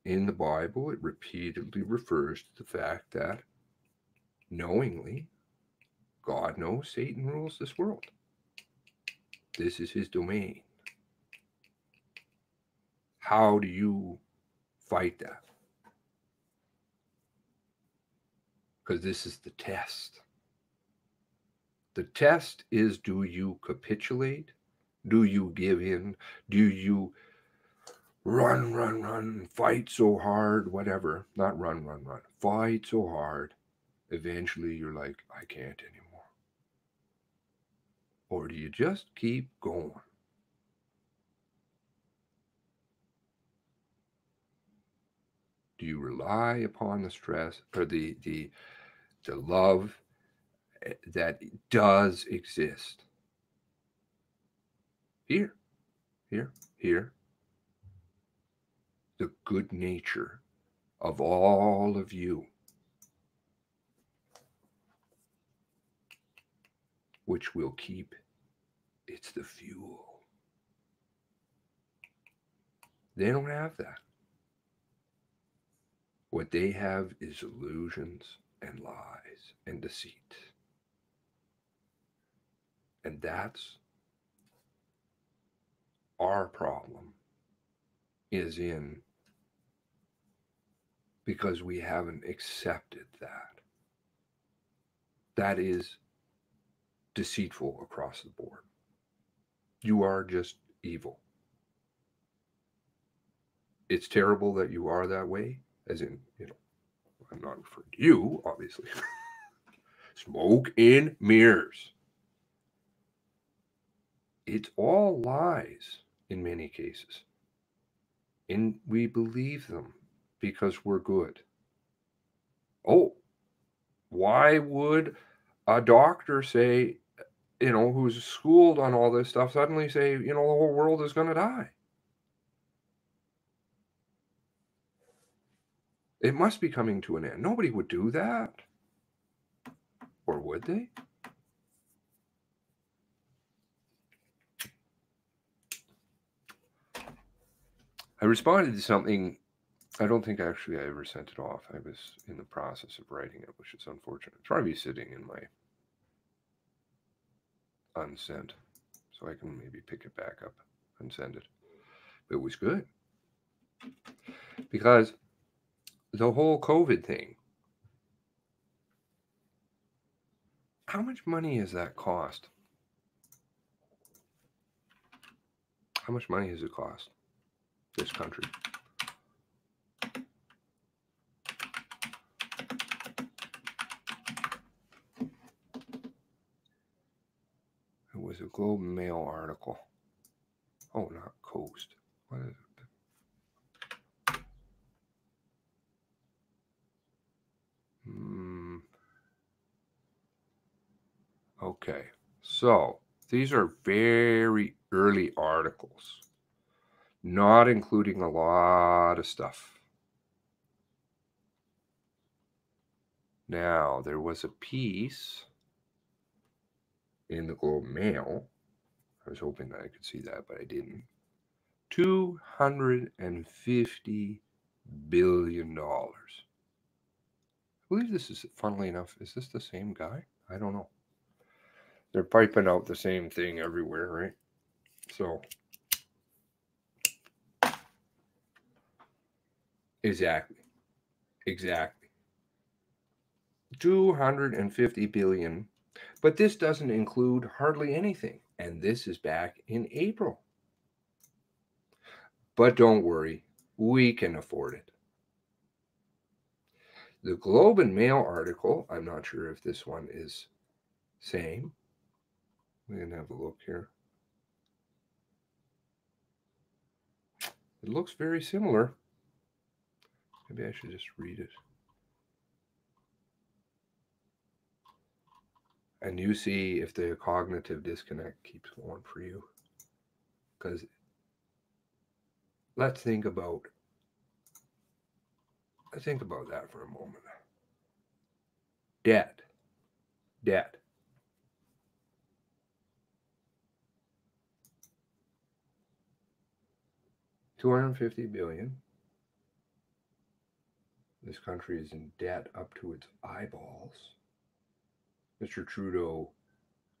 in the Bible, it repeatedly refers to the fact that knowingly, God knows Satan rules this world. This is his domain. How do you fight that? Because this is the test. The test is, do you capitulate? Do you give in? Do you run, fight so hard, whatever? Not run. Fight so hard. Eventually you're like, I can't anymore. Or do you just keep going? Do you rely upon the stress or the love that does exist? Here. The good nature of all of you, which will keep, it's the fuel. They don't have that. What they have is illusions and lies and deceit. And that's our problem, is in because we haven't accepted that. That is deceitful across the board. You are just evil. It's terrible that you are that way, as in, I'm not referring to you, obviously. Smoke and mirrors. It's all lies in many cases. And we believe them because we're good. Oh, why would a doctor say, who's schooled on all this stuff, suddenly say, the whole world is going to die? It must be coming to an end. Nobody would do that. Or would they? I responded to something. I don't think actually I ever sent it off. I was in the process of writing it, which is unfortunate. It's probably sitting in my unsent, so I can maybe pick it back up and send it. But it was good. Because the whole COVID thing, how much money has that cost? How much money has it cost this country? It was a Globe and Mail article. Oh, not Coast. What is it? Okay, so these are very early articles, not including a lot of stuff. Now, there was a piece in the Globe and Mail. I was hoping that I could see that, but I didn't. $250 billion believe this is, funnily enough, is this the same guy? I don't know. They're piping out the same thing everywhere, right? So, exactly. 250 billion. But this doesn't include hardly anything. And this is back in April. But don't worry, we can afford it. The Globe and Mail article, I'm not sure if this one is same. We're going to have a look here. It looks very similar. Maybe I should just read it. And you see if the cognitive disconnect keeps going for you. Because let's think about that for a moment. Debt. 250 billion. This country is in debt up to its eyeballs. Mr. Trudeau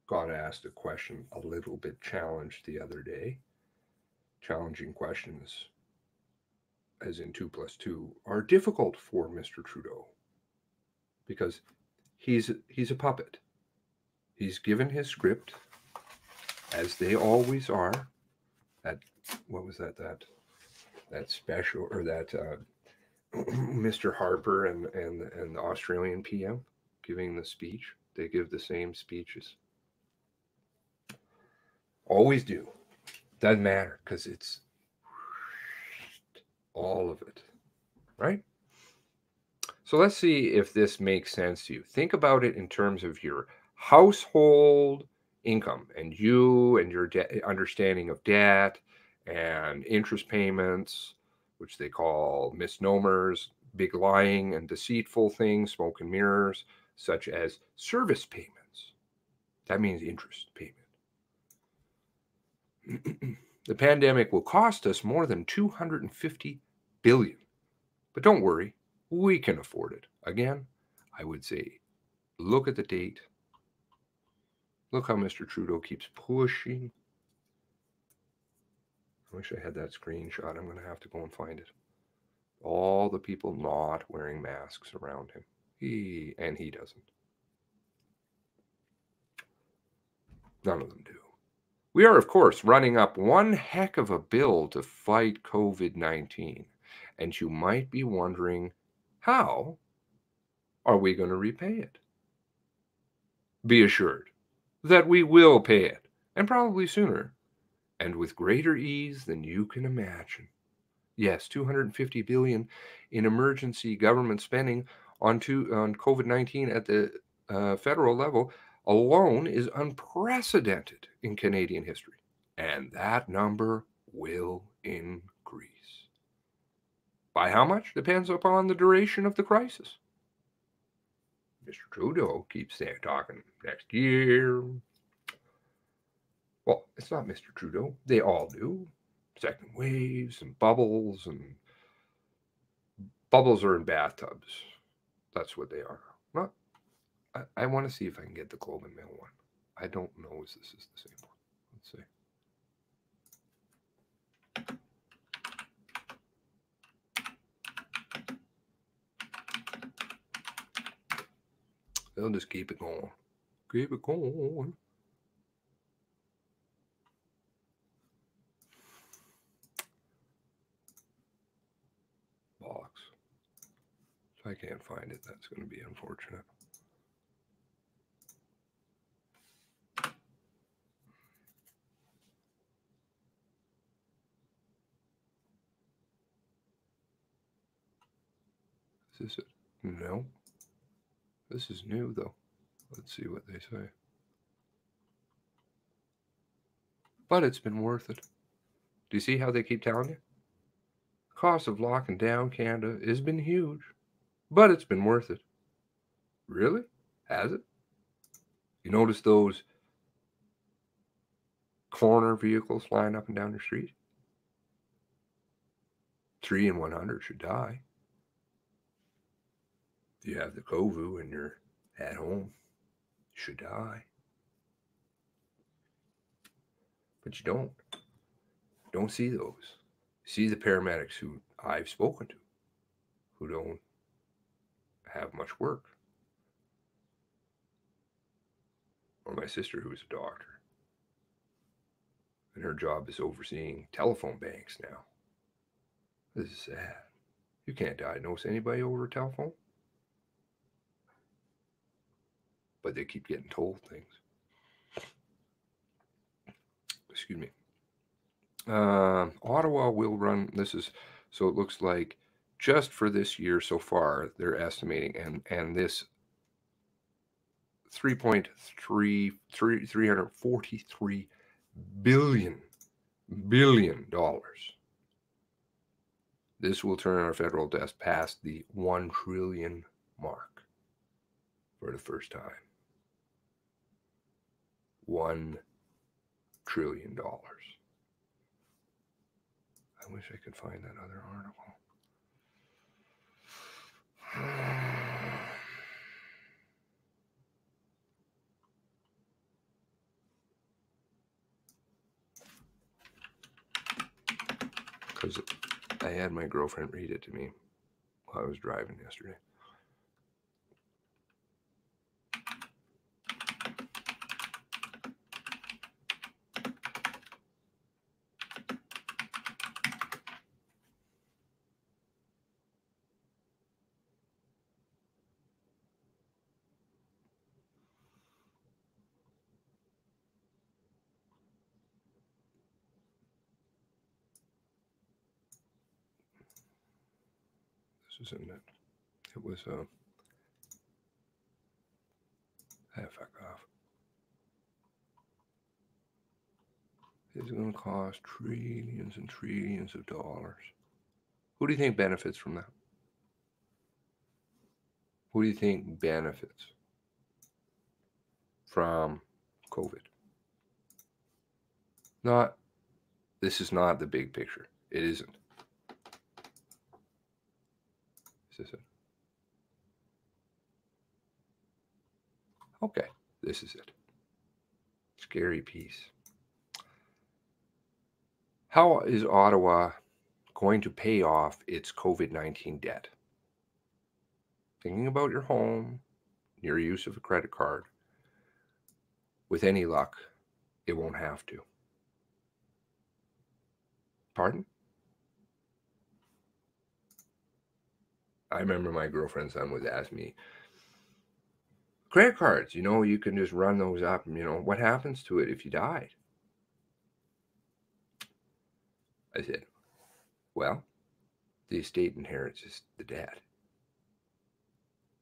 got asked a question a little bit challenged the other day. Challenging questions, as in 2 + 2, are difficult for Mr. Trudeau because he's a puppet. He's given his script, as they always are. What was that special, or that Mr. Harper and the Australian PM giving the speech? They give the same speeches. Always do. Doesn't matter, because it's all of it, right? So let's see if this makes sense to you. Think about it in terms of your household income and you and your understanding of debt and interest payments, which they call misnomers, big lying and deceitful things, smoke and mirrors, such as service payments. That means interest payment. The pandemic will cost us more than 250 billion. But don't worry, we can afford it. Again, I would say, look at the date. Look how Mr. Trudeau keeps pushing. I wish I had that screenshot. I'm going to have to go and find it. All the people not wearing masks around him. He doesn't. None of them do. We are, of course, running up one heck of a bill to fight COVID-19. And you might be wondering, how are we going to repay it? Be assured that we will pay it, and probably sooner, and with greater ease than you can imagine. Yes, 250 billion in emergency government spending on COVID-19 at the federal level alone is unprecedented in Canadian history, and that number will increase. By how much depends upon the duration of the crisis. Mr. Trudeau keeps talking next year. Well, it's not Mr. Trudeau. They all do. Second waves and bubbles are in bathtubs. That's what they are. Not. I want to see if I can get the Globe and Mail one. I don't know if this is the same one. Let's see. They'll just keep it going. Keep it going. Box. If I can't find it, that's going to be unfortunate. Is this it? No. This is new, though. Let's see what they say. But it's been worth it. Do you see how they keep telling you? The cost of locking down Canada has been huge, but it's been worth it. Really? Has it? You notice those coroner vehicles flying up and down the street? 3 in 100 should die. you have the COVID and you're at home, you should die. But you don't. Don't see those. See the paramedics who I've spoken to who don't have much work. Or my sister who's a doctor. And her job is overseeing telephone banks now. This is sad. You can't diagnose anybody over a telephone. But they keep getting told things. Excuse me. Ottawa will run, this is, so it looks like just for this year so far, they're estimating, and this $343 billion. This will turn our federal debt past the 1 trillion mark for the first time. $1 trillion. I wish I could find that other article. Because I had my girlfriend read it to me while I was driving yesterday. This isn't it. It was fuck off. It's going to cost trillions and trillions of dollars. Who do you think benefits from that? Who do you think benefits from COVID? This is not the big picture. It isn't. Is this it? Okay, this is it. Scary piece. How is Ottawa going to pay off its COVID-19 debt? Thinking about your home, your use of a credit card. With any luck, it won't have to. Pardon? I remember my girlfriend's son would ask me, credit cards, you can just run those up, and, what happens to it if you died? I said, well, the estate inherits the debt.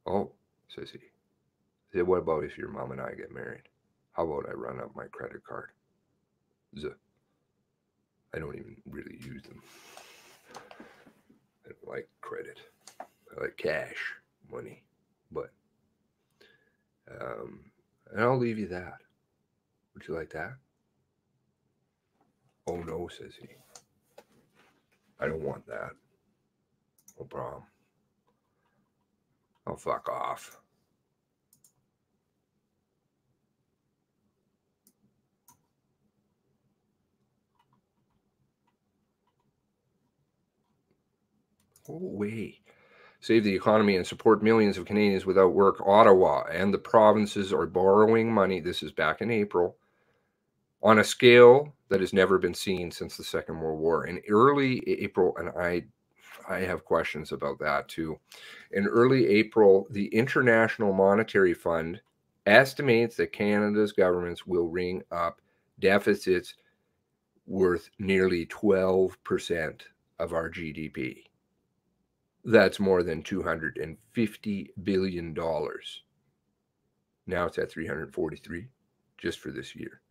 Oh, says he. I said, what about if your mom and I get married? How about I run up my credit card? I don't even really use them. I don't like credit. I like cash money. But, and I'll leave you that. Would you like that? Oh no, says he. I don't want that. No problem. I'll fuck off. Go away. Save the economy and support millions of Canadians without work. Ottawa and the provinces are borrowing money. This is back in April. On a scale that has never been seen since the Second World War. In early April, and I have questions about that too. In early April, the International Monetary Fund estimates that Canada's governments will ring up deficits worth nearly 12% of our GDP. That's more than $250 billion. Now it's at 343 just for this year.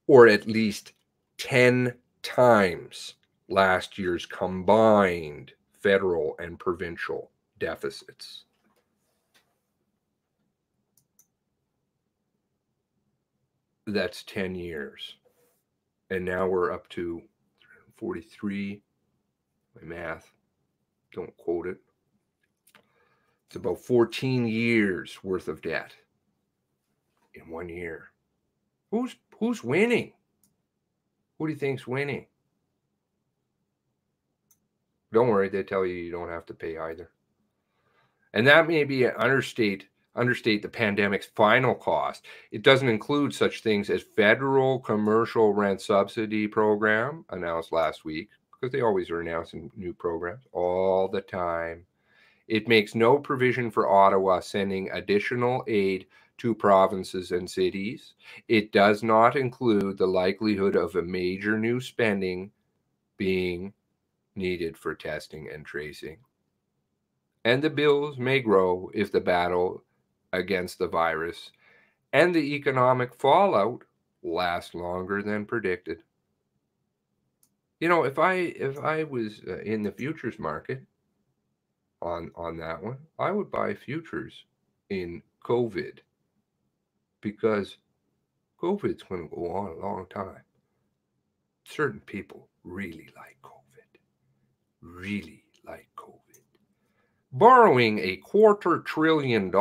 Or at least 10 times last year's combined federal and provincial deficits. That's 10 years. And now we're up to 43. My math, don't quote it. It's about 14 years worth of debt in 1 year. Who's winning? Who do you think's winning? Don't worry, they tell you don't have to pay either. And that may be an understate the pandemic's final cost. It doesn't include such things as federal commercial rent subsidy program announced last week, because they always are announcing new programs all the time. It makes no provision for Ottawa sending additional aid to provinces and cities. It does not include the likelihood of a major new spending being needed for testing and tracing. And the bills may grow if the battle against the virus and the economic fallout last longer than predicted. You know, if I was in the futures market on that one, I would buy futures in COVID, because COVID's going to go on a long time. Certain people really like COVID. Really like COVID. Borrowing $250 billion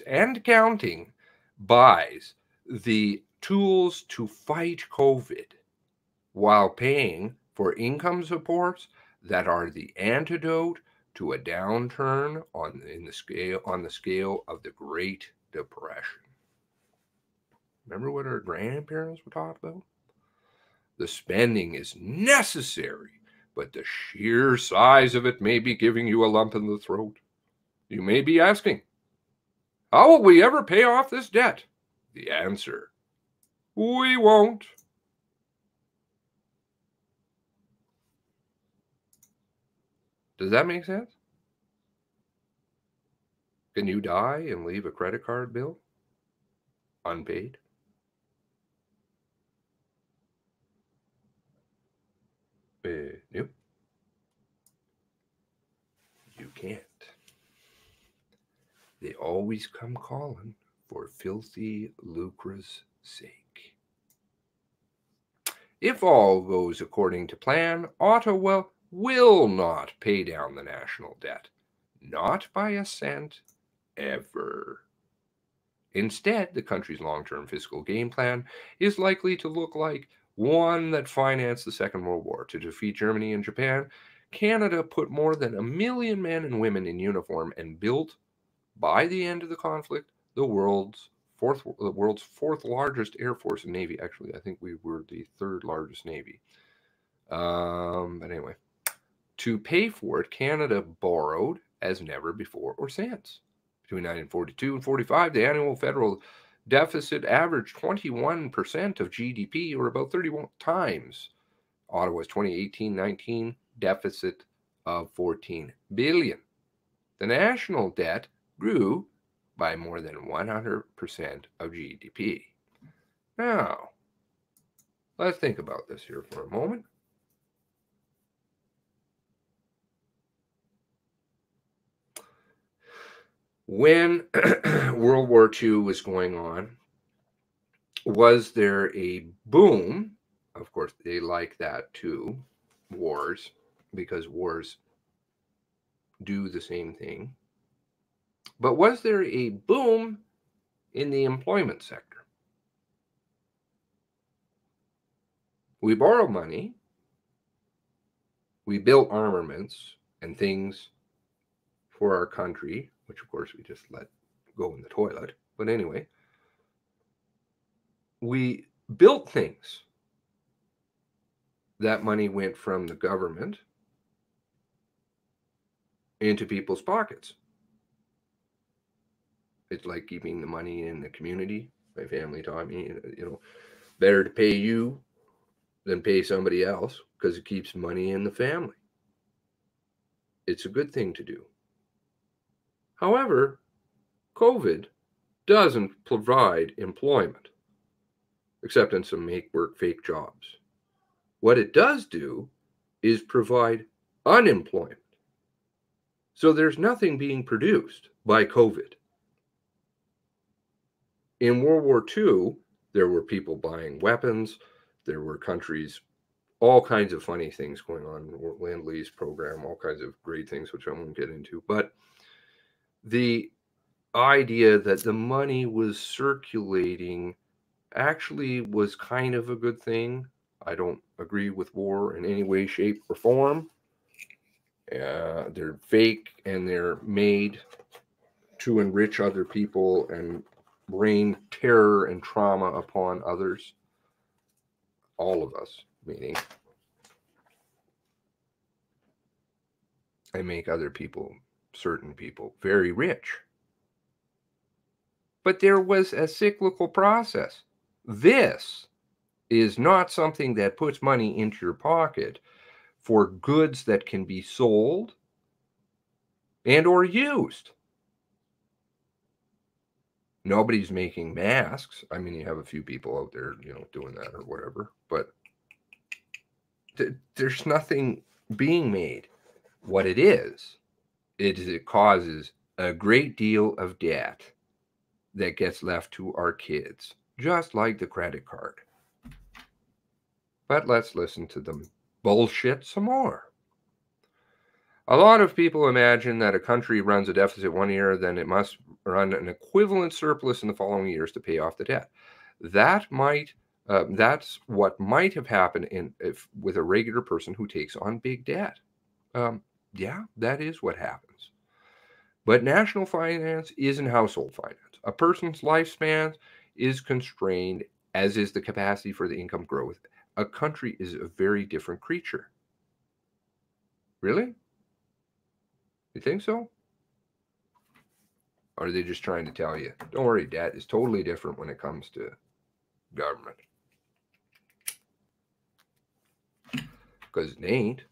and counting buys the tools to fight COVID while paying for income supports that are the antidote to a downturn on the scale of the Great Depression. Remember what our grandparents were talking about? The spending is necessary, but the sheer size of it may be giving you a lump in the throat. You may be asking, how will we ever pay off this debt? The answer, we won't. Does that make sense? Can you die and leave a credit card bill unpaid? Nope. You can't. They always come calling for filthy lucre's sake. If all goes according to plan, Ottawa will not pay down the national debt. Not by a cent, ever. Instead, the country's long-term fiscal game plan is likely to look like one that financed the Second World War. To defeat Germany and Japan, Canada put more than 1 million men and women in uniform and built, by the end of the conflict, the world's fourth largest air force and navy. Actually, I think we were the third largest navy. But anyway, to pay for it, Canada borrowed as never before or since. Between 1942 and 45, the annual federal deficit averaged 21% of GDP, or about 31 times Ottawa's 2018-19 deficit of $14 billion. The national debt grew by more than 100% of GDP. Now, let's think about this here for a moment. When World War II was going on, was there a boom? Of course, they like that too, wars, because wars do the same thing. But was there a boom in the employment sector? We borrowed money, we built armaments and things for our country, which of course we just let go in the toilet. But anyway, we built things. That money went from the government into people's pockets. It's like keeping the money in the community. My family taught me, better to pay you than pay somebody else, because it keeps money in the family. It's a good thing to do. However, COVID doesn't provide employment, except in some make-work fake jobs. What it does do is provide unemployment. So there's nothing being produced by COVID. In World War II, there were people buying weapons. There were countries, all kinds of funny things going on, Land-Lease program, all kinds of great things, which I won't get into. But the idea that the money was circulating actually was kind of a good thing. I don't agree with war in any way, shape, or form. They're fake and they're made to enrich other people and rain terror and trauma upon others. All of us, meaning, and make other people, certain people, very rich. But there was a cyclical process. This is not something that puts money into your pocket for goods that can be sold and or used. Nobody's making masks. I mean, you have a few people out there, doing that or whatever, but there's nothing being made. What it is it causes a great deal of debt that gets left to our kids, just like the credit card. But let's listen to them bullshit some more. A lot of people imagine that a country runs a deficit one year, then it must run an equivalent surplus in the following years to pay off the debt. That's what might have happened with a regular person who takes on big debt. Yeah, that is what happens. But national finance isn't household finance. A person's lifespan is constrained, as is the capacity for the income growth. A country is a very different creature. Really? You think so? Or are they just trying to tell you, don't worry, debt is totally different when it comes to government? Because it ain't.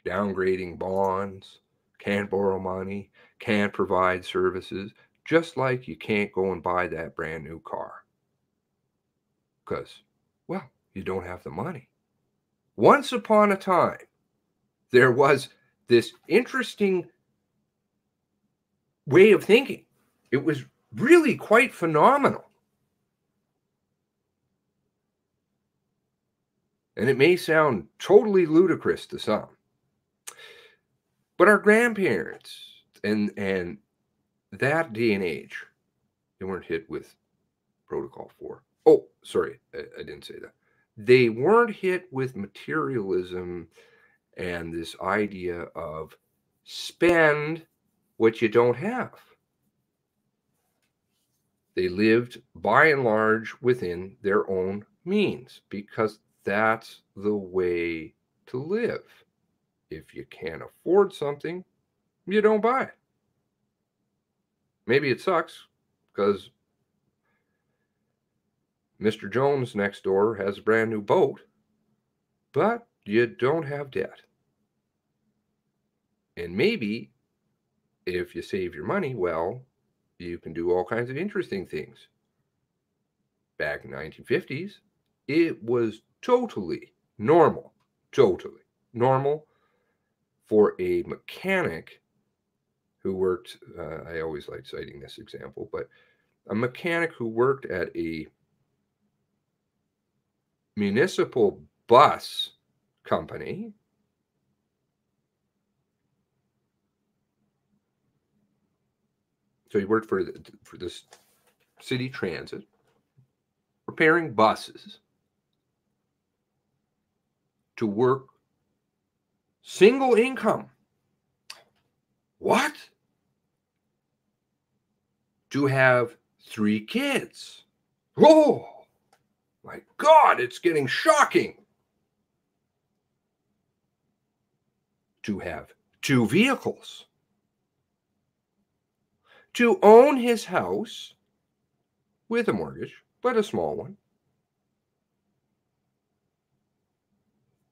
Downgrading bonds, can't borrow money, can't provide services, just like you can't go and buy that brand new car. Because, well, you don't have the money. Once upon a time, there was this interesting way of thinking. It was really quite phenomenal. And it may sound totally ludicrous to some. But our grandparents and that day and age, they weren't hit with Protocol 4. Oh, sorry, I didn't say that. They weren't hit with materialism and this idea of spend what you don't have. They lived by and large within their own means because that's the way to live. If you can't afford something, you don't buy it. Maybe it sucks because Mr. Jones next door has a brand new boat, but you don't have debt. And maybe if you save your money, well, you can do all kinds of interesting things. Back in the 1950s, it was totally normal for a mechanic who worked, I always like citing this example, but a mechanic who worked at a municipal bus company so he worked for this city transit, repairing buses, to work single income. What? To have 3 kids. Oh, my God, it's getting shocking. To have 2 vehicles. To own his house with a mortgage, but a small one.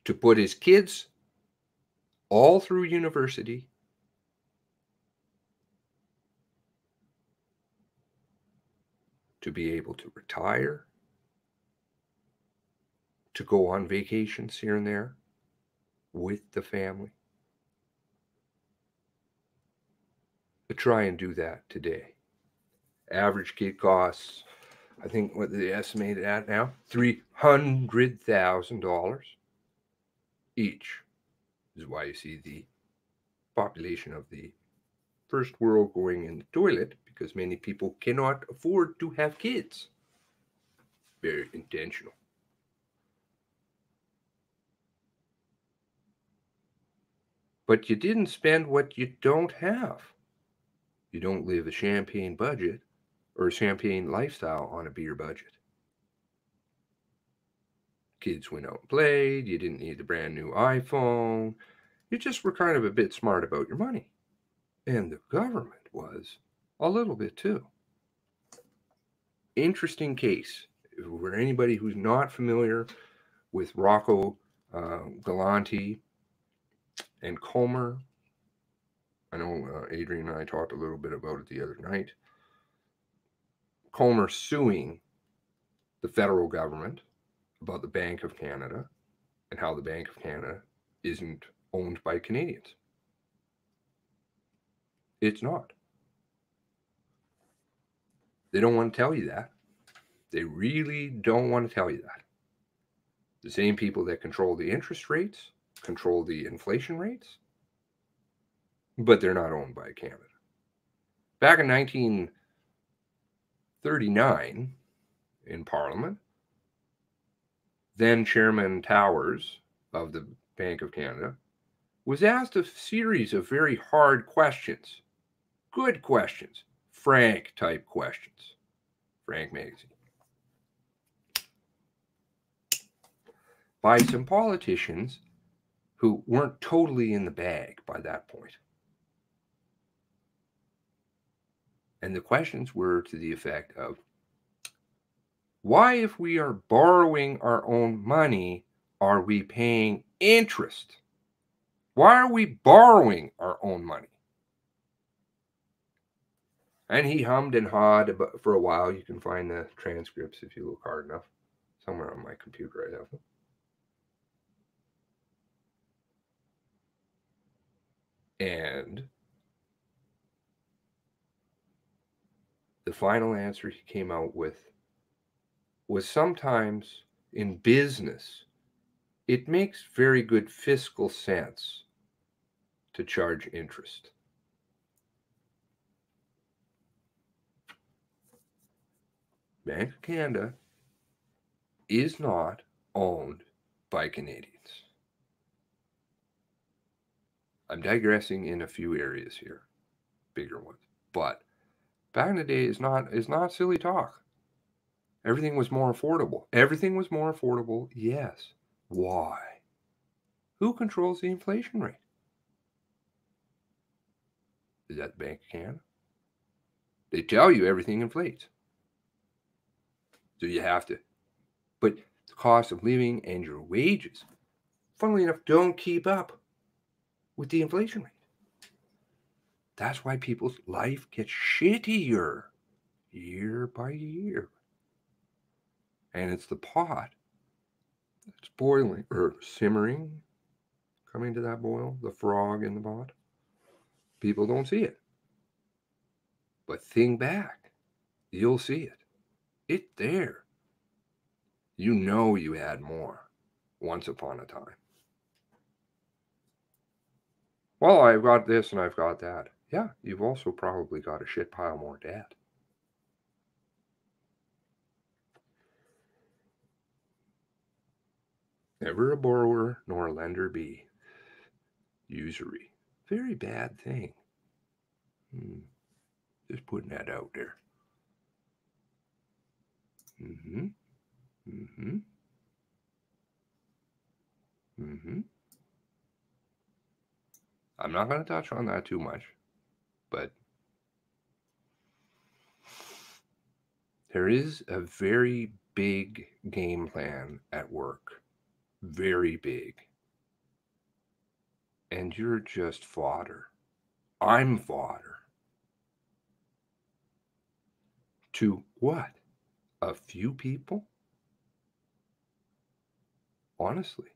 To put his kids all through university. To be able to retire. To go on vacations here and there with the family. To try and do that today. Average kid costs, I think what they estimated at now, $300,000 each. This is why you see the population of the first world going in the toilet because many people cannot afford to have kids. Very intentional. But you didn't spend what you don't have. You don't live a champagne budget or a champagne lifestyle on a beer budget. Kids went out and played. You didn't need the brand new iPhone. You just were kind of a bit smart about your money. And the government was a little bit too. Interesting case. For anybody who's not familiar with Rocco Galante and Comer, I know Adrian and I talked a little bit about it the other night. Comer suing the federal government about the Bank of Canada and how the Bank of Canada isn't owned by Canadians. It's not. They don't want to tell you that. They really don't want to tell you that. The same people that control the interest rates control the inflation rates, but they're not owned by Canada. Back in 1939, in Parliament, then Chairman Towers of the Bank of Canada was asked a series of very hard questions. Good questions. Frank type questions. Frank magazine. By some politicians who weren't totally in the bag by that point. And the questions were to the effect of, why, if we are borrowing our own money, are we paying interest? Why are we borrowing our own money? And he hummed and hawed for a while. You can find the transcripts if you look hard enough. Somewhere on my computer I have them. And the final answer he came out with was, sometimes in business, it makes very good fiscal sense to charge interest. Bank of Canada is not owned by Canadians. I'm digressing in a few areas here, bigger ones. But back in the day is not silly talk. Everything was more affordable. Everything was more affordable, yes. Why? Who controls the inflation rate? Is that the Bank of Canada? They tell you everything inflates. So you have to. But the cost of living and your wages, funnily enough, don't keep up with the inflation rate. That's why people's life gets shittier year by year. And it's the pot that's boiling or simmering, coming to that boil, the frog in the pot. People don't see it. But think back, you'll see it. It's there. You know you had more once upon a time. Well, I've got this and I've got that. Yeah, you've also probably got a shit pile more debt. Never a borrower nor a lender be. Usury. Very bad thing. Just putting that out there. I'm not going to touch on that too much, but there is a very big game plan at work. Very big. And you're just fodder. I'm fodder. To what? A few people? Honestly.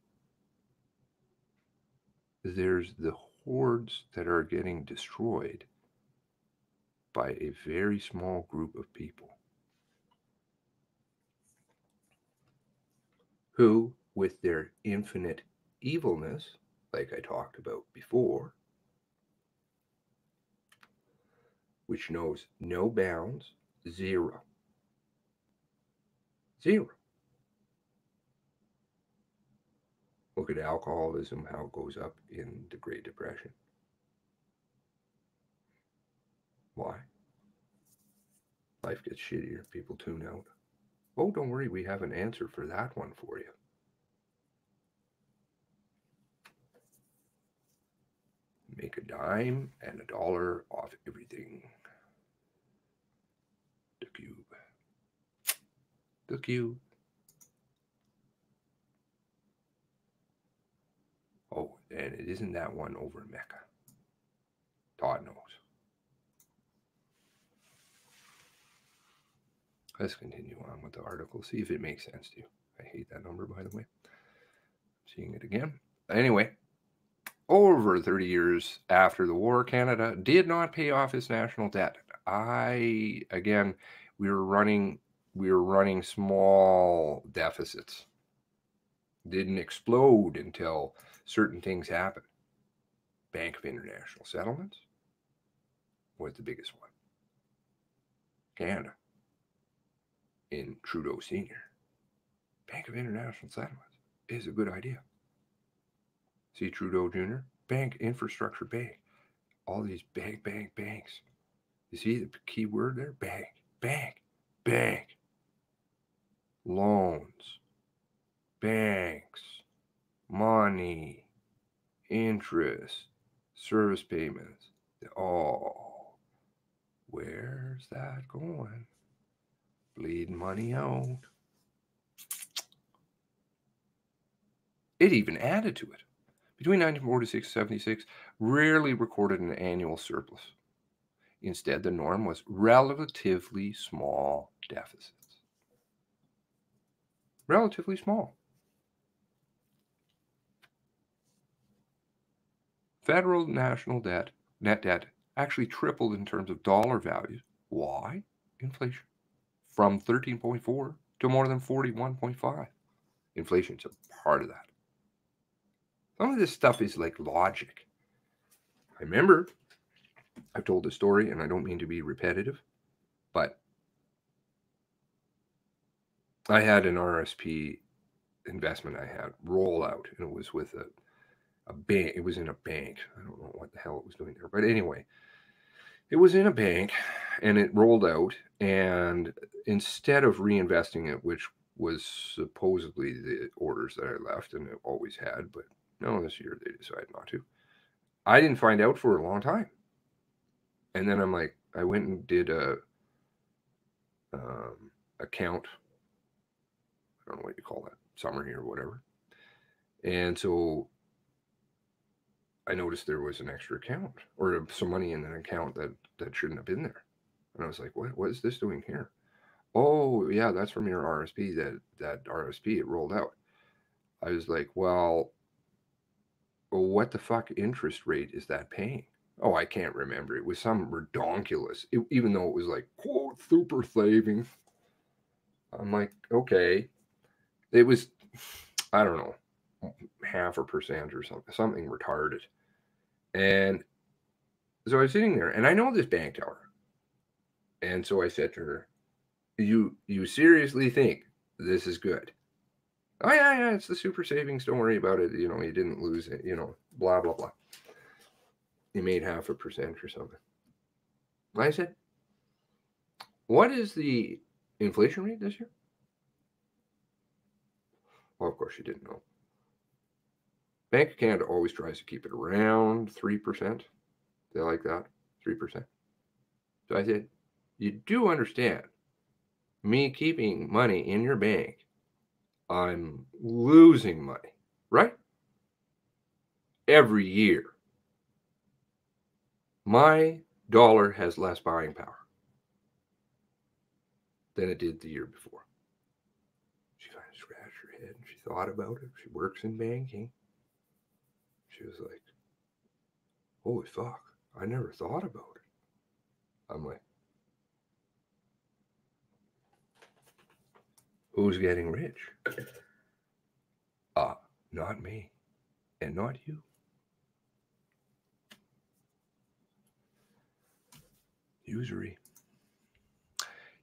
There's the hordes that are getting destroyed by a very small group of people who, with their infinite evilness, like I talked about before, which knows no bounds, zero. Zero. Look at alcoholism, how it goes up in the Great Depression. Why? Life gets shittier. People tune out. Oh, don't worry. We have an answer for that one for you. Make a dime and a dollar off everything. The cube. The cube. Oh, and it isn't that one over in Mecca. Todd knows. Let's continue on with the article. See if it makes sense to you. I hate that number, by the way. Seeing it again. Anyway, over 30 years after the war, Canada did not pay off its national debt. Again, we were running small deficits. Didn't explode until certain things happened. Bank of International Settlements was the biggest one. Canada. In Trudeau Sr. Bank of International Settlements is a good idea. See Trudeau Jr. Bank, infrastructure bank. All these banks. You see the key word there? Bank. Loans. Banks. Money. Interest. Service payments. Oh, where's that going? Bleeding money out. It even added to it. Between 1946 and 76, rarely recorded an annual surplus. Instead, the norm was relatively small deficits. Relatively small. Federal national debt, net debt, actually tripled in terms of dollar values. Why? Inflation. From 13.4 to more than 41.5. Inflation's a part of that. Some of this stuff is like logic. I remember, I've told this story, and I don't mean to be repetitive, but I had an RSP investment I had roll out, and it was with a bank. It was in a bank. I don't know what the hell it was doing there. But anyway, it was in a bank, and it rolled out, and instead of reinvesting it, which was supposedly the orders that I left, and it always had, but no, this year they decided not to. I didn't find out for a long time. And then I'm like, I went and did a account. I don't know what you call that, summary or whatever. And so I noticed there was an extra account or some money in an account that shouldn't have been there. And I was like, what is this doing here? Oh, yeah, that's from your RSP. That RSP, it rolled out. I was like, well, what the fuck interest rate is that paying? Oh, I can't remember. It was some redonkulous, even though it was like, quote, super savings. I'm like, okay. It was, I don't know, 0.5% or something retarded. And so I was sitting there, and I know this bank teller. And so I said to her, you seriously think this is good? Oh, yeah, it's the super savings. Don't worry about it. You know, you didn't lose it, you know, blah, blah, blah. You made 0.5% or something. I said, what is the inflation rate this year? Well, of course, she didn't know. Bank of Canada always tries to keep it around 3%. They like that, 3%. So I said, you do understand, me keeping money in your bank, I'm losing money, right? Every year. My dollar has less buying power than it did the year before. She kind of scratched her head and she thought about it. She works in banking. She was like, holy fuck, I never thought about it. I'm like, who's getting rich? Not me, and not you. Usury.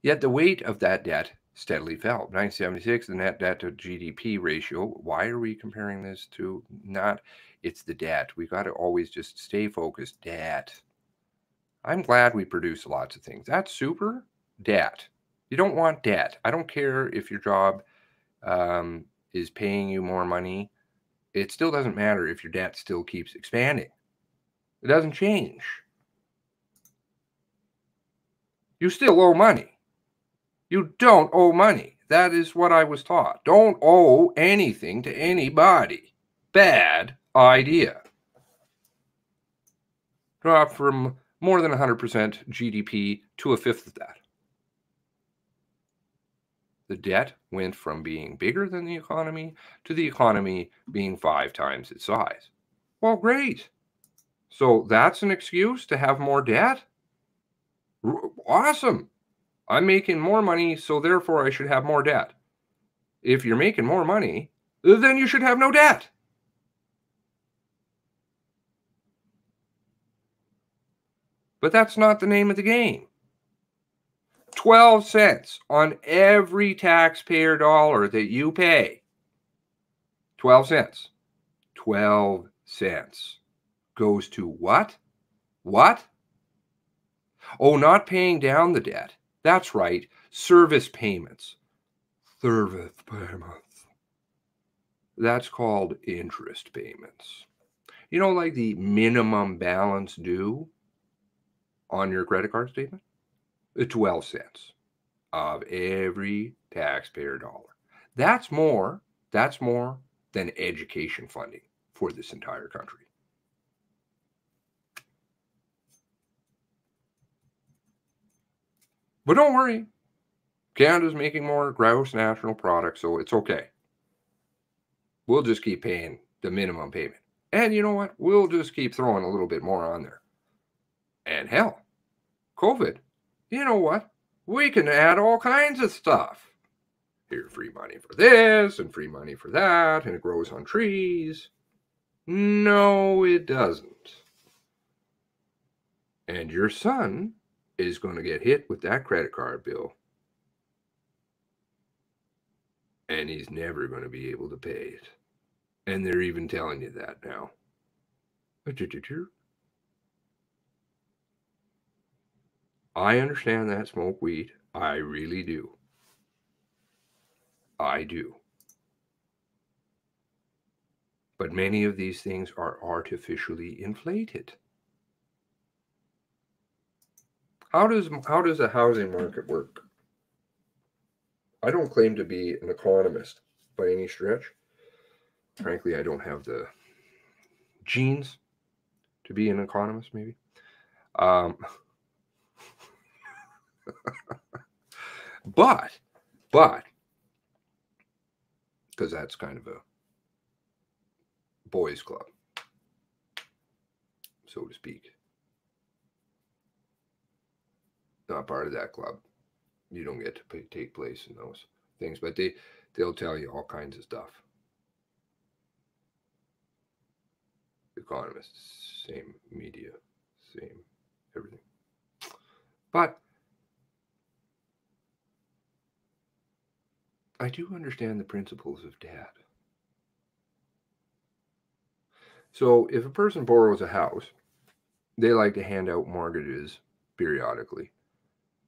Yet the weight of that debt steadily fell. 1976, the net debt to GDP ratio. Why are we comparing this to not? It's the debt. We got to always just stay focused. Debt. I'm glad we produce lots of things. That's super. Debt. You don't want debt. I don't care if your job is paying you more money. It still doesn't matter if your debt still keeps expanding. It doesn't change. You still owe money. You don't owe money. That is what I was taught. Don't owe anything to anybody. Bad idea. Drop from more than 100% GDP to a fifth of that. The debt went from being bigger than the economy to the economy being 5 times its size. Well, great. So that's an excuse to have more debt? Awesome. I'm making more money, so therefore I should have more debt. If you're making more money, then you should have no debt. But that's not the name of the game. 12 cents on every taxpayer dollar that you pay. 12 cents. 12 cents goes to what? What? Oh, not paying down the debt. That's right. Service payments. Service payments. That's called interest payments. You know, like the minimum balance due on your credit card statement? 12 cents of every taxpayer dollar. That's more than education funding for this entire country. But don't worry. Canada's making more gross national product, so it's okay. We'll just keep paying the minimum payment. And you know what? We'll just keep throwing a little bit more on there. And hell, COVID, you know what? We can add all kinds of stuff. Here's free money for this and free money for that, and it grows on trees. No, it doesn't. And your son is going to get hit with that credit card bill. And he's never going to be able to pay it. And they're even telling you that now. I understand that smoke weed. I really do. I do. But many of these things are artificially inflated. How does a housing market work? I don't claim to be an economist by any stretch. Frankly, I don't have the genes to be an economist, maybe. But, because that's kind of a boys' club, so to speak. Not part of that club. You don't get to take place in those things, but they'll tell you all kinds of stuff. Economists, same media, same everything. But I do understand the principles of debt. So if a person borrows a house, they like to hand out mortgages periodically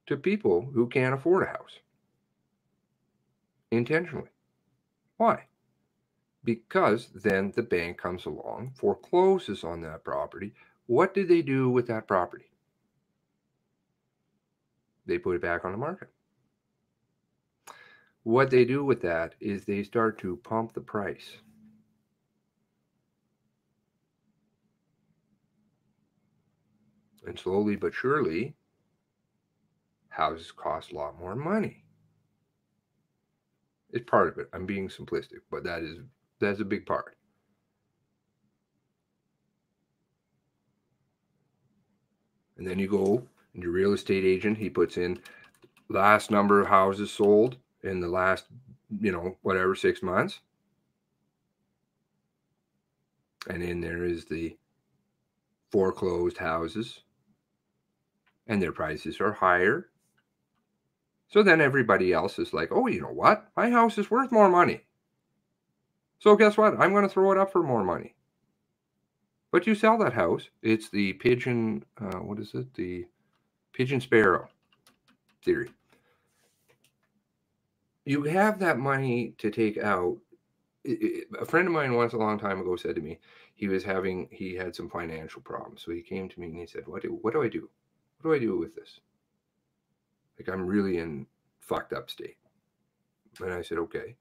to people who can't afford a house. Intentionally. Why? Because then the bank comes along, forecloses on that property. What do they do with that property? They put it back on the market. What they do with that is they start to pump the price. And slowly but surely, houses cost a lot more money. It's part of it. I'm being simplistic, but that's a big part. And then you go, and your real estate agent, he puts in last number of houses sold in the last, 6 months. And in there is the foreclosed houses. and their prices are higher. So then everybody else is like, oh, you know what? My house is worth more money. So guess what? I'm going to throw it up for more money. But you sell that house. It's the pigeon, what is it? The pigeon sparrow theory. You have that money to take out. A friend of mine once a long time ago said to me, he had some financial problems. So he came to me and he said, what do I do? What do I do with this? Like, I'm really in fucked up state. And I said, okay.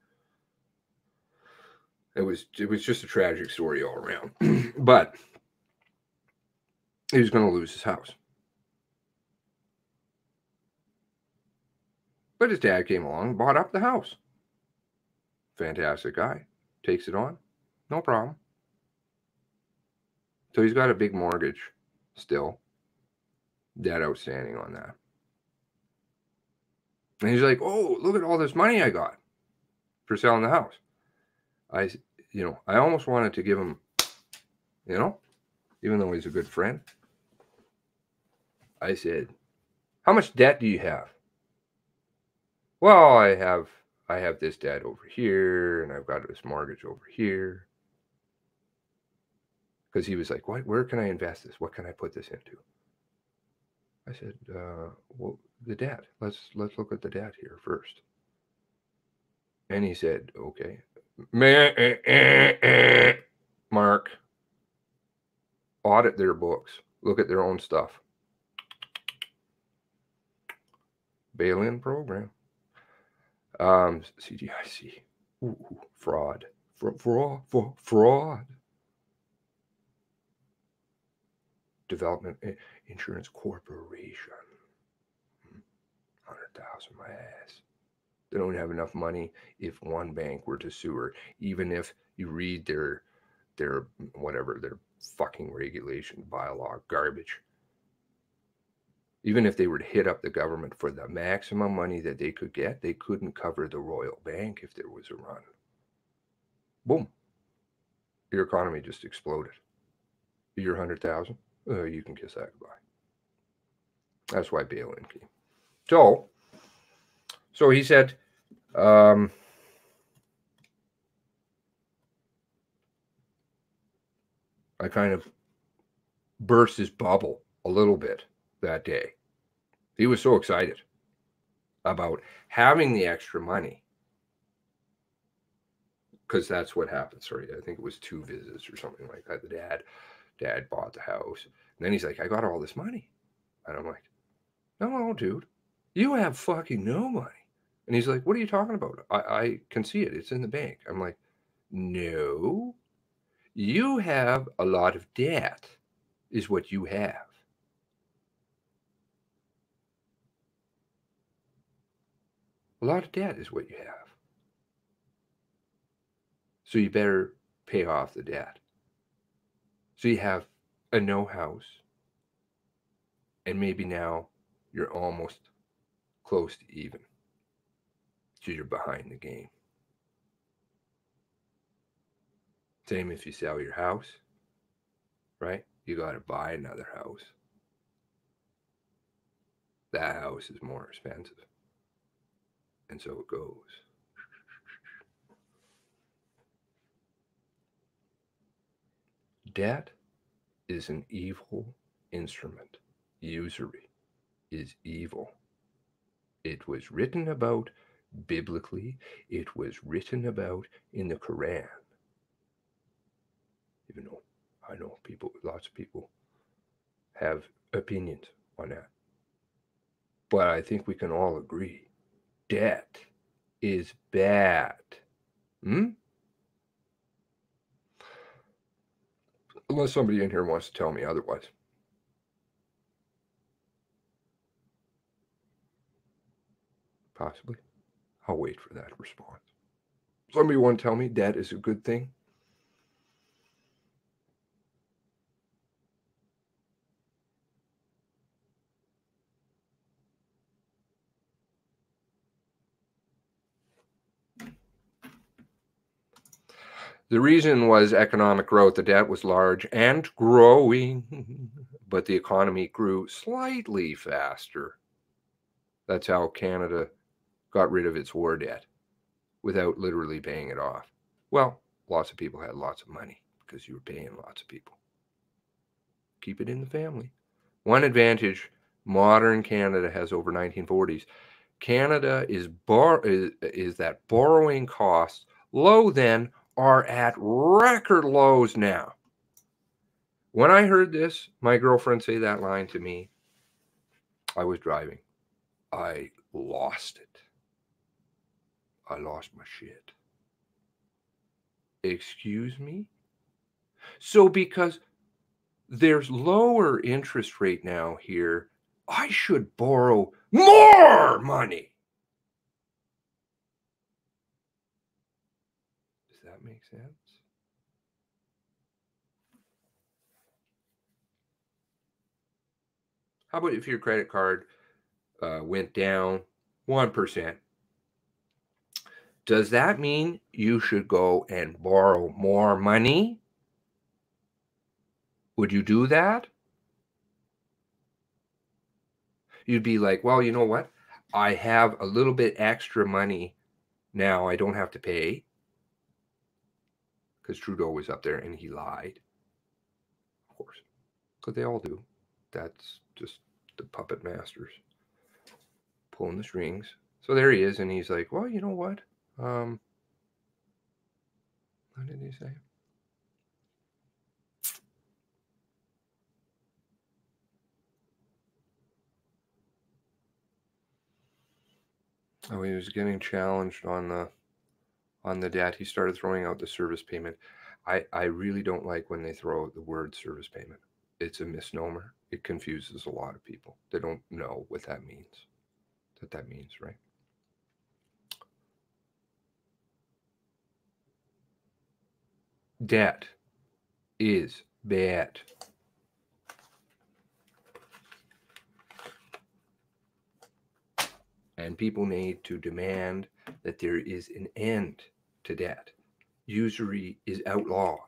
It was just a tragic story all around. But he was going to lose his house. But his dad came along and bought up the house. Fantastic guy. Takes it on. No problem. So he's got a big mortgage still. Debt outstanding on that. And he's like, oh, look at all this money I got for selling the house. I almost wanted to give him, even though he's a good friend. I said, how much debt do you have? Well, I have this debt over here, and I've got this mortgage over here. Because he was like, where can I invest this? What can I put this into? I said, well, the debt. Let's look at the debt here first. And he said, okay. Mark, audit their books. Look at their own stuff. Bail-in program. CDIC. Ooh, fraud. Fraud. Development Insurance Corporation. 100,000 my ass. They don't have enough money if one bank were to sue her. Even if you read their fucking regulation bylaw garbage. Even if they were to hit up the government for the maximum money that they could get, they couldn't cover the Royal Bank if there was a run. Boom. Your economy just exploded. Your 100,000, you can kiss that goodbye. That's why bail-in came. So he said, I kind of burst his bubble a little bit that day. He was so excited about having the extra money, because that's what happened. Sorry, I think it was 2 visits or something like that. The dad bought the house, and then he's like, I got all this money. And I'm like, no, dude, you have fucking no money. And he's like, what are you talking about? I can see it. It's in the bank. I'm like, no, you have a lot of debt is what you have. A lot of debt is what you have. So you better pay off the debt. So you have a no house, and maybe now you're almost close to even. So you're behind the game. Same if you sell your house, right? You got to buy another house. That house is more expensive. And so it goes. Debt is an evil instrument. Usury is evil. It was written about biblically. It was written about in the Quran. Even though I know lots of people have opinions on that. But I think we can all agree, debt is bad. Unless somebody in here wants to tell me otherwise. Possibly. I'll wait for that response. Somebody want to tell me debt is a good thing? The reason was economic growth. The debt was large and growing, but the economy grew slightly faster. That's how Canada got rid of its war debt without literally paying it off. Well, lots of people had lots of money because you were paying lots of people. Keep it in the family. One advantage modern Canada has over 1940s. Canada is that borrowing costs, low then, are at record lows now. When I heard this, my girlfriend say that line to me, I was driving. I lost it. I lost my shit. Excuse me? So because there's lower interest rate now here, I should borrow more money. Does that make sense? How about if your credit card went down 1%? Does that mean you should go and borrow more money? Would you do that? You'd be like, well, you know what? I have a little bit extra money now. I don't have to pay. Because Trudeau was up there and he lied. Of course. Because they all do. That's just the puppet masters pulling the strings. So there he is, and he's like, well, you know what? What did he say? Oh, he was getting challenged on the debt. He started throwing out the service payment. I really don't like when they throw out the word service payment. It's a misnomer. It confuses a lot of people. They don't know what that means. That means, right? Debt is bad. And people need to demand that there is an end to debt. Usury is outlawed.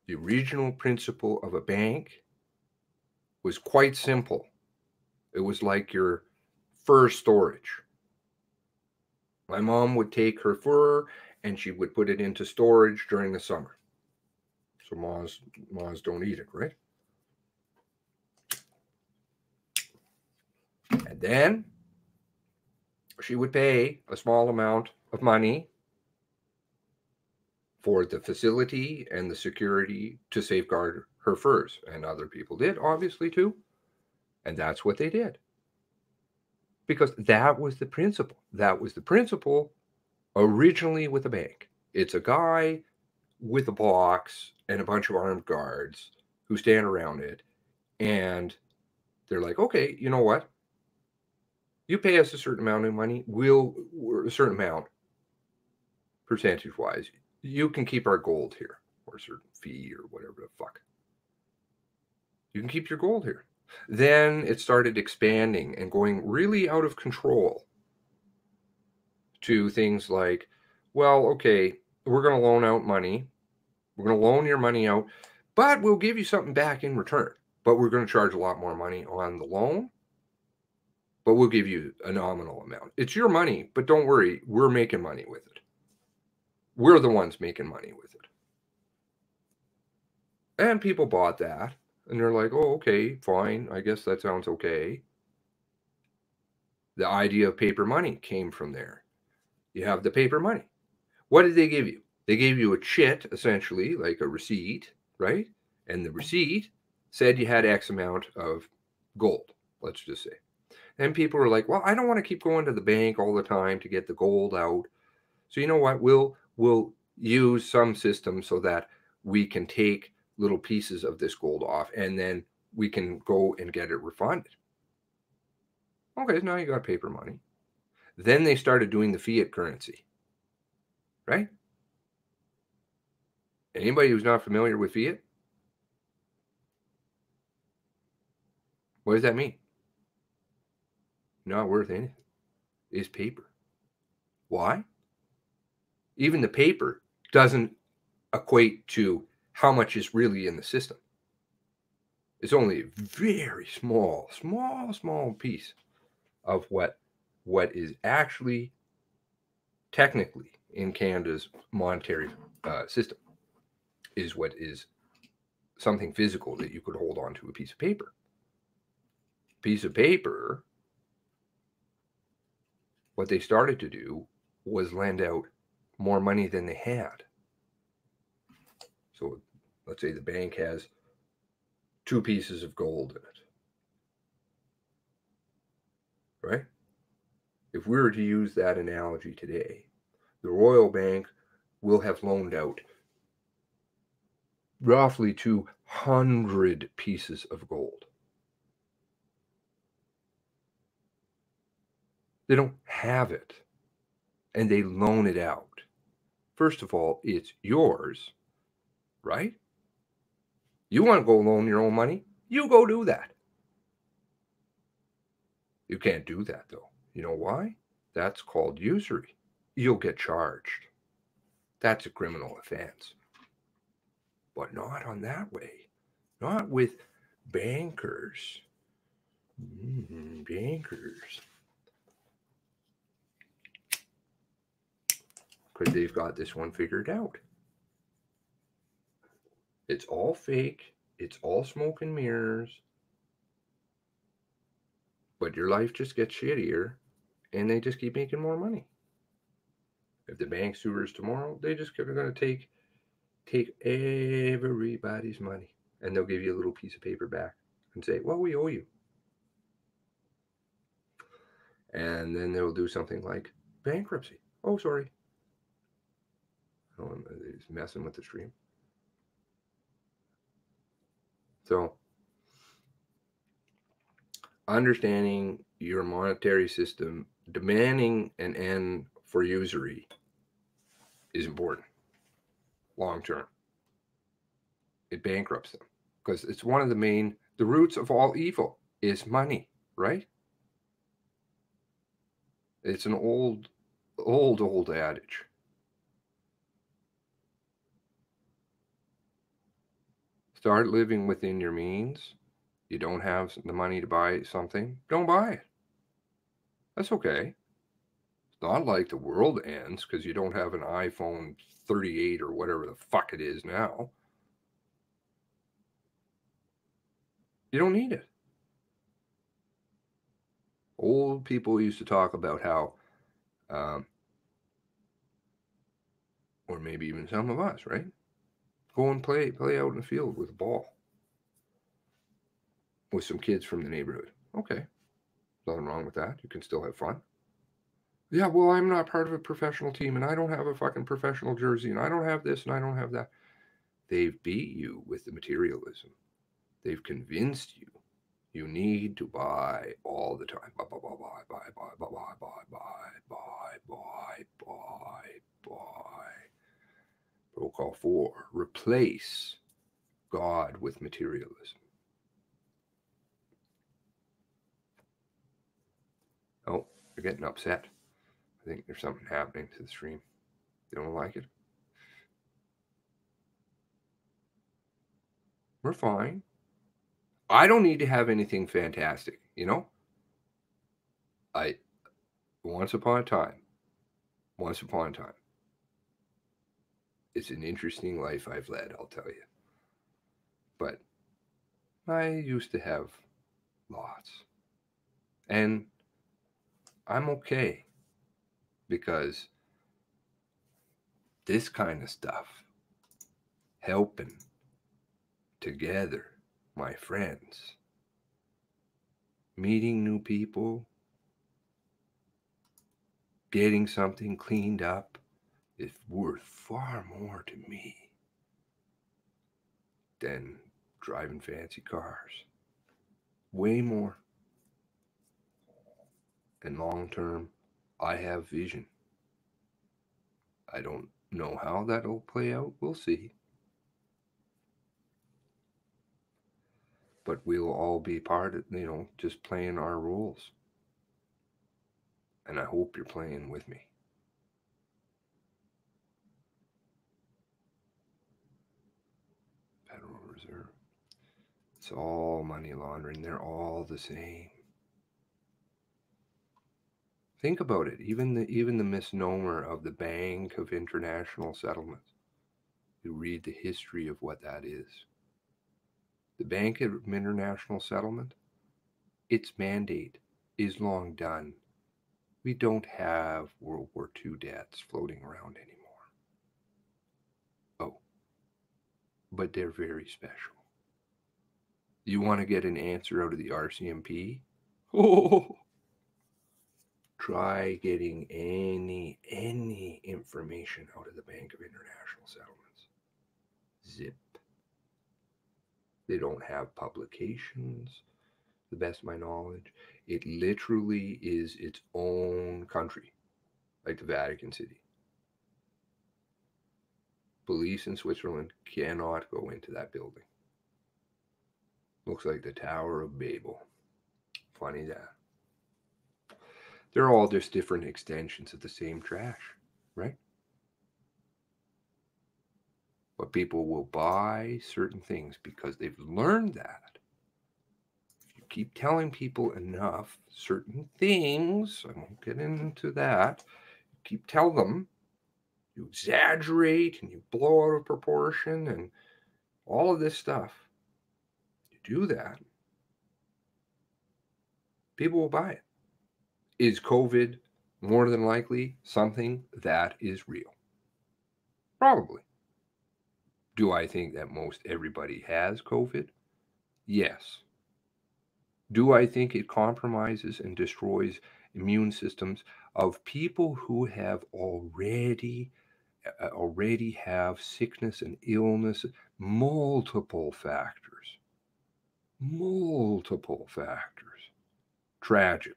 The original principle of a bank was quite simple. It was like your fur storage. My mom would take her fur and she would put it into storage during the summer. So moths don't eat it, right? And then she would pay a small amount of money for the facility and the security to safeguard her furs. And other people did, obviously, too. And that's what they did. Because that was the principle. That was the principle originally with a bank. It's a guy with a box and a bunch of armed guards who stand around it. And they're like, okay, you know what? You pay us a certain amount of money. We're a certain amount, percentage-wise. You can keep our gold here, or a certain fee, or whatever the fuck. You can keep your gold here. Then it started expanding and going really out of control to things like, well, okay, we're going to loan out money. We're going to loan your money out, but we'll give you something back in return. But we're going to charge a lot more money on the loan, but we'll give you a nominal amount. It's your money, but don't worry, we're making money with it. We're the ones making money with it. And people bought that. And they're like, oh, okay, fine. I guess that sounds okay. The idea of paper money came from there. You have the paper money. What did they give you? They gave you a chit, essentially, like a receipt, right? And the receipt said you had X amount of gold, let's just say. And people were like, well, I don't want to keep going to the bank all the time to get the gold out. So you know what? We'll use some system so that we can take little pieces of this gold off, and then we can go and get it refunded. Okay, now you got paper money. Then they started doing the fiat currency, right? Anybody who's not familiar with fiat? What does that mean? Not worth anything. It's paper. Why? Even the paper doesn't equate to how much is really in the system. It's only a very small piece of what is actually technically in Canada's monetary system is what is something physical that you could hold on to a piece of paper. Piece of paper, what they started to do was lend out more money than they had. So let's say the bank has 2 pieces of gold in it, right? If we were to use that analogy today, the Royal Bank will have loaned out roughly 200 pieces of gold. They don't have it, and they loan it out. First of all, it's yours, right? You want to go loan your own money? You go do that. You can't do that, though. You know why? That's called usury. You'll get charged. That's a criminal offense. But not on that way. Not with bankers. Bankers. Because they've got this one figured out. It's all fake. It's all smoke and mirrors. But your life just gets shittier, and they just keep making more money. If the bank sewers tomorrow, they just are going to take everybody's money, and they'll give you a little piece of paper back and say, well, we owe you. And then they'll do something like bankruptcy. Oh, sorry. Oh, he's messing with the stream. So, understanding your monetary system, demanding an end for usury is important long term. It bankrupts them because it's one of the roots of all evil is money, right? It's an old adage. Start living within your means. You don't have the money to buy something, don't buy it. That's okay. It's not like the world ends because you don't have an iPhone 38 or whatever the fuck it is now. You don't need it. Old people used to talk about how, or maybe even some of us, right? Go and play out in the field with a ball. With some kids from the neighborhood. Okay. Nothing wrong with that. You can still have fun. Yeah, well, I'm not part of a professional team, and I don't have a fucking professional jersey, and I don't have this, and I don't have that. They've beat you with the materialism. They've convinced you you need to buy all the time. Buy. Protocol 4, replace God with materialism. Oh, you're getting upset. I think there's something happening to the stream. You don't like it? We're fine. I don't need to have anything fantastic, you know? Once upon a time, it's an interesting life I've led, I'll tell you. But I used to have lots. And I'm okay. Because this kind of stuff, helping together, my friends, meeting new people, getting something cleaned up is worth far more to me than driving fancy cars. Way more. And long term, I have vision. I don't know how that'll play out. We'll see. But we'll all be part of, just playing our roles. And I hope you're playing with me. It's all money laundering. They're all the same. Think about it. Even the misnomer of the Bank of International Settlements. You read the history of what that is. The Bank of International Settlement, its mandate is long done. We don't have World War II debts floating around anymore. Oh, but they're very special. You want to get an answer out of the RCMP? Oh, try getting any information out of the Bank of International Settlements. Zip. They don't have publications, the best of my knowledge. It literally is its own country, like the Vatican City. Police in Switzerland cannot go into that building. Looks like the Tower of Babel. Funny that. They're all just different extensions of the same trash, right? But people will buy certain things because they've learned that. If you keep telling people enough certain things, I won't get into that, keep telling them, you exaggerate and you blow out of proportion and all of this stuff. You do that, people will buy it. Is COVID more than likely something that is real? Probably. Do I think that most everybody has COVID? Yes. Do I think it compromises and destroys immune systems of people who have already have sickness and illness, multiple factors, tragically.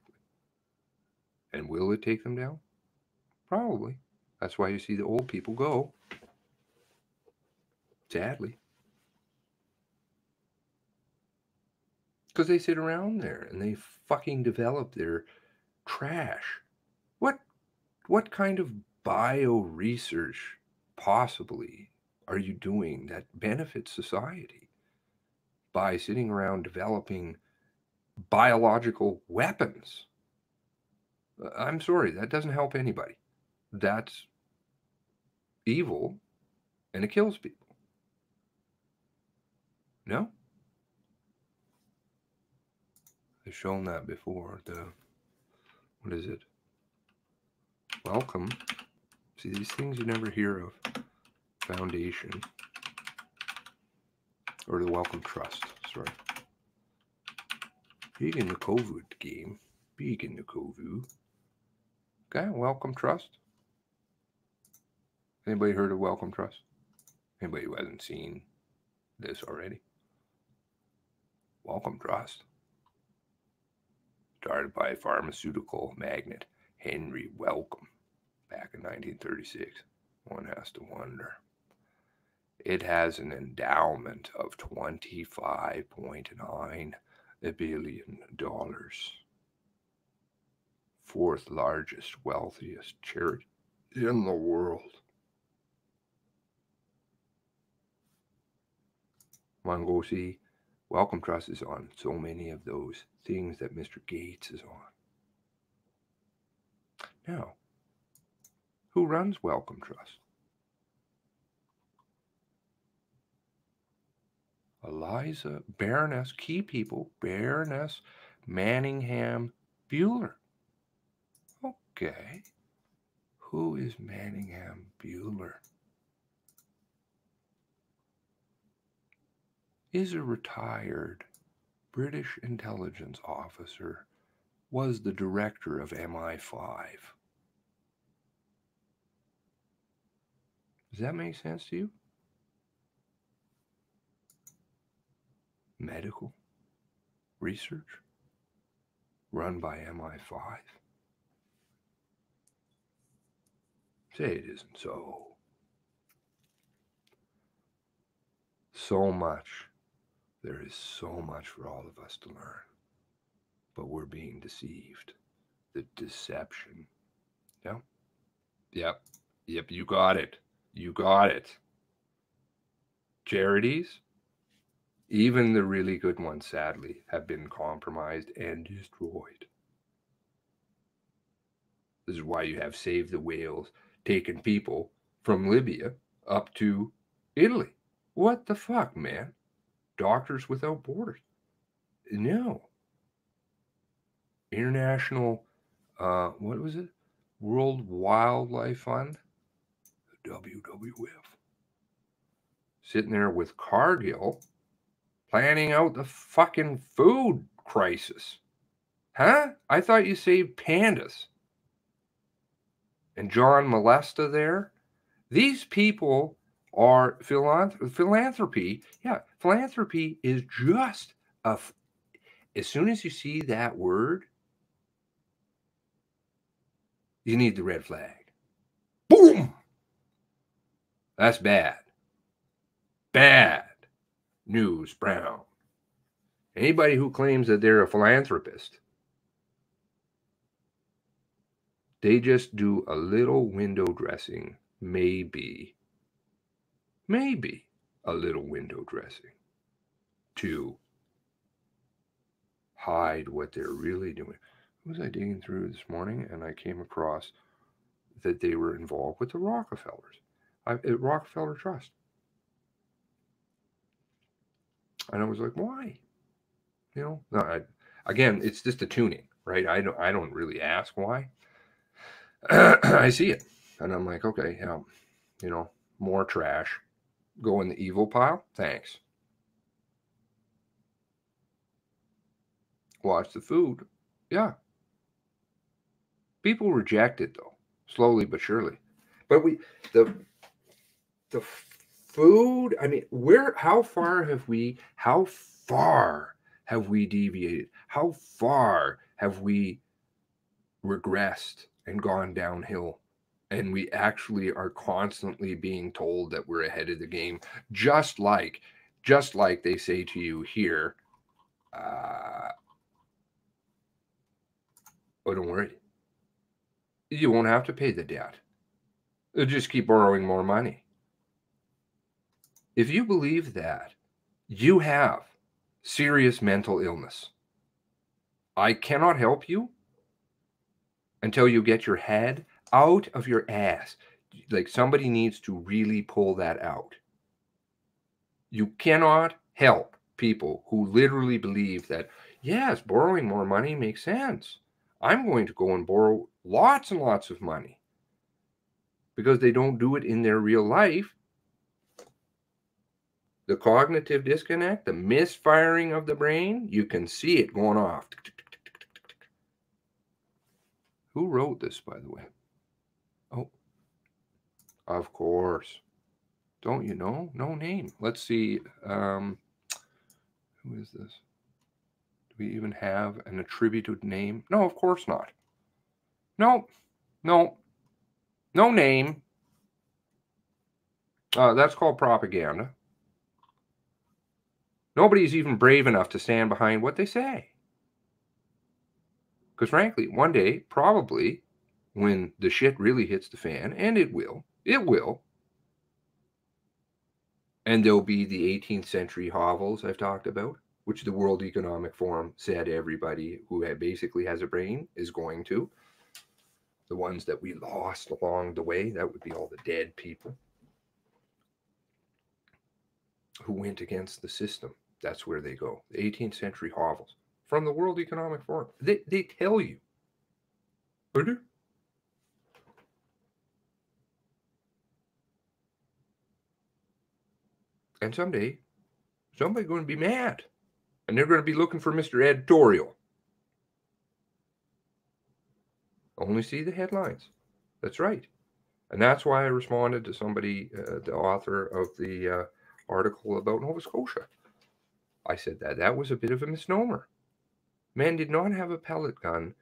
And will it take them down? Probably. That's why you see the old people go. Sadly. Because they sit around there and they fucking develop their trash. What kind of bio research possibly are you doing that benefits society by sitting around developing biological weapons? I'm sorry, that doesn't help anybody. That's evil and it kills people. No? I've shown that before. What is it? Welcome. See, these things you never hear of. Foundation. Or the Welcome Trust, sorry. Big in the COVID game. Big in the COVID. Okay, Welcome Trust. Anybody heard of Welcome Trust? Anybody who hasn't seen this already? Welcome Trust. Started by pharmaceutical magnate Henry Wellcome back in 1936. One has to wonder. It has an endowment of $25.9 billion. Fourth largest, wealthiest charity in the world. Want to go see? Welcome Trust is on so many of those things that Mr. Gates is on. Now, who runs Welcome Trust? Eliza Baroness, key people, Baroness Manningham Bueller. Okay. Who is Manningham Bueller? Is a retired British intelligence officer, was the director of MI5. Does that make sense to you? Medical research run by MI5. Say it isn't so. So much. There is so much for all of us to learn. But we're being deceived. The deception. Yeah? Yep, you got it. You got it. Charities? Even the really good ones, sadly, have been compromised and destroyed. This is why you have Save the Whales taking people from Libya up to Italy. What the fuck, man? Doctors Without Borders. No. International, what was it? World Wildlife Fund, WWF. Sitting there with Cargill, planning out the fucking food crisis. Huh? I thought you saved pandas. And John Molesta there. These people are philanthropy. Yeah, philanthropy is just as soon as you see that word, you need the red flag. Boom! That's bad. Bad news, Brown. Anybody who claims that they're a philanthropist, they just do a little window dressing, maybe a little window dressing to hide what they're really doing. What was I digging through this morning, and I came across that they were involved with the Rockefellers, Rockefeller Trust. And I was like, why? You know, no, again, it's just a tuning, right? I don't really ask why. I see it, and I'm like, okay, yeah, you know, more trash. Go in the evil pile. Thanks. Watch the food. Yeah. People reject it though, slowly but surely. But the food. I mean, how far have we deviated? How far have we regressed and gone downhill? And we actually are constantly being told that we're ahead of the game, just like they say to you here. Oh, don't worry. You won't have to pay the debt. They'll just keep borrowing more money. If you believe that, you have serious mental illness. I cannot help you until you get your head out of your ass. Like somebody needs to really pull that out. You cannot help people who literally believe that, yes, borrowing more money makes sense. I'm going to go and borrow lots and lots of money, because they don't do it in their real life. The cognitive disconnect, the misfiring of the brain, you can see it going off. Who wrote this, by the way? Oh, of course. Don't you know? No name. Let's see. Who is this? Do we even have an attributed name? No, of course not. No name. That's called propaganda. Nobody's even brave enough to stand behind what they say. Because frankly, one day, probably, when the shit really hits the fan, and it will, and there'll be the 18th century hovels I've talked about, which the World Economic Forum said everybody who basically has a brain is going to. The ones that we lost along the way, that would be all the dead people who went against the system. That's where they go. The 18th century hovels from the World Economic Forum. They tell you. They do. And someday, somebody's going to be mad. And they're going to be looking for Mr. Editorial. Only see the headlines. That's right. And that's why I responded to somebody, the author of the article about Nova Scotia. I said that was a bit of a misnomer. Man did not have a pellet gun.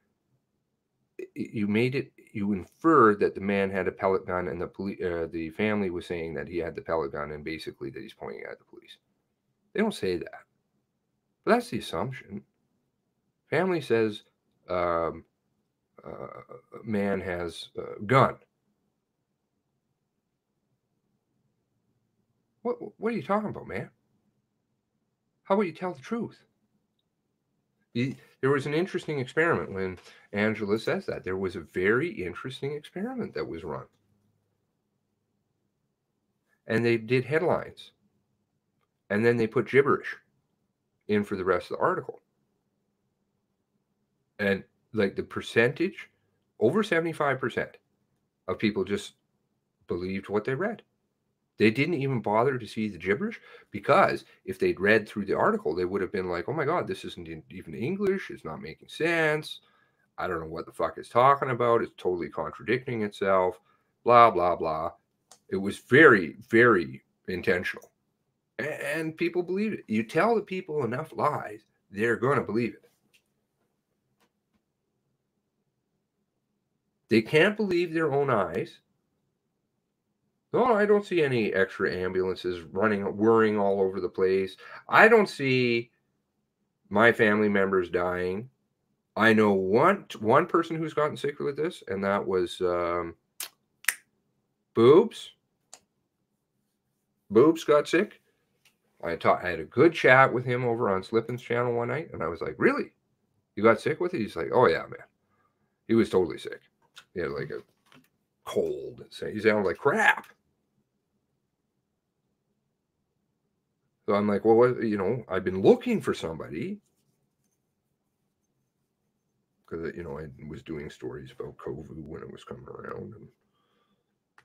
You inferred that the man had a pellet gun, and the family was saying that he had the pellet gun, and basically that he's pointing at the police. They don't say that. But that's the assumption. Family says man has a gun. What are you talking about, man? How about you tell the truth? There was an interesting experiment when Angela says that. There was a very interesting experiment that was run. And they did headlines. And then they put gibberish in for the rest of the article. And like the percentage, over 75% of people just believed what they read. They didn't even bother to see the gibberish, because if they'd read through the article, they would have been like, oh my God, this isn't even English. It's not making sense. I don't know what the fuck it's talking about. It's totally contradicting itself. Blah, blah, blah. It was very, very intentional. And people believed it. You tell the people enough lies, they're going to believe it. They can't believe their own eyes. No, I don't see any extra ambulances whirring all over the place. I don't see my family members dying. I know one person who's gotten sick with this, and that was Boobs. Boobs got sick. I had a good chat with him over on Slippin's channel one night, and I was like, really? You got sick with it? He's like, oh yeah, man. He was totally sick. He had like a cold. He sounded like crap. So I'm like, well, what, you know, I've been looking for somebody, because, you know, I was doing stories about COVID when it was coming around, and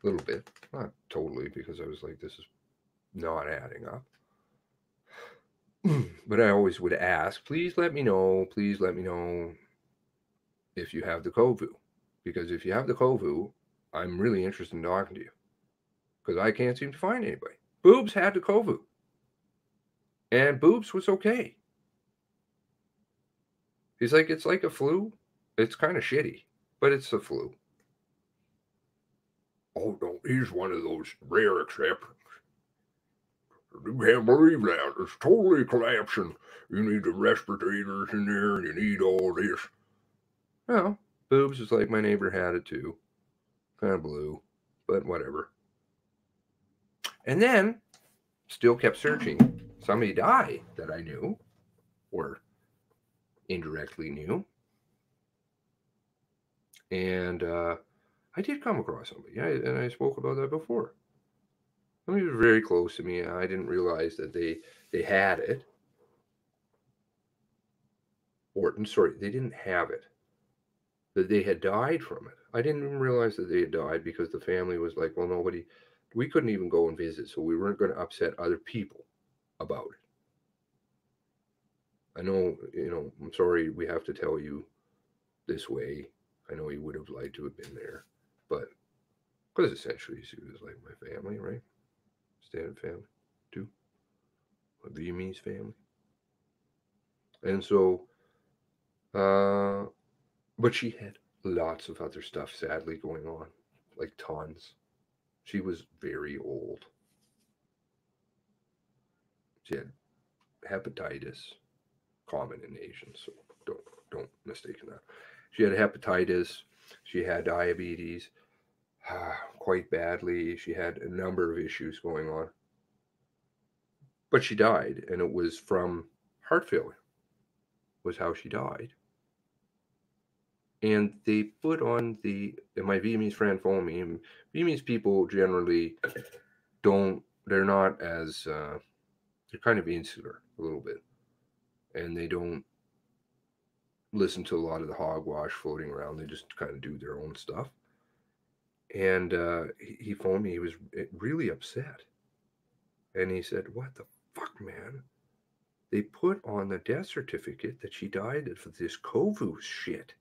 a little bit, not totally, because I was like, this is not adding up. But I always would ask, please let me know if you have the COVID, because if you have the COVID, I'm really interested in talking to you, because I can't seem to find anybody. Boobs had the COVID. And Boobs was okay. He's like, it's like a flu. It's kind of shitty, but it's a flu. Oh, no, he's one of those rare exceptions. You can't believe that. It's totally collapsing. You need the respirators in there, and you need all this. Well, Boobs is like, my neighbor had it too. Kind of blue, but whatever. And then, still kept searching. Somebody died that I knew, or indirectly knew. And I did come across somebody, and I spoke about that before. Somebody was very close to me. I didn't realize that they had it. Or, sorry, they didn't have it. That they had died from it. I didn't even realize that they had died, because the family was like, well, we couldn't even go and visit, so we weren't going to upset other people about it. I know, you know, I'm sorry we have to tell you this way. I know you would have liked to have been there, but because essentially she was like my family, right? Standard family, too. My Vietnamese family. And so, but she had lots of other stuff, sadly, going on, like tons. She was very old. She had hepatitis, common in Asians, so don't mistake that. She had hepatitis. She had diabetes, quite badly. She had a number of issues going on. But she died, and it was from heart failure, was how she died. And they put on and my Vietnamese friend phoned me, and Vietnamese people generally they're not as, they're kind of insular a little bit. And they don't listen to a lot of the hogwash floating around. They just kind of do their own stuff. And he phoned me. He was really upset. And he said, what the fuck, man? They put on the death certificate that she died of this COVID shit.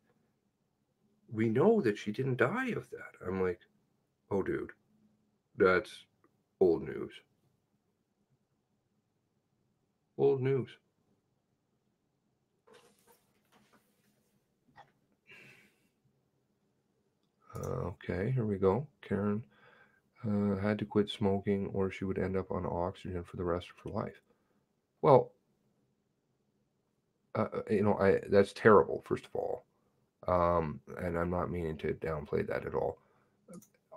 We know that she didn't die of that. I'm like, oh, dude, that's old news. Old news. Okay, here we go. Karen had to quit smoking, or she would end up on oxygen for the rest of her life. Well, you know, that's terrible, first of all. And I'm not meaning to downplay that at all.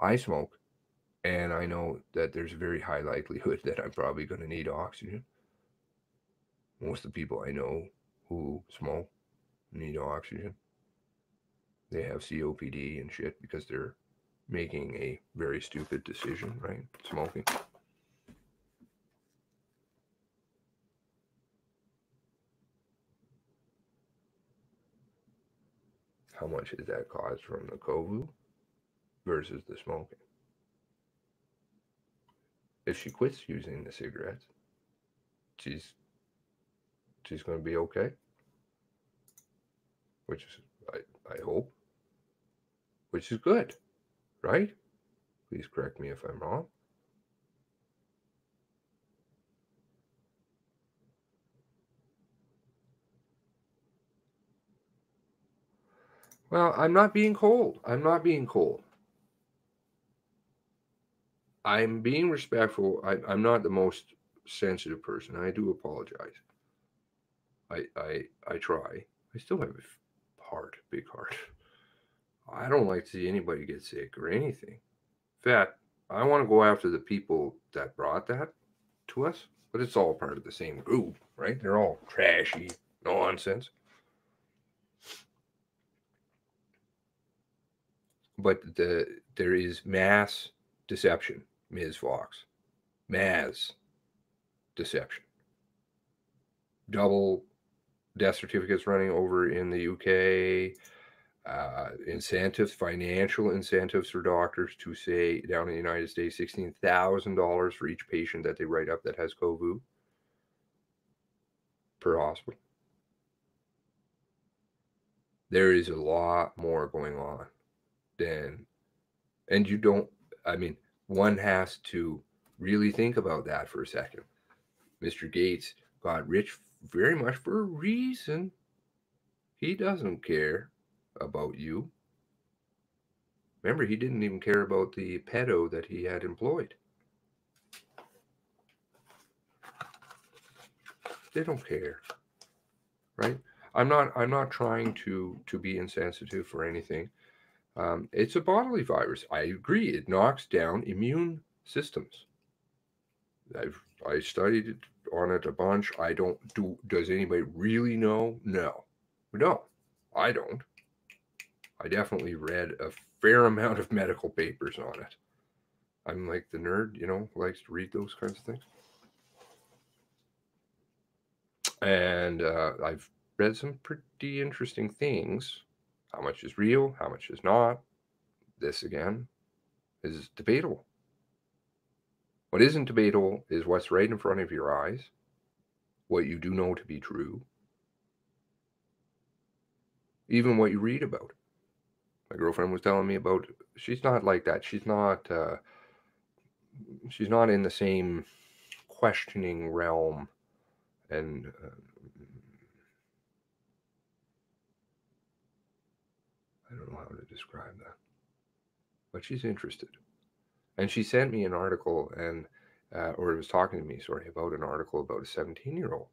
I smoke, and I know that there's a very high likelihood that I'm probably going to need oxygen. Most of the people I know who smoke need oxygen. They have COPD and shit because they're making a very stupid decision, right? Smoking. How much is that cost from the COVID versus the smoking? If she quits using the cigarettes, she's going to be okay. Which is, I hope, which is good, right? Please correct me if I'm wrong. Well, I'm not being cold. I'm not being cold. I'm being respectful. I'm not the most sensitive person. I do apologize. I try. I still have a heart, big heart. I don't like to see anybody get sick or anything. In fact, I want to go after the people that brought that to us, but it's all part of the same group, right? They're all trashy nonsense. But there is mass deception, Ms. Fox. Mass deception. Double death certificates running over in the UK. Incentives, financial incentives for doctors to say down in the United States, $16,000 for each patient that they write up that has COVID per hospital. There is a lot more going on than, and you don't, I mean, one has to really think about that for a second. Mr. Gates got rich very much for a reason. He doesn't care about you. Remember, he didn't even care about the pedo that he had employed. They don't care, right? I'm not trying to be insensitive for anything. It's a bodily virus. I agree. It knocks down immune systems. I studied on it a bunch. I don't do. Does anybody really know? No, we don't. I don't. I definitely read a fair amount of medical papers on it. I'm like the nerd, who likes to read those kinds of things. And I've read some pretty interesting things. How much is real? How much is not? This, again, is debatable. What isn't debatable is what's right in front of your eyes, what you do know to be true, even what you read about. My girlfriend was telling me about, she's not like that. She's not in the same questioning realm, and I don't know how to describe that, but she's interested. And she sent me an article, and or was talking to me, about an article about a 17-year-old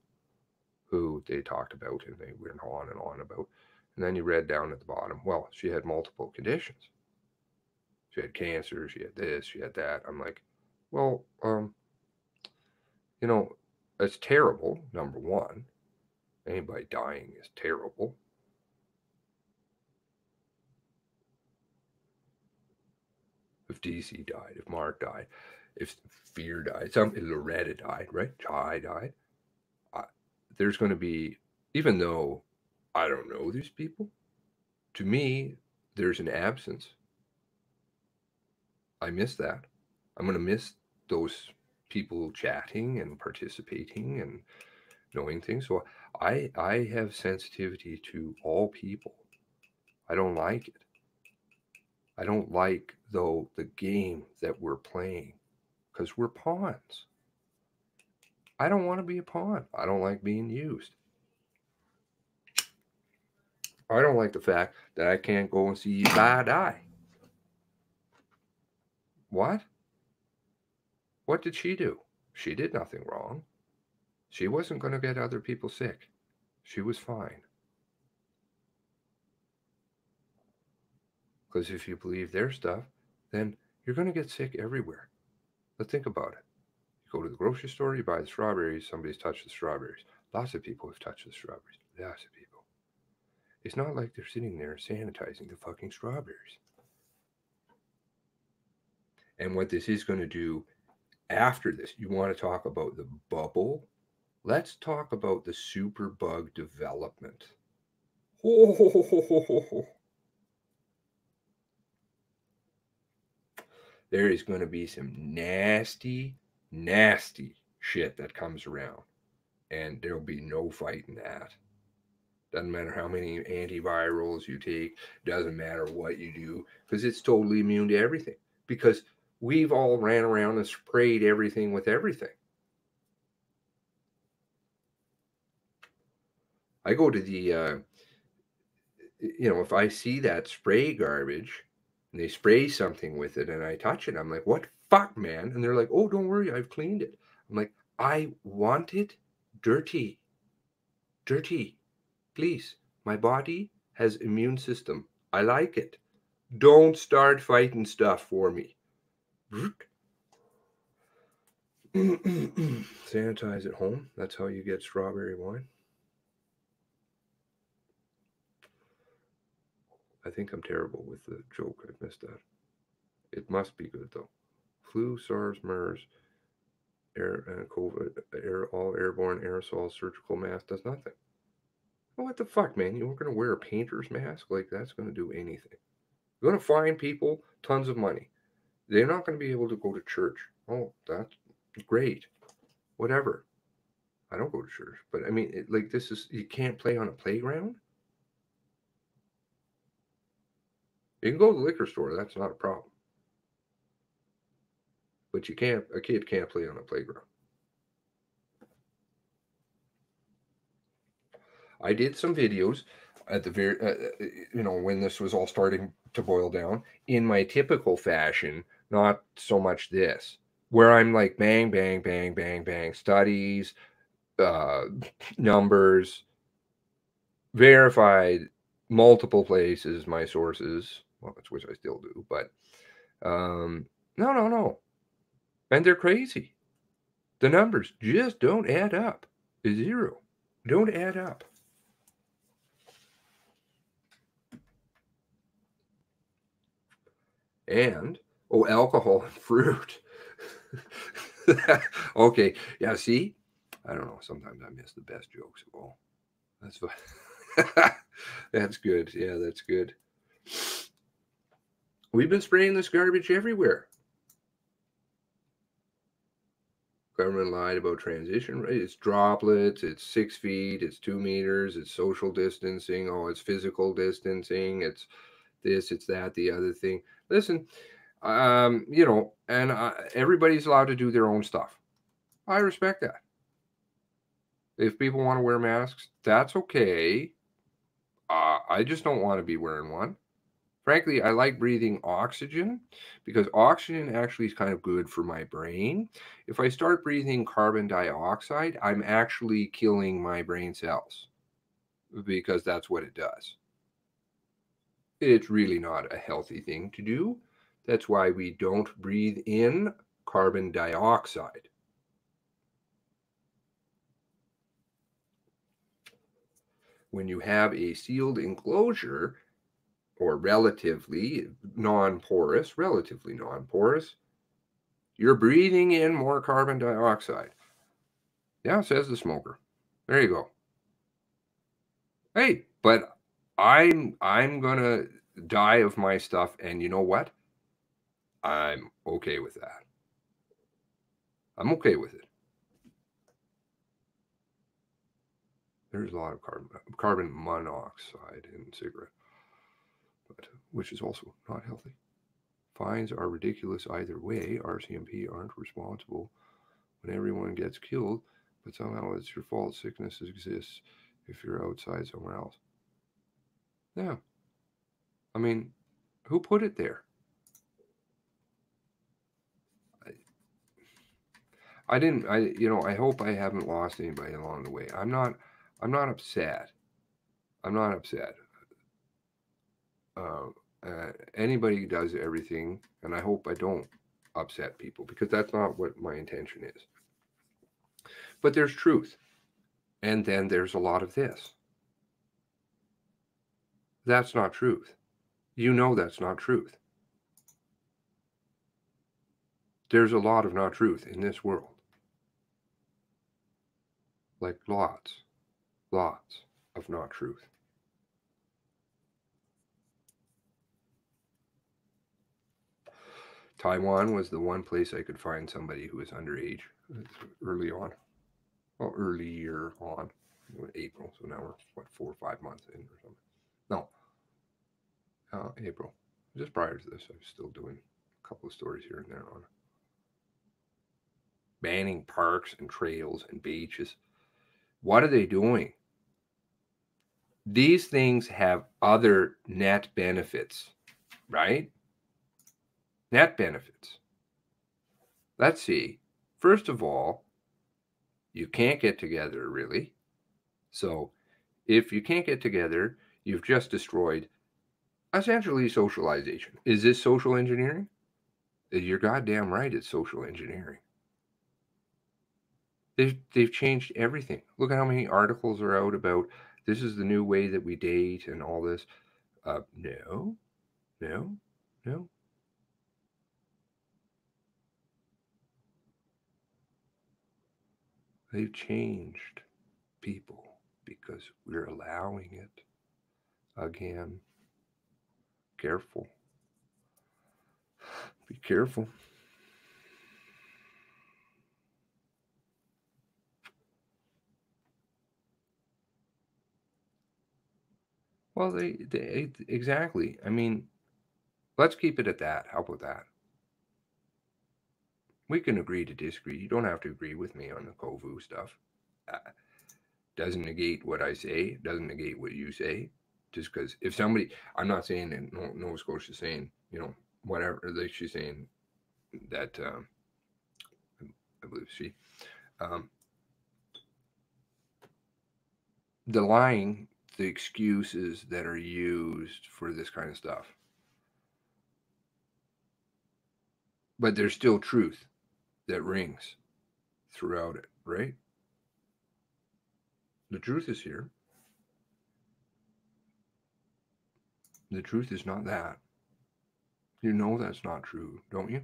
who they talked about, and they went on and on about. And then you read down at the bottom, well, she had multiple conditions. She had cancer, she had this, she had that. I'm like, well, it's terrible, number one. Anybody dying is terrible. If DC died, if Mark died, if Fear died, if Loretta died, right? Jai died. There's going to be, even though I don't know these people, to me, there's an absence. I miss that. I'm going to miss those people chatting and participating and knowing things. So I have sensitivity to all people. I don't like it. I don't like, though, the game that we're playing, because we're pawns. I don't want to be a pawn. I don't like being used. I don't like the fact that I can't go and see Bad Eye. What? What did she do? She did nothing wrong. She wasn't going to get other people sick. She was fine. Because if you believe their stuff, then you're going to get sick everywhere. But think about it. You go to the grocery store, you buy the strawberries, somebody's touched the strawberries. Lots of people have touched the strawberries. Lots of people. It's not like they're sitting there sanitizing the fucking strawberries. And what this is going to do after this, you want to talk about the bubble? Let's talk about the superbug development. There is going to be some nasty, nasty shit that comes around. And there'll be no fighting that. Doesn't matter how many antivirals you take. Doesn't matter what you do. Because it's totally immune to everything. Because we've all ran around and sprayed everything with everything. I go to the, if I see that spray garbage and they spray something with it and I touch it, I'm like, what fuck, man? And they're like, oh, don't worry, I've cleaned it. I'm like, I want it dirty. Dirty. Please. My body has immune system. I like it. Don't start fighting stuff for me. Sanitize at home. That's how you get strawberry wine. I think I'm terrible with the joke. I missed that. It must be good, though. Flu, SARS, MERS, COVID, all airborne aerosol surgical mask does nothing. Well, what the fuck, man? You weren't going to wear a painter's mask? Like, that's going to do anything. You're going to find people tons of money. They're not going to be able to go to church. Oh, that's great. Whatever. I don't go to church. But, I mean, you can't play on a playground? You can go to the liquor store. That's not a problem. But a kid can't play on a playground. I did some videos at the very, when this was all starting to boil down in my typical fashion, not so much this, where I'm like, bang, bang, bang, bang, bang, studies, numbers, verified, multiple places, my sources, which I still do, but no. And they're crazy. The numbers just don't add up. Zero. Don't add up. And, alcohol and fruit. Okay. Yeah, see? I don't know. Sometimes I miss the best jokes of all. That's fine. That's good. Yeah, that's good. We've been spraying this garbage everywhere. Government lied about transition rate. It's droplets, it's 6 feet, it's 2 meters, it's social distancing, it's physical distancing, it's this, it's that, the other thing. Listen, everybody's allowed to do their own stuff. I respect that. If people want to wear masks, that's okay. I just don't want to be wearing one. Frankly, I like breathing oxygen because oxygen actually is kind of good for my brain. If I start breathing carbon dioxide, I'm actually killing my brain cells because that's what it does. It's really not a healthy thing to do. That's why we don't breathe in carbon dioxide. When you have a sealed enclosure, or relatively non-porous, you're breathing in more carbon dioxide. Yeah, says the smoker. There you go. Hey, but I'm gonna die of my stuff, and you know what? I'm okay with that. I'm okay with it. There's a lot of carbon monoxide in cigarette, which is also not healthy. Fines are ridiculous either way. RCMP aren't responsible when everyone gets killed, but somehow it's your fault sickness exists if you're outside somewhere else. Yeah. I mean, who put it there? I hope I haven't lost anybody along the way. I'm not upset. I'm not upset. Anybody does everything, and I hope I don't upset people because that's not what my intention is. But there's truth. And then there's a lot of this. That's not truth. You know that's not truth. There's a lot of not truth in this world. Like lots of not truth. Taiwan was the one place I could find somebody who was underage early on. Well, earlier on, April. So now we're, what, 4 or 5 months in or something. No, April. Just prior to this, I was still doing a couple of stories here and there on banning parks and trails and beaches. What are they doing? These things have other net benefits, right? Net benefits. Let's see. First of all, you can't get together, really. So if you can't get together, you've just destroyed essentially socialization. Is this social engineering? You're goddamn right, it's social engineering. They've changed everything. Look at how many articles are out about this is the new way that we date and all this. No. They've changed people because we're allowing it. Again, careful. Be careful. Well, they exactly. I mean, let's keep it at that. How about that? We can agree to disagree. You don't have to agree with me on the Kovu stuff. Doesn't negate what I say. Doesn't negate what you say. Just because if somebody, I'm not saying that Nova Scotia's saying, you know, whatever, like she's saying that, I believe she, the lying, the excuses that are used for this kind of stuff. But there's still truth that rings throughout it, right? The truth is here. The truth is not that. You know that's not true, don't you?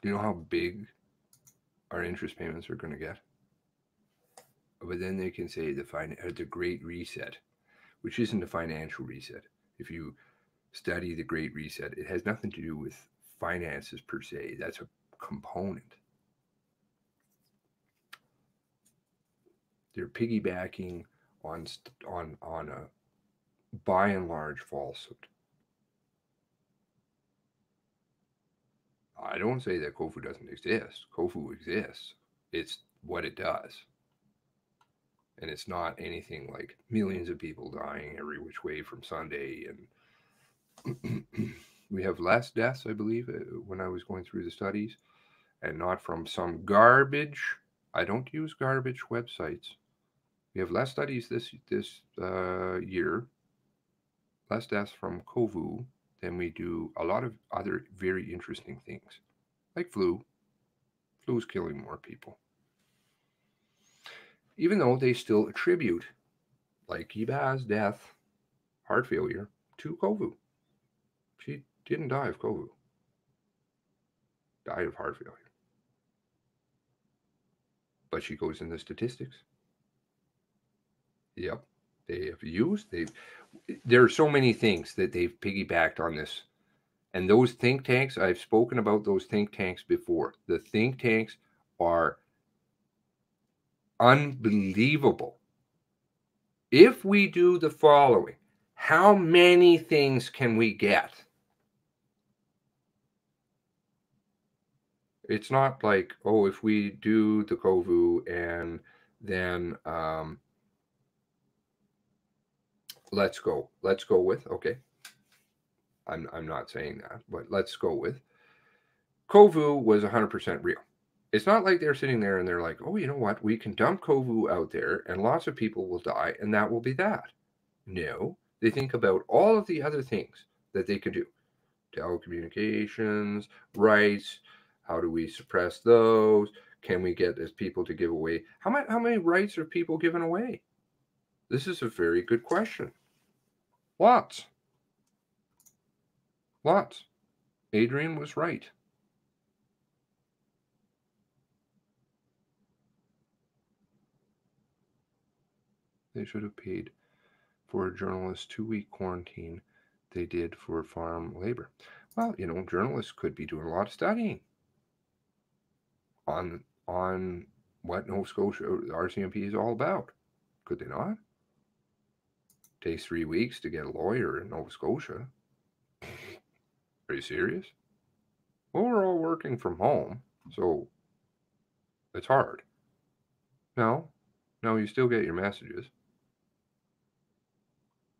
Do you know how big our interest payments are going to get? But then they can say the Great Reset, which isn't a financial reset. If you study the Great Reset, it has nothing to do with finances per se. That's a component. They're piggybacking on a by and large falsehood. I don't say that Kofu doesn't exist. Kofu exists. It's what it does. And it's not anything like millions of people dying every which way from Sunday. And we have less deaths, I believe, when I was going through the studies, and not from some garbage. I don't use garbage websites. We have less studies this year, less deaths from Kovu than we do a lot of other very interesting things, like flu. Flu is killing more people. Even though they still attribute, like Iba's death, heart failure, to Kovu. She didn't die of Kovu. Died of heart failure. But she goes in the statistics. Yep. They have used, there are so many things that they've piggybacked on this. And those think tanks, I've spoken about those think tanks before. The think tanks are unbelievable. If we do the following, how many things can we get? It's not like, oh, if we do the Kovu and then let's go with, okay. I'm not saying that, but let's go with Kovu was 100% real. It's not like they're sitting there and they're like, oh, you know what? We can dump Kovu out there and lots of people will die and that will be that. No, they think about all of the other things that they can do. Telecommunications, rights, How do we suppress those? Can we get as people to give away? How many rights are people giving away? This is a very good question. Lots. Lots. Adrian was right. They should have paid for a journalist's 2-week quarantine they did for farm labor. Well, you know, journalists could be doing a lot of studying on what Nova Scotia RCMP is all about. Could they not? Takes 3 weeks to get a lawyer in Nova Scotia. Are you serious? Well, we're all working from home, so it's hard. No, you still get your messages.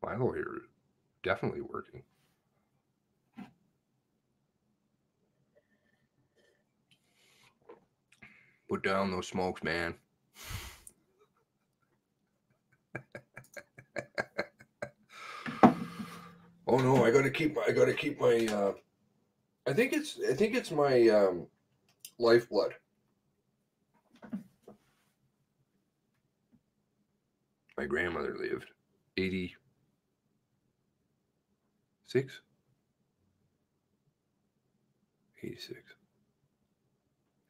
My lawyer is definitely working. Put down those smokes, man. Oh no, I gotta keep my I think it's my lifeblood. My grandmother lived 86.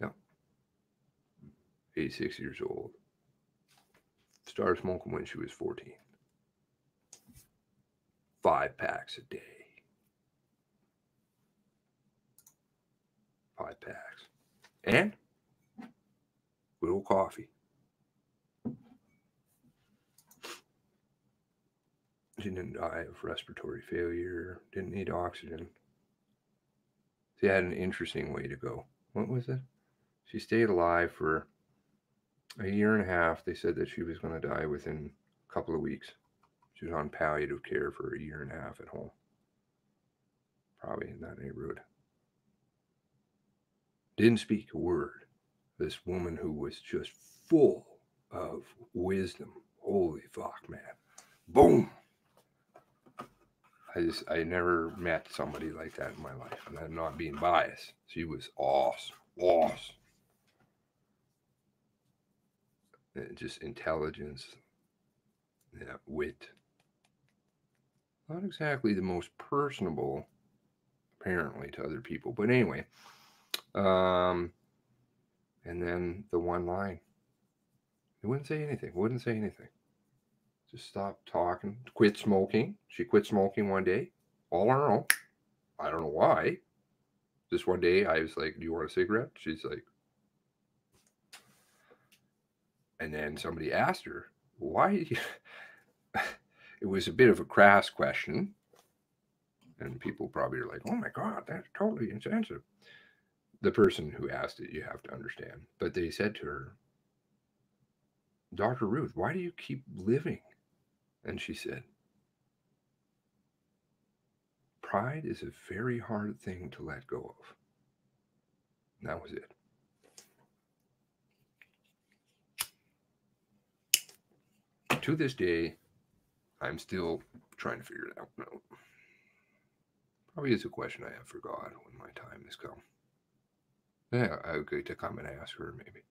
Yeah. 86 years old. Started smoking when she was 14. 5 packs a day. 5 packs. And good old coffee. She didn't die of respiratory failure. Didn't need oxygen. She had an interesting way to go. What was it? She stayed alive for a year and a half. They said that she was going to die within a couple of weeks. She was on palliative care for a year and a half at home. Probably in that neighborhood. Didn't speak a word. This woman who was just full of wisdom. Holy fuck, man. Boom. I never met somebody like that in my life. And I'm not being biased. She was awesome. Awesome. Just intelligence. Yeah, wit. Not exactly the most personable, apparently, to other people. But anyway. And then the one line. He wouldn't say anything. Just stop talking. Quit smoking. She quit smoking one day. All on her own. I don't know why. Just one day I was like, do you want a cigarette? She's like. And then somebody asked her, why? It was a bit of a crass question. And people probably are like, oh my God, that's totally insensitive. The person who asked it, you have to understand. But they said to her, Dr. Ruth, why do you keep living? And she said, pride is a very hard thing to let go of. And that was it. To this day, I'm still trying to figure it out. No. Probably is a question I have for God when my time has come. Yeah, I would get to come and ask her maybe.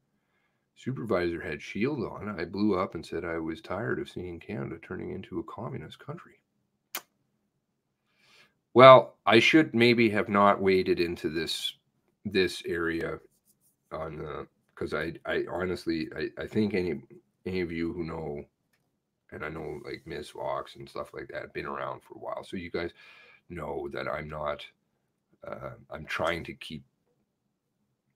Supervisor had shield on. I blew up and said I was tired of seeing Canada turning into a communist country. Well, I should maybe have not waded into this area on the, because I honestly I think any of you who know, and I know like Ms. Vox and stuff like that have been around for a while, so you guys know that I'm not. I'm trying to keep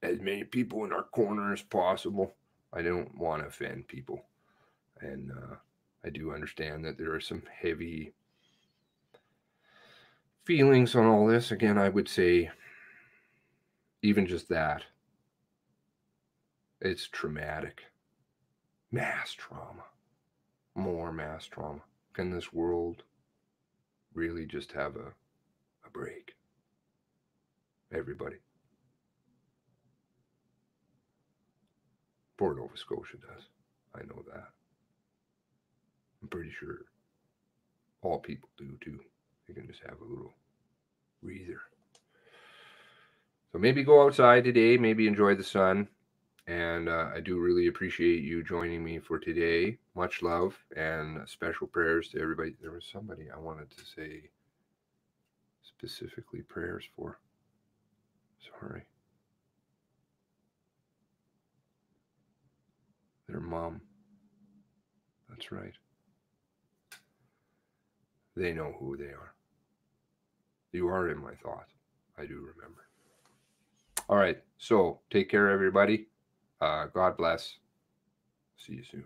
as many people in our corner as possible. I don't want to offend people, and I do understand that there are some heavy feelings on all this. Again, I would say even just that, it's traumatic. Mass trauma. More mass trauma. Can this world really just have a break? Everybody. Poor Nova Scotia does. I know that. I'm pretty sure all people do too. They can just have a little breather. So maybe go outside today, maybe enjoy the sun. And I do really appreciate you joining me for today. Much love and special prayers to everybody. There was somebody I wanted to say specifically prayers for. Sorry. Their mom. That's right. They know who they are. You are in my thoughts. I do remember. All right. So take care, everybody. God bless. See you soon.